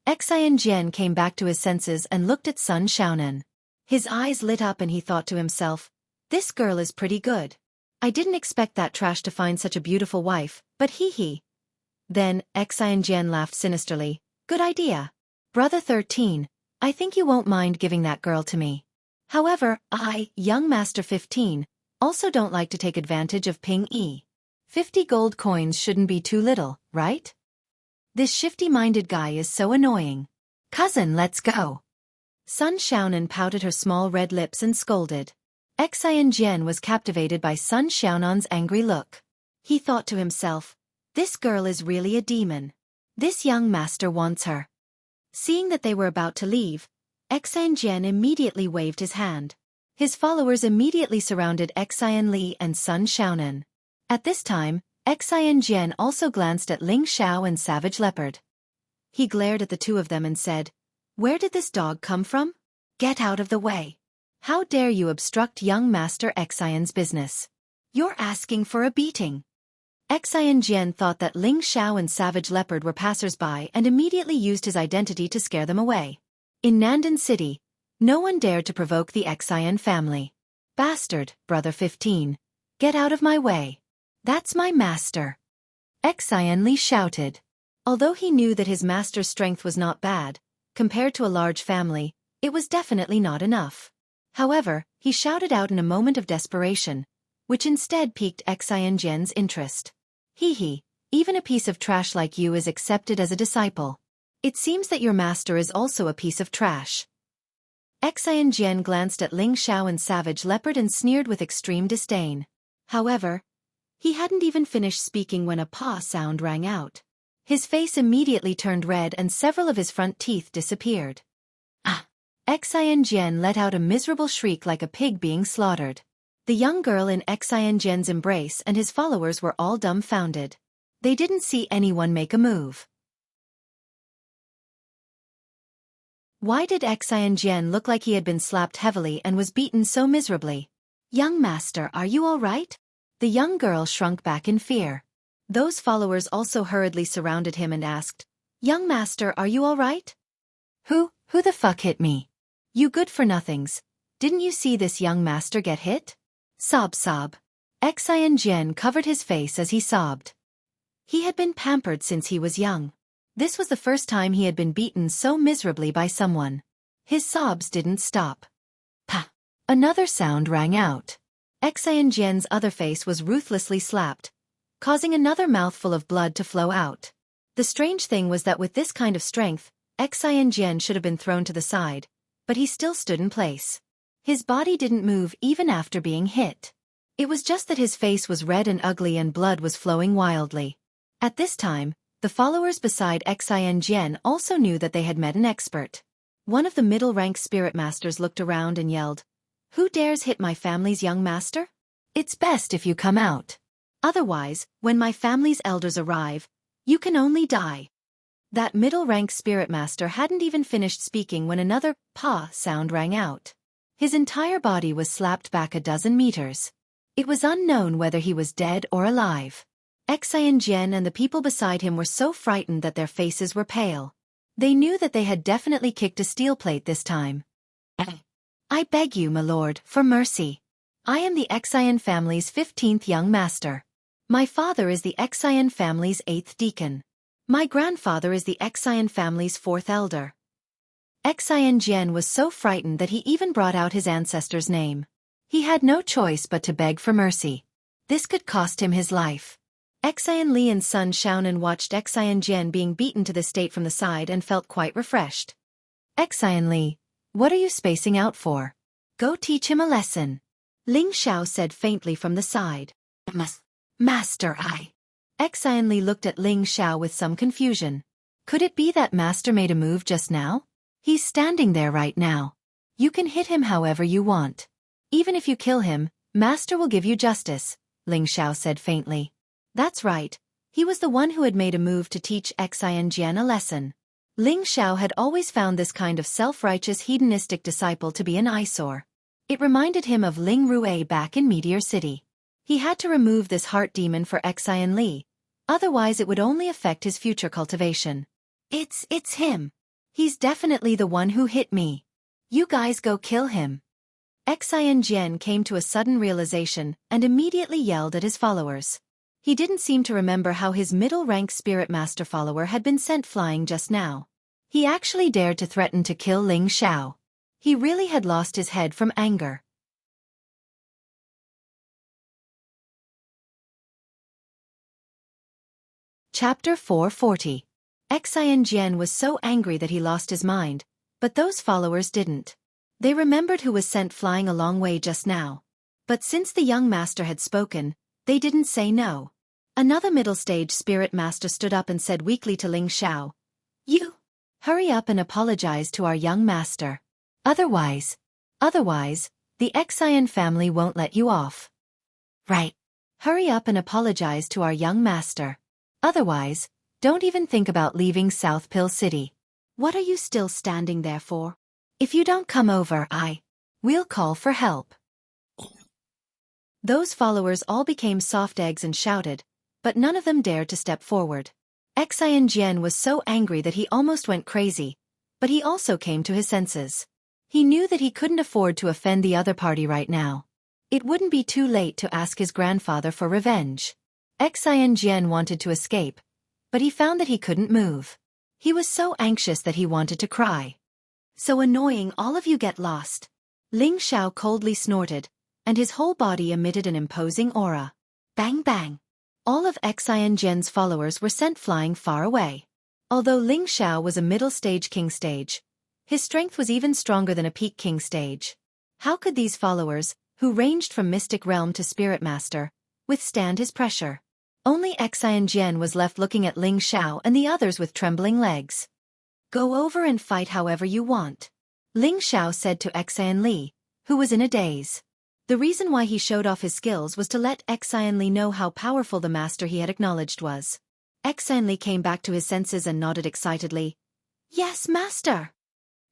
Speaker 1: Xianxia came back to his senses and looked at Sun Xiaonan. His eyes lit up and he thought to himself, this girl is pretty good. I didn't expect that trash to find such a beautiful wife, but hee. Then, Xianxia laughed sinisterly. Good idea. Brother 13, I think you won't mind giving that girl to me. However, I, young master 15, also don't like to take advantage of Ping Yi. 50 gold coins shouldn't be too little, right? This shifty-minded guy is so annoying. Cousin, let's go. Sun Xiaonan pouted her small red lips and scolded. Xianxia was captivated by Sun Xiaonan's angry look. He thought to himself, this girl is really a demon. This young master wants her. Seeing that they were about to leave, Xianxia immediately waved his hand. His followers immediately surrounded Xianli and Sun Xiaonan. At this time, Xianxia also glanced at Ling Xiao and Savage Leopard. He glared at the two of them and said, Where did this dog come from? Get out of the way. How dare you obstruct young Master Xian's business? You're asking for a beating. Xianxia thought that Ling Xiao and Savage Leopard were passers-by and immediately used his identity to scare them away. In Nandan City, no one dared to provoke the Xian family. Bastard, brother 15. Get out of my way. That's my master. Xianli shouted. Although he knew that his master's strength was not bad, compared to a large family, it was definitely not enough. However, he shouted out in a moment of desperation, which instead piqued Xianxia's interest. Hee, even a piece of trash like you is accepted as a disciple. It seems that your master is also a piece of trash. Xianxia glanced at Ling Xiao and Savage Leopard and sneered with extreme disdain. However, he hadn't even finished speaking when a paw sound rang out. His face immediately turned red and several of his front teeth disappeared. Ah! Xianxia let out a miserable shriek like a pig being slaughtered. The young girl in Xianxia's embrace and his followers were all dumbfounded. They didn't see anyone make a move. Why did Xianxia look like he had been slapped heavily and was beaten so miserably? Young master, are you all right? The young girl shrunk back in fear. Those followers also hurriedly surrounded him and asked, Young master, are you all right? Who the fuck hit me? You good-for-nothings. Didn't you see this young master get hit? Sob. Xianxia covered his face as he sobbed. He had been pampered since he was young. This was the first time he had been beaten so miserably by someone. His sobs didn't stop. Pa! Another sound rang out. Xianxia's other face was ruthlessly slapped, causing another mouthful of blood to flow out. The strange thing was that with this kind of strength, Xianxia should have been thrown to the side, but he still stood in place. His body didn't move even after being hit. It was just that his face was red and ugly and blood was flowing wildly. At this time, the followers beside Xianxia also knew that they had met an expert. One of the middle-rank spirit masters looked around and yelled, Who dares hit my family's young master? It's best if you come out. Otherwise, when my family's elders arrive, you can only die. That middle-rank spirit master hadn't even finished speaking when another "pa" sound rang out. His entire body was slapped back a dozen meters. It was unknown whether he was dead or alive. Xianxia and the people beside him were so frightened that their faces were pale. They knew that they had definitely kicked a steel plate this time. I beg you, my lord, for mercy. I am the Xian family's 15th young master. My father is the Xian family's 8th deacon. My grandfather is the Xian family's 4th elder. Xianxian was so frightened that he even brought out his ancestor's name. He had no choice but to beg for mercy. This could cost him his life. Xianli and son Xiaonan watched Xianjian being beaten to the state from the side and felt quite refreshed. Xianli, what are you spacing out for? Go teach him a lesson. Ling Xiao said faintly from the side. Master, Xianli looked at Ling Xiao with some confusion. Could it be that Master made a move just now? He's standing there right now. You can hit him however you want. Even if you kill him, Master will give you justice, Ling Xiao said faintly. That's right. He was the one who had made a move to teach Xianjian a lesson. Ling Xiao had always found this kind of self-righteous hedonistic disciple to be an eyesore. It reminded him of Ling Rue back in Meteor City. He had to remove this heart demon for Xianli, otherwise it would only affect his future cultivation. It's him. He's definitely the one who hit me. You guys go kill him. Xianjian came to a sudden realization and immediately yelled at his followers. He didn't seem to remember how his middle-rank spirit master follower had been sent flying just now. He actually dared to threaten to kill Ling Xiao. He really had lost his head from anger. Chapter 440. Xianjian was so angry that he lost his mind, but those followers didn't. They remembered who was sent flying a long way just now. But since the young master had spoken, they didn't say no. Another middle-stage spirit master stood up and said weakly to Ling Xiao, "You, hurry up and apologize to our young master. Otherwise, the Xian family won't let you off." Right. Hurry up and apologize to our young master. Otherwise, don't even think about leaving South Pill City. What are you still standing there for? If you don't come over, we'll call for help. Those followers all became soft eggs and shouted, but none of them dared to step forward. Xianjian was so angry that he almost went crazy, but he also came to his senses. He knew that he couldn't afford to offend the other party right now. It wouldn't be too late to ask his grandfather for revenge. Xianjian wanted to escape, but he found that he couldn't move. He was so anxious that he wanted to cry. "So annoying, all of you get lost." Ling Xiao coldly snorted, and his whole body emitted an imposing aura. Bang bang. All of Xianjian's followers were sent flying far away. Although Ling Xiao was a middle-stage king stage, his strength was even stronger than a peak king stage. How could these followers, who ranged from mystic realm to spirit master, withstand his pressure? Only Xianjian was left looking at Ling Xiao and the others with trembling legs. "Go over and fight however you want," Ling Xiao said to Xianli, who was in a daze. The reason why he showed off his skills was to let Xianli know how powerful the master he had acknowledged was. Xianli came back to his senses and nodded excitedly. "Yes, master."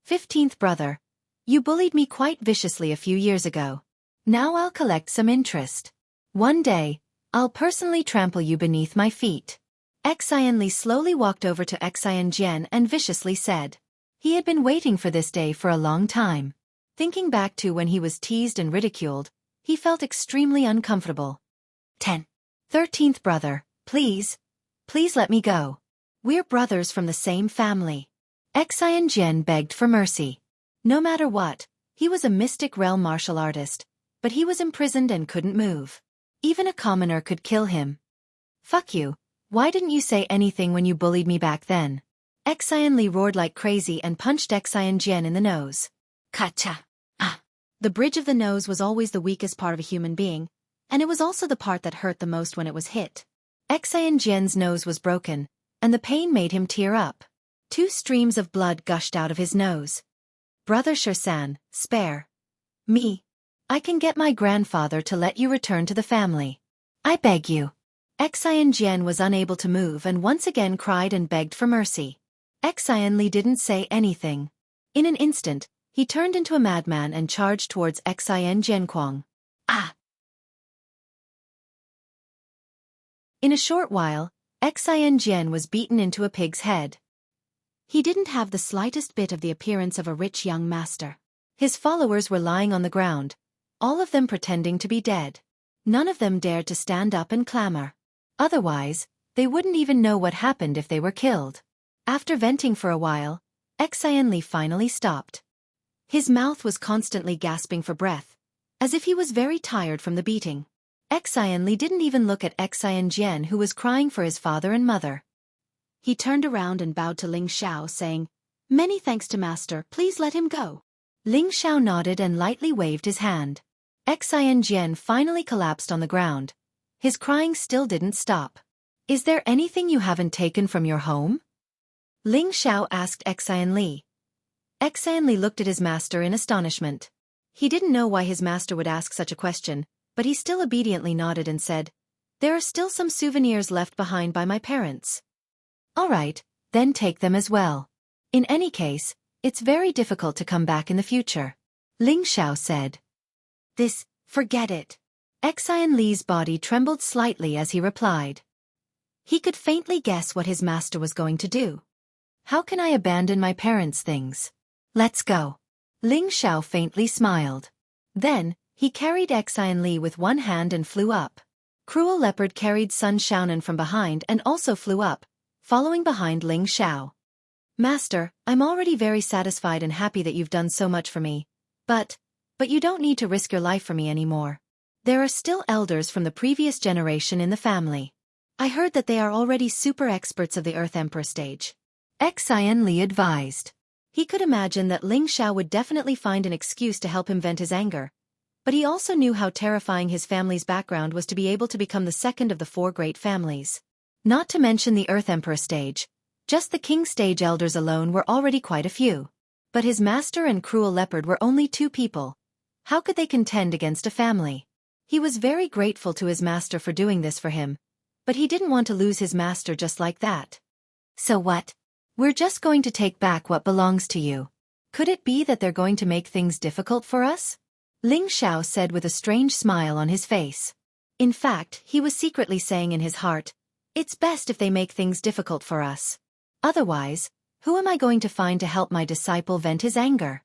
Speaker 1: 15th brother. You bullied me quite viciously a few years ago. Now I'll collect some interest. One day, I'll personally trample you beneath my feet. Xianli slowly walked over to Xianjian and viciously said. He had been waiting for this day for a long time. Thinking back to when he was teased and ridiculed, he felt extremely uncomfortable. 13th brother, please let me go. We're brothers from the same family. Xianjian begged for mercy. No matter what, he was a mystic realm martial artist, but he was imprisoned and couldn't move. Even a commoner could kill him. Fuck you, why didn't you say anything when you bullied me back then? Xianli roared like crazy and punched Xianjian in the nose. Kacha! Ah! The bridge of the nose was always the weakest part of a human being, and it was also the part that hurt the most when it was hit. Xianjian's nose was broken, and the pain made him tear up. 2 streams of blood gushed out of his nose. Brother Shersan, spare me. I can get my grandfather to let you return to the family. I beg you. Xianjian was unable to move and once again cried and begged for mercy. Xianli didn't say anything. In an instant, he turned into a madman and charged towards Xianjian. Ah! In a short while, Xianjian was beaten into a pig's head. He didn't have the slightest bit of the appearance of a rich young master. His followers were lying on the ground, all of them pretending to be dead. None of them dared to stand up and clamor. Otherwise, they wouldn't even know what happened if they were killed. After venting for a while, Xianli finally stopped. His mouth was constantly gasping for breath, as if he was very tired from the beating. Xianli didn't even look at Xianjian, who was crying for his father and mother. He turned around and bowed to Ling Xiao, saying, "Many thanks to Master, please let him go." Ling Xiao nodded and lightly waved his hand. Xianjian finally collapsed on the ground. His crying still didn't stop. "Is there anything you haven't taken from your home?" Ling Xiao asked Xianli. Xianli looked at his master in astonishment. He didn't know why his master would ask such a question, but he still obediently nodded and said, "There are still some souvenirs left behind by my parents." "All right, then take them as well. In any case, it's very difficult to come back in the future," Ling Xiao said. Forget it." Xianli's body trembled slightly as he replied. He could faintly guess what his master was going to do. "How can I abandon my parents' things? Let's go." Ling Xiao faintly smiled. Then, he carried Xianli with one hand and flew up. Cruel Leopard carried Sun Xiaonan from behind and also flew up, following behind Ling Xiao. "Master, I'm already very satisfied and happy that you've done so much for me. But you don't need to risk your life for me anymore. There are still elders from the previous generation in the family. I heard that they are already super experts of the Earth Emperor stage," Xianli advised. He could imagine that Ling Xiao would definitely find an excuse to help him vent his anger. But he also knew how terrifying his family's background was to be able to become the second of the four great families. Not to mention the Earth Emperor stage. Just the King stage elders alone were already quite a few. But his master and Cruel Leopard were only two people. How could they contend against a family? He was very grateful to his master for doing this for him. But he didn't want to lose his master just like that. "So what? We're just going to take back what belongs to you. Could it be that they're going to make things difficult for us?" Ling Xiao said with a strange smile on his face. In fact, he was secretly saying in his heart, "It's best if they make things difficult for us. Otherwise, who am I going to find to help my disciple vent his anger?"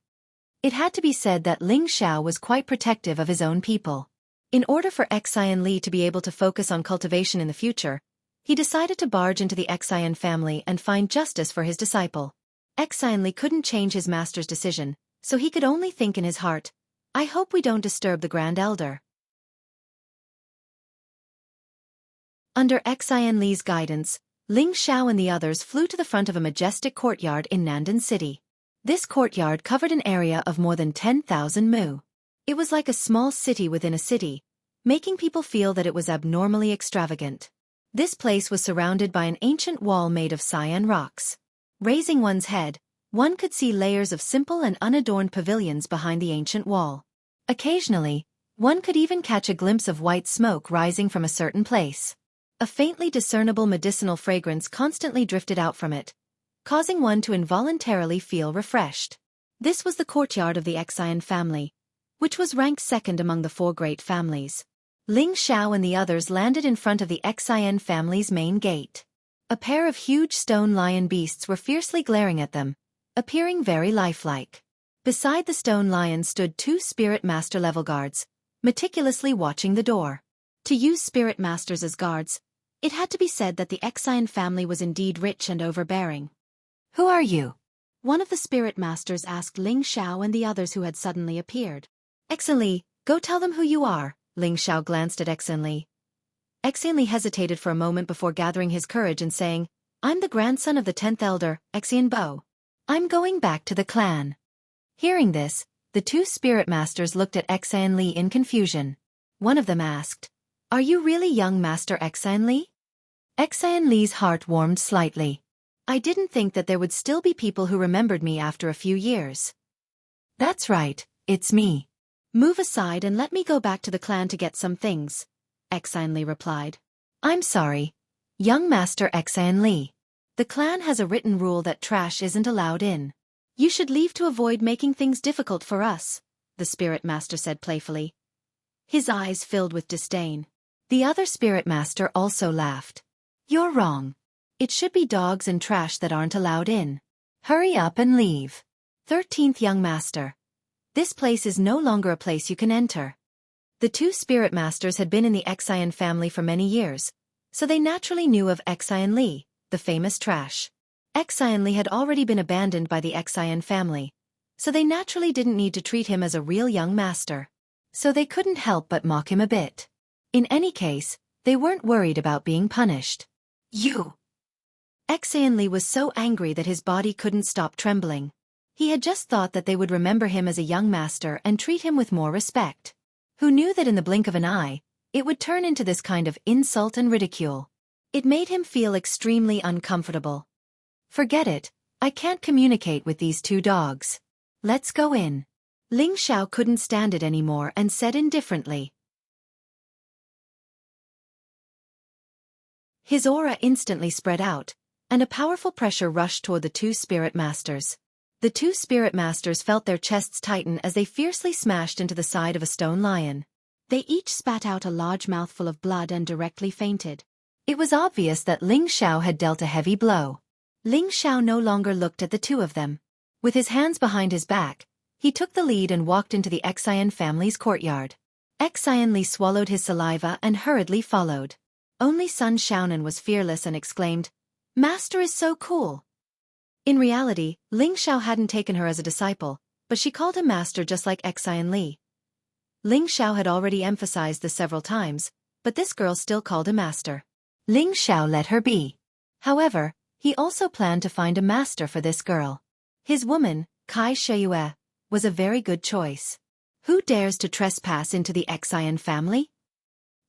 Speaker 1: It had to be said that Ling Xiao was quite protective of his own people. In order for Xianli to be able to focus on cultivation in the future, he decided to barge into the Xian family and find justice for his disciple. Xianli couldn't change his master's decision, so he could only think in his heart, "I hope we don't disturb the Grand Elder." Under Xianli's guidance, Ling Xiao and the others flew to the front of a majestic courtyard in Nandan City. This courtyard covered an area of more than 10,000 mu. It was like a small city within a city, making people feel that it was abnormally extravagant. This place was surrounded by an ancient wall made of cyan rocks. Raising one's head, one could see layers of simple and unadorned pavilions behind the ancient wall. Occasionally, one could even catch a glimpse of white smoke rising from a certain place. A faintly discernible medicinal fragrance constantly drifted out from it, causing one to involuntarily feel refreshed. This was the courtyard of the Xian family, which was ranked second among the four great families. Ling Xiao and the others landed in front of the Xian family's main gate. A pair of huge stone lion beasts were fiercely glaring at them, appearing very lifelike. Beside the stone lions stood two spirit master level guards, meticulously watching the door. To use spirit masters as guards, it had to be said that the Xian family was indeed rich and overbearing. "Who are you?" one of the spirit masters asked Ling Xiao and the others who had suddenly appeared. "Xianli, go tell them who you are." Ling Xiao glanced at Xianli. Xianli hesitated for a moment before gathering his courage and saying, "I'm the grandson of the 10th elder, Xianbo. I'm going back to the clan." Hearing this, the two spirit masters looked at Xianli in confusion. One of them asked, "Are you really young Master Xianli?" Xianli's heart warmed slightly. "I didn't think that there would still be people who remembered me after a few years." "That's right, it's me. Move aside and let me go back to the clan to get some things," Xianli replied. "I'm sorry, young Master Xianli. The clan has a written rule that trash isn't allowed in. You should leave to avoid making things difficult for us," the spirit master said playfully. His eyes filled with disdain. The other spirit master also laughed. "You're wrong. It should be dogs and trash that aren't allowed in. Hurry up and leave. 13th young master. This place is no longer a place you can enter." The two spirit masters had been in the Xian family for many years, so they naturally knew of Xianxia, the famous trash. Xianxia had already been abandoned by the Xian family, so they naturally didn't need to treat him as a real young master. So they couldn't help but mock him a bit. In any case, they weren't worried about being punished. You! Xianxia was so angry that his body couldn't stop trembling. He had just thought that they would remember him as a young master and treat him with more respect. Who knew that in the blink of an eye, it would turn into this kind of insult and ridicule? It made him feel extremely uncomfortable. Forget it, I can't communicate with these two dogs. Let's go in. Ling Xiao couldn't stand it anymore and said indifferently. His aura instantly spread out, and a powerful pressure rushed toward the two spirit masters. The two spirit masters felt their chests tighten as they fiercely smashed into the side of a stone lion. They each spat out a large mouthful of blood and directly fainted. It was obvious that Ling Xiao had dealt a heavy blow. Ling Xiao no longer looked at the two of them. With his hands behind his back, he took the lead and walked into the Xian family's courtyard. Xianxia swallowed his saliva and hurriedly followed. Only son Xiaonan was fearless and exclaimed, "Master is so cool." In reality, Ling Xiao hadn't taken her as a disciple, but she called him master just like Xianxia. Ling Xiao had already emphasized this several times, but this girl still called him master. Ling Xiao let her be. However, he also planned to find a master for this girl. His woman, Kai Shiyue, was a very good choice. Who dares to trespass into the Xian family?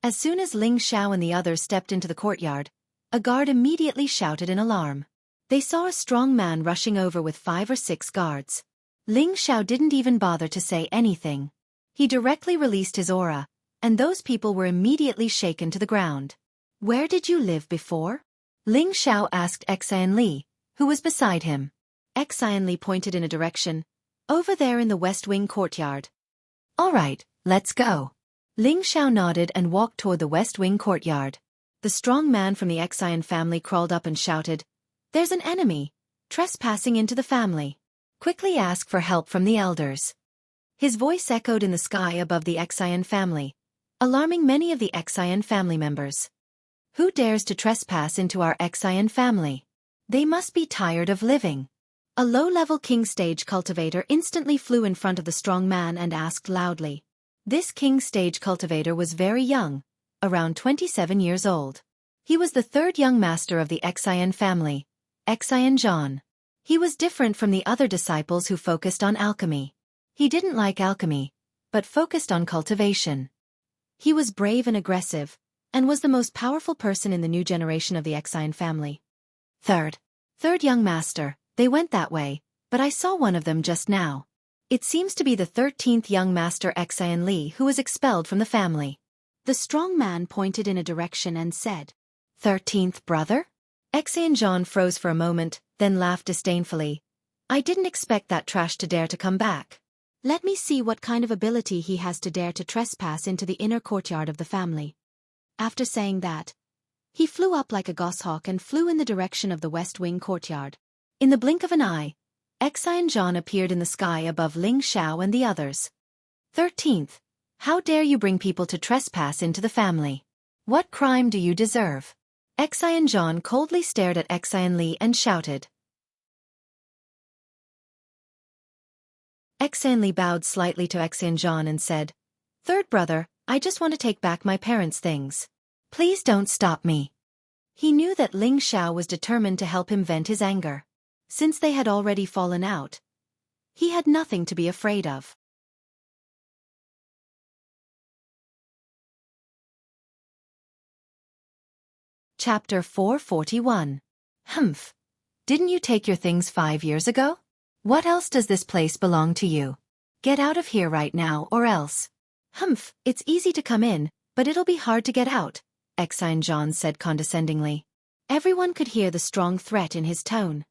Speaker 1: As soon as Ling Xiao and the others stepped into the courtyard, a guard immediately shouted in alarm. They saw a strong man rushing over with 5 or 6 guards. Ling Xiao didn't even bother to say anything. He directly released his aura, and those people were immediately shaken to the ground. "Where did you live before?" Ling Xiao asked Xianxia, who was beside him. Xianxia pointed in a direction. "Over there in the West Wing courtyard." "All right, let's go." Ling Xiao nodded and walked toward the West Wing courtyard. The strong man from the Xian family crawled up and shouted, "There's an enemy, trespassing into the family. Quickly ask for help from the elders." His voice echoed in the sky above the Xian family, alarming many of the Xian family members. Who dares to trespass into our Xian family? They must be tired of living. A low-level king stage cultivator instantly flew in front of the strong man and asked loudly. This king stage cultivator was very young, around 27 years old. He was the third young master of the Xian family, Xianxia. He was different from the other disciples who focused on alchemy. He didn't like alchemy, but focused on cultivation. He was brave and aggressive, and was the most powerful person in the new generation of the Xian family. Third young master, they went that way, but I saw one of them just now. It seems to be the 13th young master Xianxia who was expelled from the family. The strong man pointed in a direction and said, 13th brother? Xianxia froze for a moment, then laughed disdainfully. I didn't expect that trash to dare to come back. Let me see what kind of ability he has to dare to trespass into the inner courtyard of the family. After saying that, he flew up like a goshawk and flew in the direction of the West Wing courtyard. In the blink of an eye, Xianxia appeared in the sky above Ling Xiao and the others. 13th, how dare you bring people to trespass into the family? What crime do you deserve? Xianxia coldly stared at Xianxia and shouted. Xianxia bowed slightly to Xianxia and said, Third brother, I just want to take back my parents' things. Please don't stop me. He knew that Ling Xiao was determined to help him vent his anger. Since they had already fallen out, he had nothing to be afraid of. Chapter 441. Humph. Didn't you take your things 5 years ago? What else does this place belong to you? Get out of here right now or else. Humph, it's easy to come in, but it'll be hard to get out, Xianxia said condescendingly. Everyone could hear the strong threat in his tone.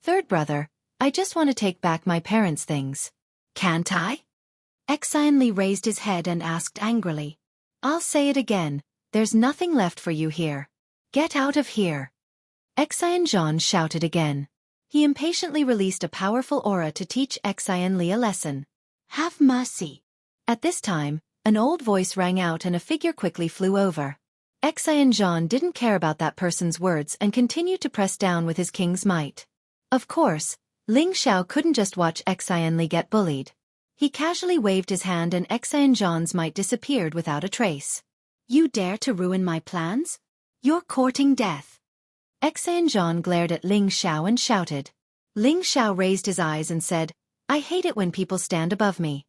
Speaker 1: Third brother, I just want to take back my parents' things. Can't I? Xianxia raised his head and asked angrily. I'll say it again, there's nothing left for you here. Get out of here. Xianxia shouted again. He impatiently released a powerful aura to teach Xianxia a lesson. Have mercy. At this time, an old voice rang out and a figure quickly flew over. Xianxia didn't care about that person's words and continued to press down with his king's might. Of course, Ling Xiao couldn't just watch Xianli get bullied. He casually waved his hand and Xianxia's might disappeared without a trace. You dare to ruin my plans? You're courting death. Xianxia glared at Ling Xiao and shouted. Ling Xiao raised his eyes and said, I hate it when people stand above me.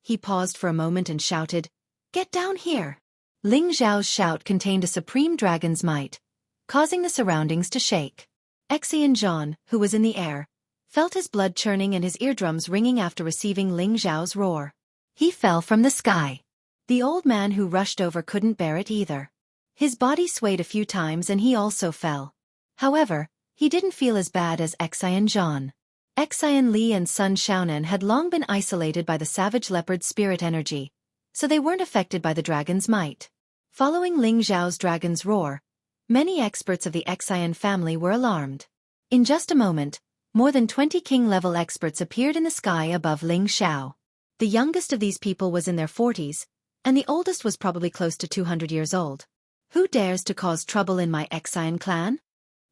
Speaker 1: He paused for a moment and shouted, Get down here. Ling Xiao's shout contained a supreme dragon's might, causing the surroundings to shake. Xianxia, who was in the air, felt his blood churning and his eardrums ringing after receiving Ling Xiao's roar. He fell from the sky. The old man who rushed over couldn't bear it either. His body swayed a few times and he also fell. However, he didn't feel as bad as Xianxia. Xianli and Sun Xiaonan had long been isolated by the savage leopard's spirit energy, so they weren't affected by the dragon's might. Following Ling Xiao's dragon's roar, many experts of the Xian family were alarmed. In just a moment, more than 20 king-level experts appeared in the sky above Ling Xiao. The youngest of these people was in their 40s, and the oldest was probably close to 200 years old. Who dares to cause trouble in my Xian clan?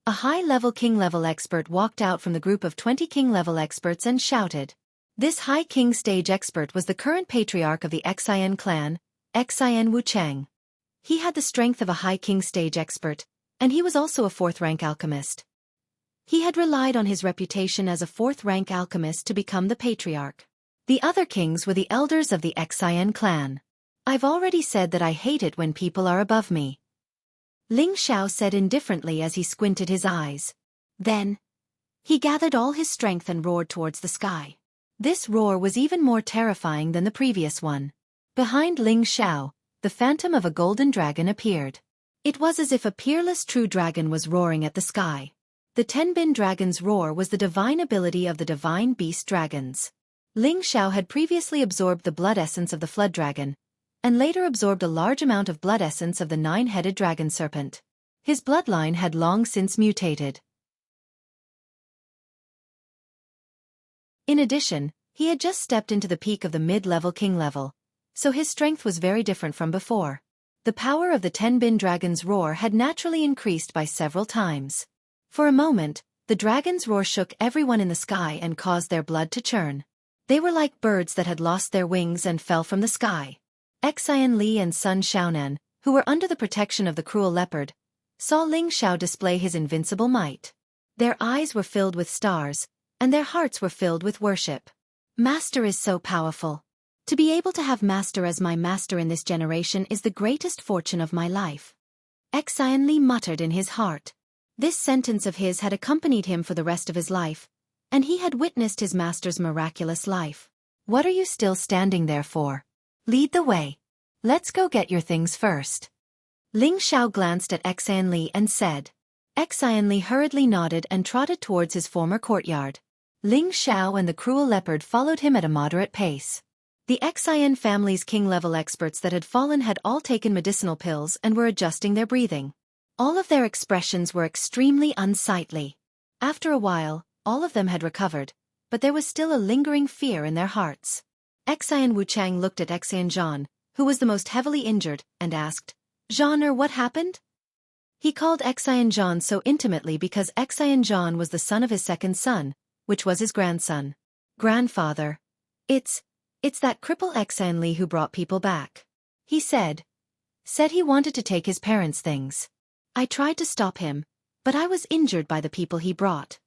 Speaker 1: A high-level king-level expert walked out from the group of 20 king-level experts and shouted. This high king stage expert was the current patriarch of the Xian clan, Xian Wuchang. He had the strength of a high king stage expert, and he was also a fourth-rank alchemist. He had relied on his reputation as a fourth-rank alchemist to become the patriarch. The other kings were the elders of the Xian clan. I've already said that I hate it when people are above me. Ling Xiao said indifferently as he squinted his eyes. Then, he gathered all his strength and roared towards the sky. This roar was even more terrifying than the previous one. Behind Ling Xiao, the phantom of a golden dragon appeared. It was as if a peerless true dragon was roaring at the sky. The Tenbin dragon's roar was the divine ability of the divine beast dragons. Ling Xiao had previously absorbed the blood essence of the flood dragon, and later absorbed a large amount of blood essence of the nine-headed dragon serpent. His bloodline had long since mutated. In addition, he had just stepped into the peak of the mid-level king level, so his strength was very different from before. The power of the Tenbin dragon's roar had naturally increased by several times. For a moment, the dragon's roar shook everyone in the sky and caused their blood to churn. They were like birds that had lost their wings and fell from the sky. Xianli and Sun Xiaonan, who were under the protection of the cruel leopard, saw Ling Xiao display his invincible might. Their eyes were filled with stars, and their hearts were filled with worship. Master is so powerful. To be able to have Master as my master in this generation is the greatest fortune of my life. Xianli muttered in his heart. This sentence of his had accompanied him for the rest of his life, and he had witnessed his master's miraculous life. What are you still standing there for? Lead the way. Let's go get your things first. Ling Xiao glanced at Xianli and said. Xianli hurriedly nodded and trotted towards his former courtyard. Ling Xiao and the cruel leopard followed him at a moderate pace. The Xian family's king-level experts that had fallen had all taken medicinal pills and were adjusting their breathing. All of their expressions were extremely unsightly. After a while, all of them had recovered, but there was still a lingering fear in their hearts. Xian Wuchang looked at Xianxia, who was the most heavily injured, and asked, Zhaner, what happened? He called Xianxia so intimately because Xianxia was the son of his second son, which was his grandson. Grandfather. It's that cripple Xianli who brought people back. He said he wanted to take his parents' things. I tried to stop him, but I was injured by the people he brought.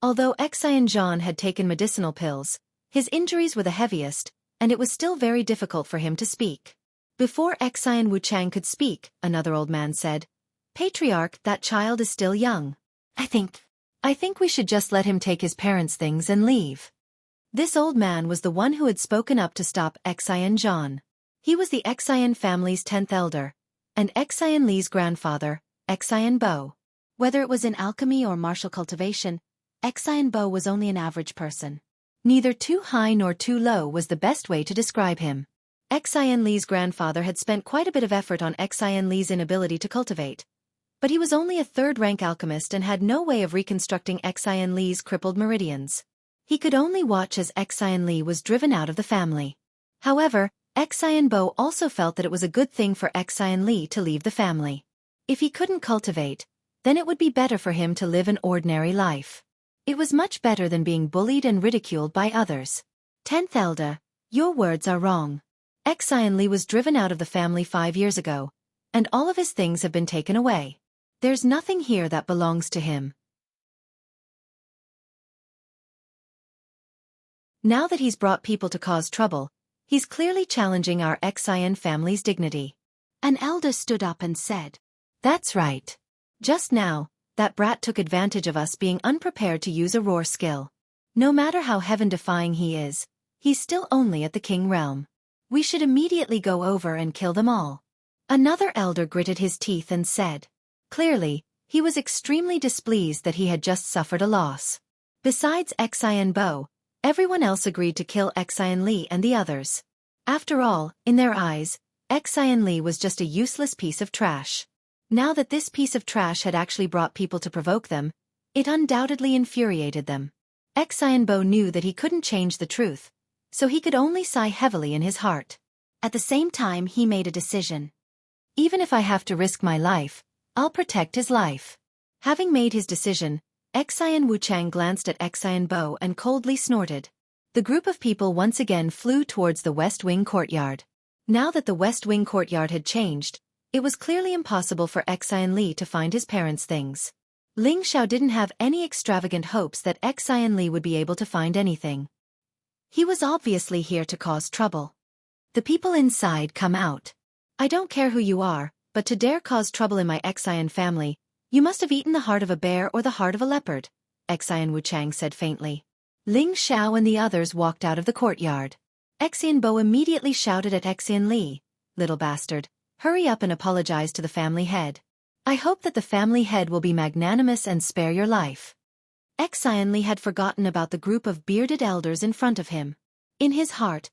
Speaker 1: Although Xianxia had taken medicinal pills, his injuries were the heaviest, and it was still very difficult for him to speak. Before Xian Wuchang could speak, another old man said, Patriarch, that child is still young. I think we should just let him take his parents' things and leave. This old man was the one who had spoken up to stop Xianxia. He was the Xian family's 10th elder, and Xianli's grandfather, Xianbo. Whether it was in alchemy or martial cultivation, Xianbo was only an average person. Neither too high nor too low was the best way to describe him. Xianli's grandfather had spent quite a bit of effort on Xianli's inability to cultivate, but he was only a third-rank alchemist and had no way of reconstructing Xianli's crippled meridians. He could only watch as Xianli was driven out of the family. However, Xianbo also felt that it was a good thing for Li to leave the family. If he couldn't cultivate, then it would be better for him to live an ordinary life. It was much better than being bullied and ridiculed by others. 10th Elder, your words are wrong. Li was driven out of the family 5 years ago, and all of his things have been taken away. There's nothing here that belongs to him. Now that he's brought people to cause trouble, he's clearly challenging our Xian family's dignity. An elder stood up and said, "That's right. Just now, that brat took advantage of us being unprepared to use a roar skill. No matter how heaven-defying he is, he's still only at the king realm. We should immediately go over and kill them all." Another elder gritted his teeth and said. Clearly, he was extremely displeased that he had just suffered a loss. Besides Xianbo, everyone else agreed to kill Li and the others. After all, in their eyes, Li was just a useless piece of trash. Now that this piece of trash had actually brought people to provoke them, it undoubtedly infuriated them. Xianbo knew that he couldn't change the truth, so he could only sigh heavily in his heart. At the same time, he made a decision. Even if I have to risk my life, I'll protect his life. Having made his decision, Wuchang glanced at Xianbo and coldly snorted. The group of people once again flew towards the West Wing courtyard. Now that the West Wing courtyard had changed, it was clearly impossible for Li to find his parents' things. Ling Xiao didn't have any extravagant hopes that Li would be able to find anything. He was obviously here to cause trouble. The people inside come out. I don't care who you are, but to dare cause trouble in my Xian family, you must have eaten the heart of a bear or the heart of a leopard, Xian Wuchang said faintly. Ling Xiao and the others walked out of the courtyard. Xianbo immediately shouted at Li, "Little bastard, hurry up and apologize to the family head. I hope that the family head will be magnanimous and spare your life." Li had forgotten about the group of bearded elders in front of him. In his heart,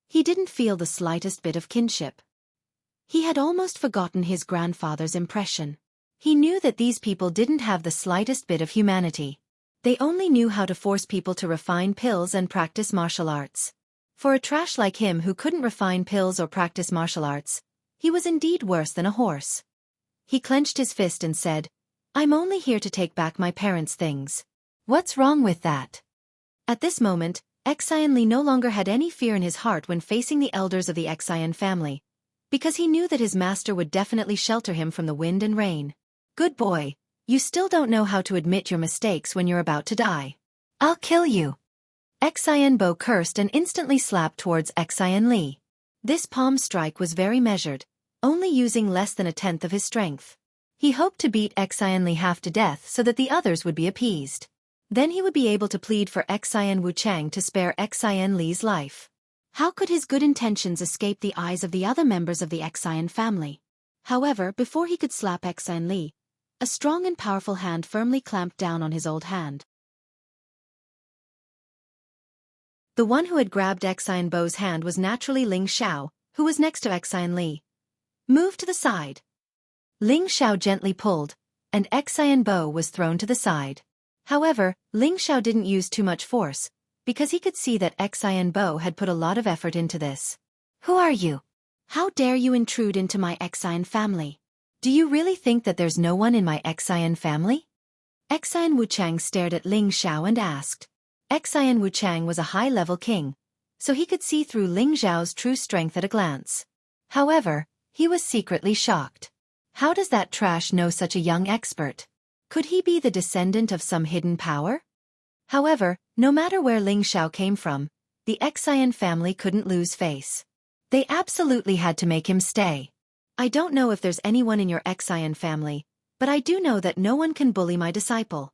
Speaker 1: he didn't feel the slightest bit of kinship. He had almost forgotten his grandfather's impression. He knew that these people didn't have the slightest bit of humanity. They only knew how to force people to refine pills and practice martial arts. For a trash like him who couldn't refine pills or practice martial arts, he was indeed worse than a horse. He clenched his fist and said, "I'm only here to take back my parents' things. What's wrong with that?" At this moment, Li no longer had any fear in his heart when facing the elders of the Xian family, because he knew that his master would definitely shelter him from the wind and rain. "Good boy, you still don't know how to admit your mistakes when you're about to die. I'll kill you." Xianbo cursed and instantly slapped towards Li. This palm strike was very measured, only using less than a tenth of his strength. He hoped to beat Li half to death so that the others would be appeased. Then he would be able to plead for Xian Wuchang to spare Li's life. How could his good intentions escape the eyes of the other members of the Xian family? However, before he could slap Li, a strong and powerful hand firmly clamped down on his old hand. The one who had grabbed Xianbo's hand was naturally Ling Xiao, who was next to Li. "Move to the side." Ling Xiao gently pulled, and Xianbo was thrown to the side. However, Ling Xiao didn't use too much force, because he could see that Xianbo had put a lot of effort into this. "Who are you? How dare you intrude into my Xian family? Do you really think that there's no one in my Xian family?" Xian Wuchang stared at Ling Xiao and asked. Xian Wuchang was a high-level king, so he could see through Ling Xiao's true strength at a glance. However, he was secretly shocked. How does that trash know such a young expert? Could he be the descendant of some hidden power? However, no matter where Ling Xiao came from, the Xian family couldn't lose face. They absolutely had to make him stay. "I don't know if there's anyone in your Xian family, but I do know that no one can bully my disciple,"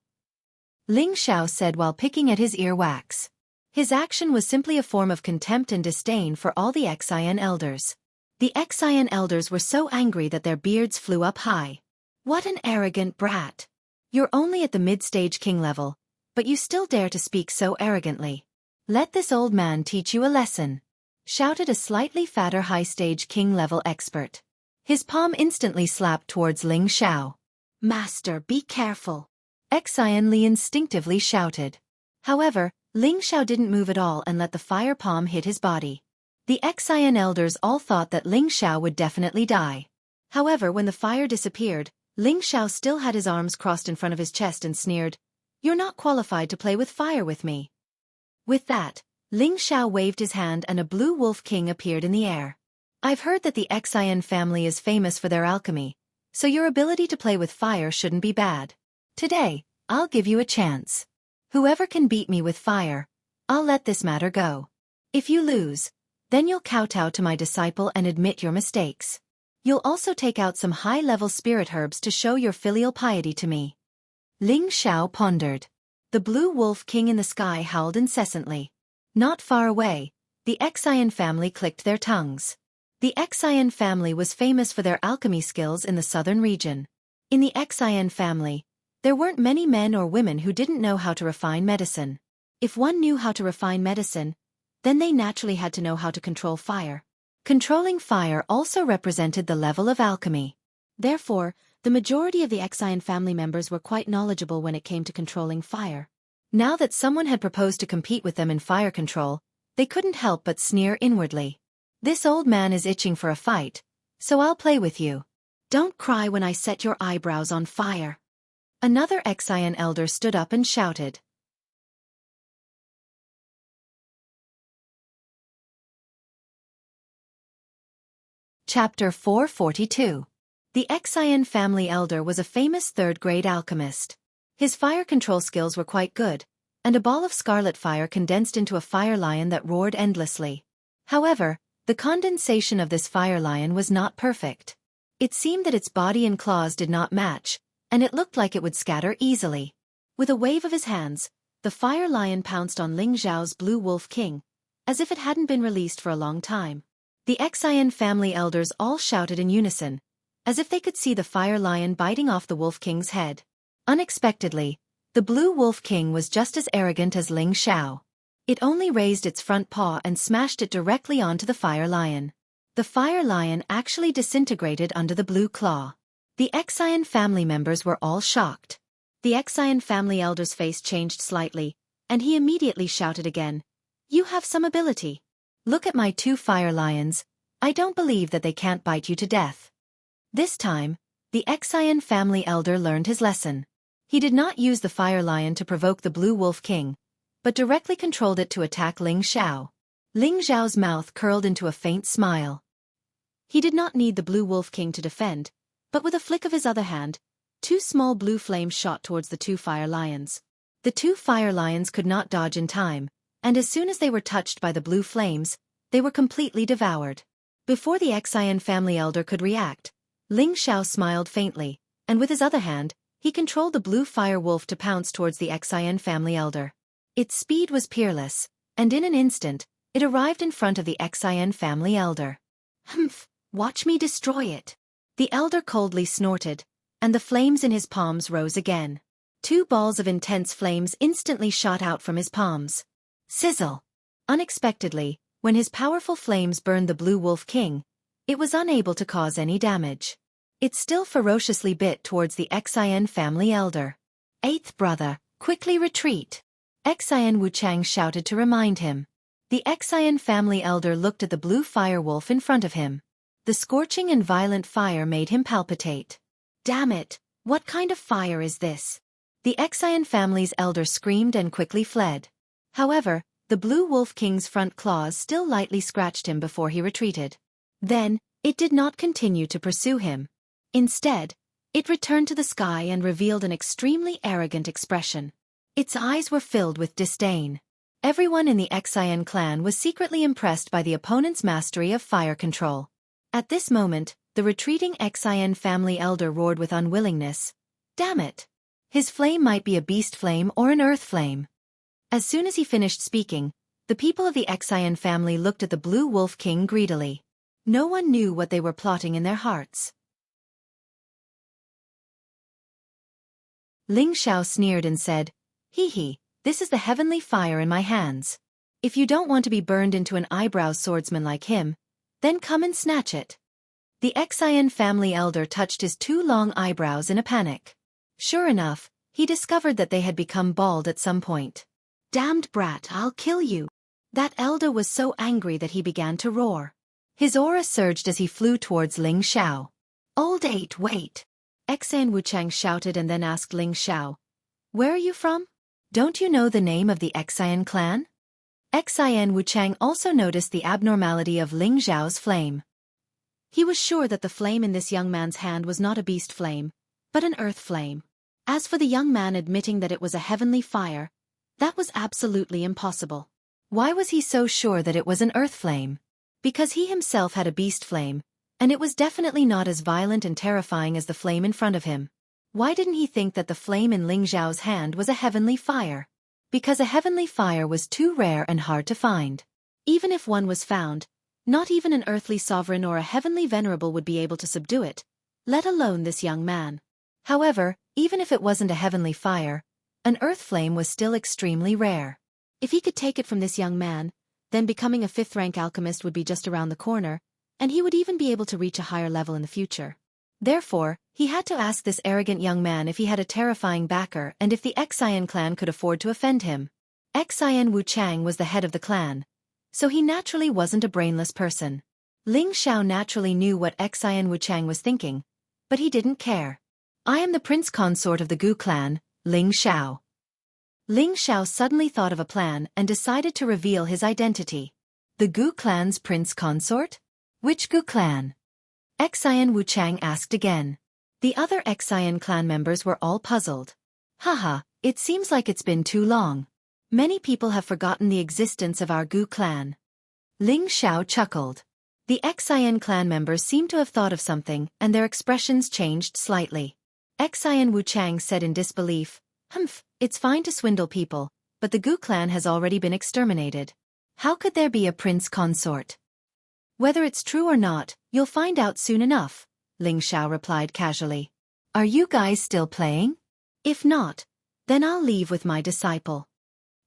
Speaker 1: Ling Xiao said while picking at his earwax. His action was simply a form of contempt and disdain for all the Xian elders. The Xian elders were so angry that their beards flew up high. "What an arrogant brat! You're only at the mid-stage king level, but you still dare to speak so arrogantly. Let this old man teach you a lesson," shouted a slightly fatter high-stage king-level expert. His palm instantly slapped towards Ling Xiao. "Master, be careful," Li instinctively shouted. However, Ling Xiao didn't move at all and let the fire palm hit his body. The Xian elders all thought that Ling Xiao would definitely die. However, when the fire disappeared, Ling Xiao still had his arms crossed in front of his chest and sneered, "You're not qualified to play with fire with me." With that, Ling Xiao waved his hand and a blue wolf king appeared in the air. "I've heard that the Xian family is famous for their alchemy, so your ability to play with fire shouldn't be bad. Today, I'll give you a chance. Whoever can beat me with fire, I'll let this matter go. If you lose, then you'll kowtow to my disciple and admit your mistakes. You'll also take out some high-level spirit herbs to show your filial piety to me." Ling Xiao pondered. The blue wolf king in the sky howled incessantly. Not far away, the Xian family clicked their tongues. The Xian family was famous for their alchemy skills in the southern region. In the Xian family, there weren't many men or women who didn't know how to refine medicine. If one knew how to refine medicine, then they naturally had to know how to control fire. Controlling fire also represented the level of alchemy. Therefore, the majority of the Xian family members were quite knowledgeable when it came to controlling fire. Now that someone had proposed to compete with them in fire control, they couldn't help but sneer inwardly. "This old man is itching for a fight, so I'll play with you. Don't cry when I set your eyebrows on fire." Another Xian elder stood up and shouted. Chapter 442. The Xian family elder was a famous third-grade alchemist. His fire control skills were quite good, and a ball of scarlet fire condensed into a fire lion that roared endlessly. However, the condensation of this fire lion was not perfect. It seemed that its body and claws did not match, and it looked like it would scatter easily. With a wave of his hands, the fire lion pounced on Ling Xiao's blue wolf king, as if it hadn't been released for a long time. The Xian family elders all shouted in unison, as if they could see the fire lion biting off the wolf king's head. Unexpectedly, the blue wolf king was just as arrogant as Ling Xiao. It only raised its front paw and smashed it directly onto the fire lion. The fire lion actually disintegrated under the blue claw. The Xian family members were all shocked. The Xian family elder's face changed slightly, and he immediately shouted again, "You have some ability. Look at my two fire lions. I don't believe that they can't bite you to death." This time, the Xian family elder learned his lesson. He did not use the fire lion to provoke the blue wolf king, but directly controlled it to attack Ling Xiao. Ling Xiao's mouth curled into a faint smile. He did not need the blue wolf king to defend, but with a flick of his other hand, two small blue flames shot towards the two fire lions. The two fire lions could not dodge in time, and as soon as they were touched by the blue flames, they were completely devoured. Before the Xian family elder could react, Ling Xiao smiled faintly, and with his other hand, he controlled the blue fire wolf to pounce towards the Xian family elder. Its speed was peerless, and in an instant, it arrived in front of the Xian family elder. "Humph, watch me destroy it." The elder coldly snorted, and the flames in his palms rose again. Two balls of intense flames instantly shot out from his palms. Sizzle! Unexpectedly, when his powerful flames burned the blue wolf king, it was unable to cause any damage. It still ferociously bit towards the Xian family elder. "Eighth brother, quickly retreat!" Xian Wuchang shouted to remind him. The Xian family elder looked at the blue fire wolf in front of him. The scorching and violent fire made him palpitate. "Damn it, what kind of fire is this?" The Xian family's elder screamed and quickly fled. However, the blue wolf king's front claws still lightly scratched him before he retreated. Then, it did not continue to pursue him. Instead, it returned to the sky and revealed an extremely arrogant expression. Its eyes were filled with disdain. Everyone in the Xian clan was secretly impressed by the opponent's mastery of fire control. At this moment, the retreating Xian family elder roared with unwillingness. "Damn it! His flame might be a beast flame or an earth flame." As soon as he finished speaking, the people of the Xian family looked at the blue wolf king greedily. No one knew what they were plotting in their hearts. Ling Xiao sneered and said, "Hee, this is the heavenly fire in my hands. If you don't want to be burned into an eyebrow swordsman like him, then come and snatch it." The Xian family elder touched his two long eyebrows in a panic. Sure enough, he discovered that they had become bald at some point. "Damned brat, I'll kill you." That elder was so angry that he began to roar. His aura surged as he flew towards Ling Xiao. Old eight, wait! Xian Wuchang shouted and then asked Ling Xiao. Where are you from? Don't you know the name of the Xian clan? Xian Wuchang also noticed the abnormality of Ling Xiao's flame. He was sure that the flame in this young man's hand was not a beast flame, but an earth flame. As for the young man admitting that it was a heavenly fire, that was absolutely impossible. Why was he so sure that it was an earth flame? Because he himself had a beast flame, and it was definitely not as violent and terrifying as the flame in front of him. Why didn't he think that the flame in Ling Xiao's hand was a heavenly fire? Because a heavenly fire was too rare and hard to find. Even if one was found, not even an earthly sovereign or a heavenly venerable would be able to subdue it, let alone this young man. However, even if it wasn't a heavenly fire, an earth flame was still extremely rare. If he could take it from this young man, then becoming a 5th-rank alchemist would be just around the corner, and he would even be able to reach a higher level in the future. Therefore, he had to ask this arrogant young man if he had a terrifying backer and if the Xian clan could afford to offend him. Xian Wuchang was the head of the clan, so he naturally wasn't a brainless person. Ling Xiao naturally knew what Xian Wuchang was thinking, but he didn't care. I am the prince consort of the Gu clan, Ling Xiao. Ling Xiao suddenly thought of a plan and decided to reveal his identity. The Gu clan's prince consort? Which Gu clan? Xian Wuchang asked again. The other Xian clan members were all puzzled. Haha, it seems like it's been too long. Many people have forgotten the existence of our Gu clan. Ling Xiao chuckled. The Xian clan members seemed to have thought of something and their expressions changed slightly. Xian Wuchang said in disbelief, it's fine to swindle people, but the Gu clan has already been exterminated. How could there be a prince consort? Whether it's true or not, you'll find out soon enough, Ling Xiao replied casually. Are you guys still playing? If not, then I'll leave with my disciple.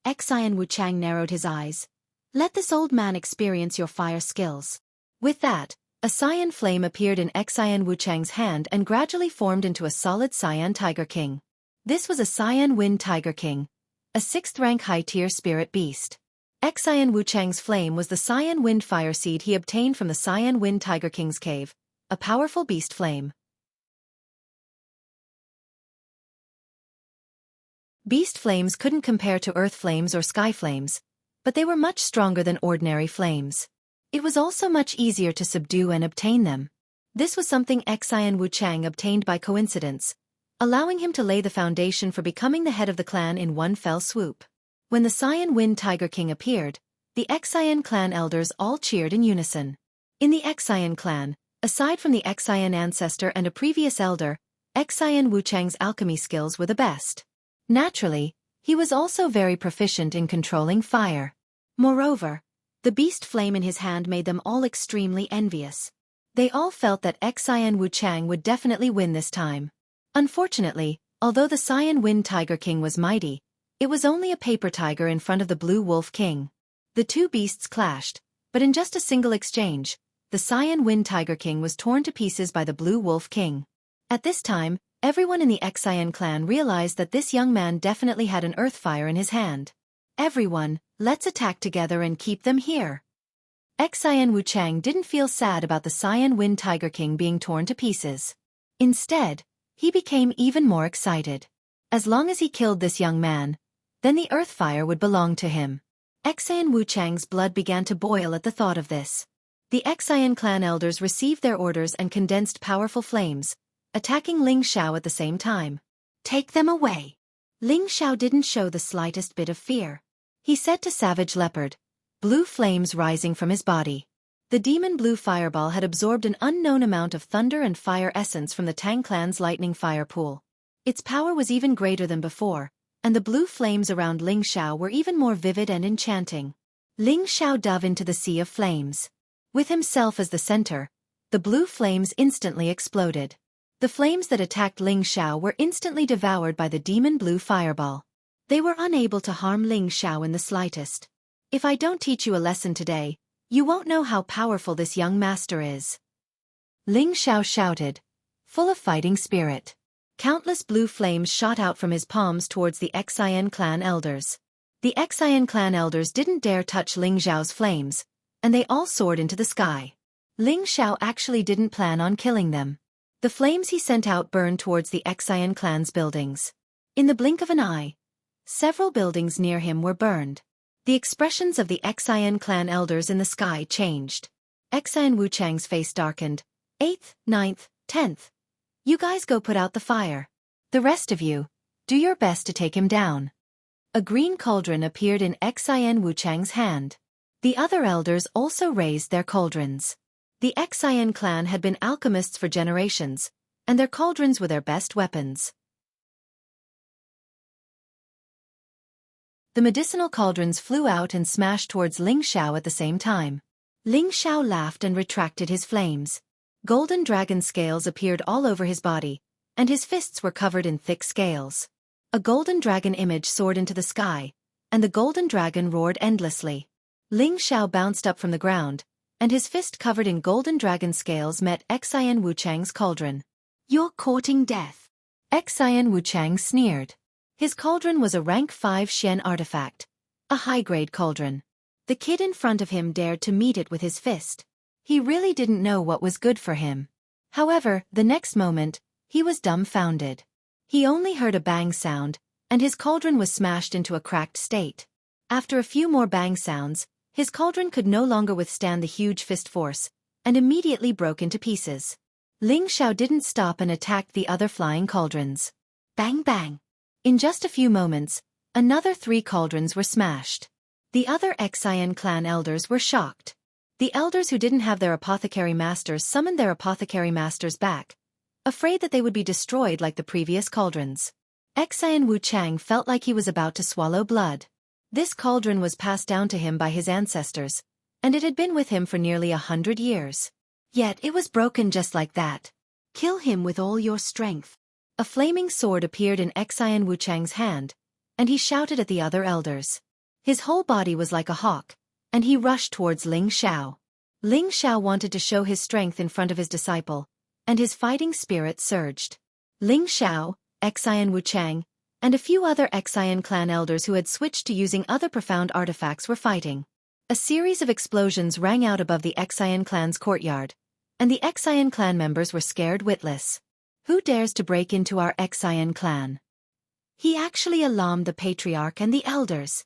Speaker 1: Xian Wuchang narrowed his eyes. Let this old man experience your fire skills. With that, a cyan flame appeared in Xian Wuchang's hand and gradually formed into a solid cyan Tiger King. This was a Cyan Wind Tiger King, a 6th-rank high-tier spirit beast. Xian Wuchang's flame was the Cyan Wind Fire Seed he obtained from the Cyan Wind Tiger King's cave, a powerful beast flame. Beast flames couldn't compare to earth flames or sky flames, but they were much stronger than ordinary flames. It was also much easier to subdue and obtain them. This was something Xian Wuchang obtained by coincidence, allowing him to lay the foundation for becoming the head of the clan in one fell swoop. When the Cyan Wind Tiger King appeared, the Xian clan elders all cheered in unison. In the Xian clan, aside from the Xian ancestor and a previous elder, Xian Wuchang's alchemy skills were the best. Naturally, he was also very proficient in controlling fire. Moreover, the beast flame in his hand made them all extremely envious. They all felt that Xian Wuchang would definitely win this time. Unfortunately, although the Cyan Wind Tiger King was mighty, it was only a paper tiger in front of the Blue Wolf King. The two beasts clashed, but in just a single exchange, the Cyan Wind Tiger King was torn to pieces by the Blue Wolf King. At this time, everyone in the Xian clan realized that this young man definitely had an earth fire in his hand. Everyone, let's attack together and keep them here. Xian Wuchang didn't feel sad about the Cyan Wind Tiger King being torn to pieces. Instead, he became even more excited. As long as he killed this young man, then the earth fire would belong to him. Xian Wuchang's blood began to boil at the thought of this. The Xian clan elders received their orders and condensed powerful flames, attacking Ling Xiao at the same time. Take them away. Ling Xiao didn't show the slightest bit of fear. He said to Savage Leopard, blue flames rising from his body. The demon blue fireball had absorbed an unknown amount of thunder and fire essence from the Tang clan's lightning fire pool. Its power was even greater than before, and the blue flames around Ling Xiao were even more vivid and enchanting. Ling Xiao dove into the sea of flames. With himself as the center, the blue flames instantly exploded. The flames that attacked Ling Xiao were instantly devoured by the demon blue fireball. They were unable to harm Ling Xiao in the slightest. If I don't teach you a lesson today, you won't know how powerful this young master is. Ling Xiao shouted, full of fighting spirit. Countless blue flames shot out from his palms towards the Xian clan elders. The Xian clan elders didn't dare touch Ling Xiao's flames, and they all soared into the sky. Ling Xiao actually didn't plan on killing them. The flames he sent out burned towards the Xian clan's buildings. In the blink of an eye, several buildings near him were burned. The expressions of the Xian clan elders in the sky changed. Xian Wuchang's face darkened. 8th, 9th, 10th. You guys go put out the fire. The rest of you, do your best to take him down. A green cauldron appeared in Xian Wuchang's hand. The other elders also raised their cauldrons. The Xian clan had been alchemists for generations, and their cauldrons were their best weapons. The medicinal cauldrons flew out and smashed towards Ling Xiao at the same time. Ling Xiao laughed and retracted his flames. Golden dragon scales appeared all over his body, and his fists were covered in thick scales. A golden dragon image soared into the sky, and the golden dragon roared endlessly. Ling Xiao bounced up from the ground, and his fist covered in golden dragon scales met Xian Wuchang's cauldron. You're courting death. Xian Wuchang sneered. His cauldron was a rank 5 Xian artifact, a high-grade cauldron. The kid in front of him dared to meet it with his fist. He really didn't know what was good for him. However, the next moment, he was dumbfounded. He only heard a bang sound, and his cauldron was smashed into a cracked state. After a few more bang sounds, his cauldron could no longer withstand the huge fist force, and immediately broke into pieces. Ling Xiao didn't stop and attacked the other flying cauldrons. Bang bang! In just a few moments, another 3 cauldrons were smashed. The other Xian clan elders were shocked. The elders who didn't have their apothecary masters summoned their apothecary masters back, afraid that they would be destroyed like the previous cauldrons. Xian Wuchang felt like he was about to swallow blood. This cauldron was passed down to him by his ancestors, and it had been with him for nearly 100 years. Yet it was broken just like that. Kill him with all your strength. A flaming sword appeared in Xian Wuchang's hand, and he shouted at the other elders. His whole body was like a hawk, and he rushed towards Ling Xiao. Ling Xiao wanted to show his strength in front of his disciple, and his fighting spirit surged. Ling Xiao, Xian Wuchang, and a few other Xian clan elders who had switched to using other profound artifacts were fighting. A series of explosions rang out above the Xian clan's courtyard, and the Xian clan members were scared witless. Who dares to break into our Xian clan? He actually alarmed the patriarch and the elders.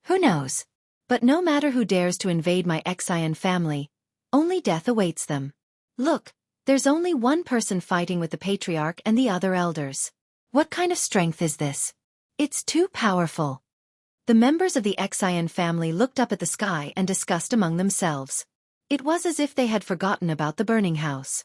Speaker 1: Who knows? But no matter who dares to invade my Xian family, only death awaits them. Look, there's only one person fighting with the patriarch and the other elders. What kind of strength is this? It's too powerful. The members of the Xian family looked up at the sky and discussed among themselves. It was as if they had forgotten about the burning house.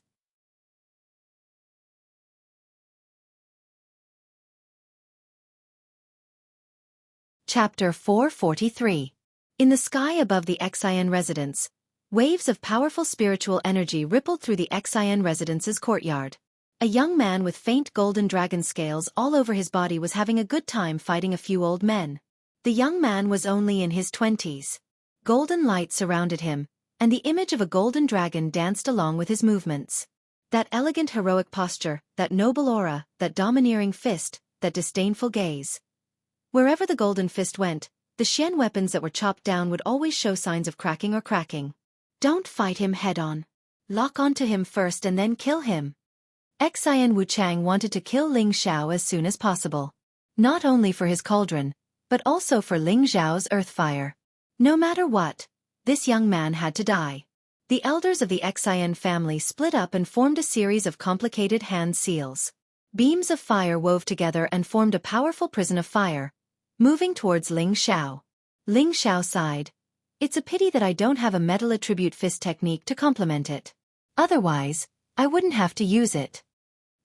Speaker 1: Chapter 443. In the sky above the Xian residence, waves of powerful spiritual energy rippled through the Xian residence's courtyard. A young man with faint golden dragon scales all over his body was having a good time fighting a few old men. The young man was only in his 20s. Golden light surrounded him, and the image of a golden dragon danced along with his movements. That elegant heroic posture, that noble aura, that domineering fist, that disdainful gaze. Wherever the golden fist went, the Xian weapons that were chopped down would always show signs of cracking or cracking. Don't fight him head-on. Lock onto him first and then kill him. Xian Wuchang wanted to kill Ling Xiao as soon as possible. Not only for his cauldron, but also for Ling Xiao's earth fire. No matter what, this young man had to die. The elders of the Xian family split up and formed a series of complicated hand seals. Beams of fire wove together and formed a powerful prison of fire, moving towards Ling Xiao. Ling Xiao sighed. It's a pity that I don't have a metal attribute fist technique to complement it. Otherwise, I wouldn't have to use it.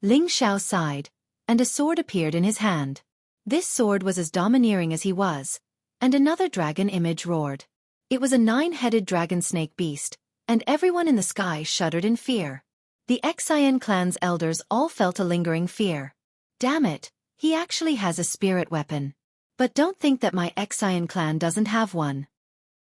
Speaker 1: Ling Xiao sighed, and a sword appeared in his hand. This sword was as domineering as he was, and another dragon image roared. It was a 9-headed dragon snake beast, and everyone in the sky shuddered in fear. The Xian clan's elders all felt a lingering fear. Damn it, he actually has a spirit weapon. But don't think that my Xian clan doesn't have one.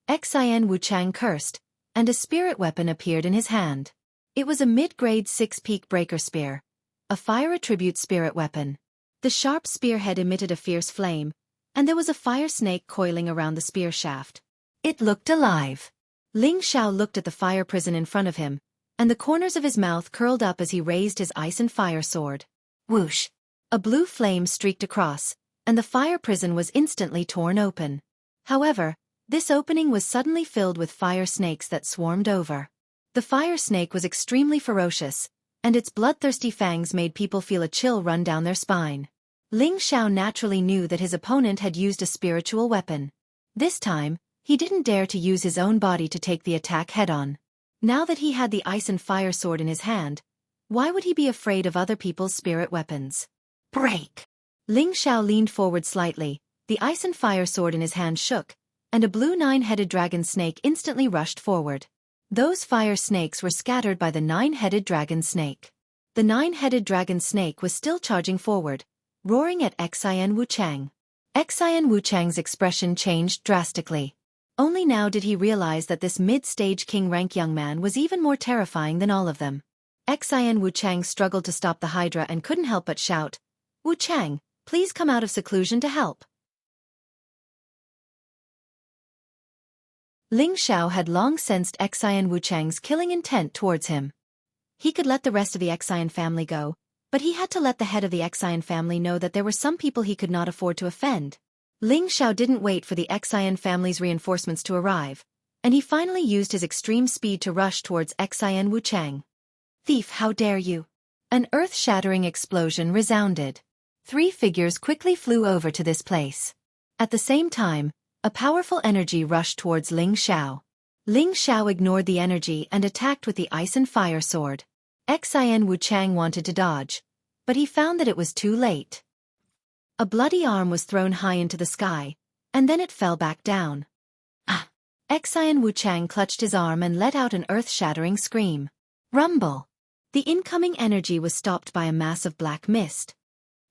Speaker 1: Xian Wuchang cursed, and a spirit weapon appeared in his hand. It was a mid-grade 6-peak breaker spear, a fire attribute spirit weapon. The sharp spearhead emitted a fierce flame, and there was a fire snake coiling around the spear shaft. It looked alive. Ling Xiao looked at the fire prison in front of him, and the corners of his mouth curled up as he raised his ice and fire sword. Whoosh! A blue flame streaked across, and the fire prison was instantly torn open. However, this opening was suddenly filled with fire snakes that swarmed over. The fire snake was extremely ferocious, and its bloodthirsty fangs made people feel a chill run down their spine. Ling Xiao naturally knew that his opponent had used a spiritual weapon. This time, he didn't dare to use his own body to take the attack head-on. Now that he had the ice and fire sword in his hand, why would he be afraid of other people's spirit weapons? Break! Ling Xiao leaned forward slightly, the ice and fire sword in his hand shook, and a blue nine-headed dragon snake instantly rushed forward. Those fire snakes were scattered by the nine-headed dragon snake. The nine-headed dragon snake was still charging forward, roaring at Xian Wuchang. Xian Wuchang's expression changed drastically. Only now did he realize that this mid-stage king-rank young man was even more terrifying than all of them. Xian Wuchang struggled to stop the Hydra and couldn't help but shout, "Wuchang, please come out of seclusion to help." Ling Xiao had long sensed Xian Wuchang's killing intent towards him. He could let the rest of the Xian family go, but he had to let the head of the Xian family know that there were some people he could not afford to offend. Ling Xiao didn't wait for the Xian family's reinforcements to arrive, and he finally used his extreme speed to rush towards Xian Wuchang. "Thief, how dare you!" An earth-shattering explosion resounded. 3 figures quickly flew over to this place. At the same time, a powerful energy rushed towards Ling Xiao. Ling Xiao ignored the energy and attacked with the ice and fire sword. Xian Wuchang wanted to dodge, but he found that it was too late. A bloody arm was thrown high into the sky, and then it fell back down. Ah! Xian Wuchang clutched his arm and let out an earth-shattering scream. Rumble! The incoming energy was stopped by a mass of black mist.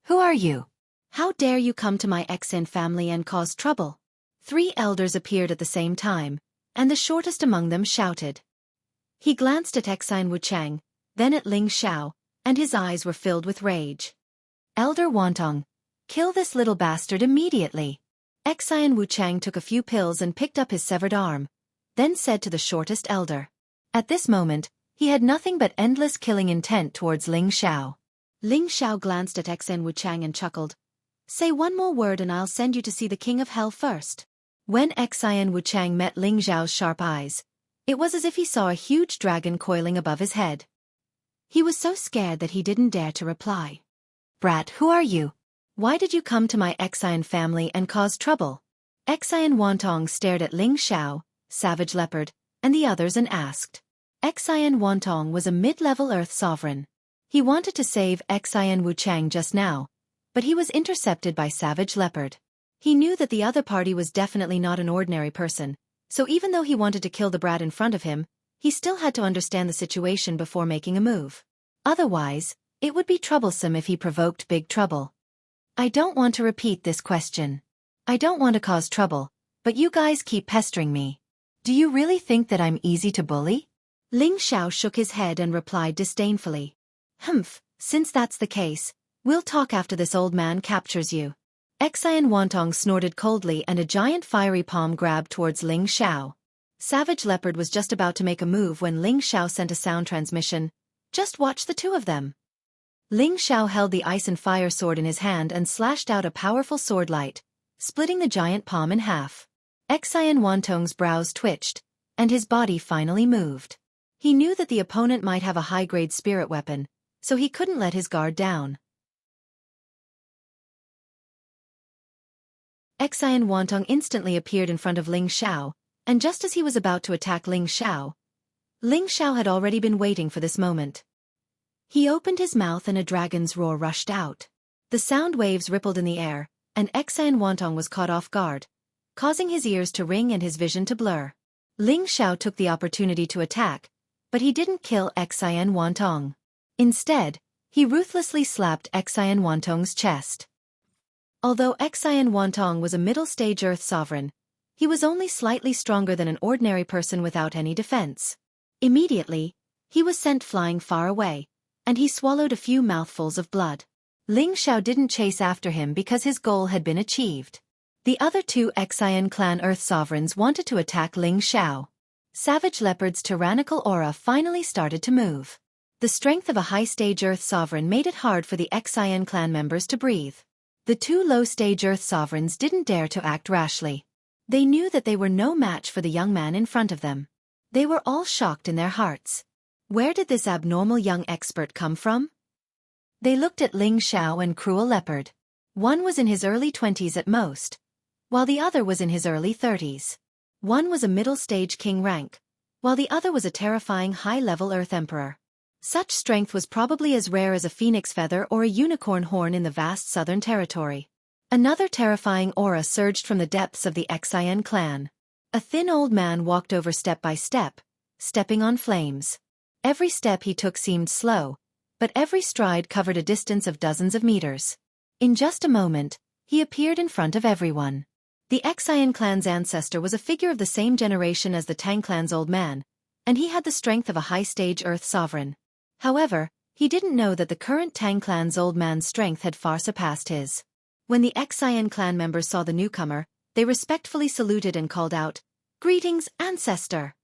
Speaker 1: "Who are you? How dare you come to my Xian family and cause trouble?" 3 elders appeared at the same time, and the shortest among them shouted. He glanced at Xian Wuchang, then at Ling Xiao, and his eyes were filled with rage. "Elder Wantong, kill this little bastard immediately." Xian Wuchang took a few pills and picked up his severed arm, then said to the shortest elder. At this moment, he had nothing but endless killing intent towards Ling Xiao. Ling Xiao glanced at Xian Wuchang and chuckled. "Say one more word and I'll send you to see the King of Hell first." When Xian Wuchang met Ling Xiao's sharp eyes, it was as if he saw a huge dragon coiling above his head. He was so scared that he didn't dare to reply. "Brat, who are you? Why did you come to my Xian family and cause trouble?" Xian Wantong stared at Ling Xiao, Savage Leopard, and the others and asked. Xian Wantong was a mid-level Earth sovereign. He wanted to save Xian Wuchang just now, but he was intercepted by Savage Leopard. He knew that the other party was definitely not an ordinary person, so even though he wanted to kill the brat in front of him, he still had to understand the situation before making a move. Otherwise, it would be troublesome if he provoked big trouble. "I don't want to repeat this question. I don't want to cause trouble, but you guys keep pestering me. Do you really think that I'm easy to bully?" Ling Xiao shook his head and replied disdainfully. "Humph, since that's the case, we'll talk after this old man captures you." Xian Wantong snorted coldly and a giant fiery palm grabbed towards Ling Xiao. Savage Leopard was just about to make a move when Ling Xiao sent a sound transmission. "Just watch the 2 of them." Ling Xiao held the ice and fire sword in his hand and slashed out a powerful sword light, splitting the giant palm in half. Xian Wantong's brows twitched, and his body finally moved. He knew that the opponent might have a high-grade spirit weapon, so he couldn't let his guard down. Xian Wantong instantly appeared in front of Ling Xiao, and just as he was about to attack Ling Xiao had already been waiting for this moment. He opened his mouth and a dragon's roar rushed out. The sound waves rippled in the air, and Xian Wantong was caught off guard, causing his ears to ring and his vision to blur. Ling Xiao took the opportunity to attack, but he didn't kill Xian Wantong. Instead, he ruthlessly slapped Xian Wantong's chest. Although Xian Wantong was a middle-stage Earth sovereign, he was only slightly stronger than an ordinary person without any defense. Immediately, he was sent flying far away, and he swallowed a few mouthfuls of blood. Ling Xiao didn't chase after him because his goal had been achieved. The other two Xian clan Earth Sovereigns wanted to attack Ling Xiao. Savage Leopard's tyrannical aura finally started to move. The strength of a high-stage Earth Sovereign made it hard for the Xian clan members to breathe. The two low-stage Earth Sovereigns didn't dare to act rashly. They knew that they were no match for the young man in front of them. They were all shocked in their hearts. Where did this abnormal young expert come from? They looked at Ling Xiao and Cruel Leopard. One was in his early 20s at most, while the other was in his early 30s. One was a middle-stage king rank, while the other was a terrifying high-level Earth Emperor. Such strength was probably as rare as a phoenix feather or a unicorn horn in the vast southern territory. Another terrifying aura surged from the depths of the Xian clan. A thin old man walked over step by step, stepping on flames. Every step he took seemed slow, but every stride covered a distance of dozens of meters. In just a moment, he appeared in front of everyone. The Xian clan's ancestor was a figure of the same generation as the Tang clan's old man, and he had the strength of a high-stage Earth Sovereign. However, he didn't know that the current Tang clan's old man's strength had far surpassed his. When the Xian clan members saw the newcomer, they respectfully saluted and called out, "Greetings, ancestor!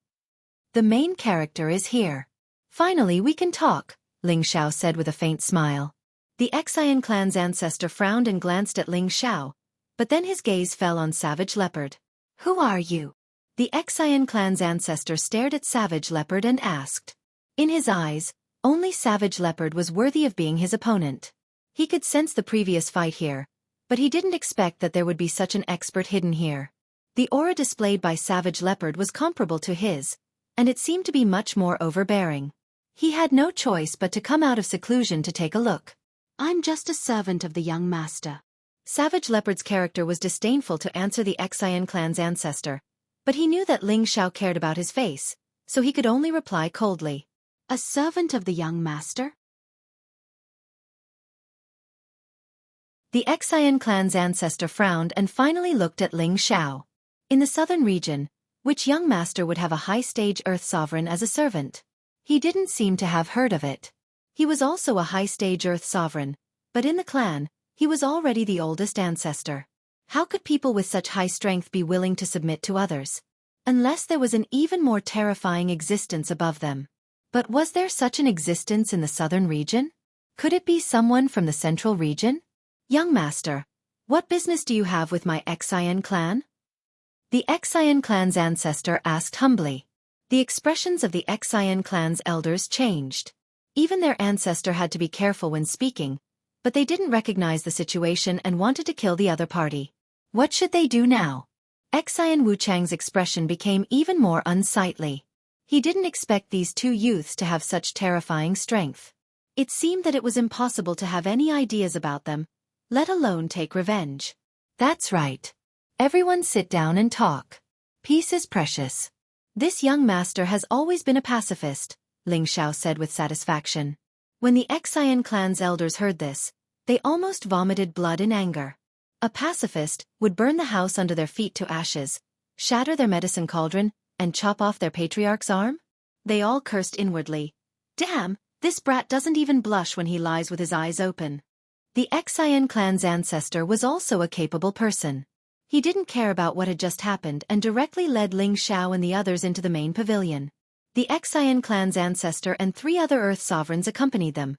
Speaker 1: The main character is here. Finally we can talk," Ling Xiao said with a faint smile. The Xian clan's ancestor frowned and glanced at Ling Xiao, but then his gaze fell on Savage Leopard. "Who are you?" The Xian clan's ancestor stared at Savage Leopard and asked. In his eyes, only Savage Leopard was worthy of being his opponent. He could sense the previous fight here, but he didn't expect that there would be such an expert hidden here. The aura displayed by Savage Leopard was comparable to his, and it seemed to be much more overbearing. He had no choice but to come out of seclusion to take a look. "I'm just a servant of the young master." Savage Leopard's character was disdainful to answer the Xian clan's ancestor, but he knew that Ling Xiao cared about his face, so he could only reply coldly. "A servant of the young master?" The Xian clan's ancestor frowned and finally looked at Ling Xiao. In the southern region, which young master would have a high-stage Earth Sovereign as a servant? He didn't seem to have heard of it. He was also a high-stage Earth Sovereign, but in the clan, he was already the oldest ancestor. How could people with such high strength be willing to submit to others? Unless there was an even more terrifying existence above them. But was there such an existence in the southern region? Could it be someone from the central region? "Young master, what business do you have with my Xian clan?" The Xian clan's ancestor asked humbly. The expressions of the Xian clan's elders changed. Even their ancestor had to be careful when speaking, but they didn't recognize the situation and wanted to kill the other party. What should they do now? Xian Wuchang's expression became even more unsightly. He didn't expect these two youths to have such terrifying strength. It seemed that it was impossible to have any ideas about them, let alone take revenge. "That's right. Everyone sit down and talk. Peace is precious." "This young master has always been a pacifist," Ling Xiao said with satisfaction. When the Xian clan's elders heard this, they almost vomited blood in anger. A pacifist would burn the house under their feet to ashes, shatter their medicine cauldron, and chop off their patriarch's arm? They all cursed inwardly. "Damn, this brat doesn't even blush when he lies with his eyes open." The Xian clan's ancestor was also a capable person. He didn't care about what had just happened and directly led Ling Xiao and the others into the main pavilion. The Xian clan's ancestor and 3 other Earth Sovereigns accompanied them,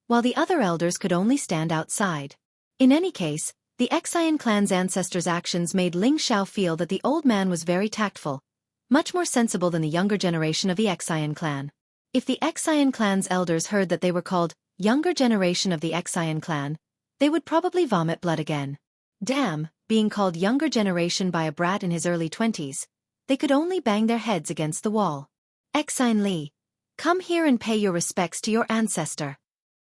Speaker 1: while the other elders could only stand outside. In any case, the Xian clan's ancestors' actions made Ling Xiao feel that the old man was very tactful, much more sensible than the younger generation of the Xian clan. If the Xian clan's elders heard that they were called younger generation of the Xian clan, they would probably vomit blood again. Damn, being called younger generation by a brat in his early 20s, they could only bang their heads against the wall. "Xian Li, come here and pay your respects to your ancestor."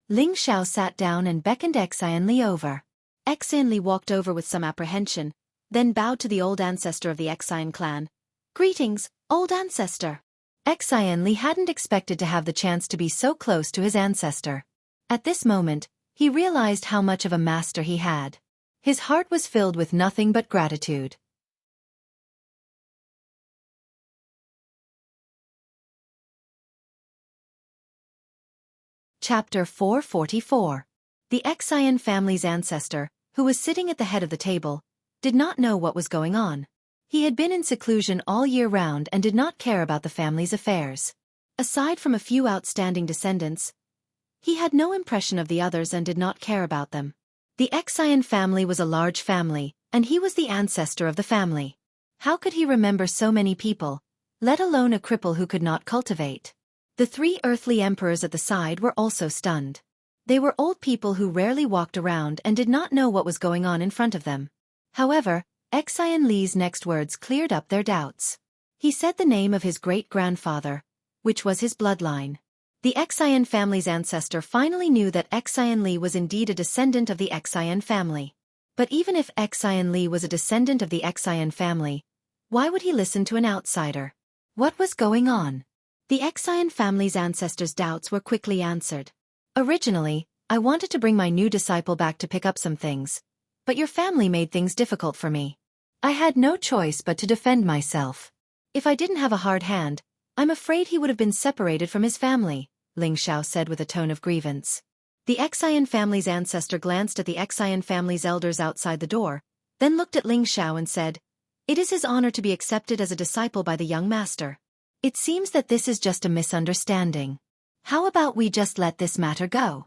Speaker 1: Ling Xiao sat down and beckoned Xian Li over. Xian Li walked over with some apprehension, then bowed to the old ancestor of the Xian clan. "Greetings, old ancestor." Xian Li hadn't expected to have the chance to be so close to his ancestor. At this moment, he realized how much of a master he had. His heart was filled with nothing but gratitude. Chapter 444. The Xian family's ancestor, who was sitting at the head of the table, did not know what was going on. He had been in seclusion all year round and did not care about the family's affairs. Aside from a few outstanding descendants, he had no impression of the others and did not care about them. The Xian family was a large family, and he was the ancestor of the family. How could he remember so many people, let alone a cripple who could not cultivate? The three earthly emperors at the side were also stunned. They were old people who rarely walked around and did not know what was going on in front of them. However, Xian Li's next words cleared up their doubts. He said the name of his great-grandfather, which was his bloodline. The Xian family's ancestor finally knew that Xian Li was indeed a descendant of the Xian family. But even if Xian Li was a descendant of the Xian family, why would he listen to an outsider? What was going on? The Xian family's ancestors' doubts were quickly answered. Originally, I wanted to bring my new disciple back to pick up some things, but your family made things difficult for me. I had no choice but to defend myself. If I didn't have a hard hand, I'm afraid he would have been separated from his family, Ling Xiao said with a tone of grievance. The Xian family's ancestor glanced at the Xian family's elders outside the door, then looked at Ling Xiao and said, "It is his honor to be accepted as a disciple by the young master. It seems that this is just a misunderstanding. How about we just let this matter go?"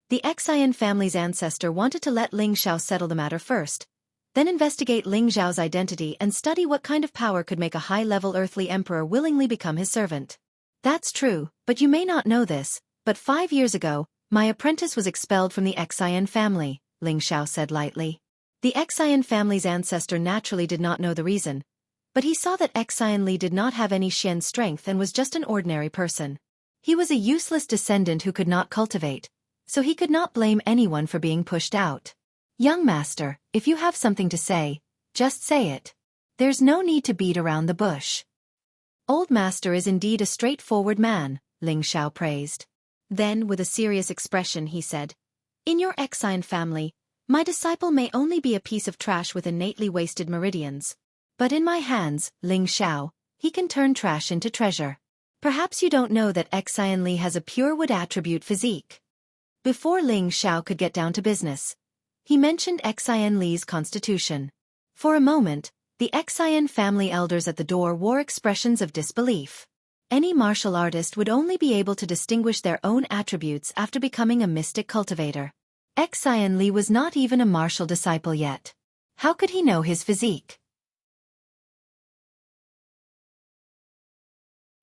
Speaker 1: The Xian family's ancestor wanted to let Ling Xiao settle the matter first, then investigate Ling Xiao's identity and study what kind of power could make a high-level earthly emperor willingly become his servant. That's true, but you may not know this, but 5 years ago, my apprentice was expelled from the Xian family, Ling Xiao said lightly. The Xian family's ancestor naturally did not know the reason, but he saw that Xian Li did not have any Xian strength and was just an ordinary person. He was a useless descendant who could not cultivate, so he could not blame anyone for being pushed out. Young master, if you have something to say, just say it. There's no need to beat around the bush. Old master is indeed a straightforward man, Ling Xiao praised. Then, with a serious expression, he said, "In your Xian family, my disciple may only be a piece of trash with innately wasted meridians. But in my hands, Ling Xiao, he can turn trash into treasure. Perhaps you don't know that Xian Li has a pure wood attribute physique." Before Ling Xiao could get down to business, he mentioned Xian Li's constitution. For a moment, the Xian family elders at the door wore expressions of disbelief. Any martial artist would only be able to distinguish their own attributes after becoming a mystic cultivator. Xian Li was not even a martial disciple yet. How could he know his physique?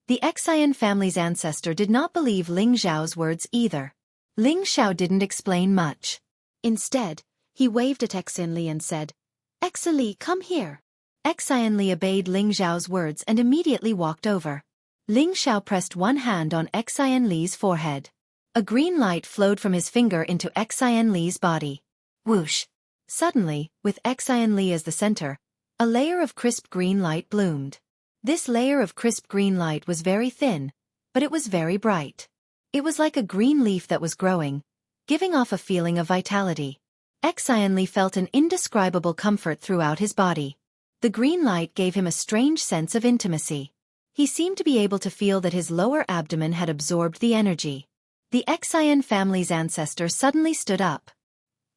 Speaker 1: The Xian family's ancestor did not believe Ling Xiao's words either. Ling Xiao didn't explain much. Instead, he waved at Xian Li and said, "Xian Li, come here." Xian Li obeyed Ling Xiao's words and immediately walked over. Ling Xiao pressed one hand on Xian Li's forehead. A green light flowed from his finger into Xian Li's body. Whoosh! Suddenly, with Xian Li as the center, a layer of crisp green light bloomed. This layer of crisp green light was very thin, but it was very bright. It was like a green leaf that was growing, giving off a feeling of vitality. Xian Li felt an indescribable comfort throughout his body. The green light gave him a strange sense of intimacy. He seemed to be able to feel that his lower abdomen had absorbed the energy. The Xian family's ancestor suddenly stood up.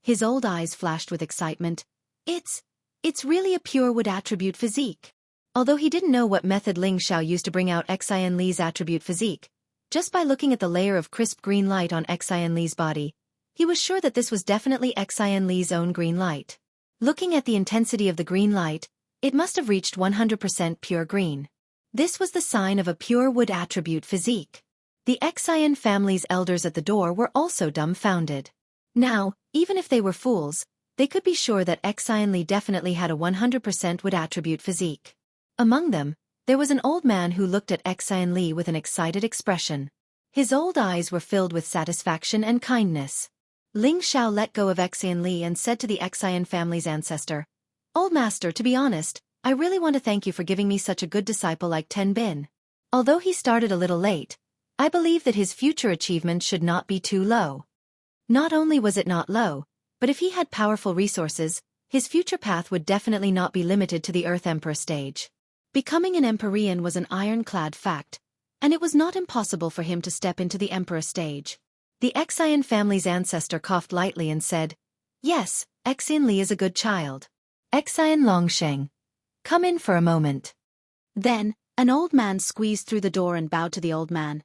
Speaker 1: His old eyes flashed with excitement. It's really a pure wood attribute physique." Although he didn't know what method Ling Xiao used to bring out Xian Li's attribute physique, just by looking at the layer of crisp green light on Xian Li's body, he was sure that this was definitely Xian Li's own green light. Looking at the intensity of the green light, it must have reached 100% pure green. This was the sign of a pure wood attribute physique. The Xian family's elders at the door were also dumbfounded. Now, even if they were fools, they could be sure that Xian Li definitely had a 100% wood attribute physique. Among them, there was an old man who looked at Xian Li with an excited expression. His old eyes were filled with satisfaction and kindness. Ling Xiao let go of Xian Li and said to the Xian family's ancestor, "Old master, to be honest, I really want to thank you for giving me such a good disciple like Ten Bin. Although he started a little late, I believe that his future achievements should not be too low." Not only was it not low, but if he had powerful resources, his future path would definitely not be limited to the Earth Emperor stage. Becoming an Empyrean was an ironclad fact, and it was not impossible for him to step into the Emperor stage. The Xian family's ancestor coughed lightly and said, "Yes, Xian Li is a good child. Xian Longsheng, come in for a moment.
Speaker 2: Then, an old man squeezed through the door and bowed to the old man.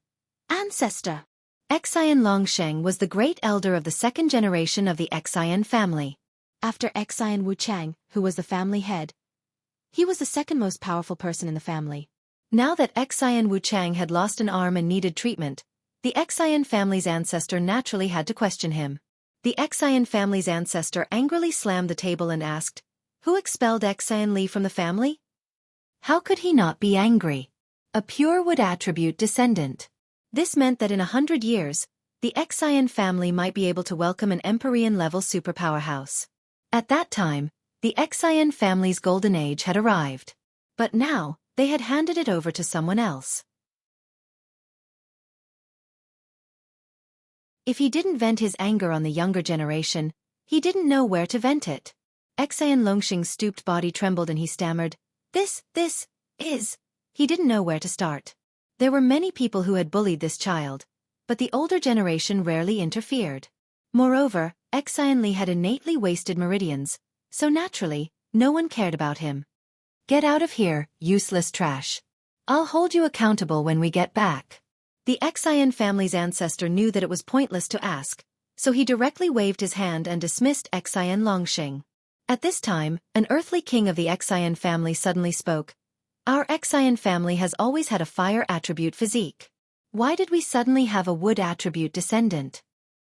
Speaker 2: Ancestor.
Speaker 1: Xian Longsheng was the great elder of the second generation of the Xian family.
Speaker 2: After Xian Wuchang, who was the family head, he was the second most powerful person in the family.
Speaker 1: Now that Xian Wuchang had lost an arm and needed treatment, the Xian family's ancestor naturally had to question him. The Xian family's ancestor angrily slammed the table and asked, "Who expelled Xian Li from the family?" How could he not be angry? A pure wood attribute descendant. This meant that in 100 years, the Xian family might be able to welcome an Empyrean-level superpower house. At that time, the Xian family's golden age had arrived. But now, they had handed it over to someone else. If he didn't vent his anger on the younger generation, he didn't know where to vent it. Xian Longsheng's stooped body trembled and he stammered, This is... He didn't know where to start. There were many people who had bullied this child, but the older generation rarely interfered. Moreover, Xian Li had innately wasted meridians, so naturally, no one cared about him. Get out of here, useless trash. I'll hold you accountable when we get back. The Xian family's ancestor knew that it was pointless to ask, so he directly waved his hand and dismissed Xian Longsheng. At this time, an earthly king of the Xian family suddenly spoke. Our Xian family has always had a fire attribute physique. Why did we suddenly have a wood attribute descendant?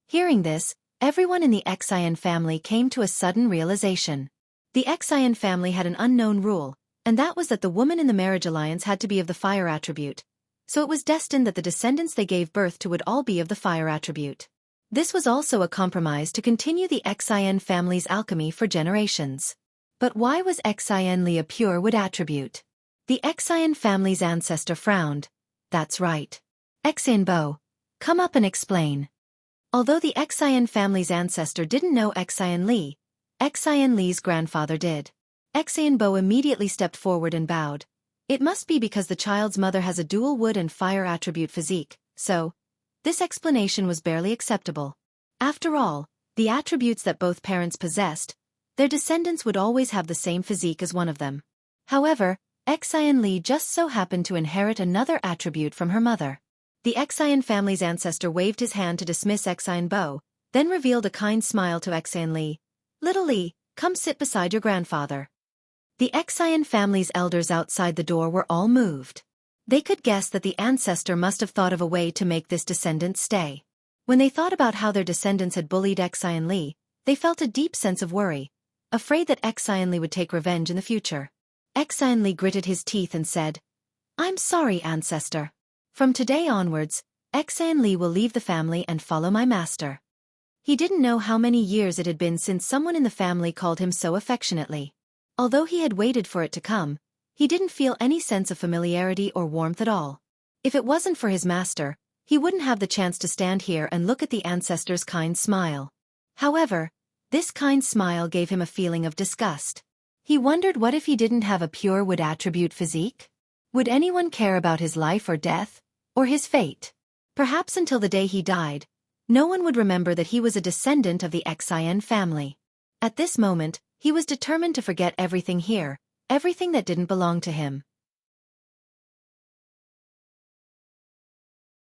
Speaker 1: Hearing this, everyone in the Xian family came to a sudden realization. The Xian family had an unknown rule, and that was that the woman in the marriage alliance had to be of the fire attribute. So it was destined that the descendants they gave birth to would all be of the fire attribute. This was also a compromise to continue the Xian family's alchemy for generations. But why was Xian Li a pure wood attribute? The Xian family's ancestor frowned. That's right. Xian Bo, come up and explain. Although the Xian family's ancestor didn't know Xian Li, Xian Li's grandfather did. Xian Bo immediately stepped forward and bowed. It must be because the child's mother has a dual wood and fire attribute physique, so this explanation was barely acceptable. After all, the attributes that both parents possessed, their descendants would always have the same physique as one of them. However, Xian Li just so happened to inherit another attribute from her mother. The Xian family's ancestor waved his hand to dismiss Xian Bo, then revealed a kind smile to Xian Li. Little Li, come sit beside your grandfather. The Xian family's elders outside the door were all moved. They could guess that the ancestor must have thought of a way to make this descendant stay. When they thought about how their descendants had bullied Xian Li, they felt a deep sense of worry, afraid that Xian Li would take revenge in the future. Xian Li gritted his teeth and said, I'm sorry, ancestor. From today onwards, Xian Li will leave the family and follow my master. He didn't know how many years it had been since someone in the family called him so affectionately. Although he had waited for it to come, he didn't feel any sense of familiarity or warmth at all. If it wasn't for his master, he wouldn't have the chance to stand here and look at the ancestor's kind smile. However, this kind smile gave him a feeling of disgust. He wondered what if he didn't have a pure wood attribute physique? Would anyone care about his life or death, or his fate? Perhaps until the day he died, no one would remember that he was a descendant of the Xian family. At this moment, he was determined to forget everything here, everything that didn't belong to him.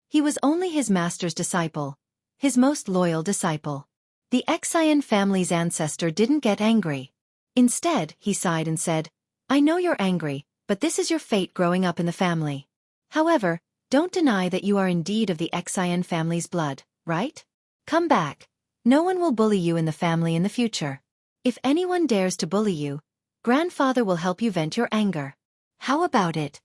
Speaker 1: He was only his master's disciple, his most loyal disciple. The Xian family's ancestor didn't get angry. Instead, he sighed and said, I know you're angry, but this is your fate growing up in the family. However, don't deny that you are indeed of the Xian family's blood, right? Come back. No one will bully you in the family in the future. If anyone dares to bully you, grandfather will help you vent your anger. How about it?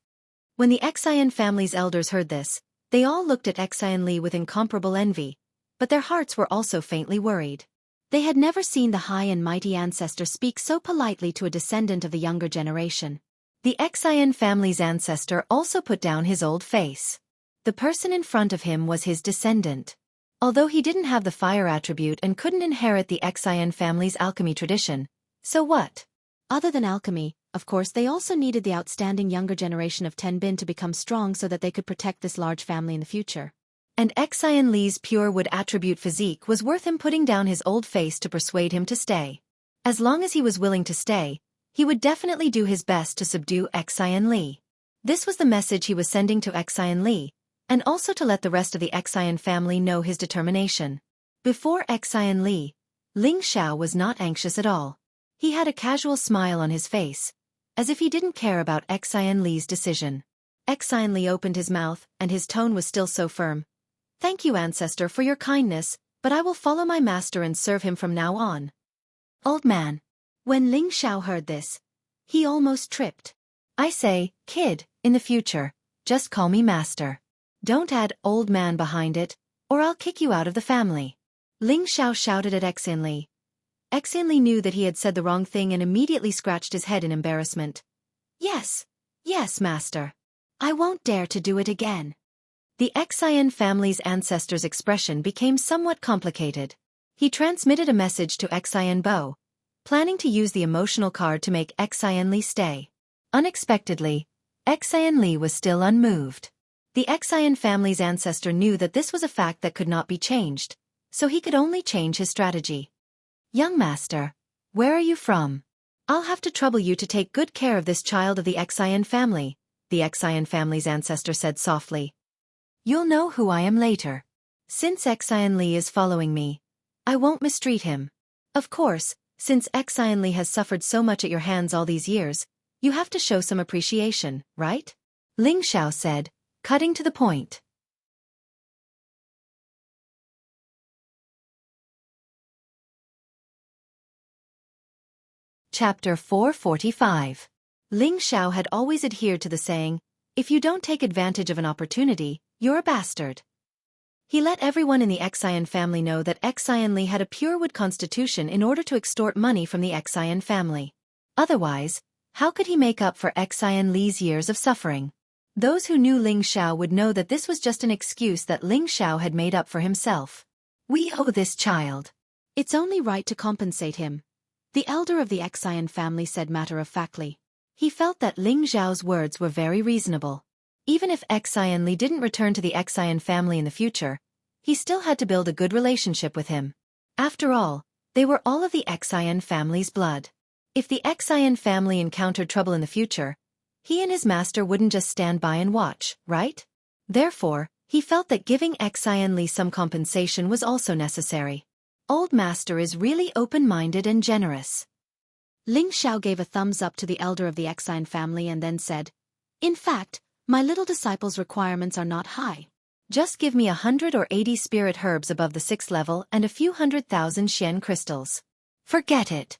Speaker 1: When the Xian family's elders heard this, they all looked at Xian Li with incomparable envy, but their hearts were also faintly worried. They had never seen the high and mighty ancestor speak so politely to a descendant of the younger generation. The Xian family's ancestor also put down his old face. The person in front of him was his descendant. Although he didn't have the fire attribute and couldn't inherit the Xian family's alchemy tradition, so what? Other than alchemy, of course, they also needed the outstanding younger generation of Tenbin to become strong so that they could protect this large family in the future. And Xian Li's pure wood attribute physique was worth him putting down his old face to persuade him to stay. As long as he was willing to stay, he would definitely do his best to subdue Xianli. This was the message he was sending to Xianli, and also to let the rest of the Xian family know his determination. Before Xianli, Ling Xiao was not anxious at all. He had a casual smile on his face, as if he didn't care about Xianli's decision. Xianli opened his mouth, and his tone was still so firm. "Thank you, ancestor, for your kindness, but I will follow my master and serve him from now on." Old man. When Ling Xiao heard this, he almost tripped. "I say, kid, in the future, just call me master. Don't add old man behind it, or I'll kick you out of the family." Ling Xiao shouted at Xianli. Xianli knew that he had said the wrong thing and immediately scratched his head in embarrassment. "Yes, yes, master. I won't dare to do it again." The Xian family's ancestor's expression became somewhat complicated. He transmitted a message to Xian Bo, planning to use the emotional card to make Xianli stay. Unexpectedly, Xianli was still unmoved. The Xian family's ancestor knew that this was a fact that could not be changed, so he could only change his strategy. "Young master, where are you from? I'll have to trouble you to take good care of this child of the Xian family," the Xian family's ancestor said softly. "You'll know who I am later. Since Xianli is following me, I won't mistreat him. Of course, since Xianli has suffered so much at your hands all these years, you have to show some appreciation, right?" Ling Xiao said, cutting to the point. Chapter 445. Ling Xiao had always adhered to the saying, "If you don't take advantage of an opportunity, you're a bastard." He let everyone in the Xian family know that Xianli had a pure wood constitution in order to extort money from the Xian family. Otherwise, how could he make up for Xianli's years of suffering? Those who knew Ling Xiao would know that this was just an excuse that Ling Xiao had made up for himself. "We owe this child.
Speaker 2: It's only right to compensate him," the elder of the Xian family said matter-of-factly.
Speaker 1: He felt that Ling Xiao's words were very reasonable. Even if Xianli didn't return to the Xian family in the future, he still had to build a good relationship with him. After all, they were all of the Xian family's blood. If the Xian family encountered trouble in the future, he and his master wouldn't just stand by and watch, right? Therefore, he felt that giving Xianli some compensation was also necessary. Old master is really open-minded and generous.
Speaker 2: Ling Xiao gave a thumbs up to the elder of the Xian family and then said, "In fact, my little disciple's requirements are not high.
Speaker 1: Just give me 180 spirit herbs above the 6th level and a few 100,000 Xian crystals. Forget it."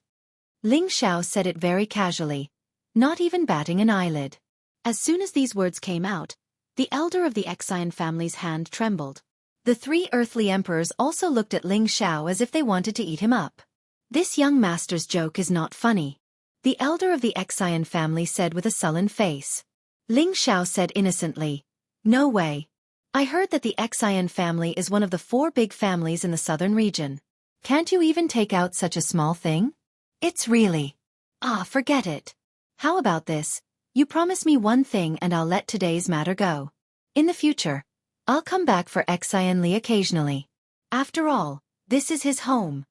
Speaker 1: Ling Xiao said it very casually, not even batting an eyelid.
Speaker 2: As soon as these words came out, the elder of the Xian family's hand trembled.
Speaker 1: The 3 earthly emperors also looked at Ling Xiao as if they wanted to eat him up. "This young master's joke is not funny," the elder of the Xian family said with a sullen face. Ling Xiao said innocently, "No way. I heard that the Xian family is one of the 4 big families in the southern region. Can't you even take out such a small thing? It's really... forget it. How about this? You promise me one thing and I'll let today's matter go. In the future, I'll come back for Xianli occasionally. After all, this is his home."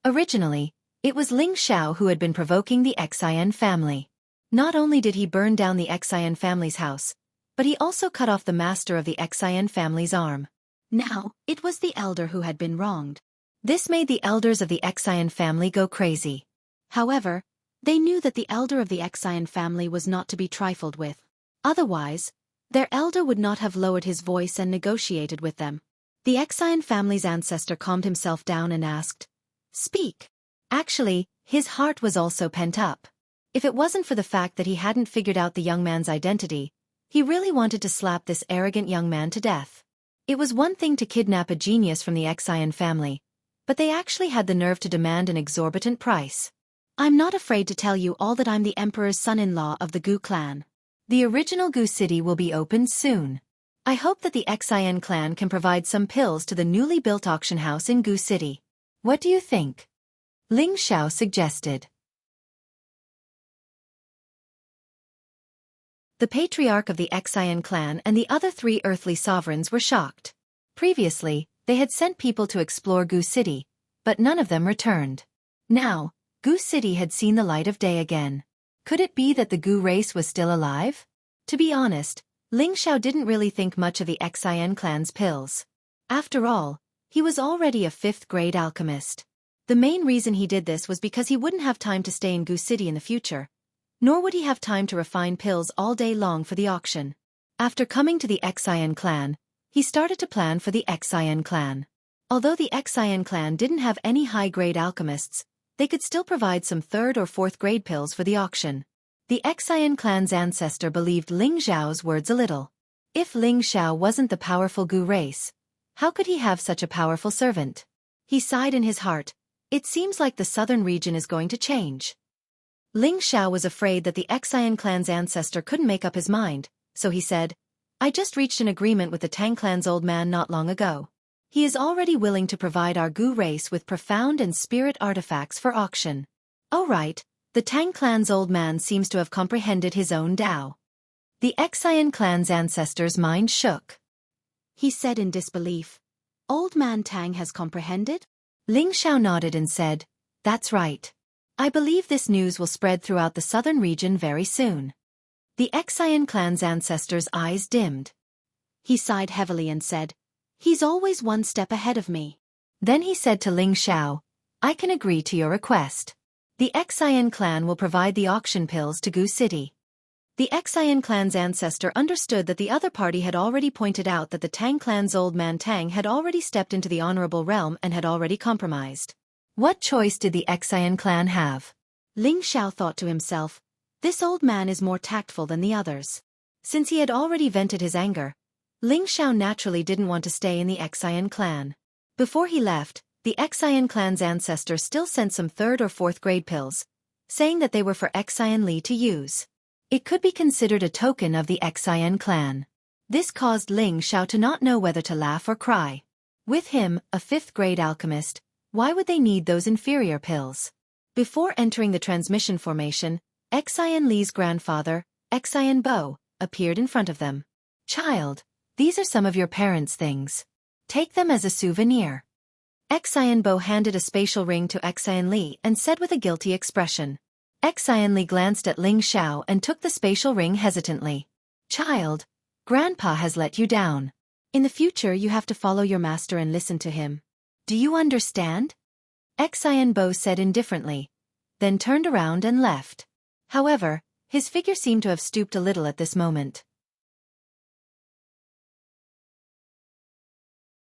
Speaker 1: Originally, it was Ling Xiao who had been provoking the Xian family. Not only did he burn down the Xian family's house, but he also cut off the master of the Xian family's arm.
Speaker 2: Now, it was the elder who had been wronged.
Speaker 1: This made the elders of the Xian family go crazy.
Speaker 2: However, they knew that the elder of the Xian family was not to be trifled with. Otherwise, their elder would not have lowered his voice and negotiated with them. The Xian family's ancestor calmed himself down and asked, "Speak." Actually, his heart was also pent up. If it wasn't for the fact that he hadn't figured out the young man's identity, he really wanted to slap this arrogant young man to death. It was one thing to kidnap a genius from the Xian family, but they actually had the nerve to demand an exorbitant price. "I'm not afraid to tell you all that I'm the emperor's son-in-law of the Gu clan.
Speaker 1: The original Gu city will be opened soon. I hope that the Xian clan can provide some pills to the newly built auction house in Gu city. What do you think?" Ling Xiao suggested. The patriarch of the Xian clan and the other 3 earthly sovereigns were shocked. Previously, they had sent people to explore Gu city, but none of them returned. Now, Gu City had seen the light of day again. Could it be that the Gu race was still alive? To be honest, Ling Xiao didn't really think much of the Xian clan's pills. After all, he was already a 5th-grade alchemist. The main reason he did this was because he wouldn't have time to stay in Gu City in the future, nor would he have time to refine pills all day long for the auction. After coming to the Xian clan, he started to plan for the Xian clan. Although the Xian clan didn't have any high-grade alchemists, they could still provide some 3rd or 4th-grade pills for the auction. The Xian clan's ancestor believed Ling Xiao's words a little. If Ling Xiao wasn't the powerful Gu race, how could he have such a powerful servant? He sighed in his heart. It seems like the southern region is going to change. Ling Xiao was afraid that the Xian clan's ancestor couldn't make up his mind, so he said, I just reached an agreement with the Tang clan's old man not long ago. He is already willing to provide our Gu race with profound and spirit artifacts for auction. Oh right, the Tang clan's old man seems to have comprehended his own Tao. The Xian clan's ancestor's mind shook.
Speaker 2: He said in disbelief, Old man Tang has comprehended?
Speaker 1: Ling Xiao nodded and said, That's right. I believe this news will spread throughout the southern region very soon. The Xian clan's ancestor's eyes dimmed.
Speaker 2: He sighed heavily and said, He's always one step ahead of me.
Speaker 1: Then he said to Ling Xiao, I can agree to your request. The Xian clan will provide the auction pills to Gu City. The Xian clan's ancestor understood that the other party had already pointed out that the Tang clan's old man Tang had already stepped into the honorable realm and had already compromised. What choice did the Xian clan have?
Speaker 2: Ling Xiao thought to himself, this old man is more tactful than the others.
Speaker 1: Since he had already vented his anger, Ling Xiao naturally didn't want to stay in the Xian clan. Before he left, the Xian clan's ancestor still sent some 3rd or 4th grade pills, saying that they were for Xian Li to use. It could be considered a token of the Xian clan. This caused Ling Xiao to not know whether to laugh or cry. With him, a 5th-grade alchemist, why would they need those inferior pills? Before entering the transmission formation, Xian Li's grandfather, Xian Bo, appeared in front of them. Child, these are some of your parents' things. Take them as a souvenir. Xian Bo handed a spatial ring to Xian Li and said with a guilty expression. Xian Li glanced at Ling Xiao and took the spatial ring hesitantly. Child, Grandpa has let you down. In the future you have to follow your master and listen to him. Do you understand? Xian Bo said indifferently, then turned around and left. However, his figure seemed to have stooped a little at this moment.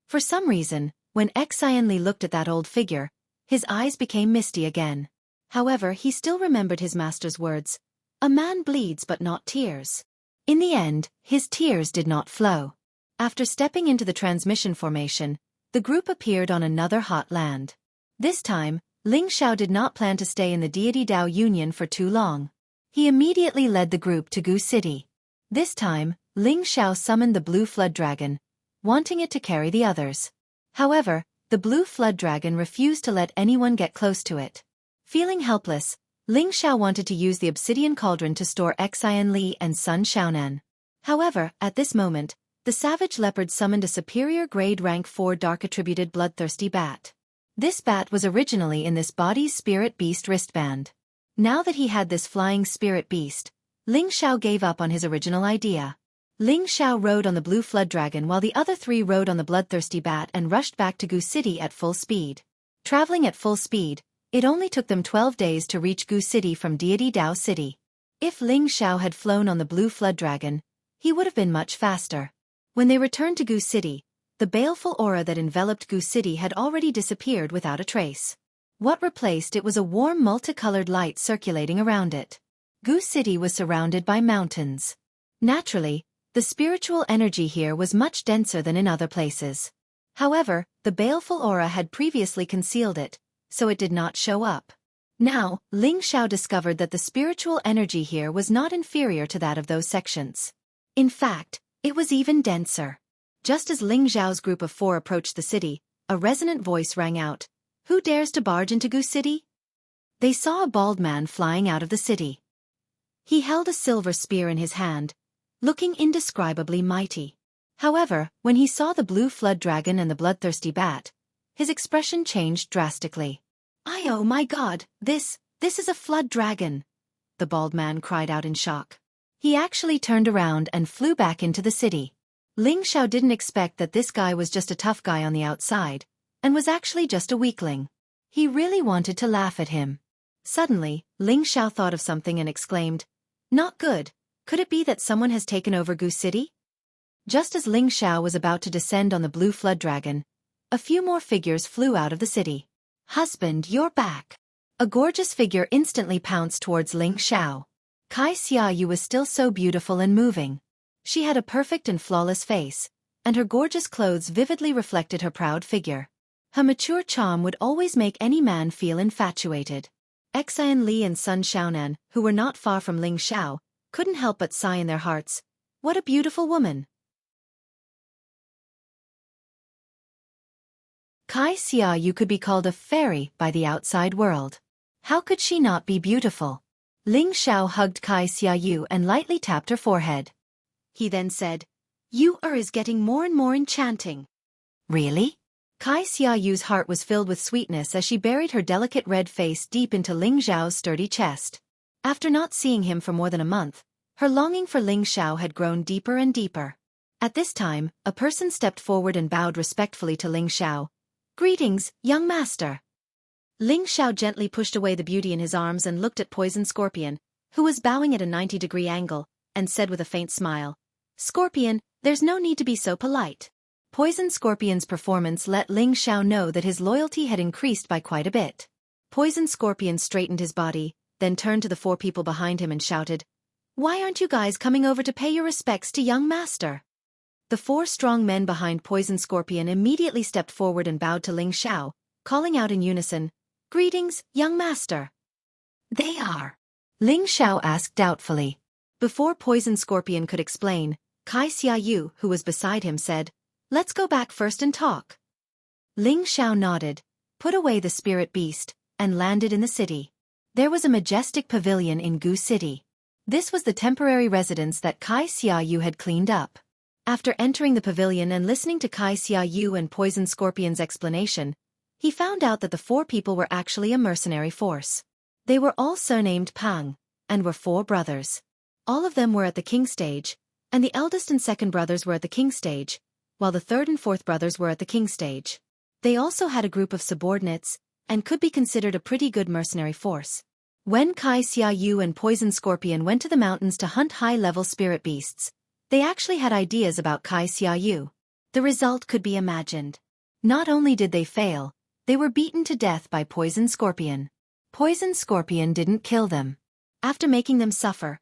Speaker 1: For some reason, when Xian Li looked at that old figure, his eyes became misty again. However, he still remembered his master's words. A man bleeds but not tears. In the end, his tears did not flow. After stepping into the transmission formation, the group appeared on another hot land. This time, Ling Xiao did not plan to stay in the Deity Dao Union for too long. He immediately led the group to Gu City. This time, Ling Xiao summoned the blue flood dragon, wanting it to carry the others. However, the blue flood dragon refused to let anyone get close to it. Feeling helpless, Ling Xiao wanted to use the obsidian cauldron to store Xian Li and Sun Xiaonan. However, at this moment, the savage leopard summoned a superior grade rank 4 dark-attributed bloodthirsty bat. This bat was originally in this body's spirit beast wristband. Now that he had this flying spirit beast, Ling Xiao gave up on his original idea. Ling Xiao rode on the blue flood dragon while the other 3 rode on the bloodthirsty bat and rushed back to Gu City at full speed. Traveling at full speed, it only took them 12 days to reach Gu City from Deity Dao City. If Ling Xiao had flown on the blue flood dragon, he would have been much faster. When they returned to Gu City, the baleful aura that enveloped Gu City had already disappeared without a trace. What replaced it was a warm multicolored light circulating around it. Gu City was surrounded by mountains. Naturally, the spiritual energy here was much denser than in other places. However, the baleful aura had previously concealed it, so it did not show up. Now, Ling Xiao discovered that the spiritual energy here was not inferior to that of those sections. In fact, it was even denser. Just as Ling Xiao's group of 4 approached the city, a resonant voice rang out, "Who dares to barge into Gu City?" They saw a bald man flying out of the city. He held a silver spear in his hand, looking indescribably mighty. However, when he saw the blue flood dragon and the bloodthirsty bat, his expression changed drastically. Oh my god, this is a flood dragon, the bald man cried out in shock. He actually turned around and flew back into the city. Ling Xiao didn't expect that this guy was just a tough guy on the outside, and was actually just a weakling. He really wanted to laugh at him. Suddenly, Ling Xiao thought of something and exclaimed, "Not good. Could it be that someone has taken over Gu City?" Just as Ling Xiao was about to descend on the blue flood dragon, a few more figures flew out of the city. "Husband, you're back." A gorgeous figure instantly pounced towards Ling Xiao. Xiayu was still so beautiful and moving. She had a perfect and flawless face, and her gorgeous clothes vividly reflected her proud figure. Her mature charm would always make any man feel infatuated. Xian Li and Sun Xiaonan, who were not far from Ling Xiao, couldn't help but sigh in their hearts. What a beautiful woman! Xiayu could be called a fairy by the outside world. How could she not be beautiful? Ling Xiao hugged Xiayu and lightly tapped her forehead. He then said, "You is getting more and more enchanting." Really? Xiayu's heart was filled with sweetness as she buried her delicate red face deep into Ling Xiao's sturdy chest. After not seeing him for more than a month, her longing for Ling Xiao had grown deeper and deeper. At this time, a person stepped forward and bowed respectfully to Ling Xiao. "Greetings, young master." Ling Xiao gently pushed away the beauty in his arms and looked at Poison Scorpion, who was bowing at a 90-degree angle, and said with a faint smile, "Scorpion, there's no need to be so polite." Poison Scorpion's performance let Ling Xiao know that his loyalty had increased by quite a bit. Poison Scorpion straightened his body, then turned to the four people behind him and shouted, "Why aren't you guys coming over to pay your respects to young master?" The four strong men behind Poison Scorpion immediately stepped forward and bowed to Ling Xiao, calling out in unison, "Greetings, young master." "They are?" Ling Xiao asked doubtfully. Before Poison Scorpion could explain, Xiayu, who was beside him, said, "Let's go back first and talk." Ling Xiao nodded, put away the spirit beast, and landed in the city. There was a majestic pavilion in Gu City. This was the temporary residence that Xiayu had cleaned up. After entering the pavilion and listening to Xiayu and Poison Scorpion's explanation, he found out that the four people were actually a mercenary force. They were all surnamed Pang, and were four brothers. All of them were at the king stage, and the eldest and second brothers were at the king stage, while the third and fourth brothers were at the king stage. They also had a group of subordinates, and could be considered a pretty good mercenary force. When Xiayu and Poison Scorpion went to the mountains to hunt high-level spirit beasts, they actually had ideas about Xiayu. The result could be imagined. Not only did they fail, they were beaten to death by Poison Scorpion. Poison Scorpion didn't kill them. After making them suffer,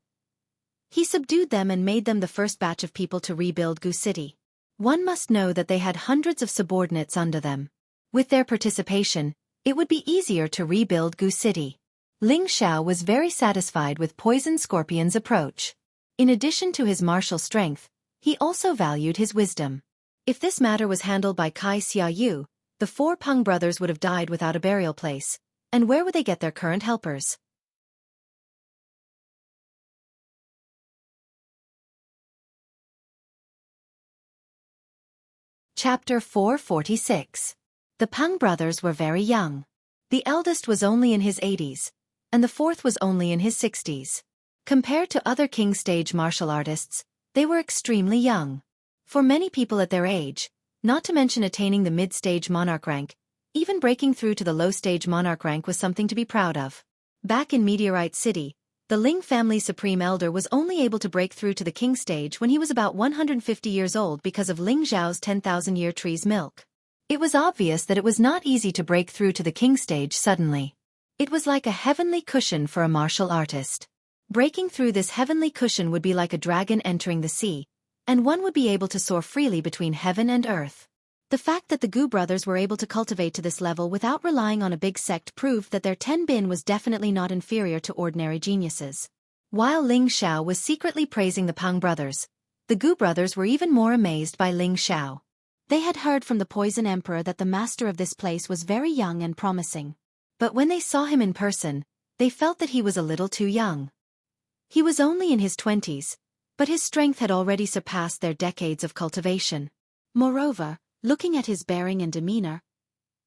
Speaker 1: he subdued them and made them the first batch of people to rebuild Gu City. One must know that they had hundreds of subordinates under them. With their participation, it would be easier to rebuild Gu City. Ling Xiao was very satisfied with Poison Scorpion's approach. In addition to his martial strength, he also valued his wisdom. If this matter was handled by Xiayu, the four Peng brothers would have died without a burial place, and where would they get their current helpers? Chapter 446. The Peng brothers were very young. The eldest was only in his 80s, and the fourth was only in his 60s. Compared to other king stage martial artists, they were extremely young. For many people at their age, not to mention attaining the mid-stage monarch rank, even breaking through to the low-stage monarch rank was something to be proud of. Back in Meteorite City, the Ling family's supreme elder was only able to break through to the king stage when he was about 150 years old because of Ling Zhao's 10,000-year tree's milk. It was obvious that it was not easy to break through to the king stage suddenly. It was like a heavenly cushion for a martial artist. Breaking through this heavenly cushion would be like a dragon entering the sea, and one would be able to soar freely between heaven and earth. The fact that the Gu brothers were able to cultivate to this level without relying on a big sect proved that their Tenbin was definitely not inferior to ordinary geniuses. While Ling Xiao was secretly praising the Peng brothers, the Gu brothers were even more amazed by Ling Xiao. They had heard from the Poison Emperor that the master of this place was very young and promising. But when they saw him in person, they felt that he was a little too young. He was only in his 20s, but his strength had already surpassed their decades of cultivation. Moreover, looking at his bearing and demeanor,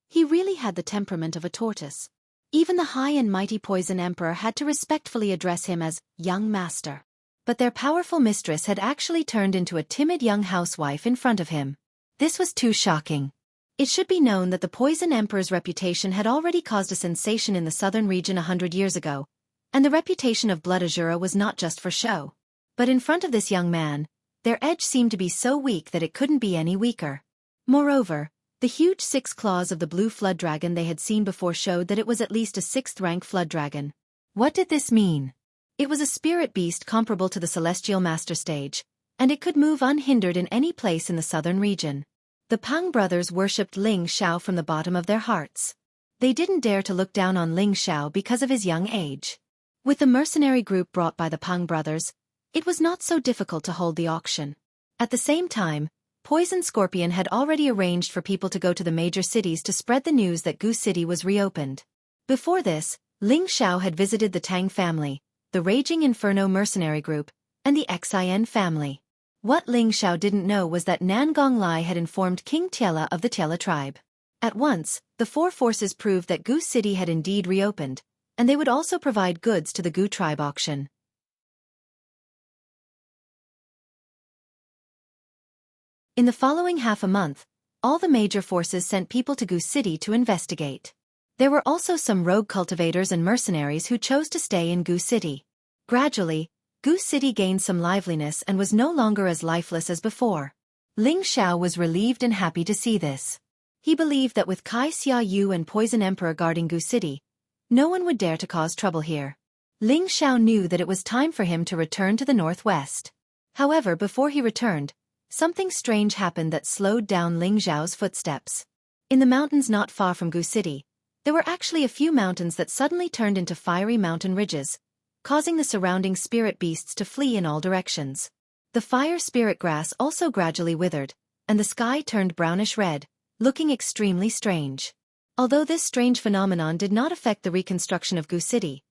Speaker 1: he really had the temperament of a tortoise.
Speaker 2: Even the high and mighty Poison Emperor had to respectfully address him as young master.
Speaker 1: But their powerful mistress had actually turned into a timid young housewife in front of him. This was too shocking. It should be known that the Poison Emperor's reputation had already caused a sensation in the southern region 100 years ago, and the reputation of Blood Azura was not just for show. But in front of this young man, their edge seemed to be so weak that it couldn't be any weaker. Moreover, the huge 6 claws of the blue flood dragon they had seen before showed that it was at least a 6th-rank flood dragon. What did this mean? It was a spirit beast comparable to the celestial master stage, and it could move unhindered in any place in the southern region. The Pang brothers worshipped Ling Xiao from the bottom of their hearts. They didn't dare to look down on Ling Xiao because of his young age. With the mercenary group brought by the Pang brothers, it was not so difficult to hold the auction. At the same time, Poison Scorpion had already arranged for people to go to the major cities to spread the news that Gu City was reopened. Before this, Ling Xiao had visited the Tang family, the Raging Inferno mercenary group, and the Xian family. What Ling Xiao didn't know was that Nan Gonglai had informed King Tiela of the Tiela tribe. At once, the 4 forces proved that Gu City had indeed reopened, and they would also provide goods to the Gu tribe auction. In the following half a month, all the major forces sent people to Gu City to investigate. There were also some rogue cultivators and mercenaries who chose to stay in Gu City. Gradually, Gu City gained some liveliness and was no longer as lifeless as before. Ling Xiao was relieved and happy to see this. He believed that with Kai Xia Yu and Poison Emperor guarding Gu City, no one would dare to cause trouble here. Ling Xiao knew that it was time for him to return to the northwest. However, before he returned, something strange happened that slowed down Ling Xiao's footsteps. In the mountains not far from Gu City, there were actually a few mountains that suddenly turned into fiery mountain ridges, causing the surrounding spirit beasts to flee in all directions. The fire spirit grass also gradually withered, and the sky turned brownish-red, looking extremely strange. Although this strange phenomenon did not affect the reconstruction of Gu City,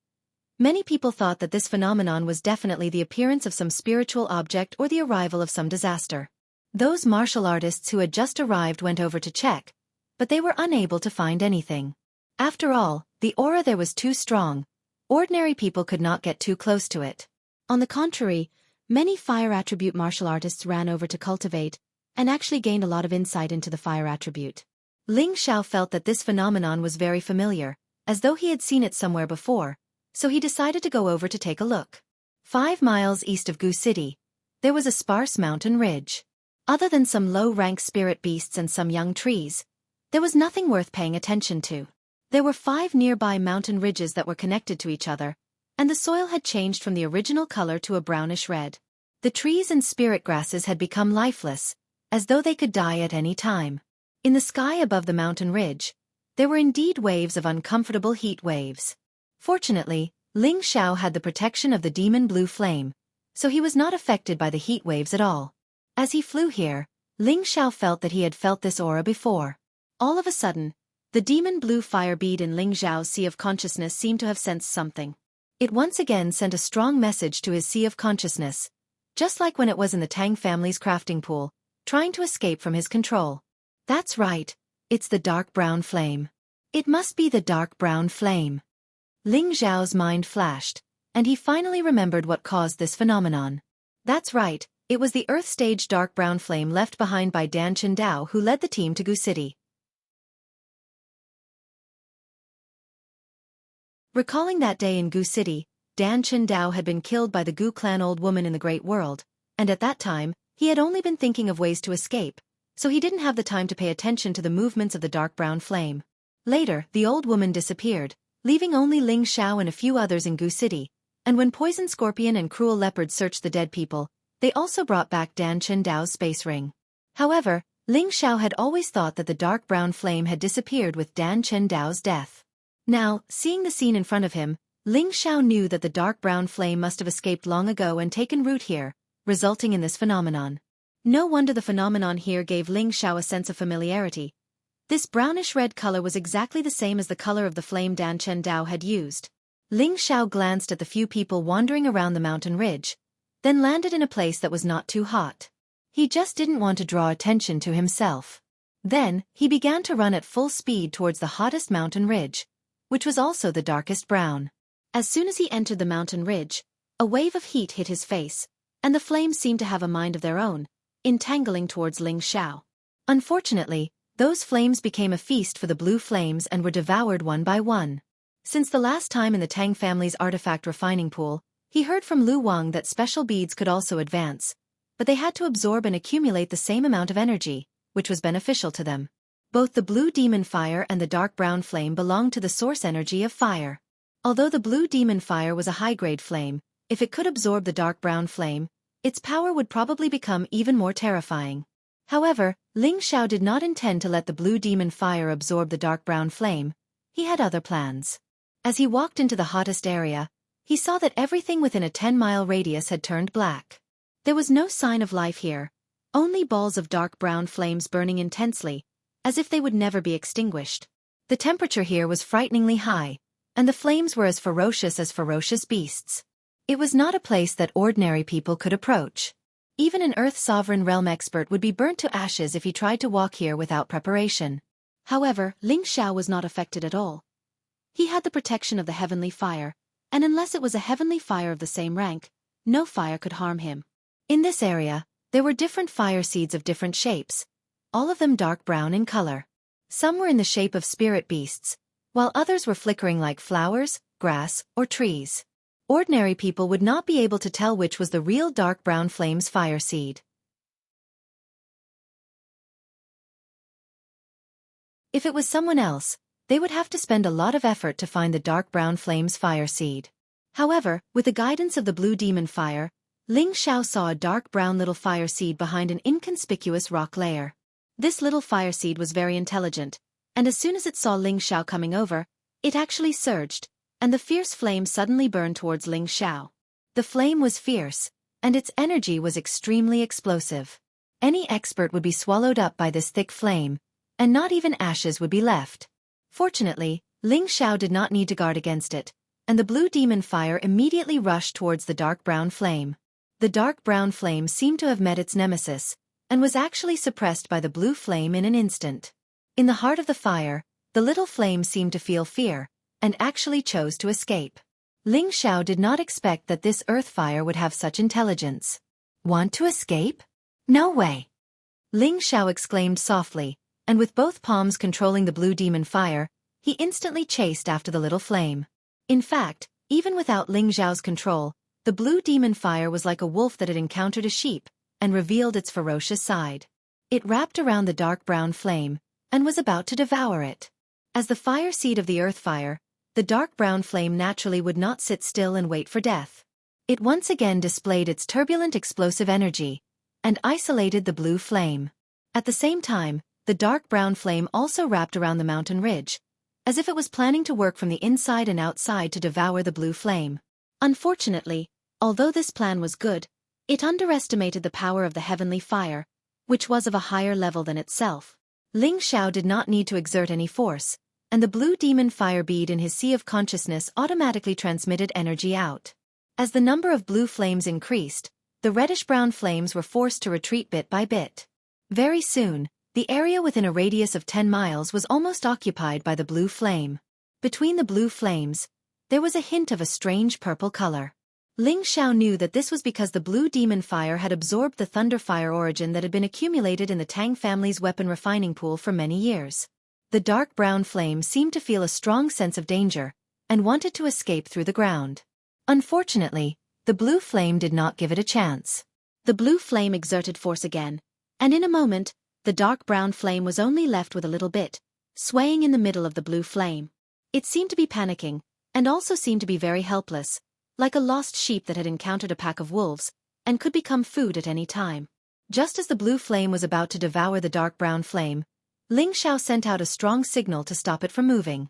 Speaker 1: many people thought that this phenomenon was definitely the appearance of some spiritual object or the arrival of some disaster. Those martial artists who had just arrived went over to check, but they were unable to find anything. After all, the aura there was too strong. Ordinary people could not get too close to it.
Speaker 2: On the contrary, many fire attribute martial artists ran over to Cultivate, and actually gained a lot of insight into the fire attribute.
Speaker 1: Ling Xiao felt that this phenomenon was very familiar, as though he had seen it somewhere before, so he decided to go over to take a look. 5 miles east of Gu City, there was a sparse mountain ridge. Other than some low-rank spirit beasts and some young trees, there was nothing worth paying attention to. There were 5 nearby mountain ridges that were connected to each other, and the soil had changed from the original color to a brownish red. The trees and spirit grasses had become lifeless, as though they could die at any time. In the sky above the mountain ridge, there were indeed waves of uncomfortable heat waves. Fortunately, Ling Xiao had the protection of the demon blue flame, so he was not affected by the heat waves at all. As he flew here, Ling Xiao felt that he had felt this aura before. All of a sudden, the demon blue fire bead in Ling Xiao's sea of consciousness seemed to have sensed something. It once again sent a strong message to his sea of consciousness, just like when it was in the Tang family's crafting pool, trying to escape from his control. That's right, it's the dark brown flame. It must be the dark brown flame. Ling Xiao's mind flashed, and he finally remembered what caused this phenomenon. That's right, it was the Earth Stage dark brown flame left behind by Dan Chendao who led the team to Gu City. Recalling that day in Gu City, Dan Chendao had been killed by the Gu clan old woman in the Great World, and at that time, he had only been thinking of ways to escape, so he didn't have the time to pay attention to the movements of the dark brown flame. Later, the old woman disappeared, leaving only Ling Xiao and a few others in Gu City, and when Poison Scorpion and Cruel Leopard searched the dead people, they also brought back Dan Chendao's space ring. However, Ling Xiao had always thought that the dark brown flame had disappeared with Dan Chendao's death. Now, seeing the scene in front of him, Ling Xiao knew that the dark brown flame must have escaped long ago and taken root here, resulting in this phenomenon. No wonder the phenomenon here gave Ling Xiao a sense of familiarity. This brownish-red color was exactly the same as the color of the flame Dan Chendao had used. Ling Xiao glanced at the few people wandering around the mountain ridge, then landed in a place that was not too hot. He just didn't want to draw attention to himself. Then, he began to run at full speed towards the hottest mountain ridge, which was also the darkest brown.
Speaker 2: As soon as he entered the mountain ridge, a wave of heat hit his face, and the flames seemed to have a mind of their own, entangling towards Ling Xiao.
Speaker 1: Unfortunately, those flames became a feast for the blue flames and were devoured one by one. Since the last time in the Tang family's artifact refining pool, he heard from Lu Wang that special beads could also advance, but they had to absorb and accumulate the same amount of energy, which was beneficial to them. Both the blue demon fire and the dark brown flame belonged to the source energy of fire. Although the blue demon fire was a high-grade flame, if it could absorb the dark brown flame, its power would probably become even more terrifying. However, Ling Xiao did not intend to let the blue demon fire absorb the dark brown flame. He had other plans. As he walked into the hottest area, he saw that everything within a 10-mile radius had turned black. There was no sign of life here, only balls of dark brown flames burning intensely, as if they would never be extinguished. The temperature here was frighteningly high, and the flames were as ferocious beasts. It was not a place that ordinary people could approach. Even an Earth Sovereign Realm expert would be burnt to ashes if he tried to walk here without preparation.
Speaker 2: However, Ling Xiao was not affected at all. He had the protection of the heavenly fire, and unless it was a heavenly fire of the same rank, no fire could harm him.
Speaker 1: In this area, there were different fire seeds of different shapes, all of them dark brown in color. Some were in the shape of spirit beasts, while others were flickering like flowers, grass, or trees. Ordinary people would not be able to tell which was the real dark brown flame's fire seed. If it was someone else, they would have to spend a lot of effort to find the dark brown flame's fire seed. However, with the guidance of the blue demon fire, Ling Xiao saw a dark brown little fire seed behind an inconspicuous rock layer. This little fire seed was very intelligent, and as soon as it saw Ling Xiao coming over, it actually surged, and the fierce flame suddenly burned towards Ling Xiao. The flame was fierce, and its energy was extremely explosive. Any expert would be swallowed up by this thick flame, and not even ashes would be left. Fortunately, Ling Xiao did not need to guard against it, and the blue demon fire immediately rushed towards the dark brown flame. The dark brown flame seemed to have met its nemesis, and was actually suppressed by the blue flame in an instant. In the heart of the fire, the little flame seemed to feel fear, and actually chose to escape. Ling Xiao did not expect that this earth fire would have such intelligence. Want to escape? No way! Ling Xiao exclaimed softly, and with both palms controlling the blue demon fire, he instantly chased after the little flame. In fact, even without Ling Xiao's control, the blue demon fire was like a wolf that had encountered a sheep, and revealed its ferocious side. It wrapped around the dark brown flame, and was about to devour it. As the fire seed of the earth fire, the dark brown flame naturally would not sit still and wait for death. It once again displayed its turbulent explosive energy, and isolated the blue flame. At the same time, the dark brown flame also wrapped around the mountain ridge, as if it was planning to work from the inside and outside to devour the blue flame. Unfortunately, although this plan was good, it underestimated the power of the heavenly fire, which was of a higher level than itself. Ling Xiao did not need to exert any force, and the blue demon fire bead in his sea of consciousness automatically transmitted energy out. As the number of blue flames increased, the reddish-brown flames were forced to retreat bit by bit. Very soon, the area within a radius of 10 miles was almost occupied by the blue flame. Between the blue flames, there was a hint of a strange purple color. Ling Xiao knew that this was because the blue demon fire had absorbed the thunder fire origin that had been accumulated in the Tang family's weapon refining pool for many years. The dark brown flame seemed to feel a strong sense of danger, and wanted to escape through the ground. Unfortunately, the blue flame did not give it a chance. The blue flame exerted force again, and in a moment, the dark brown flame was only left with a little bit, swaying in the middle of the blue flame. It seemed to be panicking, and also seemed to be very helpless, like a lost sheep that had encountered a pack of wolves, and could become food at any time. Just as the blue flame was about to devour the dark brown flame, Ling Xiao sent out a strong signal to stop it from moving.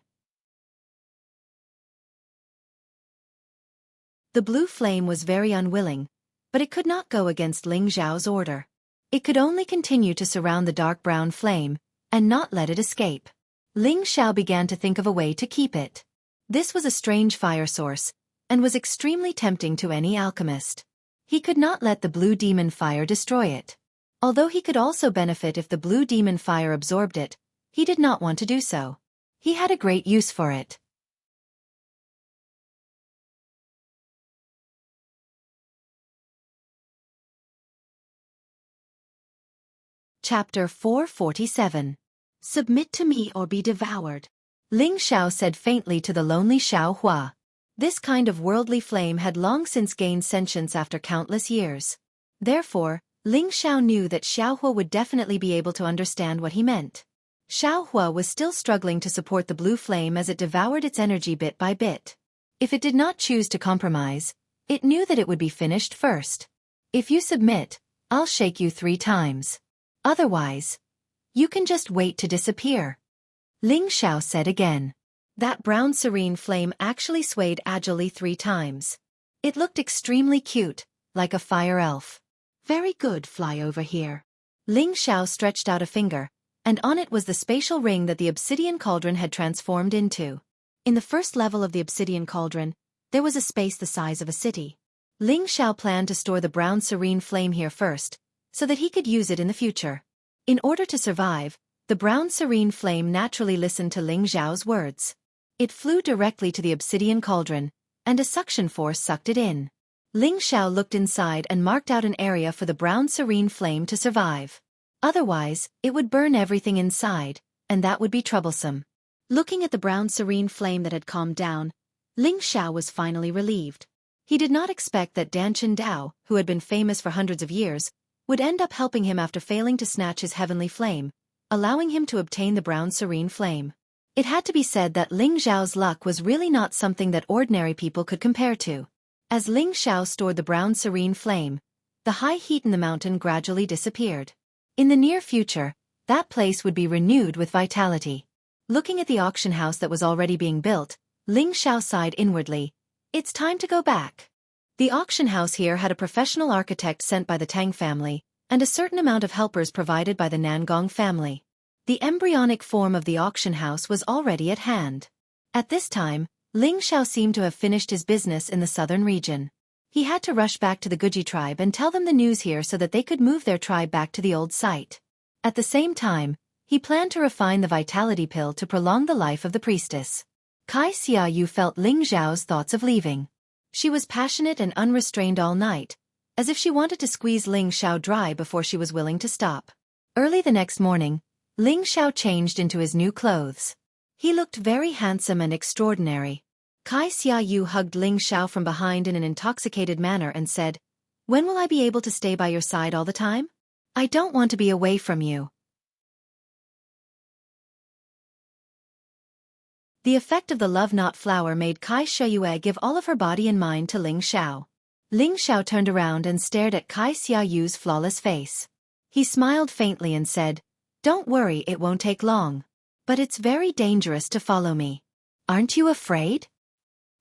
Speaker 1: The blue flame was very unwilling, but it could not go against Ling Xiao's order. It could only continue to surround the dark brown flame, and not let it escape. Ling Xiao began to think of a way to keep it. This was a strange fire source, and was extremely tempting to any alchemist. He could not let the blue demon fire destroy it. Although he could also benefit if the blue demon fire absorbed it, he did not want to do so. He had a great use for it. Chapter 447.
Speaker 2: Submit to me or be devoured.
Speaker 1: Ling Xiao said faintly to the lonely Xiao Hua. This kind of worldly flame had long since gained sentience after countless years. Therefore, Ling Xiao knew that Xiao Hua would definitely be able to understand what he meant. Xiao Hua was still struggling to support the blue flame as it devoured its energy bit by bit. If it did not choose to compromise, it knew that it would be finished first. If you submit, I'll shake you 3 times. Otherwise, you can just wait to disappear. Ling Xiao said again. That brown serene flame actually swayed agilely 3 times. It looked extremely cute, like a fire elf.
Speaker 2: Very good, fly over here.
Speaker 1: Ling Xiao stretched out a finger, and on it was the spatial ring that the obsidian cauldron had transformed into.
Speaker 2: In the first level of the obsidian cauldron, there was a space the size of a city.
Speaker 1: Ling Xiao planned to store the brown serene flame here first, so that he could use it in the future. In order to survive, the brown serene flame naturally listened to Ling Xiao's words. It flew directly to the obsidian cauldron, and a suction force sucked it in. Ling Xiao looked inside and marked out an area for the brown serene flame to survive. Otherwise, it would burn everything inside, and that would be troublesome.
Speaker 2: Looking at the brown serene flame that had calmed down, Ling Xiao was finally relieved.
Speaker 1: He did not expect that Danchen Dao, who had been famous for hundreds of years, would end up helping him after failing to snatch his heavenly flame, allowing him to obtain the brown serene flame. It had to be said that Ling Xiao's luck was really not something that ordinary people could compare to. As Ling Xiao stored the brown serene flame, the high heat in the mountain gradually disappeared. In the near future, that place would be renewed with vitality. Looking at the auction house that was already being built, Ling Xiao sighed inwardly. It's time to go back. The auction house here had a professional architect sent by the Tang family, and a certain amount of helpers provided by the Nangong family. The embryonic form of the auction house was already at hand. At this time, Ling Xiao seemed to have finished his business in the southern region. He had to rush back to the Guji tribe and tell them the news here so that they could move their tribe back to the old site. At the same time, he planned to refine the vitality pill to prolong the life of the priestess. Kai Xiaoyu felt Ling Xiao's thoughts of leaving. She was passionate and unrestrained all night, as if she wanted to squeeze Ling Xiao dry before she was willing to stop. Early the next morning, Ling Xiao changed into his new clothes. He looked very handsome and extraordinary. Kai Xiaoyu hugged Ling Xiao from behind in an intoxicated manner and said, "When will I be able to stay by your side all the time? I don't want to be away from you." The effect of the love-knot flower made Kai Xiaoyu give all of her body and mind to Ling Xiao. Ling Xiao turned around and stared at Kai Xiaoyu's flawless face. He smiled faintly and said, "Don't worry, it won't take long. But it's very dangerous to follow me. Aren't you afraid?"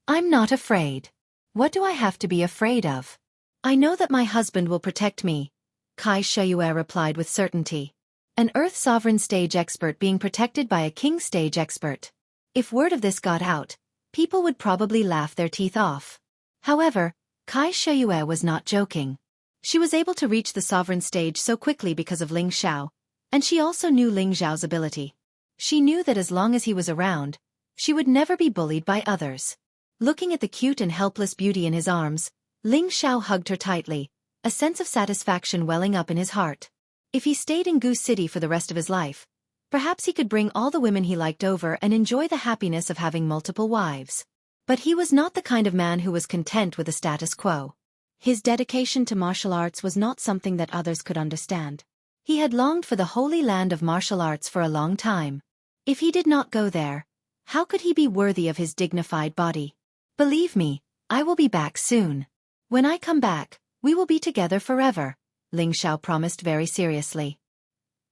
Speaker 1: "I'm not afraid. What do I have to be afraid of? I know that my husband will protect me," Kai Xiaoyu replied with certainty. An Earth Sovereign stage expert being protected by a King stage expert. If word of this got out, people would probably laugh their teeth off. However, Kai Xiaoyu was not joking. She was able to reach the sovereign stage so quickly because of Ling Xiao, and she also knew Ling Xiao's ability. She knew that as long as he was around, she would never be bullied by others. Looking at the cute and helpless beauty in his arms, Ling Xiao hugged her tightly, a sense of satisfaction welling up in his heart. If he stayed in Gu City for the rest of his life, perhaps he could bring all the women he liked over and enjoy the happiness of having multiple wives. But he was not the kind of man who was content with the status quo.
Speaker 2: His dedication to martial arts was not something that others could understand.
Speaker 1: He had longed for the holy land of martial arts for a long time. If he did not go there, how could he be worthy of his dignified body? "Believe me, I will be back soon. When I come back, we will be together forever," Ling Xiao promised very seriously.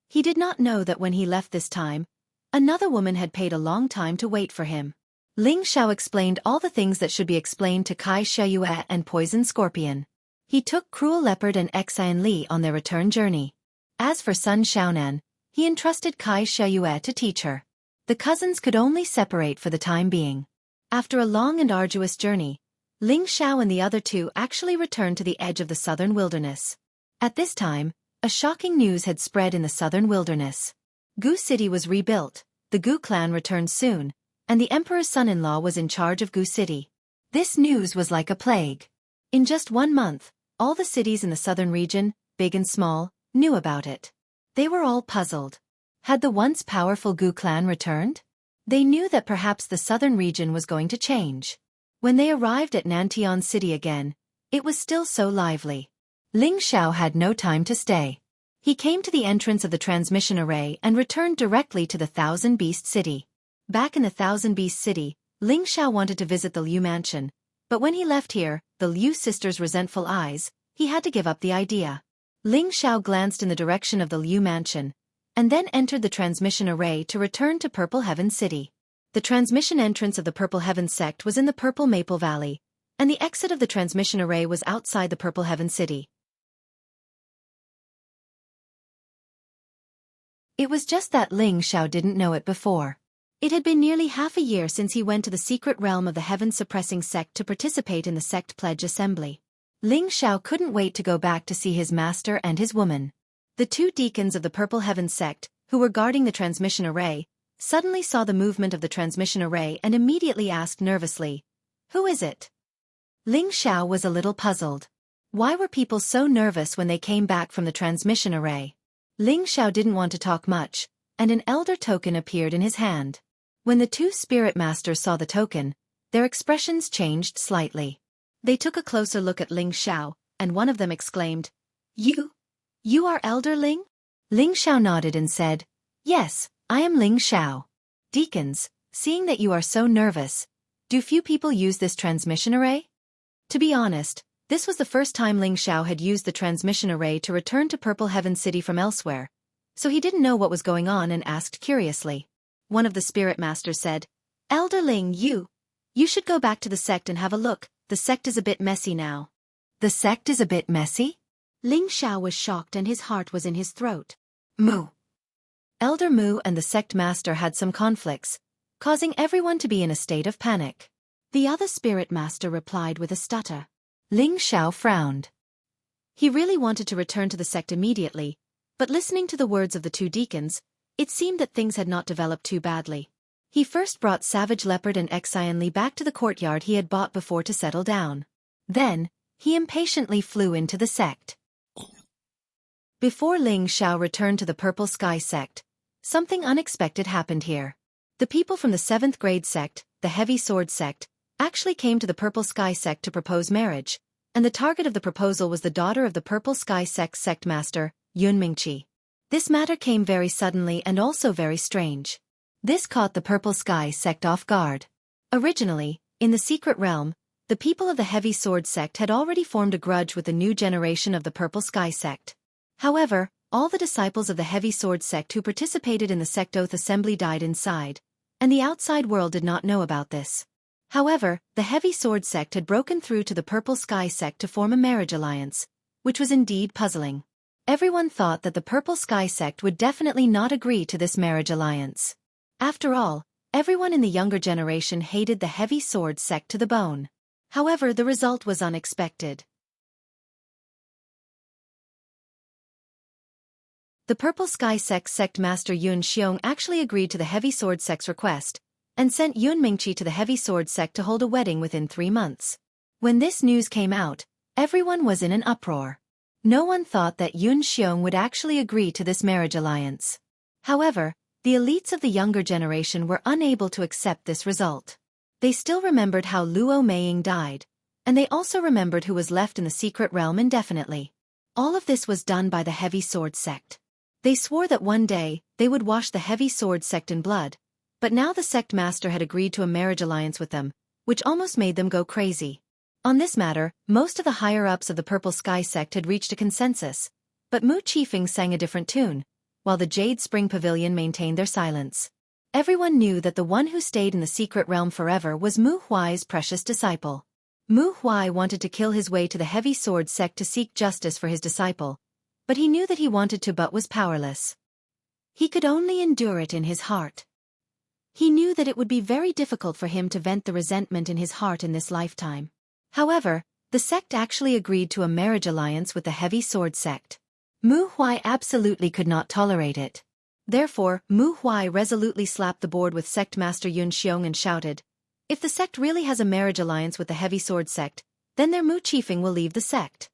Speaker 1: He did not know that when he left this time, another woman had paid a long time to wait for him. Ling Xiao explained all the things that should be explained to Kai Xiaoyu and Poison Scorpion. He took Cruel Leopard and Xian Li on their return journey. As for Sun Xiaonan, he entrusted Kai Xiaoyu to teach her. The cousins could only separate for the time being. After a long and arduous journey, Ling Xiao and the other two actually returned to the edge of the southern wilderness. At this time, a shocking news had spread in the southern wilderness. Gu City was rebuilt, the Gu clan returned soon, and the emperor's son-in-law was in charge of Gu City. This news was like a plague. In just 1 month, all the cities in the southern region, big and small, knew about it. They were all puzzled. Had the once powerful Gu clan returned? They knew that perhaps the southern region was going to change. When they arrived at Nantian City again, it was still so lively. Ling Xiao had no time to stay. He came to the entrance of the transmission array and returned directly to the Thousand Beast City. Back in the Thousand Beast City, Ling Xiao wanted to visit the Liu mansion, but when he left here, the Liu sisters' resentful eyes, he had to give up the idea. Ling Xiao glanced in the direction of the Liu mansion, and then entered the transmission array to return to Purple Heaven City. The transmission entrance of the Purple Heaven sect was in the Purple Maple Valley, and the exit of the transmission array was outside the Purple Heaven City. It was just that Ling Xiao didn't know it before. It had been nearly half a year since he went to the secret realm of the heaven-suppressing sect to participate in the sect pledge assembly. Ling Xiao couldn't wait to go back to see his master and his woman. The two deacons of the Purple Heaven sect, who were guarding the transmission array, suddenly saw the movement of the transmission array and immediately asked nervously, "Who is it?" Ling Xiao was a little puzzled. Why were people so nervous when they came back from the transmission array? Ling Xiao didn't want to talk much, and an elder token appeared in his hand. When the two spirit masters saw the token, their expressions changed slightly. They took a closer look at Ling Xiao, and one of them exclaimed, You are Elder Ling?" Ling Xiao nodded and said, "Yes, I am Ling Xiao." "Deacons, seeing that you are so nervous, do few people use this transmission array?" To be honest, this was the first time Ling Xiao had used the transmission array to return to Purple Heaven City from elsewhere, so he didn't know what was going on and asked curiously. One of the spirit masters said, "Elder Ling, you should go back to the sect and have a look. The sect is a bit messy now." "The sect is a bit messy?" Ling Xiao was shocked and his heart was in his throat. Mu. Elder Mu and the sect master had some conflicts, causing everyone to be in a state of panic. The other spirit master replied with a stutter. Ling Xiao frowned. He really wanted to return to the sect immediately, but listening to the words of the two deacons, it seemed that things had not developed too badly. He first brought Savage Leopard and Xianxia back to the courtyard he had bought before to settle down. Then, he impatiently flew into the sect. Before Ling Xiao returned to the Purple Sky sect, something unexpected happened here. The people from the 7th grade sect, the Heavy Sword sect, actually came to the Purple Sky sect to propose marriage, and the target of the proposal was the daughter of the Purple Sky sect master, Yun Mingqi. This matter came very suddenly and also very strange. This caught the Purple Sky sect off guard. Originally, in the secret realm, the people of the Heavy Sword sect had already formed a grudge with the new generation of the Purple Sky sect. However, all the disciples of the Heavy Sword sect who participated in the sect oath assembly died inside, and the outside world did not know about this. However, the Heavy Sword sect had broken through to the Purple Sky sect to form a marriage alliance, which was indeed puzzling. Everyone thought that the Purple Sky sect would definitely not agree to this marriage alliance. After all, everyone in the younger generation hated the Heavy Sword sect to the bone. However, the result was unexpected. The Purple Sky sect master Yun Xiong actually agreed to the Heavy Sword sect's request, and sent Yun Mingqi to the Heavy Sword sect to hold a wedding within 3 months. When this news came out, everyone was in an uproar. No one thought that Yun Xiong would actually agree to this marriage alliance. However, the elites of the younger generation were unable to accept this result. They still remembered how Luo Meiying died, and they also remembered who was left in the secret realm indefinitely. All of this was done by the Heavy Sword sect. They swore that one day, they would wash the Heavy Sword sect in blood, but now the sect master had agreed to a marriage alliance with them, which almost made them go crazy. On this matter, most of the higher-ups of the Purple Sky sect had reached a consensus, but Mu Qifeng sang a different tune, while the Jade Spring Pavilion maintained their silence. Everyone knew that the one who stayed in the secret realm forever was Mu Huai's precious disciple. Mu Huai wanted to kill his way to the Heavy Sword sect to seek justice for his disciple, but he knew that he wanted to but was powerless. He could only endure it in his heart. He knew that it would be very difficult for him to vent the resentment in his heart in this lifetime. However, the sect actually agreed to a marriage alliance with the Heavy Sword sect. Mu Huai absolutely could not tolerate it. Therefore, Mu Huai resolutely slapped the board with sect master Yun Xiong and shouted, "If the sect really has a marriage alliance with the Heavy Sword sect, then their Mu Qifeng will leave the sect."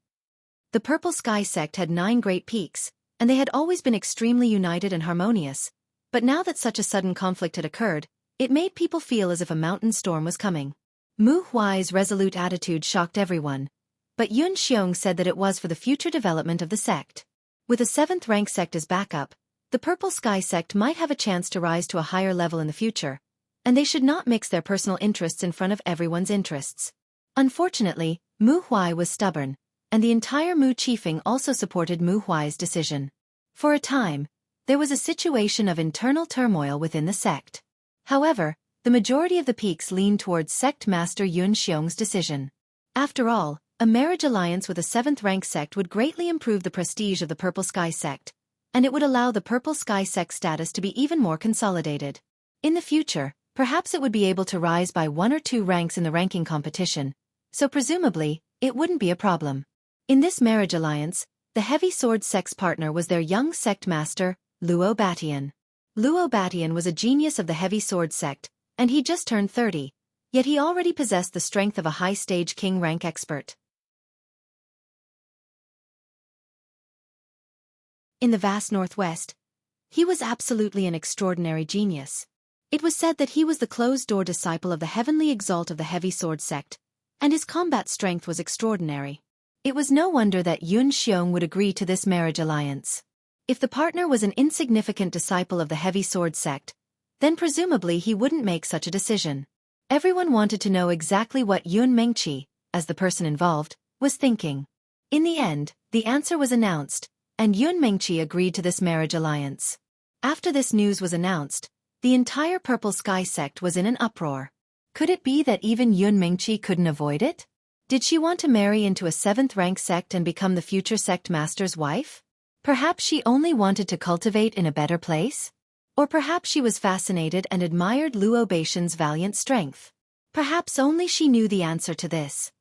Speaker 1: The Purple Sky sect had 9 great peaks, and they had always been extremely united and harmonious, but now that such a sudden conflict had occurred, it made people feel as if a mountain storm was coming. Mu Huai's resolute attitude shocked everyone, but Yun Xiong said that it was for the future development of the sect. With a 7th rank sect as backup, the Purple Sky sect might have a chance to rise to a higher level in the future, and they should not mix their personal interests in front of everyone's interests. Unfortunately, Mu Huai was stubborn, and the entire Mu Chiefing also supported Mu Huai's decision. For a time, there was a situation of internal turmoil within the sect. However, the majority of the peaks leaned towards sect master Yun Xiong's decision. After all, a marriage alliance with a 7th rank sect would greatly improve the prestige of the Purple Sky sect, and it would allow the Purple Sky sect status to be even more consolidated. In the future, perhaps it would be able to rise by 1 or 2 ranks in the ranking competition, so presumably, it wouldn't be a problem. In this marriage alliance, the Heavy Sword sect's partner was their young sect master, Luo Batian. Luo Batian was a genius of the Heavy Sword sect, and he just turned 30, yet he already possessed the strength of a high-stage king rank expert. In the vast northwest, he was absolutely an extraordinary genius. It was said that he was the closed-door disciple of the heavenly exalt of the Heavy Sword sect, and his combat strength was extraordinary. It was no wonder that Yun Xiong would agree to this marriage alliance. If the partner was an insignificant disciple of the Heavy Sword sect, then presumably he wouldn't make such a decision. Everyone wanted to know exactly what Yun Mengqi, as the person involved, was thinking. In the end, the answer was announced, and Yun Mengqi agreed to this marriage alliance. After this news was announced, the entire Purple Sky sect was in an uproar. Could it be that even Yun Mengqi couldn't avoid it? Did she want to marry into a 7th rank sect and become the future sect master's wife? Perhaps she only wanted to cultivate in a better place? Or perhaps she was fascinated and admired Luo Batian's valiant strength. Perhaps only she knew the answer to this.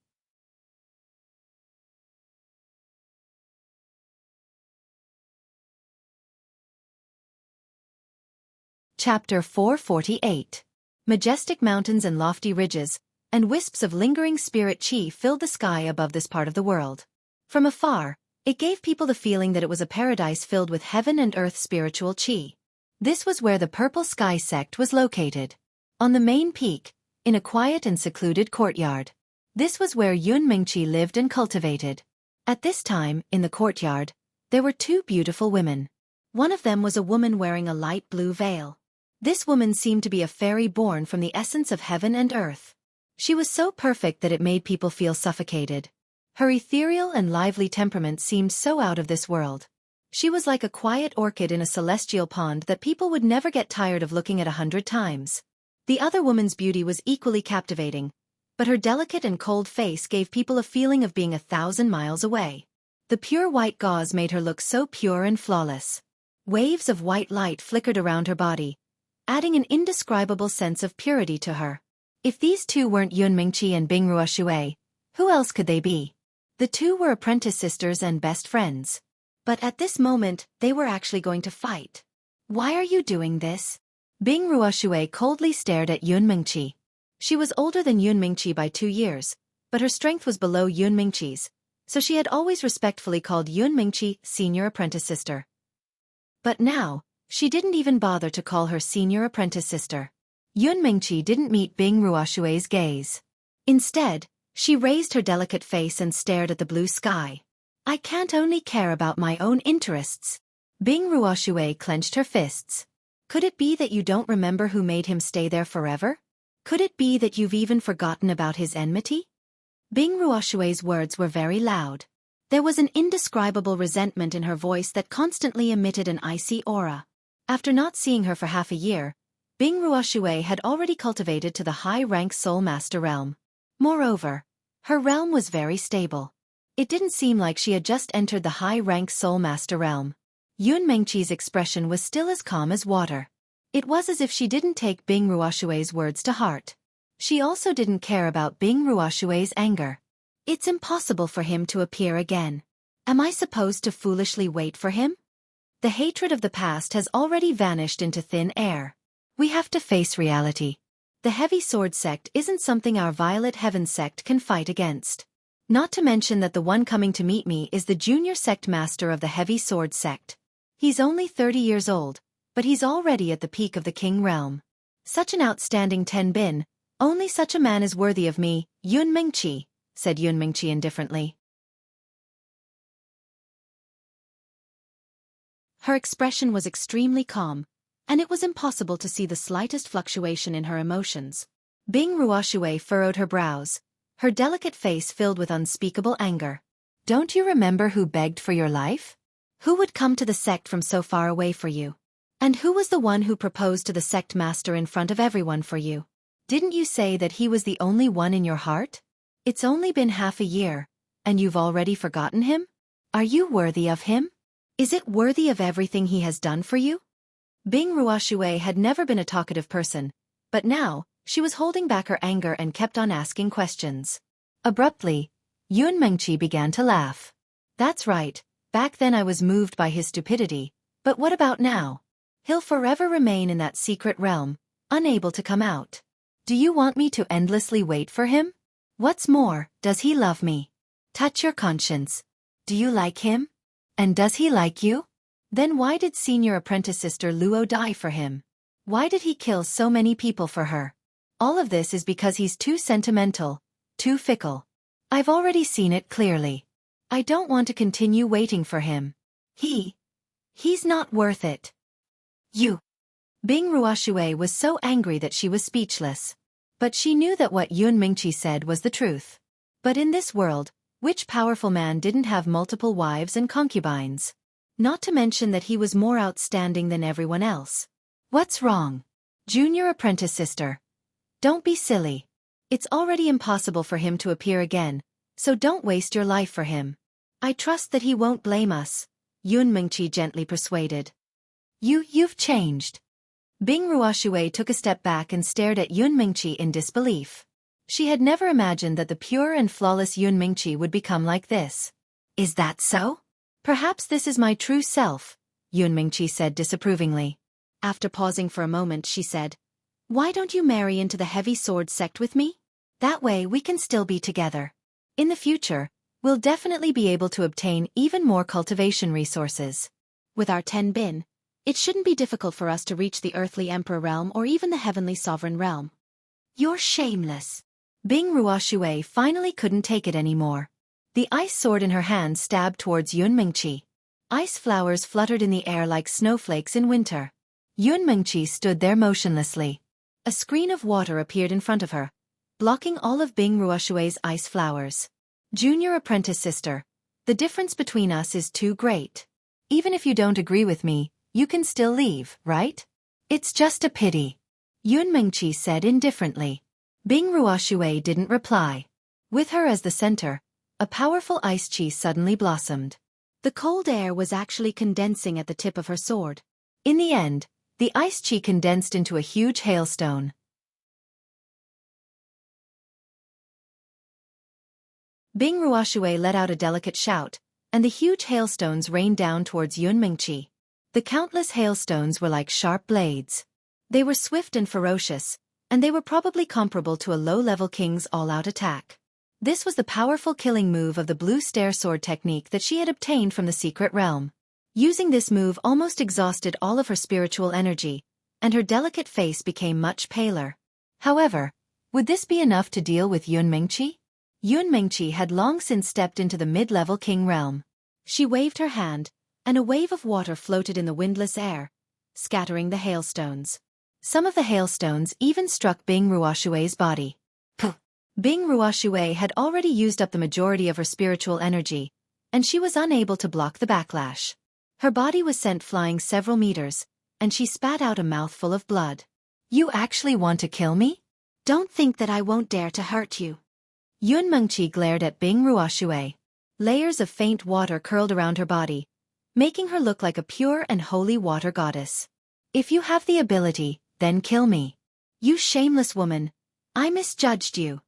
Speaker 1: Chapter 448. Majestic mountains and lofty ridges, and wisps of lingering spirit chi filled the sky above this part of the world. From afar, it gave people the feeling that it was a paradise filled with heaven and earth spiritual chi. This was where the Purple Sky sect was located. On the main peak, in a quiet and secluded courtyard. This was where Yun Mengqi lived and cultivated. At this time, in the courtyard, there were 2 beautiful women. One of them was a woman wearing a light blue veil. This woman seemed to be a fairy born from the essence of heaven and earth. She was so perfect that it made people feel suffocated. Her ethereal and lively temperament seemed so out of this world. She was like a quiet orchid in a celestial pond that people would never get tired of looking at 100 times. The other woman's beauty was equally captivating, but her delicate and cold face gave people a feeling of being 1,000 miles away. The pure white gauze made her look so pure and flawless. Waves of white light flickered around her body, adding an indescribable sense of purity to her. If these 2 weren't Yun Mengqi and Bing Ruoshui, who else could they be? The 2 were apprentice sisters and best friends. But at this moment, they were actually going to fight. Why are you doing this? Bing Ruoshui coldly stared at Yun Mengqi. She was older than Yun Mengqi by 2 years, but her strength was below Yun Mengqi's, so she had always respectfully called Yun Mengqi senior apprentice sister. But now, she didn't even bother to call her senior apprentice sister. Yun Mengqi didn't meet Bing Ruoshui's gaze. Instead, she raised her delicate face and stared at the blue sky. I can't only care about my own interests. Bing Ruoshui clenched her fists. Could it be that you don't remember who made him stay there forever? Could it be that you've even forgotten about his enmity? Bing Ruoshui's words were very loud. There was an indescribable resentment in her voice that constantly emitted an icy aura. After not seeing her for half a year, Bing Ruoshui had already cultivated to the high-rank Soul Master realm. Moreover, her realm was very stable. It didn't seem like she had just entered the high-rank Soul Master realm. Yun Mengqi's expression was still as calm as water. It was as if she didn't take Bing Ruoshui's words to heart. She also didn't care about Bing Ruoshui's anger. It's impossible for him to appear again. Am I supposed to foolishly wait for him? The hatred of the past has already vanished into thin air. We have to face reality. The Heavy Sword sect isn't something our Violet Heaven sect can fight against. Not to mention that the one coming to meet me is the junior sect master of the Heavy Sword sect. He's only 30 years old, but he's already at the peak of the king realm. Such an outstanding Tenbin, only such a man is worthy of me, Yun Mingqi, said Yun Mingqi indifferently.
Speaker 2: Her expression was extremely calm, and it was impossible to see the slightest fluctuation in her emotions.
Speaker 1: Bing Ruoshui furrowed her brows, her delicate face filled with unspeakable anger. Don't you remember who begged for your life? Who would come to the sect from so far away for you? And who was the one who proposed to the sect master in front of everyone for you? Didn't you say that he was the only one in your heart? It's only been half a year, and you've already forgotten him? Are you worthy of him? Is it worthy of everything he has done for you? Bing Ruoshui had never been a talkative person, but now, she was holding back her anger and kept on asking questions. Abruptly, Yun Mengqi began to laugh. That's right, back then I was moved by his stupidity, but what about now? He'll forever remain in that secret realm, unable to come out. Do you want me to endlessly wait for him? What's more, does he love me? Touch your conscience. Do you like him? And does he like you? Then why did senior apprentice sister Luo die for him? Why did he kill so many people for her? All of this is because he's too sentimental, too fickle. I've already seen it clearly. I don't want to continue waiting for him. He's not worth it. You. Bing Ruoshui was so angry that she was speechless. But she knew that what Yun Mingqi said was the truth. But in this world, which powerful man didn't have multiple wives and concubines? Not to mention that he was more outstanding than everyone else. What's wrong? Junior apprentice sister. Don't be silly. It's already impossible for him to appear again, so don't waste your life for him. I trust that he won't blame us, Yun Mingqi gently persuaded. You've changed. Bing Ruoshui took a step back and stared at Yun Mingqi in disbelief. She had never imagined that the pure and flawless Yun Mingqi would become like this. Is that so? Perhaps this is my true self, Yun Mingqi said disapprovingly.
Speaker 2: After pausing for a moment, she said, Why don't you marry into the heavy sword sect with me?
Speaker 1: That way we can still be together. In the future, we'll definitely be able to obtain even more cultivation resources.
Speaker 2: With our Tenbin, it shouldn't be difficult for us to reach the earthly emperor realm or even the heavenly sovereign realm.
Speaker 1: You're shameless. Bing Ruoshui finally couldn't take it anymore. The ice sword in her hand stabbed towards Yun Mingqi. Ice flowers fluttered in the air like snowflakes in winter. Yun Mingqi stood there motionlessly. A screen of water appeared in front of her, blocking all of Bing Ruoshui's ice flowers. Junior apprentice sister, the difference between us is too great. Even if you don't agree with me, you can still leave, right? It's just a pity. Yun Mingqi said indifferently. Bing Ruoshui didn't reply. With her as the center, a powerful ice chi suddenly blossomed.
Speaker 2: The cold air was actually condensing at the tip of her sword.
Speaker 1: In the end, the ice chi condensed into a huge hailstone. Bing Ruoshui let out a delicate shout, and the huge hailstones rained down towards Yun Mingqi. The countless hailstones were like sharp blades. They were swift and ferocious, and they were probably comparable to a low-level king's all-out attack. This was the powerful killing move of the blue stare sword technique that she had obtained from the secret realm. Using this move almost exhausted all of her spiritual energy, and her delicate face became much paler. However, would this be enough to deal with Yun Mingqi? Yun Mingqi had long since stepped into the mid-level king realm.
Speaker 2: She waved her hand, and a wave of water floated in the windless air, scattering the hailstones.
Speaker 1: Some of the hailstones even struck Bing Ruoshui's body. Bing Ruoshui had already used up the majority of her spiritual energy, and she was unable to block the backlash. Her body was sent flying several meters, and she spat out a mouthful of blood. You actually want to kill me?
Speaker 2: Don't think that I won't dare to hurt you.
Speaker 1: Yun Mingqi glared at Bing Ruoshui. Layers of faint water curled around her body, making her look like a pure and holy water goddess. If you have the ability, then kill me. You shameless woman. I misjudged you.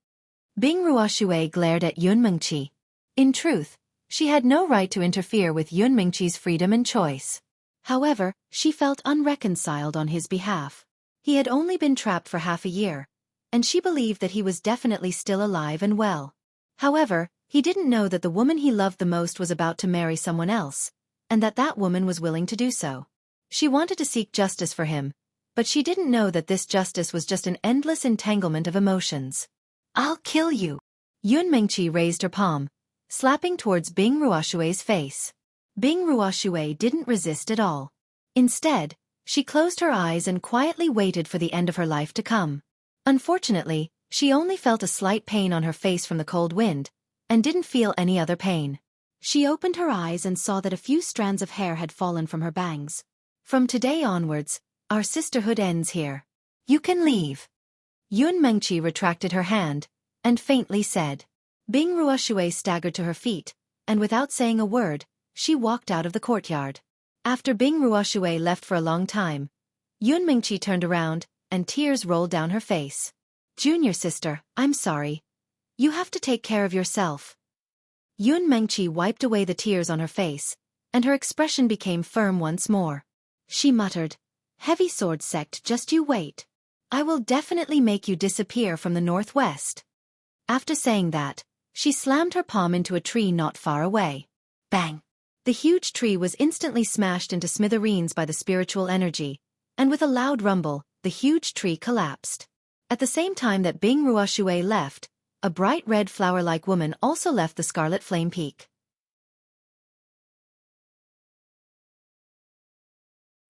Speaker 1: Bing Ruoshui glared at Yun Mingqi. In truth, she had no right to interfere with Yun Mingqi's freedom and choice. However, she felt unreconciled on his behalf. He had only been trapped for half a year, and she believed that he was definitely still alive and well. However, he didn't know that the woman he loved the most was about to marry someone else, and that woman was willing to do so. She wanted to seek justice for him, but she didn't know that this justice was just an endless entanglement of emotions. "I'll kill you." Yun Mengqi raised her palm, slapping towards Bing Ruoshui's face. Bing Ruoshui didn't resist at all. Instead, she closed her eyes and quietly waited for the end of her life to come. Unfortunately, she only felt a slight pain on her face from the cold wind, and didn't feel any other pain.
Speaker 2: She opened her eyes and saw that a few strands of hair had fallen from her bangs.
Speaker 1: "From today onwards, our sisterhood ends here. You can leave." Yun Mengqi retracted her hand, and faintly said. Bing Ruoshui staggered to her feet, and without saying a word, she walked out of the courtyard. After Bing Ruoshui left for a long time, Yun Mengqi turned around, and tears rolled down her face. "Junior sister, I'm sorry. You have to take care of yourself." Yun Mengqi wiped away the tears on her face, and her expression became firm once more. She muttered, "Heavy sword sect, just you wait. I will definitely make you disappear from the northwest." After saying that, she slammed her palm into a tree not far away. Bang! The huge tree was instantly smashed into smithereens by the spiritual energy, and with a loud rumble, the huge tree collapsed. At the same time that Bing Ruoshui left, a bright red flower-like woman also left the Scarlet Flame Peak.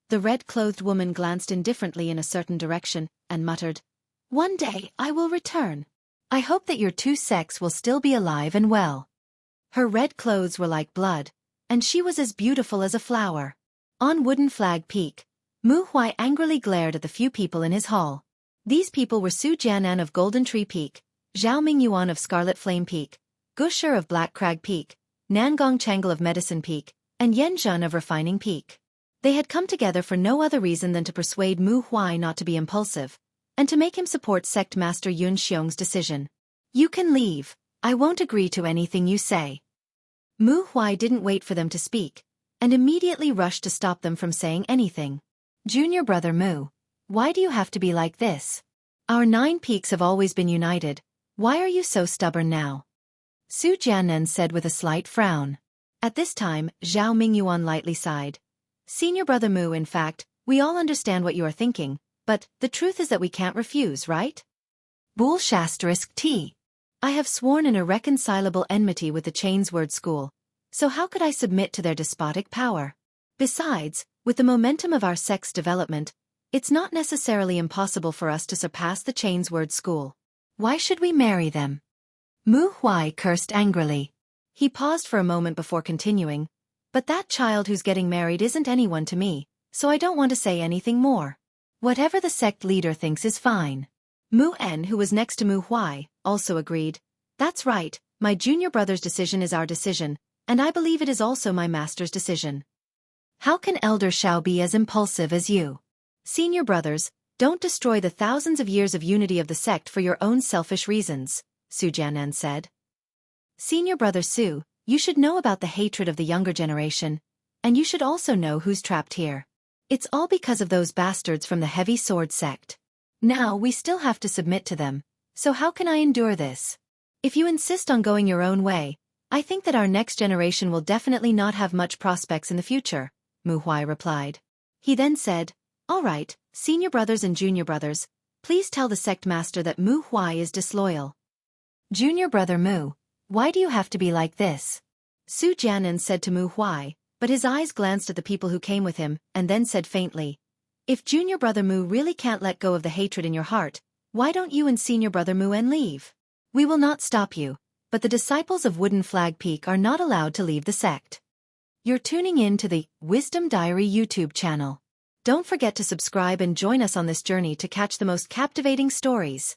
Speaker 1: The red-clothed woman glanced indifferently in a certain direction, and muttered, "One day I will return. I hope that your two sects will still be alive and well." Her red clothes were like blood, and she was as beautiful as a flower. On Wooden Flag Peak, Mu Huai angrily glared at the few people in his hall. These people were Su Jianan of Golden Tree Peak, Zhao Mingyuan of Scarlet Flame Peak, Gushir of Black Crag Peak, Nangong Changle of Medicine Peak, and Yen Zhun of Refining Peak. They had come together for no other reason than to persuade Mu Huai not to be impulsive, and to make him support Sect Master Yun Xiong's decision. "You can leave. I won't agree to anything you say." Mu Huai didn't wait for them to speak, and immediately rushed to stop them from saying anything. "Junior brother Mu, why do you have to be like this? Our 9 peaks have always been united. Why are you so stubborn now?" Su Jianan said with a slight frown. At this time, Zhao Mingyuan lightly sighed. "Senior brother Mu, in fact, we all understand what you are thinking, but the truth is that we can't refuse, right? Bool Shasterisk T. I have sworn an irreconcilable enmity with the Chainsword School, so how could I submit to their despotic power? Besides, with the momentum of our sect's development, it's not necessarily impossible for us to surpass the Chainsword School. Why should we marry them?" Mu Huai cursed angrily. He paused for a moment before continuing, "But that child who's getting married isn't anyone to me, so I don't want to say anything more. Whatever the sect leader thinks is fine." Mu En, who was next to Mu Huai, also agreed. "That's right, my junior brother's decision is our decision, and I believe it is also my master's decision. How can Elder Shao be as impulsive as you? Senior brothers, don't destroy the thousands of years of unity of the sect for your own selfish reasons," Su Jianan said. "Senior brother Su, you should know about the hatred of the younger generation, and you should also know who's trapped here. It's all because of those bastards from the Heavy Sword sect. Now we still have to submit to them, so how can I endure this? If you insist on going your own way, I think that our next generation will definitely not have much prospects in the future," Mu Huai replied. He then said, "All right, senior brothers and junior brothers, please tell the sect master that Mu Huai is disloyal." "Junior brother Mu, why do you have to be like this?" Su Jianan said to Mu Huai, but his eyes glanced at the people who came with him, and then said faintly, "If junior brother Mu really can't let go of the hatred in your heart, why don't you and senior brother Mu En leave? We will not stop you, but the disciples of Wooden Flag Peak are not allowed to leave the sect." You're tuning in to the Wisdom Diary YouTube channel. Don't forget to subscribe and join us on this journey to catch the most captivating stories.